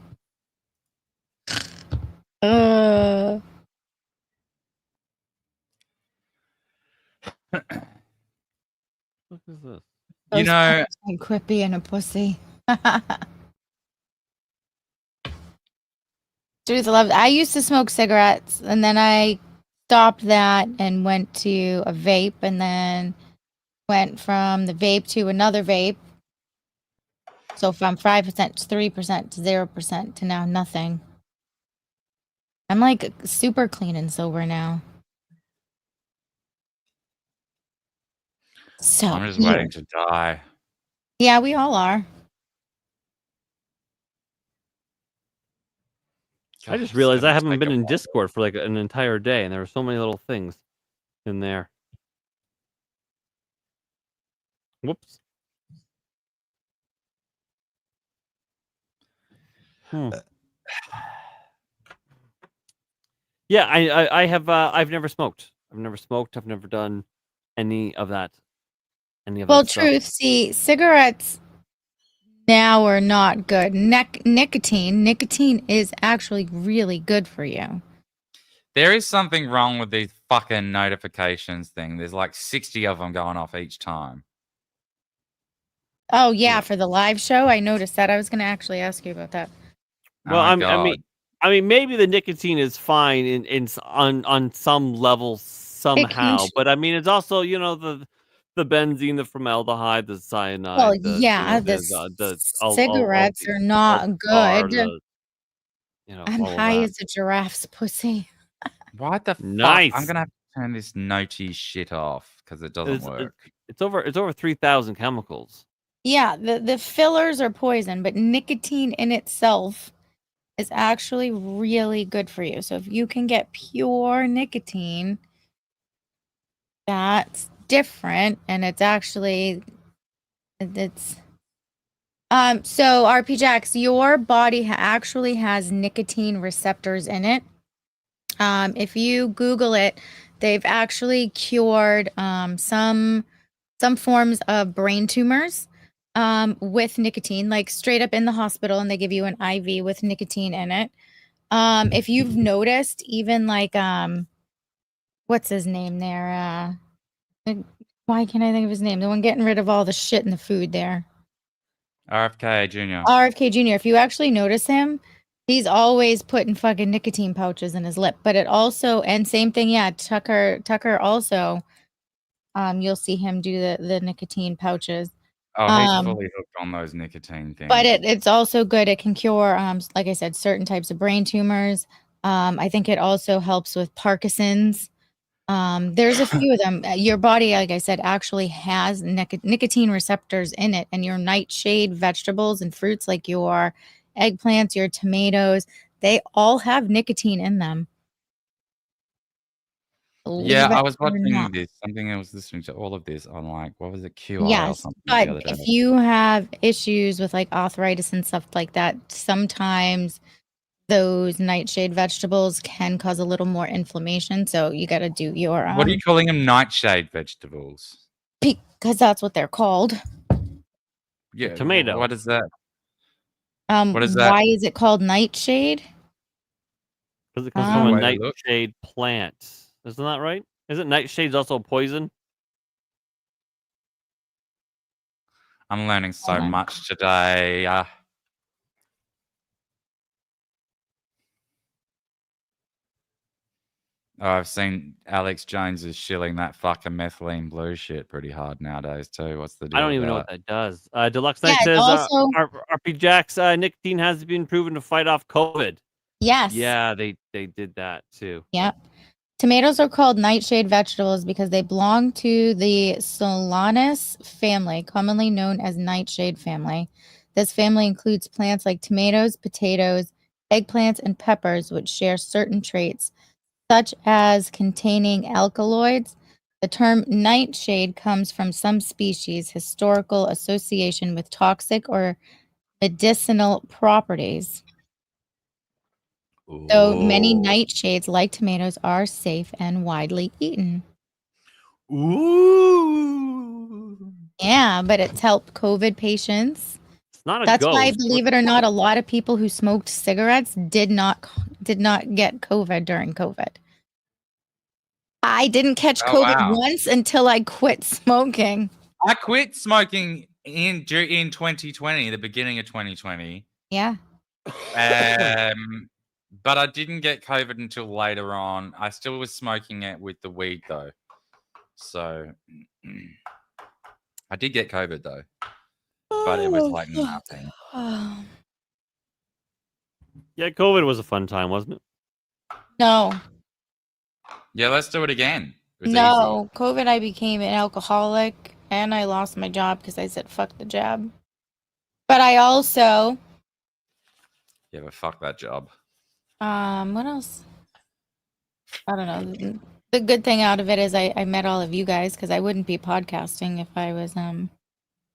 What is this? You know, quippy and a pussy. Truth love. I used to smoke cigarettes, and then I stopped that and went to a vape, and then went from the vape to another vape. So from 5% to 3% to 0% to now nothing. I'm like super clean and sober now. So I'm just waiting to die. yeah, we all are. I just realized I haven't been in Discord for like an entire day, and there were so many little things in there. Whoops. Yeah, I have I've never smoked. I've never smoked. I've never done any of that. Well, that stuff. truth, see, cigarettes now are not good. Nicotine is actually really good for you. There is something wrong with these fucking notifications thing. There's like 60 of them going off each time. Oh yeah, for the live show, I noticed that. I was going to actually ask you about that. Well, Oh my I mean, maybe the nicotine is fine on some level somehow, but I mean, it's also the benzene, the formaldehyde, the cyanide. Well, the yeah, cigarettes are not good. I'm all of high that. as a giraffe's pussy. What the Nice. fuck? I'm gonna have to turn this notey shit off because it doesn't work. It's over 3,000 chemicals. Yeah, the fillers are poison, but nicotine in itself is actually really good for you. So if you can get pure nicotine, that's different, and it's actually so RP Jax, your body actually has nicotine receptors in it. If you Google it, they've actually cured some forms of brain tumors with nicotine, like straight up in the hospital, and they give you an IV with nicotine in it. If you've noticed, even like what's his name there? Why can't I think of his name? The one getting rid of all the shit in the food there. RFK Jr. RFK Jr. If you actually notice him, he's always putting fucking nicotine pouches in his lip. But it also, and same thing, yeah, Tucker also, you'll see him do the nicotine pouches. Oh, he's fully hooked on those nicotine things. But it's also good. It can cure, like I said, certain types of brain tumors. I think it also helps with Parkinson's. There's a few of them. Your body, like I said, actually has nicotine receptors in it, and your nightshade vegetables and fruits, like your eggplants, your tomatoes, they all have nicotine in them. Yeah, I was watching this. Something I was listening to all of this on like, what was it, QI or Yes, something the but other day. if you have issues with like arthritis and stuff like that, sometimes those nightshade vegetables can cause a little more inflammation. So you got to do your What are you calling them? Nightshade vegetables? because that's what they're called. Yeah, tomato. What is that? What is that? Why is it called nightshade? Because it comes from a nightshade plant. Isn't that right? Isn't nightshade's also poison? I'm learning so much today. Oh, I've seen Alex Jones is shilling that fucking methylene blue shit pretty hard nowadays too. What's the deal? I don't even know what that does. Deluxe Knight says also- RP Jax nicotine has been proven to fight off COVID. Yes. Yeah, they did that too. Yep. Tomatoes are called nightshade vegetables because they belong to the Solanus family, commonly known as nightshade family. This family includes plants like tomatoes, potatoes, eggplants, and peppers, which share certain traits, such as containing alkaloids. The term nightshade comes from some species' historical association with toxic or medicinal properties. So many Ooh. nightshades, like tomatoes, are safe and widely eaten. Ooh. Yeah, but it's helped COVID patients. It's not a That's why, ghost. believe it or not, a lot of people who smoked cigarettes did not get COVID during COVID. I didn't catch Oh, COVID wow. once until I quit smoking. I quit smoking in 2020, the beginning of 2020. Yeah. But I didn't get COVID until later on. I still was smoking it with the weed though. So I did get COVID though. But it was like nothing. Yeah, COVID was a fun time, wasn't it? No. Yeah, let's do it again. It was No. COVID, I became an alcoholic and I lost my job because I said fuck the jab. But I also, easy. Yeah, but fuck that job. what else? I don't know. The good thing out of it is I met all of you guys because I wouldn't be podcasting if I was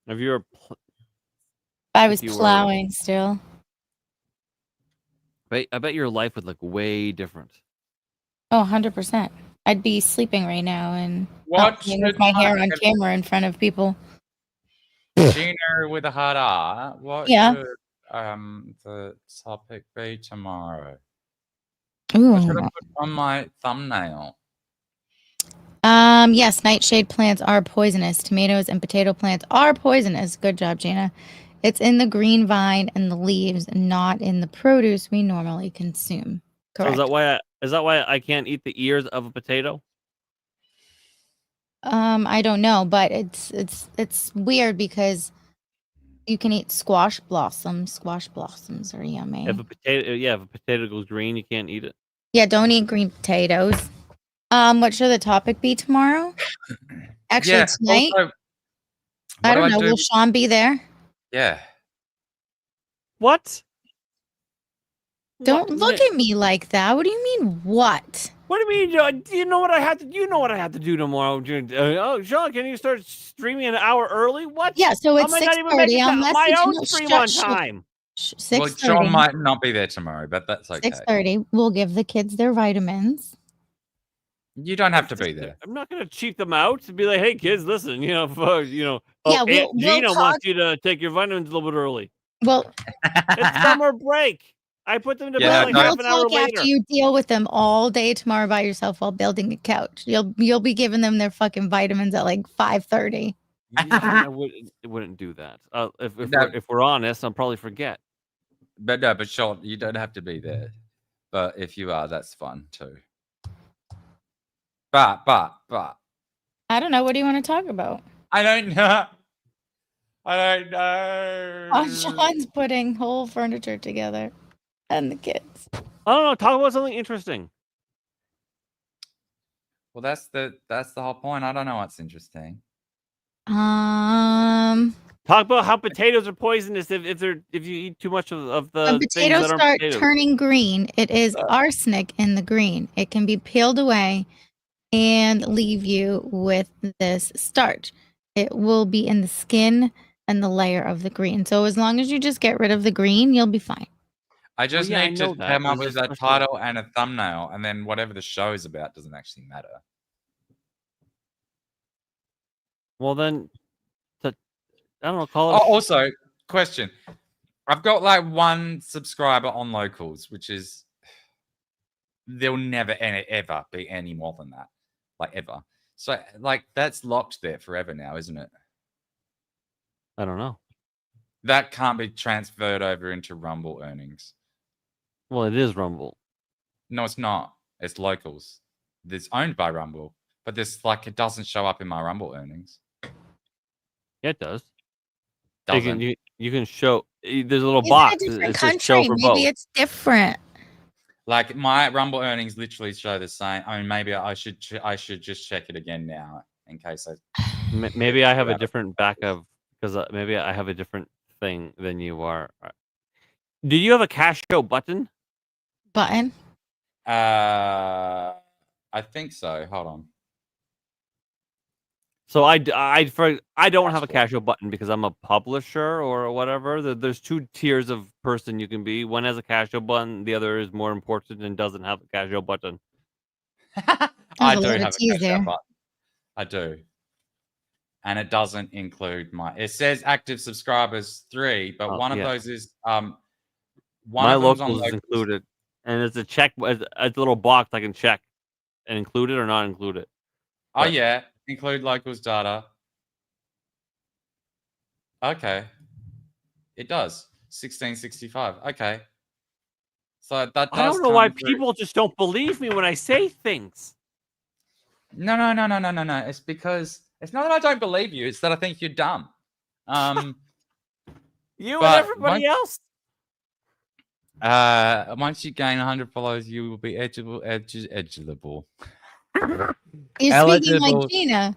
If you were, plowing still. I bet your life would look way different. Oh, 100%. I'd be sleeping right now and What not being with my hair on camera in front of people. Gina with a hard R. What Yeah. should the topic be tomorrow? Ooh. What should I put on my thumbnail? Yes, nightshade plants are poisonous. Tomatoes and potato plants are poisonous. Good job, Gina. It's in the green vine and the leaves, not in the produce we normally consume. Correct. So is that why I can't eat the ears of a potato? I don't know, but it's weird because you can eat squash blossoms. Squash blossoms are yummy. If a potato goes green, you can't eat it. Yeah, don't eat green potatoes. What should the topic be tomorrow? Actually, Yeah, tonight. also, I don't know. Will Shawn be there? Yeah. What? Don't look at me like that. What do you mean, what? What do you mean? Do you know what I have to? You know what I have to do tomorrow? Oh, Shawn, can you start streaming an hour early? What? Yeah, so it's How am I not even 6:30. making I'll my message own you. stream on time? 6:30. Well, Shawn might not be there tomorrow, but that's okay. 6:30. We'll give the kids their vitamins. You don't have to be there. I'm not going to cheat them out to be like, hey, kids, listen, Yeah, Aunt Gina wants you to take your vitamins a little bit early. Well, it's summer break. I put them to bed like half an hour later. After you deal with them all day tomorrow by yourself while building a couch. You'll be giving them their fucking vitamins at like 5:30. I wouldn't do that. If we're honest, I'll probably forget. But Shawn, you don't have to be there. But if you are, that's fun too. But. I don't know. What do you want to talk about? I don't know. Shawn's putting whole furniture together. And the kids. I don't know. Talk about something interesting. Well, that's the whole point. I don't know what's interesting. Talk about how potatoes are poisonous if you eat too much of the when potatoes start potatoes. turning green, it is arsenic in the green. It can be peeled away and leave you with this starch. It will be in the skin and the layer of the green. So as long as you just get rid of the green, you'll be fine. I just need to come up with a title and a thumbnail, and then whatever the show is about doesn't actually matter. Well, then, I don't know. Call it. Oh, also, question. I've got like one subscriber on locals, which is there'll never ever be any more than that, like ever. So, like that's locked there forever now, isn't it? I don't know. That can't be transferred over into Rumble earnings. Well, it is Rumble. No, it's not. It's locals. It's owned by Rumble, but this like it doesn't show up in my Rumble earnings. Yeah, it does. Doesn't. You can show. There's a little box. It says show for both. Maybe it's different. Like my Rumble earnings literally show the same. I mean, maybe I should just check it again now in case I. Maybe I have a different backup because maybe I have a different thing than you are. Do you have a cash show button? I think so. Hold on. So I don't have a casual button because I'm a publisher or whatever. There's 2 tiers of person you can be. One has a casual button, the other is more important and doesn't have a casual button. I There's a do lot of have a teas casual there. button. I do. And it doesn't include my. It says active subscribers 3, but one of those is one My of them's on locals is locals. included, and it's a check. It's a little box I can check and include it or not include it. Oh yeah, include locals data. Okay, it does 1665. Okay, so that does. I don't know why come through. people just don't believe me when I say things. No. It's because it's not that I don't believe you. It's that I think you're dumb. You and everybody else. Once you gain 100 followers, you will be edgeable. You're speaking like Gina.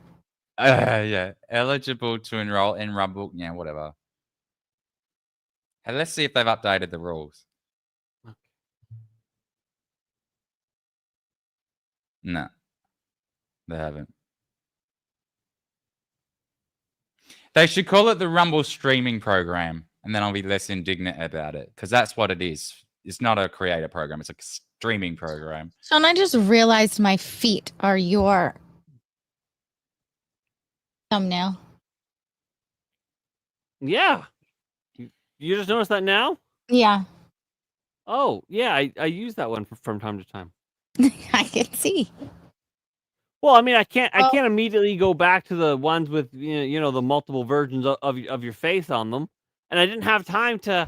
Yeah, eligible to enroll in Rumble. Yeah, whatever. Hey, let's see if they've updated the rules. No, they haven't. They should call it the Rumble streaming program, and then I'll be less indignant about it, because that's what it is. It's not a creator program; it's a streaming program. Shawn, I just realized my feet are your thumbnail. Yeah, you just noticed that now? Yeah, Oh yeah, I use that one from time to time. I can see. Well, I mean, I can't immediately go back to the ones with the multiple versions of your face on them, and I didn't have time to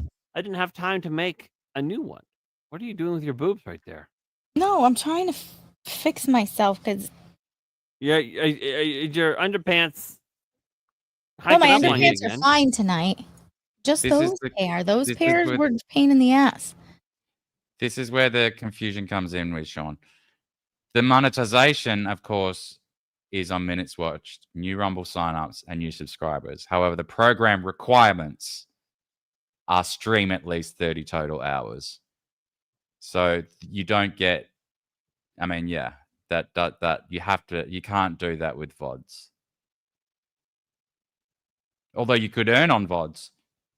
make a new one. What are you doing with your boobs right there? No, I'm trying to fix myself because. Yeah, your underpants. No, my hiking up on you underpants are again. fine tonight. Just This is those the- pair. Those this is pairs what- were a pain in the ass. This is where the confusion comes in with Shawn. The monetization, of course, is on minutes watched, new Rumble signups, and new subscribers. However, the program requirements are stream at least 30 total hours. So you don't get, I mean, yeah, that you can't do that with VODs. Although you could earn on VODs,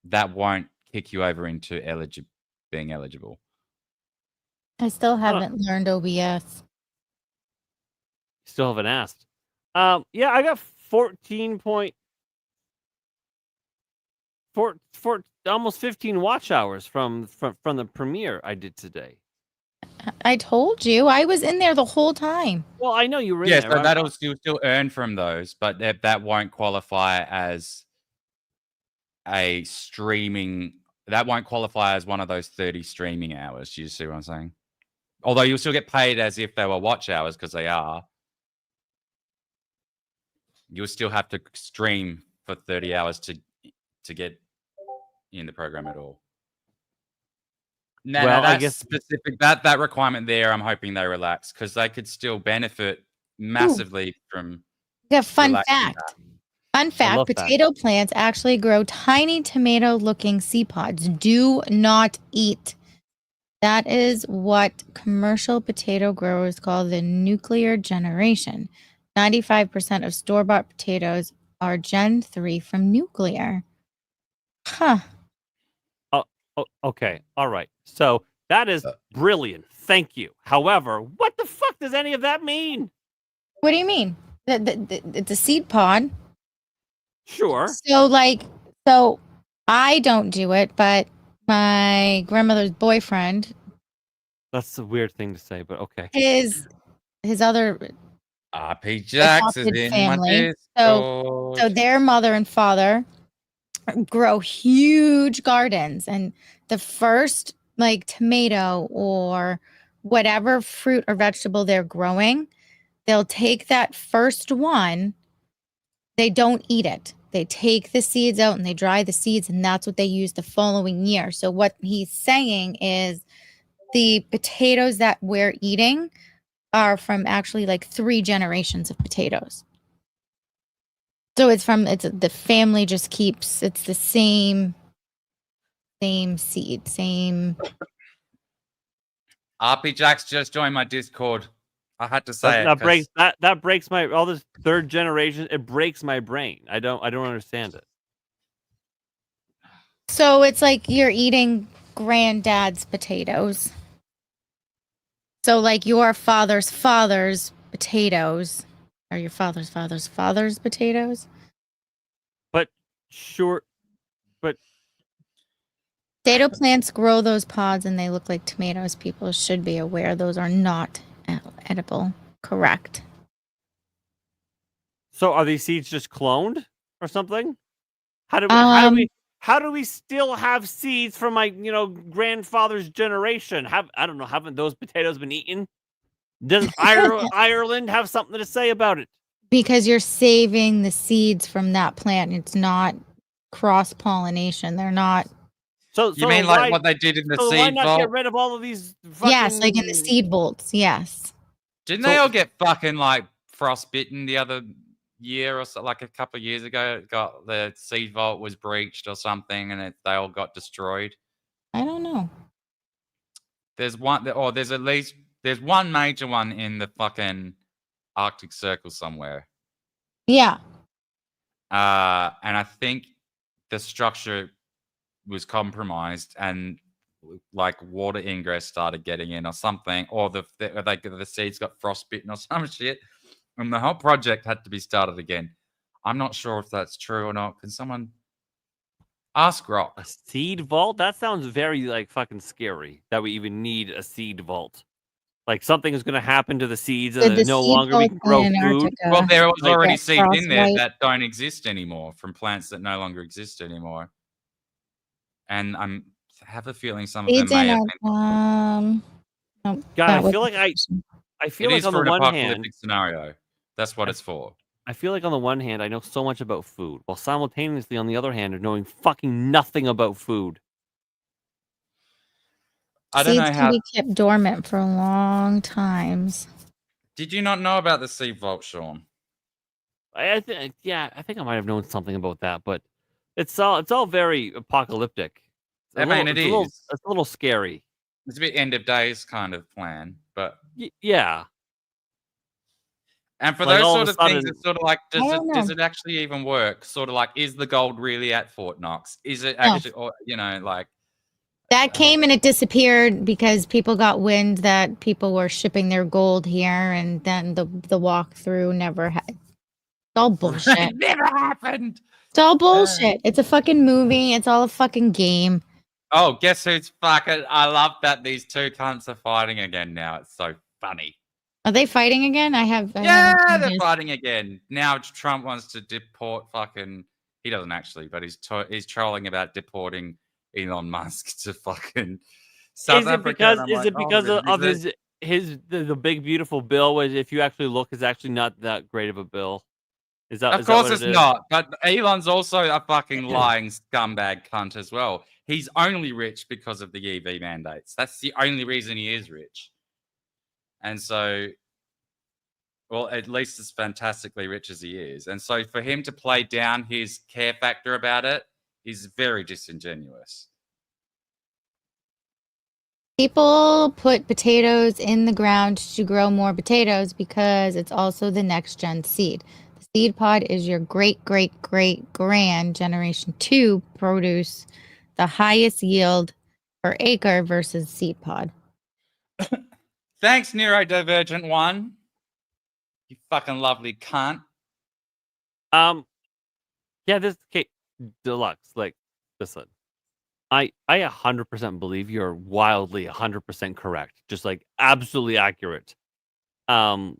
that won't kick you over into being eligible. I still haven't learned OBS. Still haven't asked. Yeah, I got 14.4 almost 15 watch hours from the premiere I did today. I told you I was in there the whole time. Well, I know you were in Yeah, there. so that'll still earn from those, but that won't qualify as a streaming. That won't qualify as one of those 30 streaming hours. Do you see what I'm saying? Although you'll still get paid as if they were watch hours, because they are. You'll still have to stream for 30 hours to get in the program at all. Now, I that's guess specific. That requirement there, I'm hoping they relax, because they could still benefit massively from. Yeah, fun relaxing fact. that. Fun fact, love that. potato plants actually grow tiny tomato-looking seed pods. Do not eat. That is what commercial potato growers call the nuclear generation. 95% of store-bought potatoes are Gen 3 from nuclear. Huh. Oh, okay. All right. So that is brilliant. Thank you. However, what the fuck does any of that mean? What do you mean? It's a seed pod. Sure. So I don't do it, but my grandmother's boyfriend, That's a weird thing to say, but okay. his other RP Jax is adopted in family. my So Discord. their mother and father grow huge gardens, and the first tomato or whatever fruit or vegetable they're growing, they'll take that first one. They don't eat it. They take the seeds out and they dry the seeds, and that's what they use the following year. So what he's saying is the potatoes that we're eating are from actually 3 generations of potatoes. So it's the family just keeps, it's the same seed, same. RP Jax just joined my Discord. I had to say that breaks that breaks my all this third generation. It breaks my brain. I don't understand it. So it's like you're eating granddad's potatoes. So like your father's potatoes are your father's potatoes. But sure, but potato plants grow those pods and they look like tomatoes. People should be aware those are not edible. Correct. So are these seeds just cloned or something? How do we still have seeds from my grandfather's generation? Haven't those potatoes been eaten? Does Ireland have something to say about it? Because you're saving the seeds from that plant. It's not cross pollination. They're not. So you mean like what they did in the seed why not vault? get rid of all of these? Fucking... Yes, like in the seed vaults. Yes. Didn't they all get fucking like frostbitten the other year or so? Like a couple of years ago, got the seed vault was breached or something, and they all got destroyed. I don't know. There's one major one in the fucking Arctic Circle somewhere. Yeah. And I think the structure was compromised, and like water ingress started getting in or something, or the seeds got frostbitten or some shit, and the whole project had to be started again. I'm not sure if that's true or not. Can someone ask Rock? A seed vault? That sounds very like fucking scary. That we even need a seed vault. Like something is going to happen to the seeds, and The no seed longer we vaults can grow in food. Antarctica Well, there was already get seeds in there frostbite. that don't exist anymore from plants that no longer exist anymore. And I have a feeling some of them Seeds may in have been. no, God, that I was feel like the I feel It like is on for the an one hand, apocalyptic scenario. That's what it's for. I feel like on the one hand, I know so much about food, while simultaneously on the other hand, of knowing fucking nothing about food. I don't Seeds know can how. be kept dormant for long times. Did you not know about the seed vault, Shawn? I think I might have known something about that, but it's all very apocalyptic. I mean, it is. It's a little scary. It's a bit end of days kind of plan, but yeah. And for Like, those all sort of of a things, sudden- it's sort of like, I don't know. does it actually even work? Sort of like, is the gold really at Fort Knox? Is it No. actually, or like That came and it disappeared because people got wind that people were shipping their gold here, and then the walkthrough never had. It's all bullshit. it never happened? It's all bullshit. It's a fucking movie. It's all a fucking game. Oh, guess who's fucking? I love that these two cunts are fighting again now. It's so funny. Are they fighting again? I Yeah, haven't seen they're this. fighting again. Now Trump wants to deport fucking. He doesn't actually, but he's trolling about deporting Elon Musk to fucking South Africa. And I'm Is like, it because oh, of is the big beautiful bill? Which, if you actually look, is actually not that great of a bill. Is that? Of is that course what it's it is? not. But Elon's also a fucking lying scumbag cunt as well. He's only rich because of the EV mandates. That's the only reason he is rich. And so, well, at least as fantastically rich as he is. And so for him to play down his care factor about it is very disingenuous. People put potatoes in the ground to grow more potatoes because it's also the next gen seed. The seed pod is your great grand generation 2 produce the highest yield per acre versus seed pod. Thanks, neurodivergent one. You fucking lovely cunt. Yeah, this deluxe. Like, listen, I 100% believe you're wildly 100% correct. Just like absolutely accurate. I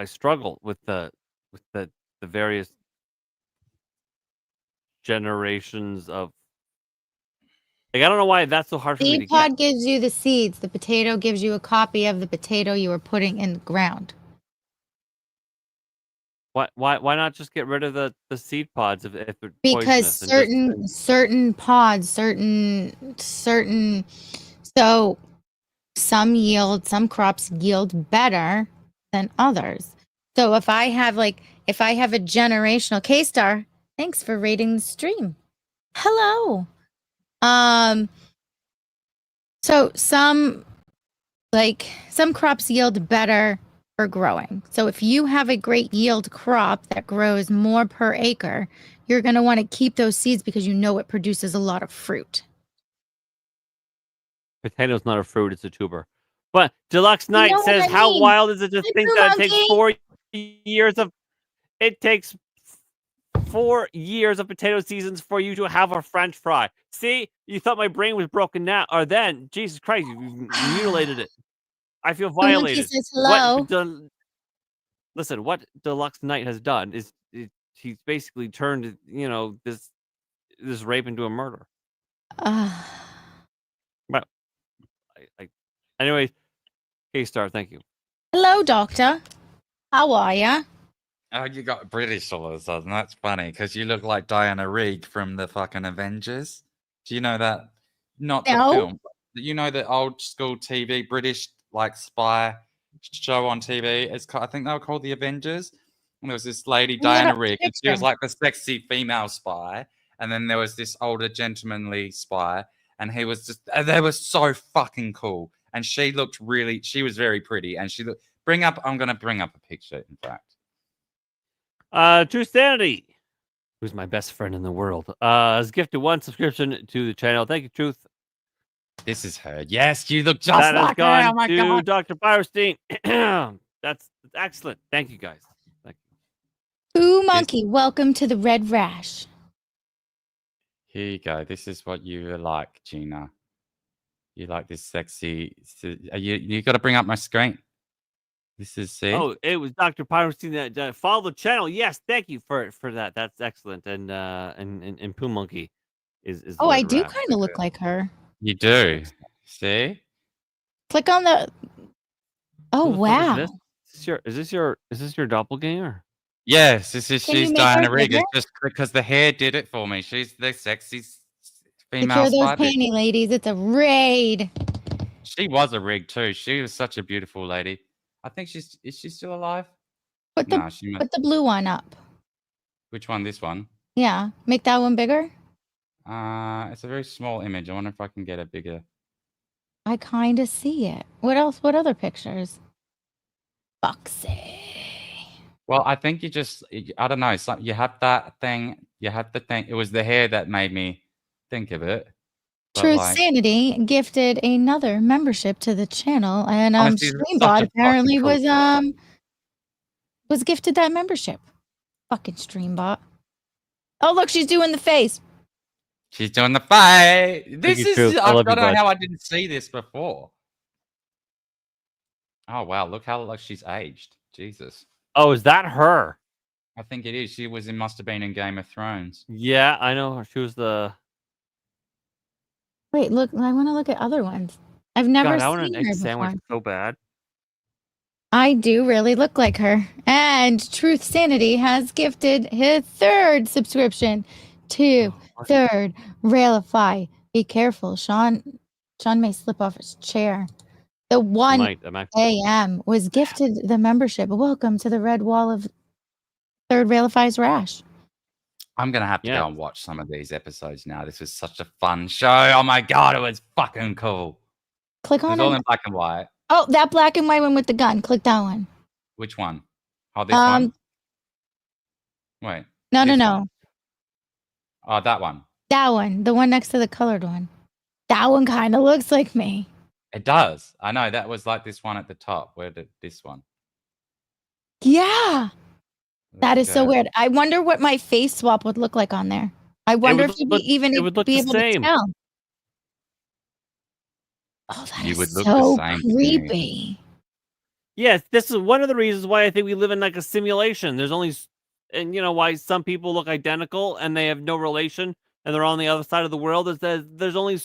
struggle with the various generations of. Like, I don't know why that's so hard for me to Seed get. pod gives you the seeds. The potato gives you a copy of the potato you were putting in the ground. Why not just get rid of the seed pods if they're Because poisonous certain pods, certain so some crops yield better than others. So if I have a generational K-Star, thanks for rating the stream. Hello. So some like some crops yield better for growing. So if you have a great yield crop that grows more per acre, you're going to want to keep those seeds because you know it produces a lot of fruit. Potato's not a fruit; it's a tuber. But Deluxe Knight know what says, I "How mean. wild is it to think Poo that it takes Monkey. 4 years of it takes 4 years of potato seasons for you to have a French fry?" See, you thought my brain was broken now, or then? Jesus Christ, you mutilated it. I feel Poo Monkey violated. says hello. Listen, what Deluxe Knight has done is he's basically turned this rape into a murder. But anyways, K-Star, thank you. Hello, Doctor. How are ya? Oh, you got British all of a sudden. That's funny because you look like Diana Rigg from the fucking Avengers. Do you know that? Not the No. film. But you know the old school TV British like spy show on TV. I think they were called the Avengers. And there was this lady Diana Rigg, and she was like the sexy female spy. And then there was this older gentlemanly spy, and he was just. They were so fucking cool. And she was very pretty, and she looked. I'm gonna bring up a picture. In fact. True Sanity, who's my best friend in the world, has gifted 1 subscription to the channel. Thank you, Truth. This is her. Yes, you look just That has like her. Oh gone my to god. Dr. Byrstein. That's excellent. Thank you, guys. Thank you. Poo Monkey, welcome to the Red Rash. Here you go. This is what you like, Gina. You like this sexy. You got to bring up my screen. This is see. Oh, it was Dr. Byrstein that followed the channel. Yes, thank you for that. That's excellent. And Poo Monkey is. Oh, I do kind of look like her. You do. See? Click on the. Oh wow! Is this your doppelganger? Yes, she's Diana Rigg. It's just because the hair did it for me. She's the sexy female. Secure those panty ladies. It's a raid. She was a Rigg too. She was such a beautiful lady. I think is she still alive? Put the blue one up. Which one? This one? Yeah, make that one bigger. It's a very small image. I wonder if I can get it bigger. I kind of see it. What else? What other pictures? Foxy. Well, I think I don't know. You have that thing. You have the thing. It was the hair that made me think of it. Truth Sanity gifted another membership to the channel, and Streambot apparently was gifted that membership. Fucking Streambot. Oh, look, she's doing the face. She's doing the face. I don't know how I didn't see this before. Oh wow, look how she's aged. Jesus. Oh, is that her? I think it is. She must have been in Game of Thrones. Yeah, I know her. She was the. Wait, look. I want to look at other ones. I've never I want seen an egg her sandwich before. so bad. I do really look like her. And Truth Sanity has gifted his 3rd subscription to 3rd Railify. Be careful, Shawn. Shawn may slip off his chair. The 1 a.m. was gifted the membership. Welcome to the red wall of 3rd Railify's Rash. I'm going to have to go and watch some of these episodes now. This was such a fun show. Oh my God, it was fucking cool. Click on it. It's all in black and white. Oh, that black and white one with the gun. Click that one. Which one? Oh, this one? Wait. No. Oh, that one. That one. The one next to the colored one. That one kind of looks like me. It does. I know. That was like this one at the top. Where did this one? Yeah. That is so weird. I wonder what my face swap would look like on there. I wonder if you'd be able to tell. Oh, that is so creepy. Yes, this is one of the reasons why I think we live in like a simulation. There's only, and you know why some people look identical and they have no relation and they're on the other side of the world is that there's only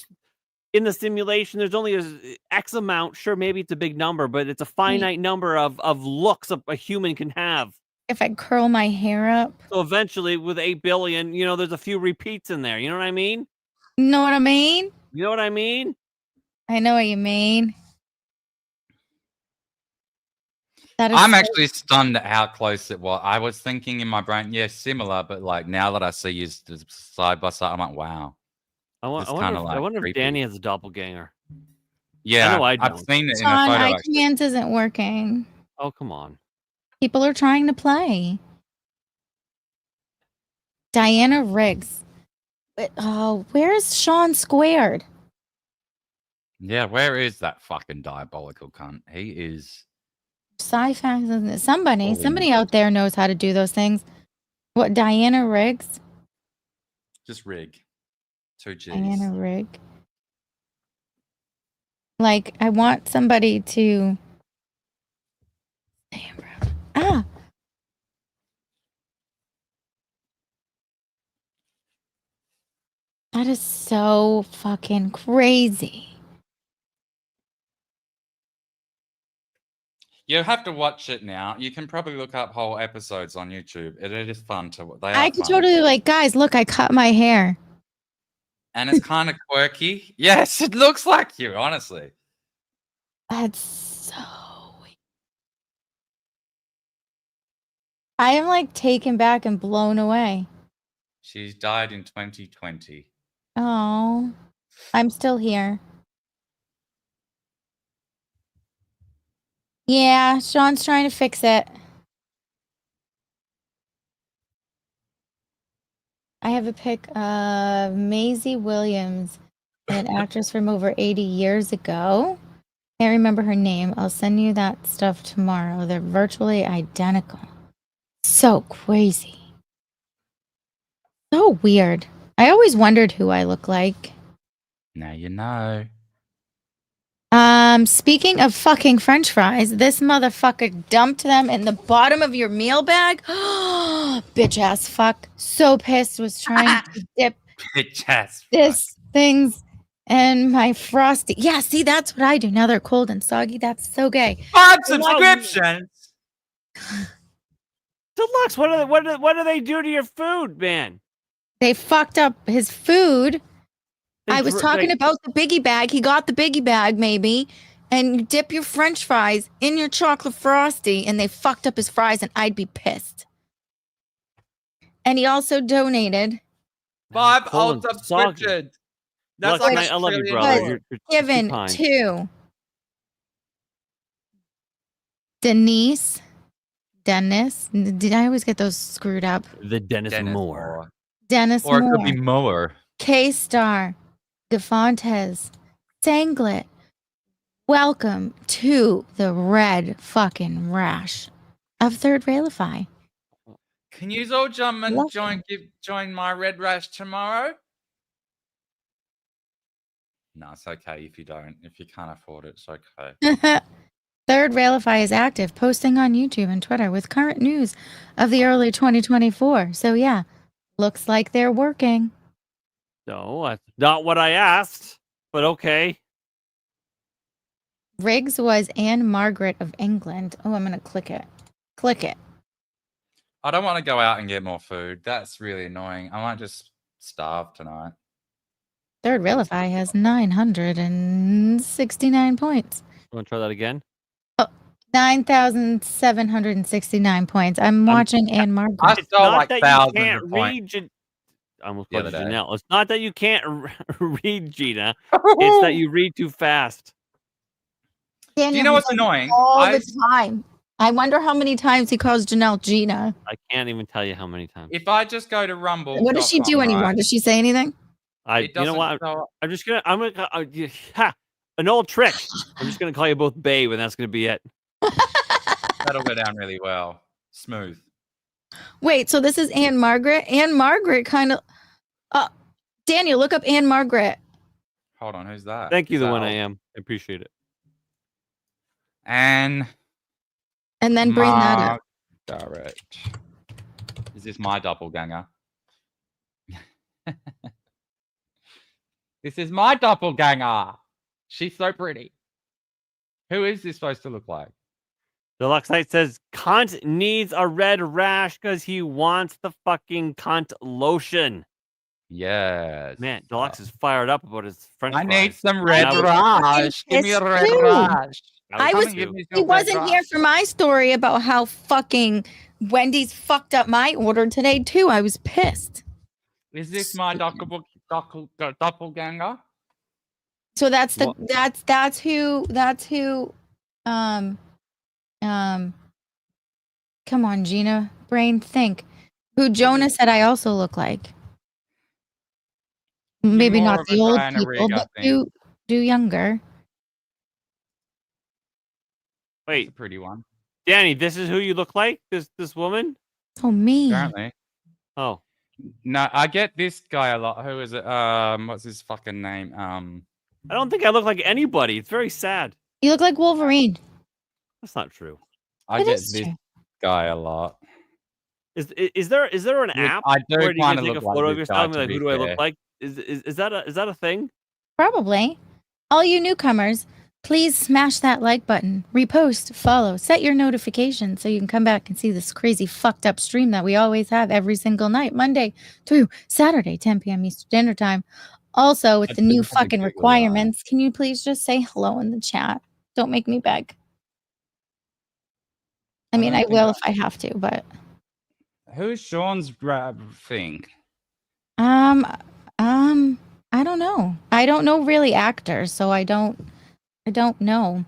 in the simulation there's only X amount. Sure, maybe it's a big number, but it's a finite number of looks a human can have. If I curl my hair up. So eventually, with 8 billion, there's a few repeats in there. You know what I mean? Know what I mean? You know what I mean? I know what you mean. I'm actually stunned at how close it was. I was thinking in my brain, similar, but like now that I see you side by side, I'm like, wow. I wonder if Danny has a doppelganger. Yeah, know I I've don't. seen it in a Shawn, photo. Actually. iCommands isn't working. Oh, come on. People are trying to play. Diana Riggs. Oh, where's Shawn squared? Yeah, where is that fucking diabolical cunt? He is. Sci-fi. Somebody out there knows how to do those things. What, Diana Riggs? Just rig. 2 G's. Diana Rigg. Like, I want somebody to. Damn, bro. Ah. That is so fucking crazy. You have to watch it now. You can probably look up whole episodes on YouTube. It is fun to. They are I could fun. totally like, guys, look, I cut my hair. And it's kind of quirky. Yes, it looks like you, honestly. That's so weird. I am like taken back and blown away. She died in 2020. Oh, I'm still here. Yeah, Shawn's trying to fix it. I have a pic of Maisie Williams, an actress from over 80 years ago. Can't remember her name. I'll send you that stuff tomorrow. They're virtually identical. So crazy. So weird. I always wondered who I look like. Now you know. Speaking of fucking French fries, this motherfucker dumped them in the bottom of your meal bag. Bitch ass fuck. So pissed, was trying to dip Bitch ass. this things and my frosty. Yeah, see, that's what I do. Now they're cold and soggy. That's so gay. 5 subscriptions. Deluxe, what do they do to your food, man? They fucked up his food. I was talking about the biggie bag. He got the biggie bag, maybe. And you dip your French fries in your chocolate frosty, and they fucked up his fries, and I'd be pissed. And he also donated 5 Cold old and soggy. subscriptions. That's Deluxe, like I love you, Australian brother. dollar. You're given too kind. to Dennis. Did I always get those screwed up? The Dennis Moore. Dennis Or Moore. it could be Mower. K-Star, Defontes, Sanglet. Welcome to the red fucking rash of Third Railify. Can you all jump and Love join my Red Rash tomorrow? No, it's okay if you don't. If you can't afford it, it's okay. Third Railify is active, posting on YouTube and Twitter with current news of the early 2024. So yeah, looks like they're working. No, that's not what I asked, but okay. Riggs was Anne Margaret of England. Oh, I'm going to click it. Click it. I don't want to go out and get more food. That's really annoying. I might just starve tonight. Third Railify has 969 points. You want to try that again? 9,769 points. I'm watching Anne Margaret. I It's saw not like that you thousands can't of read. points. I almost the called other you day. Janelle. It's not that you can't read, Gina. It's that you read too fast. Daniel, Do you know he what's does it annoying? all the time. I wonder how many times he calls Janelle Gina. I can't even tell you how many times. If I just go to Rumble. What does she do anymore? Does she say anything? You know what? I'm just gonna. An old trick. I'm just gonna call you both babe, and that's gonna be it. That'll go down really well. Smooth. Wait, so this is Anne Margaret? Anne Margaret kind of. Daniel, look up Anne Margaret. Hold on, who's that? Thank you, Is the that one I old? am. I appreciate it. And then bring that up. Margaret. Is this my doppelganger? This is my doppelganger. She's so pretty. Who is this supposed to look like? Deluxe Knight says cunt needs a red rash because he wants the fucking cunt lotion. Yes. Man, Deluxe is fired up about his French I fries. need some red Now- rash. Give me a red too. rash. I was. He wasn't here for my story about how fucking Wendy's fucked up my order today too. I was pissed. Is this my doppelganger? So that's who come on, Gina, brain, think. Who Jonah said I also look like. Maybe more not of the a old Diana people, Rigg, I but think. do younger. Wait, That's a pretty one. Danny, this is who you look like? This woman? Oh, me. Apparently. Oh. No, I get this guy a lot. Who is it? What's his fucking name? I don't think I look like anybody. It's very sad. You look like Wolverine. That's not true. I It get is this true. guy a lot. Is there an app I do where you kind can of take a look like photo of this guy, yourself and be to like, be who do I look fair. like? Is that a thing? Probably. All you newcomers, please smash that like button, repost, follow, set your notifications so you can come back and see this crazy fucked up stream that we always have every single night, Monday through Saturday, 10 p.m. Eastern Standard Time. Also, with the new fucking requirements, can you please just say hello in the chat? Don't make me beg. I mean, I will if I have to, but Who's Shawn's thing? I don't know. I don't know really actors, so I don't know.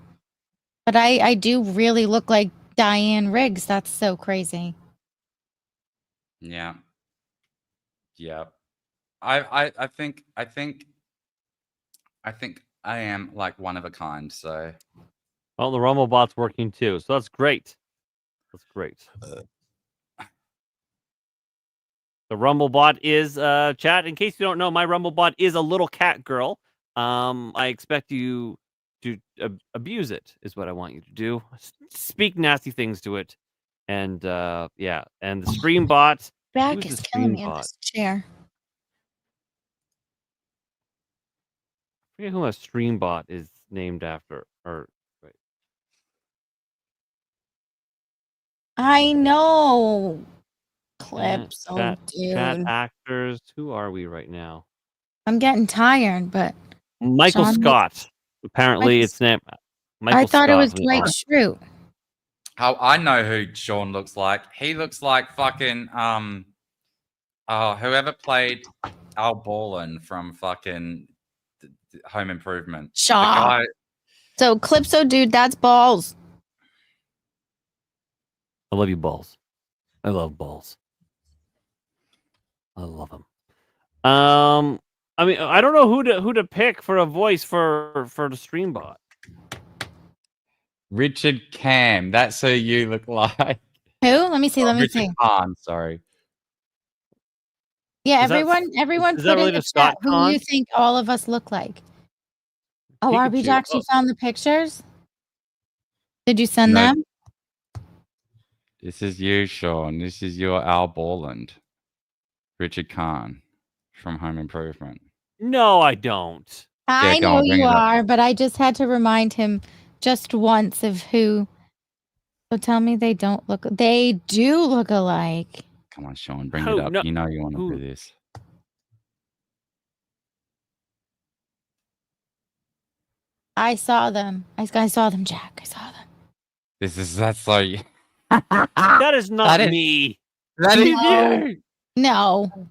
But I do really look like Diane Riggs. That's so crazy. Yeah. Yeah. I think I am like one of a kind, so Well, the Rumble bot's working too, so that's great. That's great. The Rumble bot is chat. In case you don't know, my Rumble bot is a little cat girl. I expect you to abuse it. Is what I want you to do. Speak nasty things to it, and yeah. And the stream bot. Back Who's is the killing stream me in bot? this chair. I forget who a stream bot is named after. Or wait. I know. Clips. Oh, Chat dude. actors. Who are we right now? I'm getting tired, but Michael Shawn Scott. Apparently, Michael- it's named Michael I thought Scott. it was from the Dwight Office. Schrute. how I know who Shawn looks like. He looks like fucking whoever played Al Borland from fucking Home Improvement. Shaw. The guy, So Clipso, dude, that's balls. I love you, balls. I love balls. I love them. I mean, I don't know who to pick for a voice for the stream bot. Richard Cam. That's who you look like. Who? Let me see. Let me Richard see. Kahn, sorry. Yeah, Is that- everyone is put that in related the to Scott chat who you Conn? think all of us look like. Oh, RB Pikachu. actually Oh. found the pictures? Did you send No. them? This is you, Shawn. This is your Al Borland. Richard Kahn from Home Improvement. No, I don't. I go know on, bring you it up. are, but I just had to remind him just once of who. So tell me they don't look. They do look alike. Come on, Shawn, bring Who? it up. No- You know you want to who? do this. I saw them. I saw them, Jack. I saw them. That's like That is not That is- me. that is No. you. No.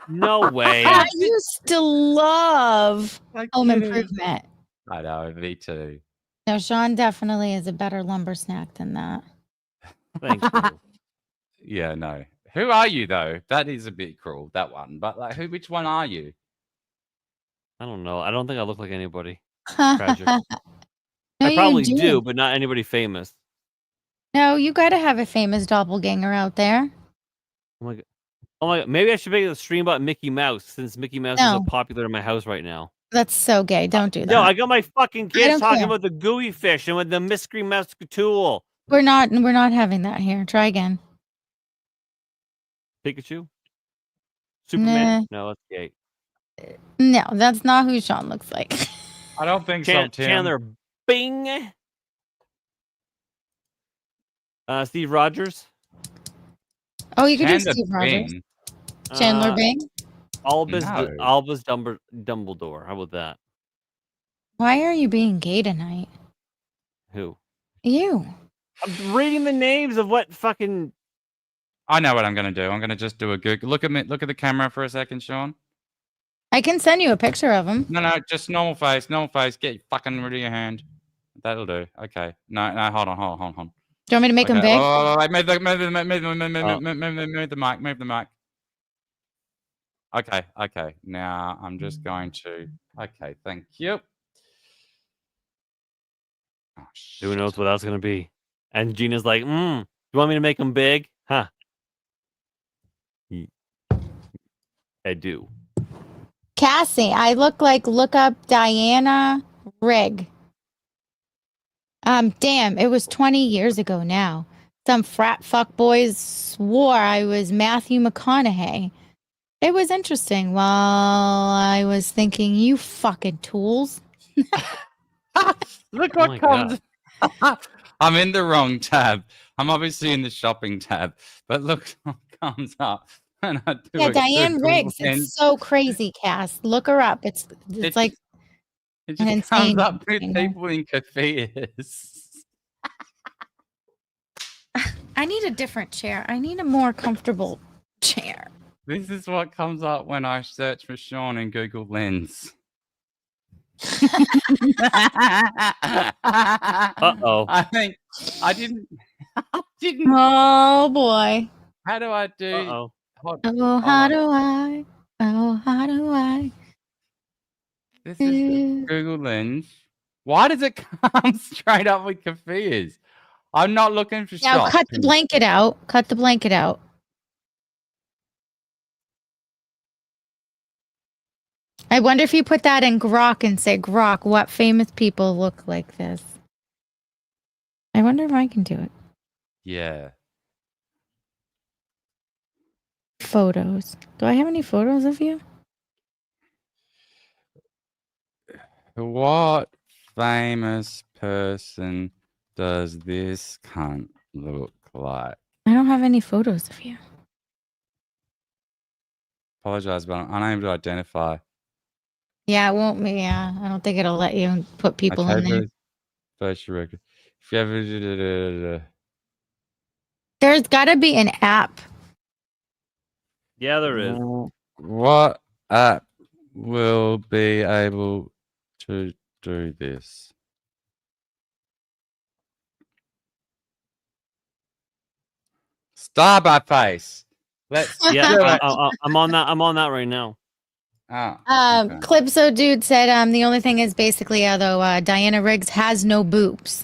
No way. I used to love Home kidding. Improvement. I know, me too. No, Shawn definitely is a better lumber snack than that. Thanks, bro. Yeah, no. Who are you though? That is a bit cruel, that one. But like, which one are you? I don't know. I don't think I look like anybody. Tragic. No, I probably you do, but not anybody famous. No, you got to have a famous doppelganger out there. Oh my god. Oh my god. Maybe I should make a stream about Mickey Mouse since Mickey Mouse is so No. popular in my house right now. That's so gay. Don't do that. Yo, I got my fucking kids don't talking care. about the gooey fish and with the mystery mouse tool. We're not having that here. Try again. Pikachu? Superman? Nah. No, that's gay. No, that's not who Shawn looks like. I don't think so, Tim. Chandler Bing. Steve Rogers. Oh, you could do Chandler Steve Rogers. Bing. Chandler Bing. Albus No. Dumbledore. How about that? Why are you being gay tonight? Who? You. I'm reading the names of what fucking. I know what I'm gonna do. I'm gonna just do a Google. Look at me. Look at the camera for a second, Shawn. I can send you a picture of him. No, just normal face. Normal face. Get fucking rid of your hand. That'll do. Okay. No, hold on. Do you want me to make him big? Wait, move the mic. Move the mic. Okay. Now I'm just going to. Okay, thank you. Oh, Who knows what that's gonna be? And Gina's like, you want me to make him big? Huh? I do. Cassie, I look up Diana Rigg. Damn, it was 20 years ago now. Some frat fuck boys swore I was Matthew McConaughey. It was interesting while I was thinking, you fucking tools. Look what comes. I'm in the wrong tab. I'm obviously in the shopping tab, but look what comes up. And I do Yeah, Diane Riggs. It's so crazy, Cass. Look her up. It's like it an just comes insane. up with people in cafes. I need a different chair. I need a more comfortable chair. This is what comes up when I search for Shawn in Google Lens. Uh-oh. I think I didn't. Oh boy. How do I do? Uh-oh. Oh, how do I? Oh, how do I? This is Google Lens. Why does it come straight up with cafes? I'm not looking for Now shops. cut the blanket out. Cut the blanket out. I wonder if you put that in Grok and say, Grok, what famous people look like this? I wonder if I can do it. Yeah. Photos. Do I have any photos of you? What famous person does this cunt look like? I don't have any photos of you. Apologize, but I'm unable to identify. Yeah, it won't be. Yeah, I don't think it'll let you put people in there. Facial record. If you ever There's got to be an app. Yeah, there is. What app will be able to do this? Star by face. Let's Yeah, do it. I'm on that. I'm on that right now. Oh, okay. Clipso dude said the only thing is basically though Diana Riggs has no boobs.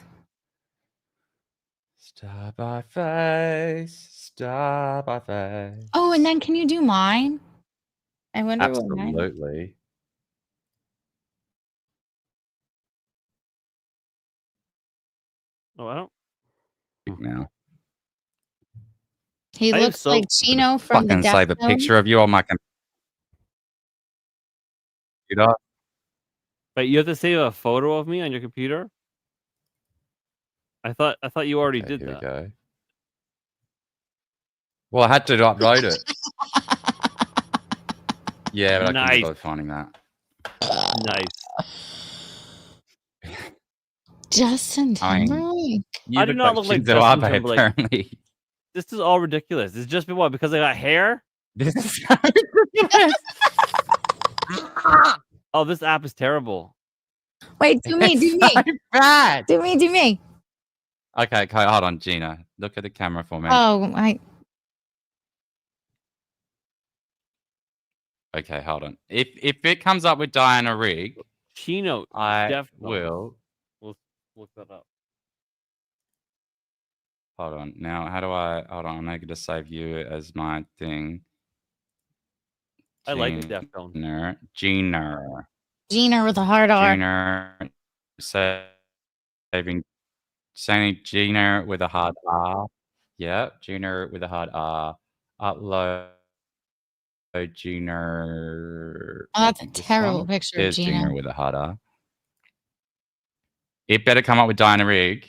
Star by face. Star by face. Oh, and then can you do mine? I wonder what mine. Absolutely. Oh, I don't. Now. He looks like Chino from the Fucking save a Death Zone. picture of you on my computer. But you have to save a photo of me on your computer. I thought you already did that. Go. Well, I had to upload it. Yeah, but I couldn't bother finding that. Nice. Justin I Timberlake. I do not look like Shinzo Justin Abe, Timberlake. apparently. This is all ridiculous. It's just what? Because I got hair? This is so ridiculous. Oh, this app is terrible. Wait, do me. So bad. Do me. Okay, hold on, Gina. Look at the camera for me. Oh, Okay, hold on. If it comes up with Diana Rigg, Chino, I will. We'll look that up. Hold on. Now, how do I? Hold on. I'm going to save you as my thing. I like it, Defcon. Gina with a hard R. Gina. Saying Gina with a hard R. Yep. Gina with a hard R. Upload Gina. Oh, that's a terrible picture of There's Gina. Gina with a hard R. It better come up with Diana Rigg.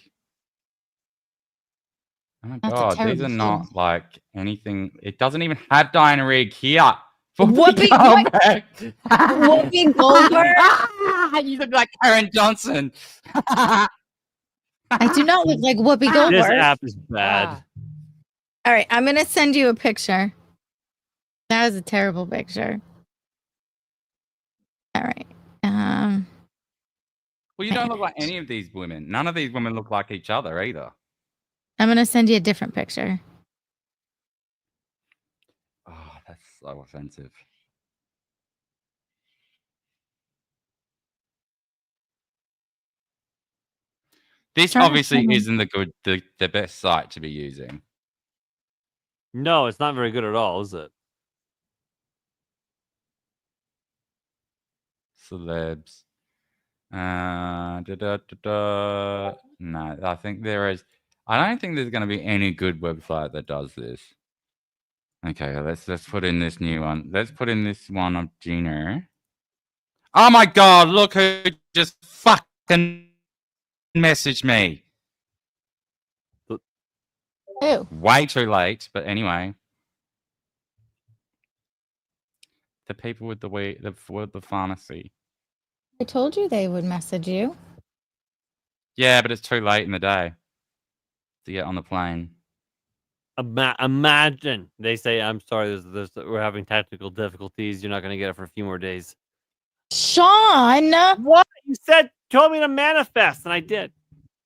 Oh my That's a god, these terrible are not like anything. It doesn't even have Diana Rigg here. Whoopi Goldberg. You look like Karen Johnson. I do not look like Whoopi Goldberg. This app is bad. All right, I'm gonna send you a picture. That was a terrible picture. All right. Well, you don't look like any of these women. None of these women look like each other either. I'm gonna send you a different picture. Oh, that's so offensive. This Trying to obviously find- isn't the best site to be using. No, it's not very good at all, is it? Celebs. No, I think there is. I don't think there's going to be any good website that does this. Okay, let's put in this new one. Let's put in this one of Gina. Oh my God! Look who just fucking messaged me. Who? Way too late, but anyway. The people with the pharmacy. I told you they would message you. Yeah, but it's too late in the day to get on the plane. Imagine they say, "I'm sorry, we're having technical difficulties. You're not going to get it for a few more days." Shawn, what you told me to manifest, and I did.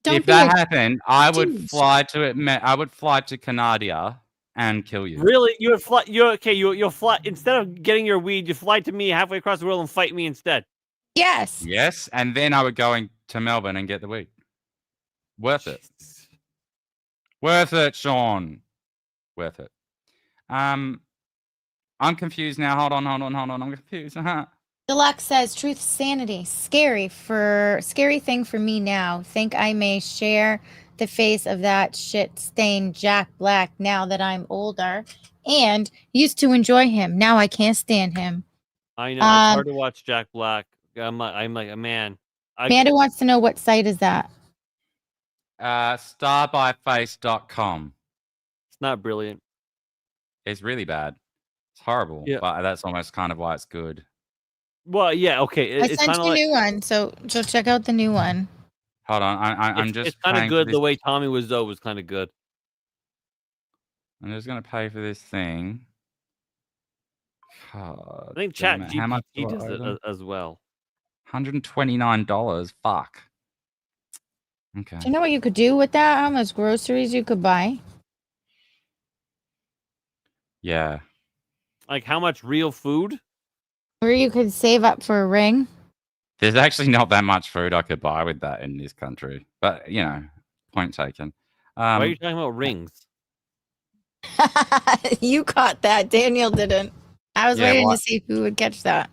Don't If be that a happened, I would douche. fly to it. I would fly to Canada and kill you. Really, you would fly? You're okay. You'll fly instead of getting your weed. You fly to me halfway across the world and fight me instead. Yes. Yes, and then I would go to Melbourne and get the weed. Worth it. Worth it, Shawn. Worth it. I'm confused now. Hold on. I'm confused. Deluxe says truth sanity. Scary thing for me now. Think I may share the face of that shit stained Jack Black now that I'm older and used to enjoy him. Now I can't stand him. I know it's hard to watch Jack Black. I'm like a man. Amanda wants to know what site is that. Starbyface.com. It's not brilliant. It's really bad. It's horrible. Yeah. But that's almost kind of why it's good. Well, yeah, okay. I It's sent kind you of a new one, so check out the new one. Hold on. I'm just. It's kind of paying good. for The this- way Tommy Wiseau was kind of good. I'm just gonna pay for this thing. God, I think damn Chat it. How much GPT do I does owe it them? as well. $129. Fuck. Okay. Do you know what you could do with that? How much groceries you could buy? Yeah. Like how much real food? Or you could save up for a ring. There's actually not that much food I could buy with that in this country. But, point taken. Why are you talking about rings? You caught that. Daniel didn't. I was Yeah, waiting what? to see who would catch that.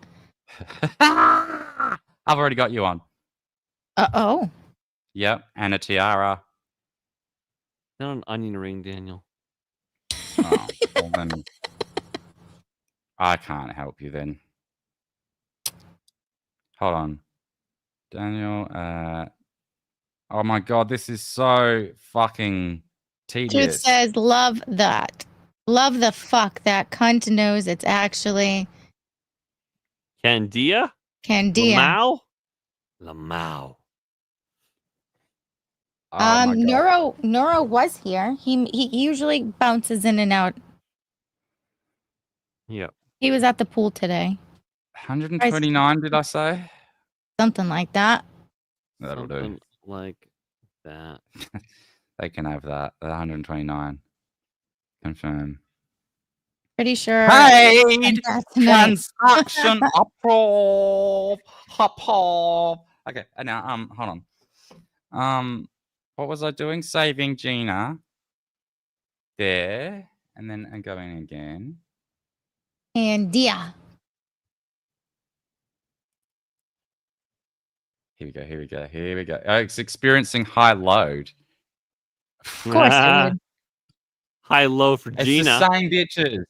I've already got you on. Uh-oh. Yep. And a tiara. Not an onion ring, Daniel. Oh, well then I can't help you then. Hold on. Daniel, oh my God, this is so fucking Truth tedious. says, love that. Love the fuck that cunt knows it's actually Candia? Candia. Lamau. Oh my God. Neuro was here. He usually bounces in and out. Yep. He was at the pool today. 129, did I say? Something like that. That'll do. Something like that. They can have that. 129. Confirm. Pretty sure. Paid tonight. transaction approve. Okay, now hold on. What was I doing? Saving Gina. There. And then going again. Candia. Here we go. Oh, it's experiencing high load. Of course it would. High low for It's Gina. the same bitches.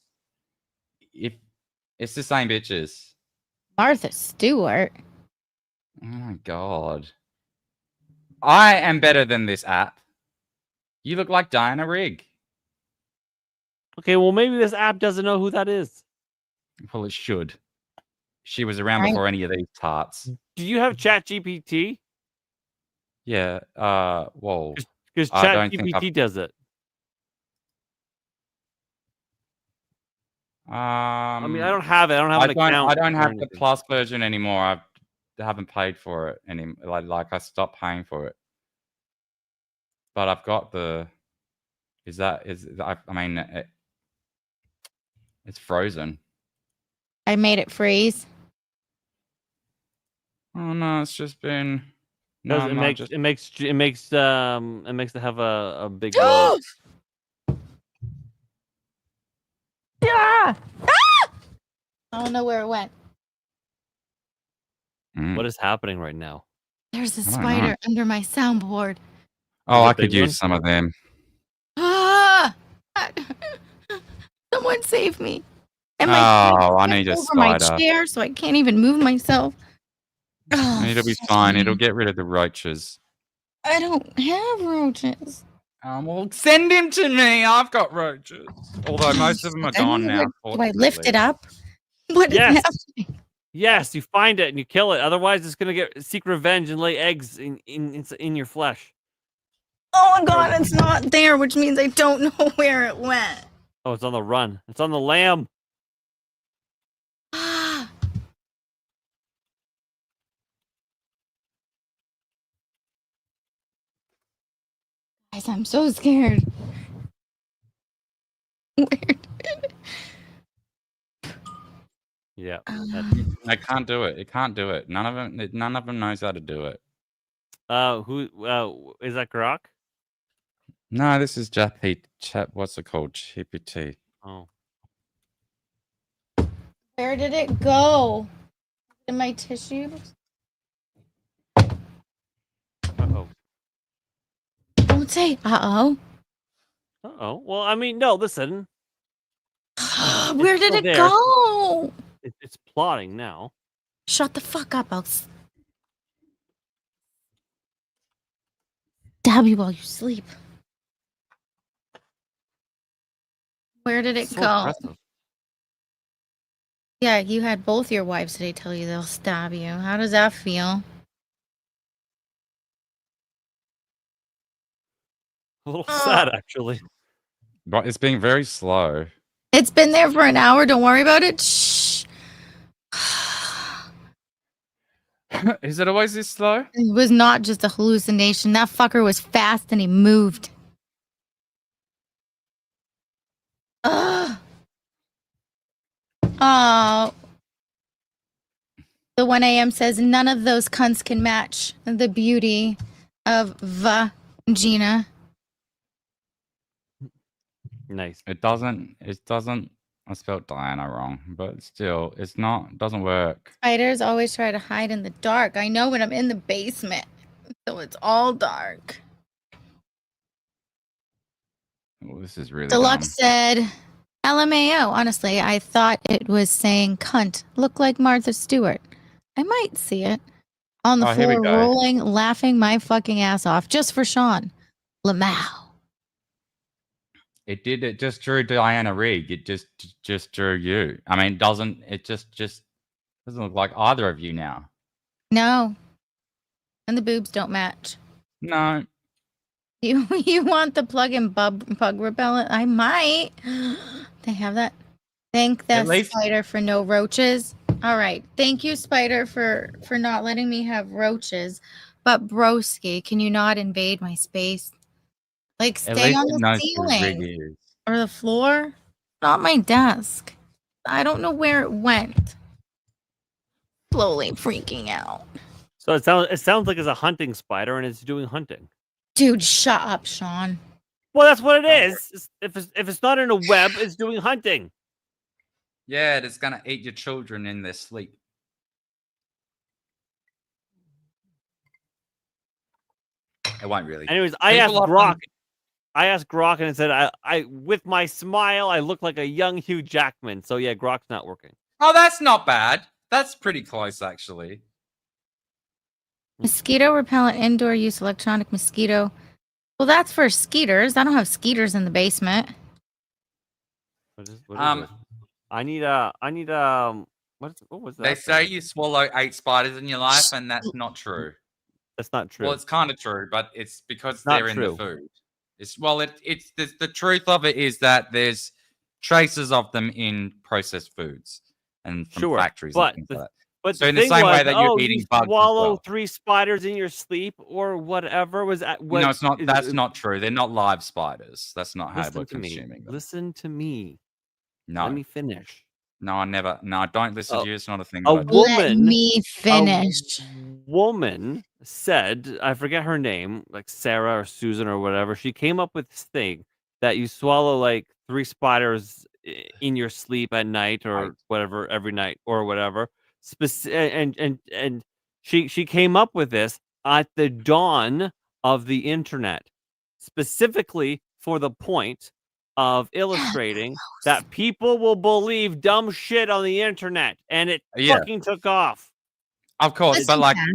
It's the same bitches. Martha Stewart. Oh my God. I am better than this app. You look like Diana Rigg. Okay, well maybe this app doesn't know who that is. Well, it should. She was around Right. before any of these tarts. Do you have Chat GPT? Yeah. Whoa. Because I Chat don't think GPT does it. I mean, I don't have it. I don't have an account. I don't or have the anything. Plus version anymore. I haven't paid for it like I stopped paying for it. But I've got the. I mean, it's frozen. I made it freeze. Oh no, it's just been. No, Because it makes to have a big load. Yeah. I don't know where it went. What is happening right now? There's a I don't know. spider under my soundboard. Oh, Is it I a could big one? use some of them. Ah! Someone save me. And Oh, I need a over my spider. chair, so I can't even move myself. It'll be fine. It'll get rid of the roaches. I don't have roaches. Well, send him to me. I've got roaches. Although most of them are gone now. Do I lift it up? What is Yes. happening? Yes, you find it and you kill it. Otherwise, it's gonna seek revenge and lay eggs in your flesh. Oh my god, it's not there, which means I don't know where it went. Oh, it's on the run. It's on the lamb. Guys, I'm so scared. Yeah. I can't do it. It can't do it. None of them knows how to do it. Who is that Grok? No, this is chat. What's it called? GPT. Oh. Where did it go? In my tissues? Uh-oh. Don't say uh-oh. Uh-oh. Well, I mean, no, listen. Where did it go? It's plotting now. Shut the fuck up. I'll stab you while you sleep. Where did it So go? impressive. Yeah, you had both your wives today tell you they'll stab you. How does that feel? A little sad, actually. But it's being very slow. It's been there for an hour. Don't worry about it. Shh. Is it always this slow? It was not just a hallucination. That fucker was fast and he moved. Ugh. Oh. The 1 a.m. says none of those cunts can match the beauty of Gina. Nice. It doesn't. I spelled Diana wrong, but still, it's not. It doesn't work. Spiders always try to hide in the dark. I know when I'm in the basement, so it's all dark. Oh, this is really Deluxe said, LMAO. Honestly, I thought it was saying cunt. Look like Martha Stewart. I might see it. On the Here we floor, go. rolling, laughing my fucking ass off. Just for Shawn. Lamau. It did. It just drew Diana Rigg. It just drew you. I mean, doesn't it just doesn't look like either of you now? No. And the boobs don't match. No. You want the plug-in bug repellent? I might. They have that. Thank that spider for no roaches. All right. Thank you, spider, for not letting me have roaches. But broski, can you not invade my space? Like stay on the ceiling or the floor. Not my desk. I don't know where it went. Slowly freaking out. So it sounds like it's a hunting spider and it's doing hunting. Dude, shut up, Shawn. Well, that's what it is. If it's not in a web, it's doing hunting. Yeah, it's gonna eat your children in their sleep. It won't really. Anyways, I asked Grok and it said, I with my smile, I look like a young Hugh Jackman. So yeah, Grok's not working. Oh, that's not bad. That's pretty close, actually. Mosquito repellent indoor use electronic mosquito. Well, that's for skeeters. I don't have skeeters in the basement. What is it? I need what was that? They say you swallow 8 spiders in your life, and that's not true. That's not true. Well, it's kind of true, but it's because Not they're in true. the food. It's the truth of it is that there's traces of them in processed foods and from Sure, factories and but things the like that. but So the in the thing same was, way that you're oh, you eating bugs as swallow well. 3 spiders in your sleep or whatever. Was that what? No, it's not. That's not true. They're not live spiders. That's not how we're Listen to me. consuming them. Listen to me. No. Let me finish. No, I never. No, don't listen to you. It's not a thing A that I do. Let me finish. Woman said, I forget her name, like Sarah or Susan or whatever. She came up with this thing that you swallow like 3 spiders in your sleep at night or whatever every night or whatever. And she came up with this at the dawn of the internet, specifically for the point of illustrating that people will believe dumb shit on the internet, and it fucking took off. Of course, Listen, but like Cass.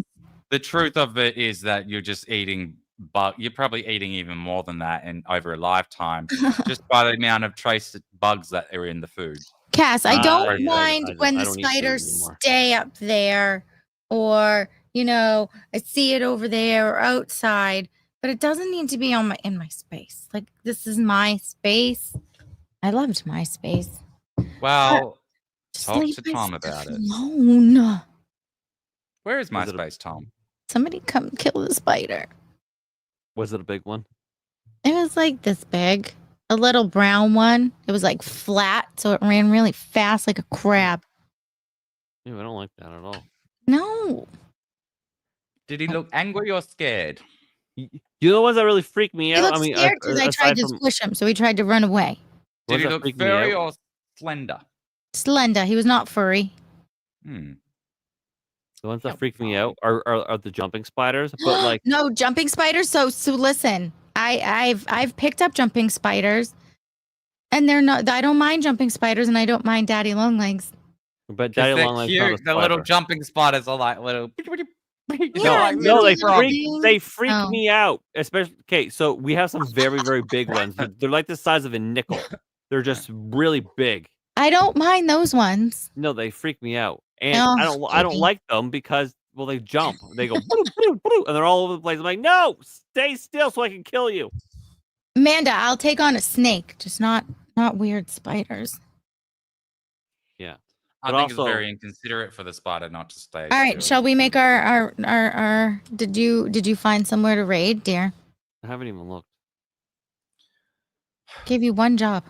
the truth of it is that you're just eating you're probably eating even more than that and over a lifetime just by the amount of trace bugs that are in the food. Cass, I don't Yeah, mind when the I don't eat food spiders anymore. stay up there or, I see it over there or outside, but it doesn't need to be in my space. Like, this is my space. I loved my space. Well, talk leave to my Tom stuff about it. alone. Where is my space, Tom? Somebody come kill the spider. Was it a big one? It was like this big. A little brown one. It was like flat, so it ran really fast like a crab. Ew, I don't like that at all. No. Did he look angry or scared? You know the ones that really freak me He out? looked I mean, scared because I tried aside to from squish him, so he tried to run away. Did he that look freak me furry out? or slender? Slender. He was not furry. Hmm. The ones that freak me out are the jumping spiders, but like No, jumping spiders. So listen, I've picked up jumping spiders, and they're not. I don't mind jumping spiders, and I don't mind daddy long legs. but 'Cause daddy they're long legs not a cute. The little spider. jumping spiders are like little. Yeah, No, they they freak Oh. me out. Especially so we have some very, very big ones. They're like the size of a nickel. They're just really big. I don't mind those ones. No, they freak me out. And Oh, I don't baby. like them because they jump. They go "Boo, boo, boo," and they're all over the place. I'm like, no, stay still so I can kill you. Amanda, I'll take on a snake, just not weird spiders. Yeah. I But think also- it's very inconsiderate for the spider not to stay. All right, shall we make our did you find somewhere to raid, dear? I haven't even looked. Gave you one job.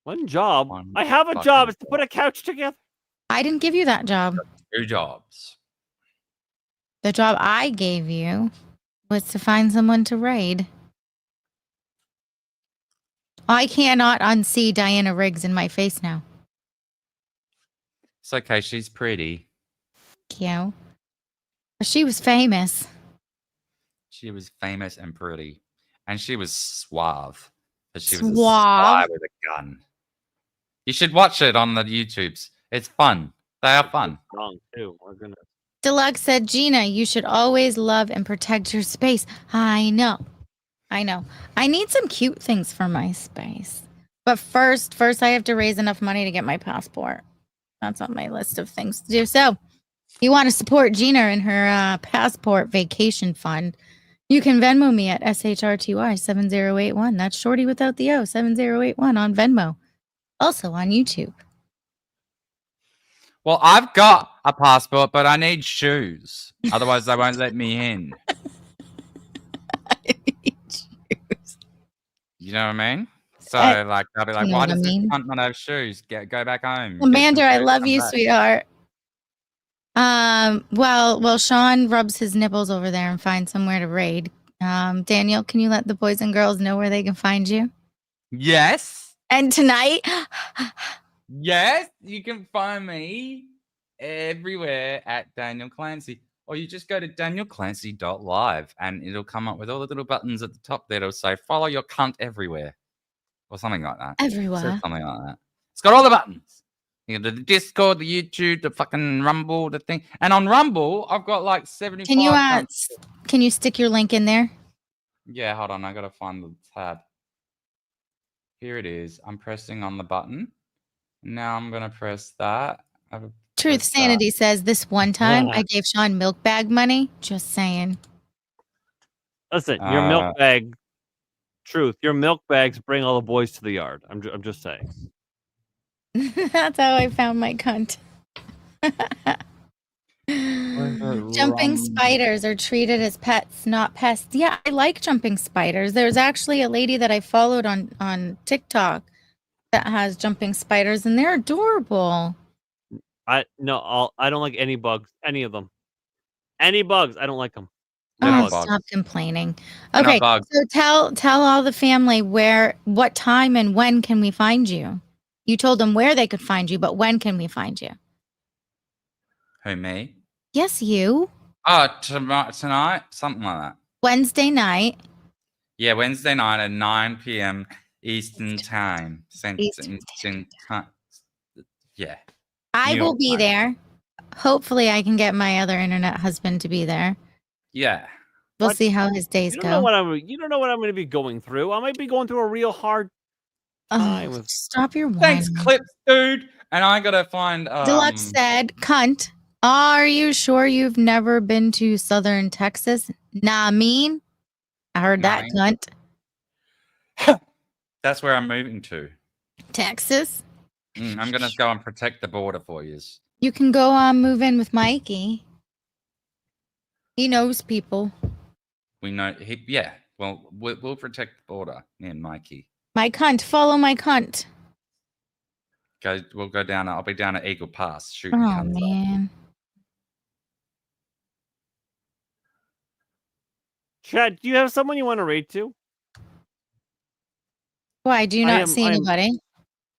One job. I have a job. It's to put a couch together. I didn't give you that job. 2 jobs. The job I gave you was to find someone to raid. I cannot unsee Diana Riggs in my face now. It's okay. She's pretty. Cute. She was famous. She was famous and pretty, and she was suave. But she was a Suave? spy with a gun. You should watch it on the YouTubes. It's fun. They are fun. Wrong too. My goodness. Deluxe said, Gina, you should always love and protect your space. I know. I need some cute things for my space. But first I have to raise enough money to get my passport. That's on my list of things to do. So, you want to support Gina in her passport vacation fund, you can Venmo me at SHRTY 7081. That's Shorty without the O, 7081 on Venmo. Also on YouTube. Well, I've got a passport, but I need shoes. Otherwise, they won't let me in. You know what I mean? So, like, they'll be like, you know why what I does this mean. cunt not have shoes? Go back home. Amanda, Get some I shoes, love come you, back." sweetheart. Well, Shawn rubs his nipples over there and finds somewhere to raid. Daniel, can you let the boys and girls know where they can find you? Yes. And tonight, Yes, you can find me everywhere at Daniel Clancy. Or you just go to danielclancy.live and it'll come up with all the little buttons at the top there. It'll say, follow your cunt everywhere. Or something like that. Everywhere. It says something like that. It's got all the buttons. You got the Discord, the YouTube, the fucking Rumble, the thing. And on Rumble, I've got like 75. can you stick your link in there? Yeah, hold on. I got to find the tab. Here it is. I'm pressing on the button. Now I'm going to press that. Truth Sanity says this one time I gave Shawn milk bag money. Just saying. Listen, your milk bag Truth. Your milk bags bring all the boys to the yard. I'm just saying. That's how I found my cunt. Jumping spiders are treated as pets, not pests. Yeah, I like jumping spiders. There's actually a lady that I followed on TikTok that has jumping spiders, and they're adorable. I don't like any bugs. Any of them. Any bugs. I don't like them. Oh, stop complaining. Okay, so tell all the family what time and when can we find you? You told them where they could find you, but when can we find you? Who, me? Yes, you. Oh, tonight? Something like that. Wednesday night. Yeah, Wednesday night at 9 p.m. Eastern Time. Eastern Time. Yeah. I New will York be time. there. Hopefully, I can get my other internet husband to be there. Yeah. We'll see how his days You go. don't know what I'm going to be going through. I might be going through a real hard time. With... Stop your whining. Thanks, clips, dude. And I gotta find. Deluxe said, "Cunt, are you sure you've never been to Southern Texas? Nah, mean. I heard that, cunt. That's where I'm moving to. Texas. I'm gonna go and protect the border for you. You can go move in with Mikey. He knows people. We know. Yeah. Well, we'll protect the border, me and Mikey. My cunt. Follow my cunt. We'll go down. I'll be down at Eagle Pass shooting. Oh man. Chad, do you have someone you want to raid to? Why do you not see anybody?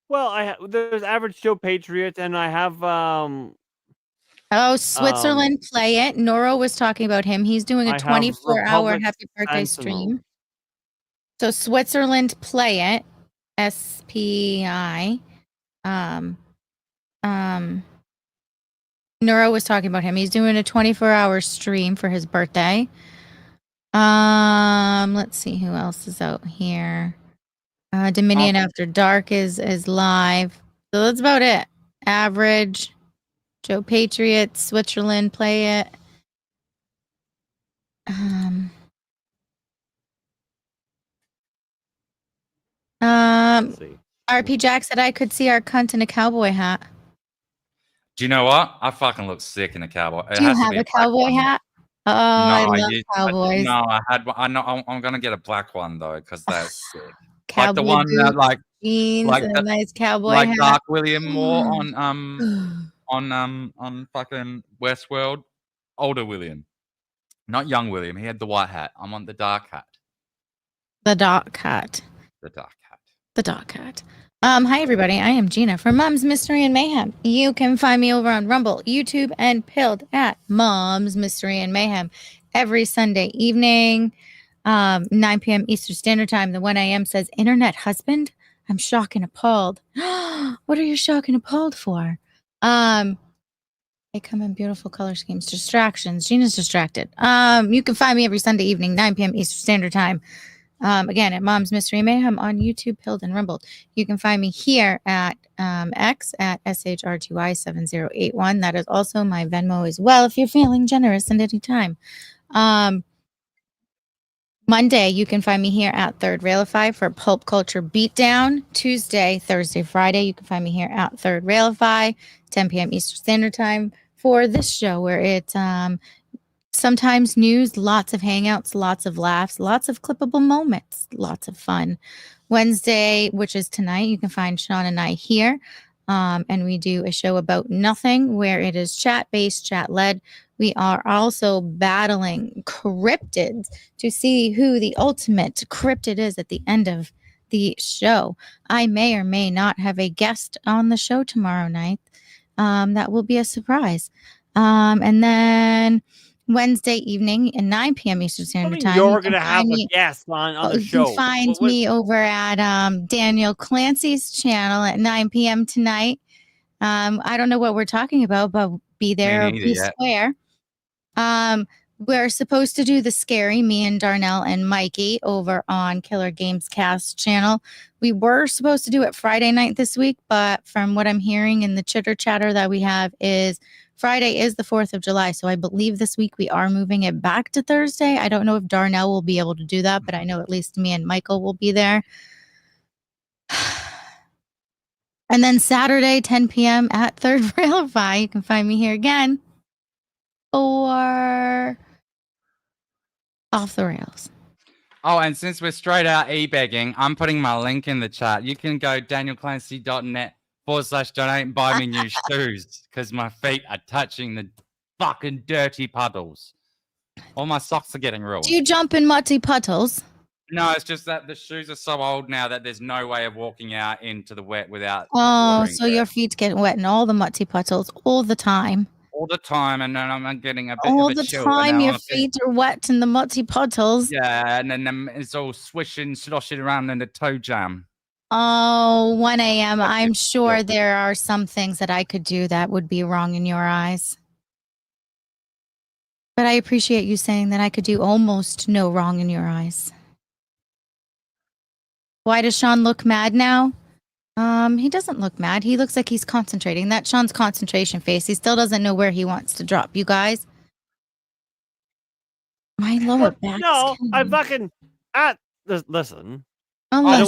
Well, there's Average Joe Patriot, and I have Oh, Switzerland, play it. Nora was talking about him. He's doing a 24-hour happy birthday stream. So Switzerland, play it. SPI. Nora was talking about him. He's doing a 24-hour stream for his birthday. Let's see who else is out here. Dominion After Dark is live. So that's about it. Average, Joe Patriot, Switzerland, play it. RP Jack said I could see our cunt in a cowboy hat. Do you know what? I fucking look sick in a cowboy. Do you have a cowboy hat? Oh, I love cowboys. I had one. I'm gonna get a black one though, because that's sick. Cowboy like the one boots, that jeans, and a nice cowboy hat. like Dark William wore on fucking Westworld. Older William, not young William. He had the white hat. I'm on the dark hat. The dark hat. The dark hat. The dark hat. Hi everybody, I am Gina from Mom's Mystery and Mayhem. You can find me over on Rumble, YouTube, and Pilled at Mom's Mystery and Mayhem every Sunday evening, 9 p.m. Eastern Standard Time. The 1 a.m. says, Internet husband? I'm shocked and appalled. What are you shocked and appalled for? They come in beautiful color schemes. Distractions. Gina's distracted. You can find me every Sunday evening, 9 p.m. Eastern Standard Time. Again, at Mom's Mystery Mayhem on YouTube, Pilled and Rumbled. You can find me here at X at SHRTY7081. That is also my Venmo as well, if you're feeling generous at any time. Monday, you can find me here at Third Railify for Pulp Culture Beatdown. Tuesday, Thursday, Friday, you can find me here at Third Railify, 10 p.m. Eastern Standard Time for this show, where it's sometimes news, lots of hangouts, lots of laughs, lots of clippable moments, lots of fun. Wednesday, which is tonight, you can find Shawn and I here. And we do a show about nothing where it is chat-based, chat-led. We are also battling cryptids to see who the ultimate cryptid is at the end of the show. I may or may not have a guest on the show tomorrow night. That will be a surprise. And then Wednesday evening at 9 p.m. Eastern Standard Time. You're going to have a guest on the show. You can find me over at Daniel Clancy's channel at 9 p.m. tonight. I don't know what we're talking about, but be there or be square. We're supposed to do the scary, me and Darnell and Mikey over on Killer Games Cast channel. We were supposed to do it Friday night this week, but from what I'm hearing in the chitter chatter that we have is Friday is the 4th of July, so I believe this week we are moving it back to Thursday. I don't know if Darnell will be able to do that, but I know at least me and Michael will be there. And then Saturday, 10 p.m. at Third Railify. You can find me here again. Or Off the Rails. Oh, and since we're straight out e-begging, I'm putting my link in the chat. You can go danielclancy.net/donate and buy me new shoes because my feet are touching the fucking dirty puddles. All my socks are getting ruined. Do you jump in muddy puddles? No, it's just that the shoes are so old now that there's no way of walking out into the wet without Oh, watering so them. your feet get wet in all the muddy puddles all the time. All the time, and then I'm getting a bit All of a the chill. and time then your I'm feet are wet in the muddy puddles. Yeah, and then it's all swishing, sloshing around in the toe jam. Oh, 1 a.m. I'm sure there are some things that I could do that would be wrong in your eyes. But I appreciate you saying that I could do almost no wrong in your eyes. Why does Shawn look mad now? He doesn't look mad. He looks like he's concentrating. That's Shawn's concentration face. He still doesn't know where he wants to drop. You guys? My lower back. No, I fucking listen. Oh, I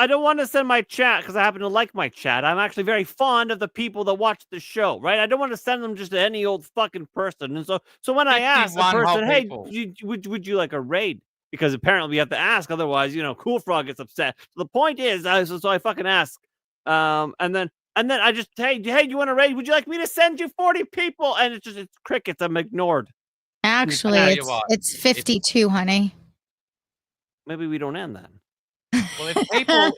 don't want to send my chat because I happen to like my chat. I'm actually very fond of the people that watch the show, right? I don't want to send them just to any old fucking person. And so when I ask a 51 whole person, hey, people. would you like a raid? Because apparently we have to ask, otherwise, Cool Frog gets upset. So the point is, so I fucking ask, and then I just, hey, you want to raid? Would you like me to send you 40 people? And it's crickets. I'm ignored. Actually, it's 52, honey. Maybe we don't end then. Well,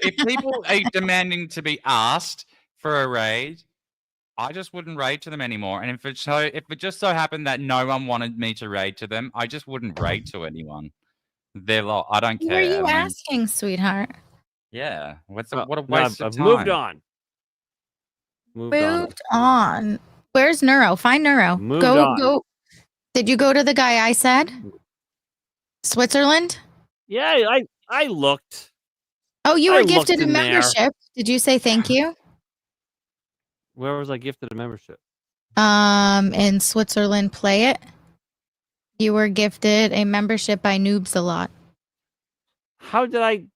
if people are demanding to be asked for a raid, I just wouldn't raid to them anymore. And if it just so happened that no one wanted me to raid to them, I just wouldn't raid to anyone. I don't care. Who are you asking, sweetheart? Yeah, what a waste of time. Moved on. Moved on. Where's Neuro? Find Neuro. Go. Did you go to the guy I said? Switzerland? Yeah, I looked. Oh, you were gifted a membership. Did you say thank you? Where was I gifted a membership? In Switzerland, Play It. You were gifted a membership by Noobs a Lot. How did I?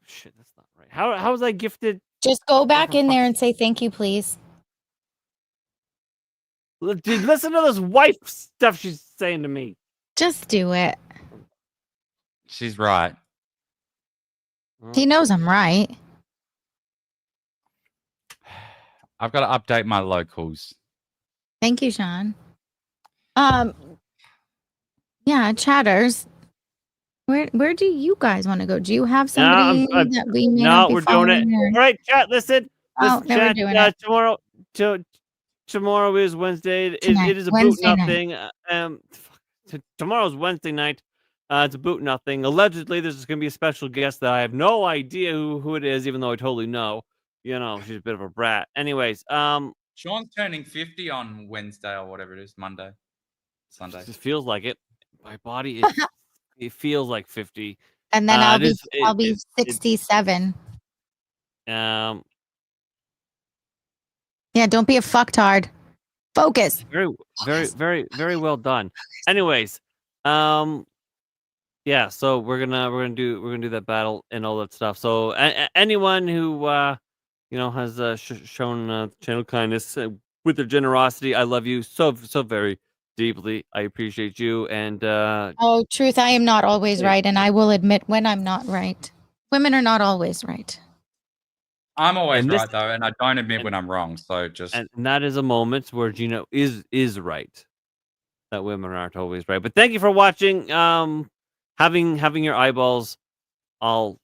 Shit, that's not right. How was I gifted? Just go back in there and say thank you, please. Dude, listen to this wife stuff she's saying to me. Just do it. She's right. He knows I'm right. I've got to update my locals. Thank you, Shawn. Yeah, chatters. Where do you guys want to go? Do you have somebody that we may not be we're doing it. or... All right, chat. Listen. Oh, no, we're doing it. Tomorrow is Wednesday. It is a Wednesday boot nothing. Tomorrow's Wednesday night. It's a boot nothing. Allegedly, there's going to be a special guest that I have no idea who it is, even though I totally know. She's a bit of a brat. Anyways, Shawn's turning 50 on Wednesday or whatever it is, Sunday. It just feels like it. My body, it feels like 50. And then I'll be 67. Yeah, don't be a fucktard. Focus. Very, very, very well done. Anyways, yeah. So we're gonna do that battle and all that stuff. So anyone who has shown channel kindness with their generosity, I love you so very deeply. I appreciate you. And oh, truth, I am not always right, and I will admit when I'm not right. Women are not always right. I'm always right though, and I don't admit when I'm wrong. So just and that is a moment where Gina is right. That women aren't always right. But thank you for watching. Having your eyeballs all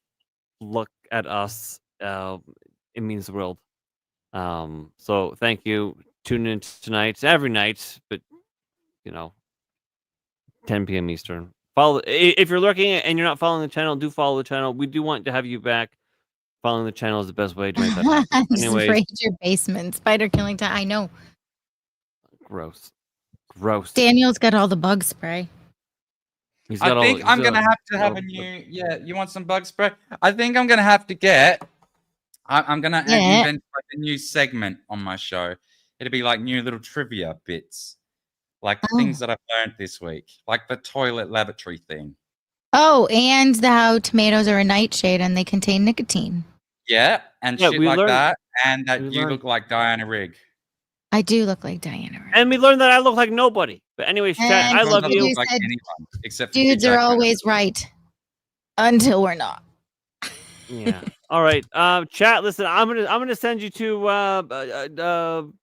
look at us, it means the world. So thank you. Tune in tonight, every night, but 10 p.m. Eastern. Follow if you're lurking and you're not following the channel. Do follow the channel. We do want to have you back. Following the channel is the best way to make that happen. Anyways, raid your basement. Spider killing time. I know. Gross. Daniel's got all the bug spray. I think I'm gonna have to have a new. Yeah, you want some bug spray? I think I'm gonna have to get I'm gonna Yeah. invent like a new segment on my show. It'll be like new little trivia bits, like things that I've learned this week, like the toilet lavatory thing. Oh, and how tomatoes are a nightshade and they contain nicotine. Yeah, and Yeah, shit we like learned- that, and that we you learned- look like Diana Rigg. I do look like Diana. And we learned that I look like nobody. But anyways, chat, And I love Doesn't you. look like said anyone except for dudes Hugh are Jackman. always right until we're not. Yeah. All right. Chat. Listen, I'm gonna send you to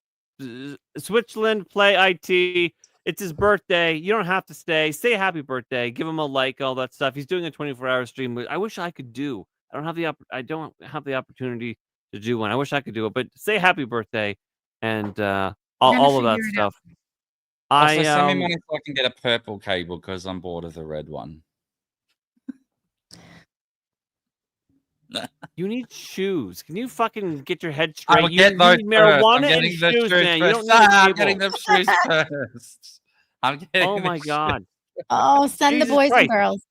Switzerland Play IT. It's his birthday. You don't have to stay. Say happy birthday. Give him a like. All that stuff. He's doing a 24-hour stream. I wish I could do. I don't have the opportunity to do one. I wish I could do it. But say happy birthday, and all of that stuff. Also, send me money so I can get a purple cable because I'm bored of the red one. You need shoes. Can you fucking get your head I'll straight? get You those need first. I'm marijuana and getting the shoes, shoes man. You first. don't need a I'm cable. getting the shoes first. I'm getting Oh the my shoes. god. Oh, send Jesus the boys Christ. and girls.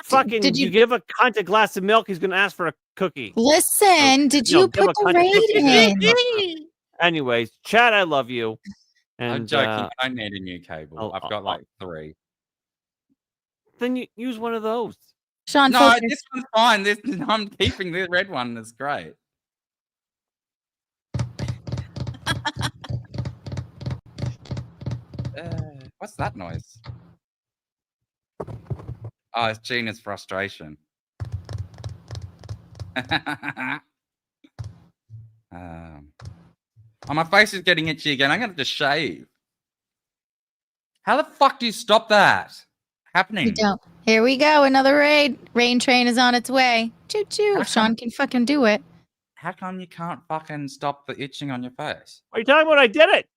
Fucking, did you give a cunt a glass of milk, he's gonna ask for a cookie. Listen, did No, you give put a the cunt a raid cookie. in? Anyways, Chad, I love you. And I'm joking. I don't need a new cable. oh, I've got like 3. then you use one of those. Shawn, No, focus. this one's fine. This I'm keeping the red one. It's great. What's that noise? Oh, it's Gina's frustration. Oh, my face is getting itchy again. I'm gonna have to shave. How the fuck do you stop that happening? We don't. Here we go. Another raid. Rain train is on its way. Choo choo. If Shawn can fucking do it. How come you can't fucking stop the itching on your face? What are you talking about? I did it.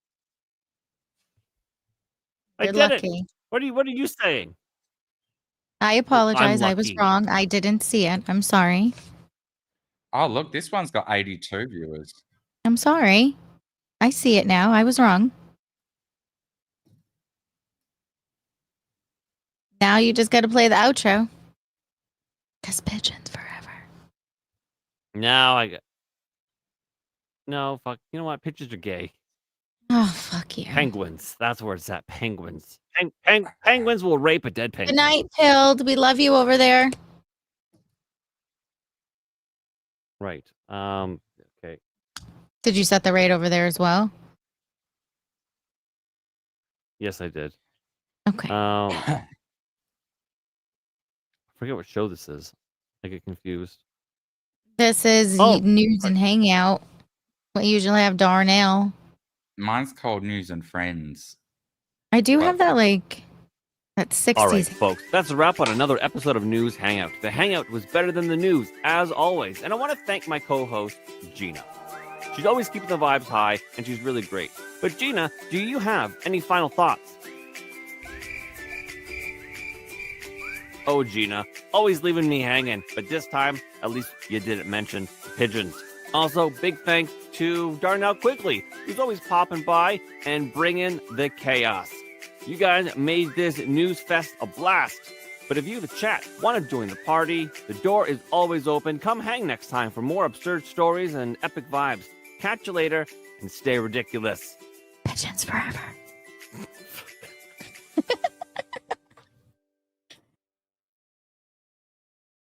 You're I did lucky. it. What are you saying? I apologize. I was lucky. wrong. I didn't see it. I'm sorry. Oh, look, this one's got 82 viewers. I'm sorry. I see it now. I was wrong. Now you just got to play the outro. Because pigeons forever. Now I got. No, fuck. You know what? Pictures are gay. Oh, fuck you. Penguins. That's where it's at. Penguins. Penguins will rape a dead penguin. Good night, Pilled. We love you over there. Right. Okay. Did you set the rate over there as well? Yes, I did. Okay. I forget what show this is. I get confused. This is Oh, News and Hangout. We usually have Darnell. Mine's called News and Friends. I do have that, like, that 60s. All right, folks, that's a wrap on another episode of News Hangout. The Hangout was better than the news, as always. And I want to thank my co-host, Gina. She's always keeping the vibes high, and she's really great. But Gina, do you have any final thoughts? Oh, Gina, always leaving me hanging. But this time, at least you didn't mention pigeons. Also, big thanks to Darnell Quigley, who's always popping by and bringing the chaos. You guys made this news fest a blast. But if you, the chat, want to join the party, the door is always open. Come hang next time for more absurd stories and epic vibes. Catch you later and stay ridiculous. Pigeons forever.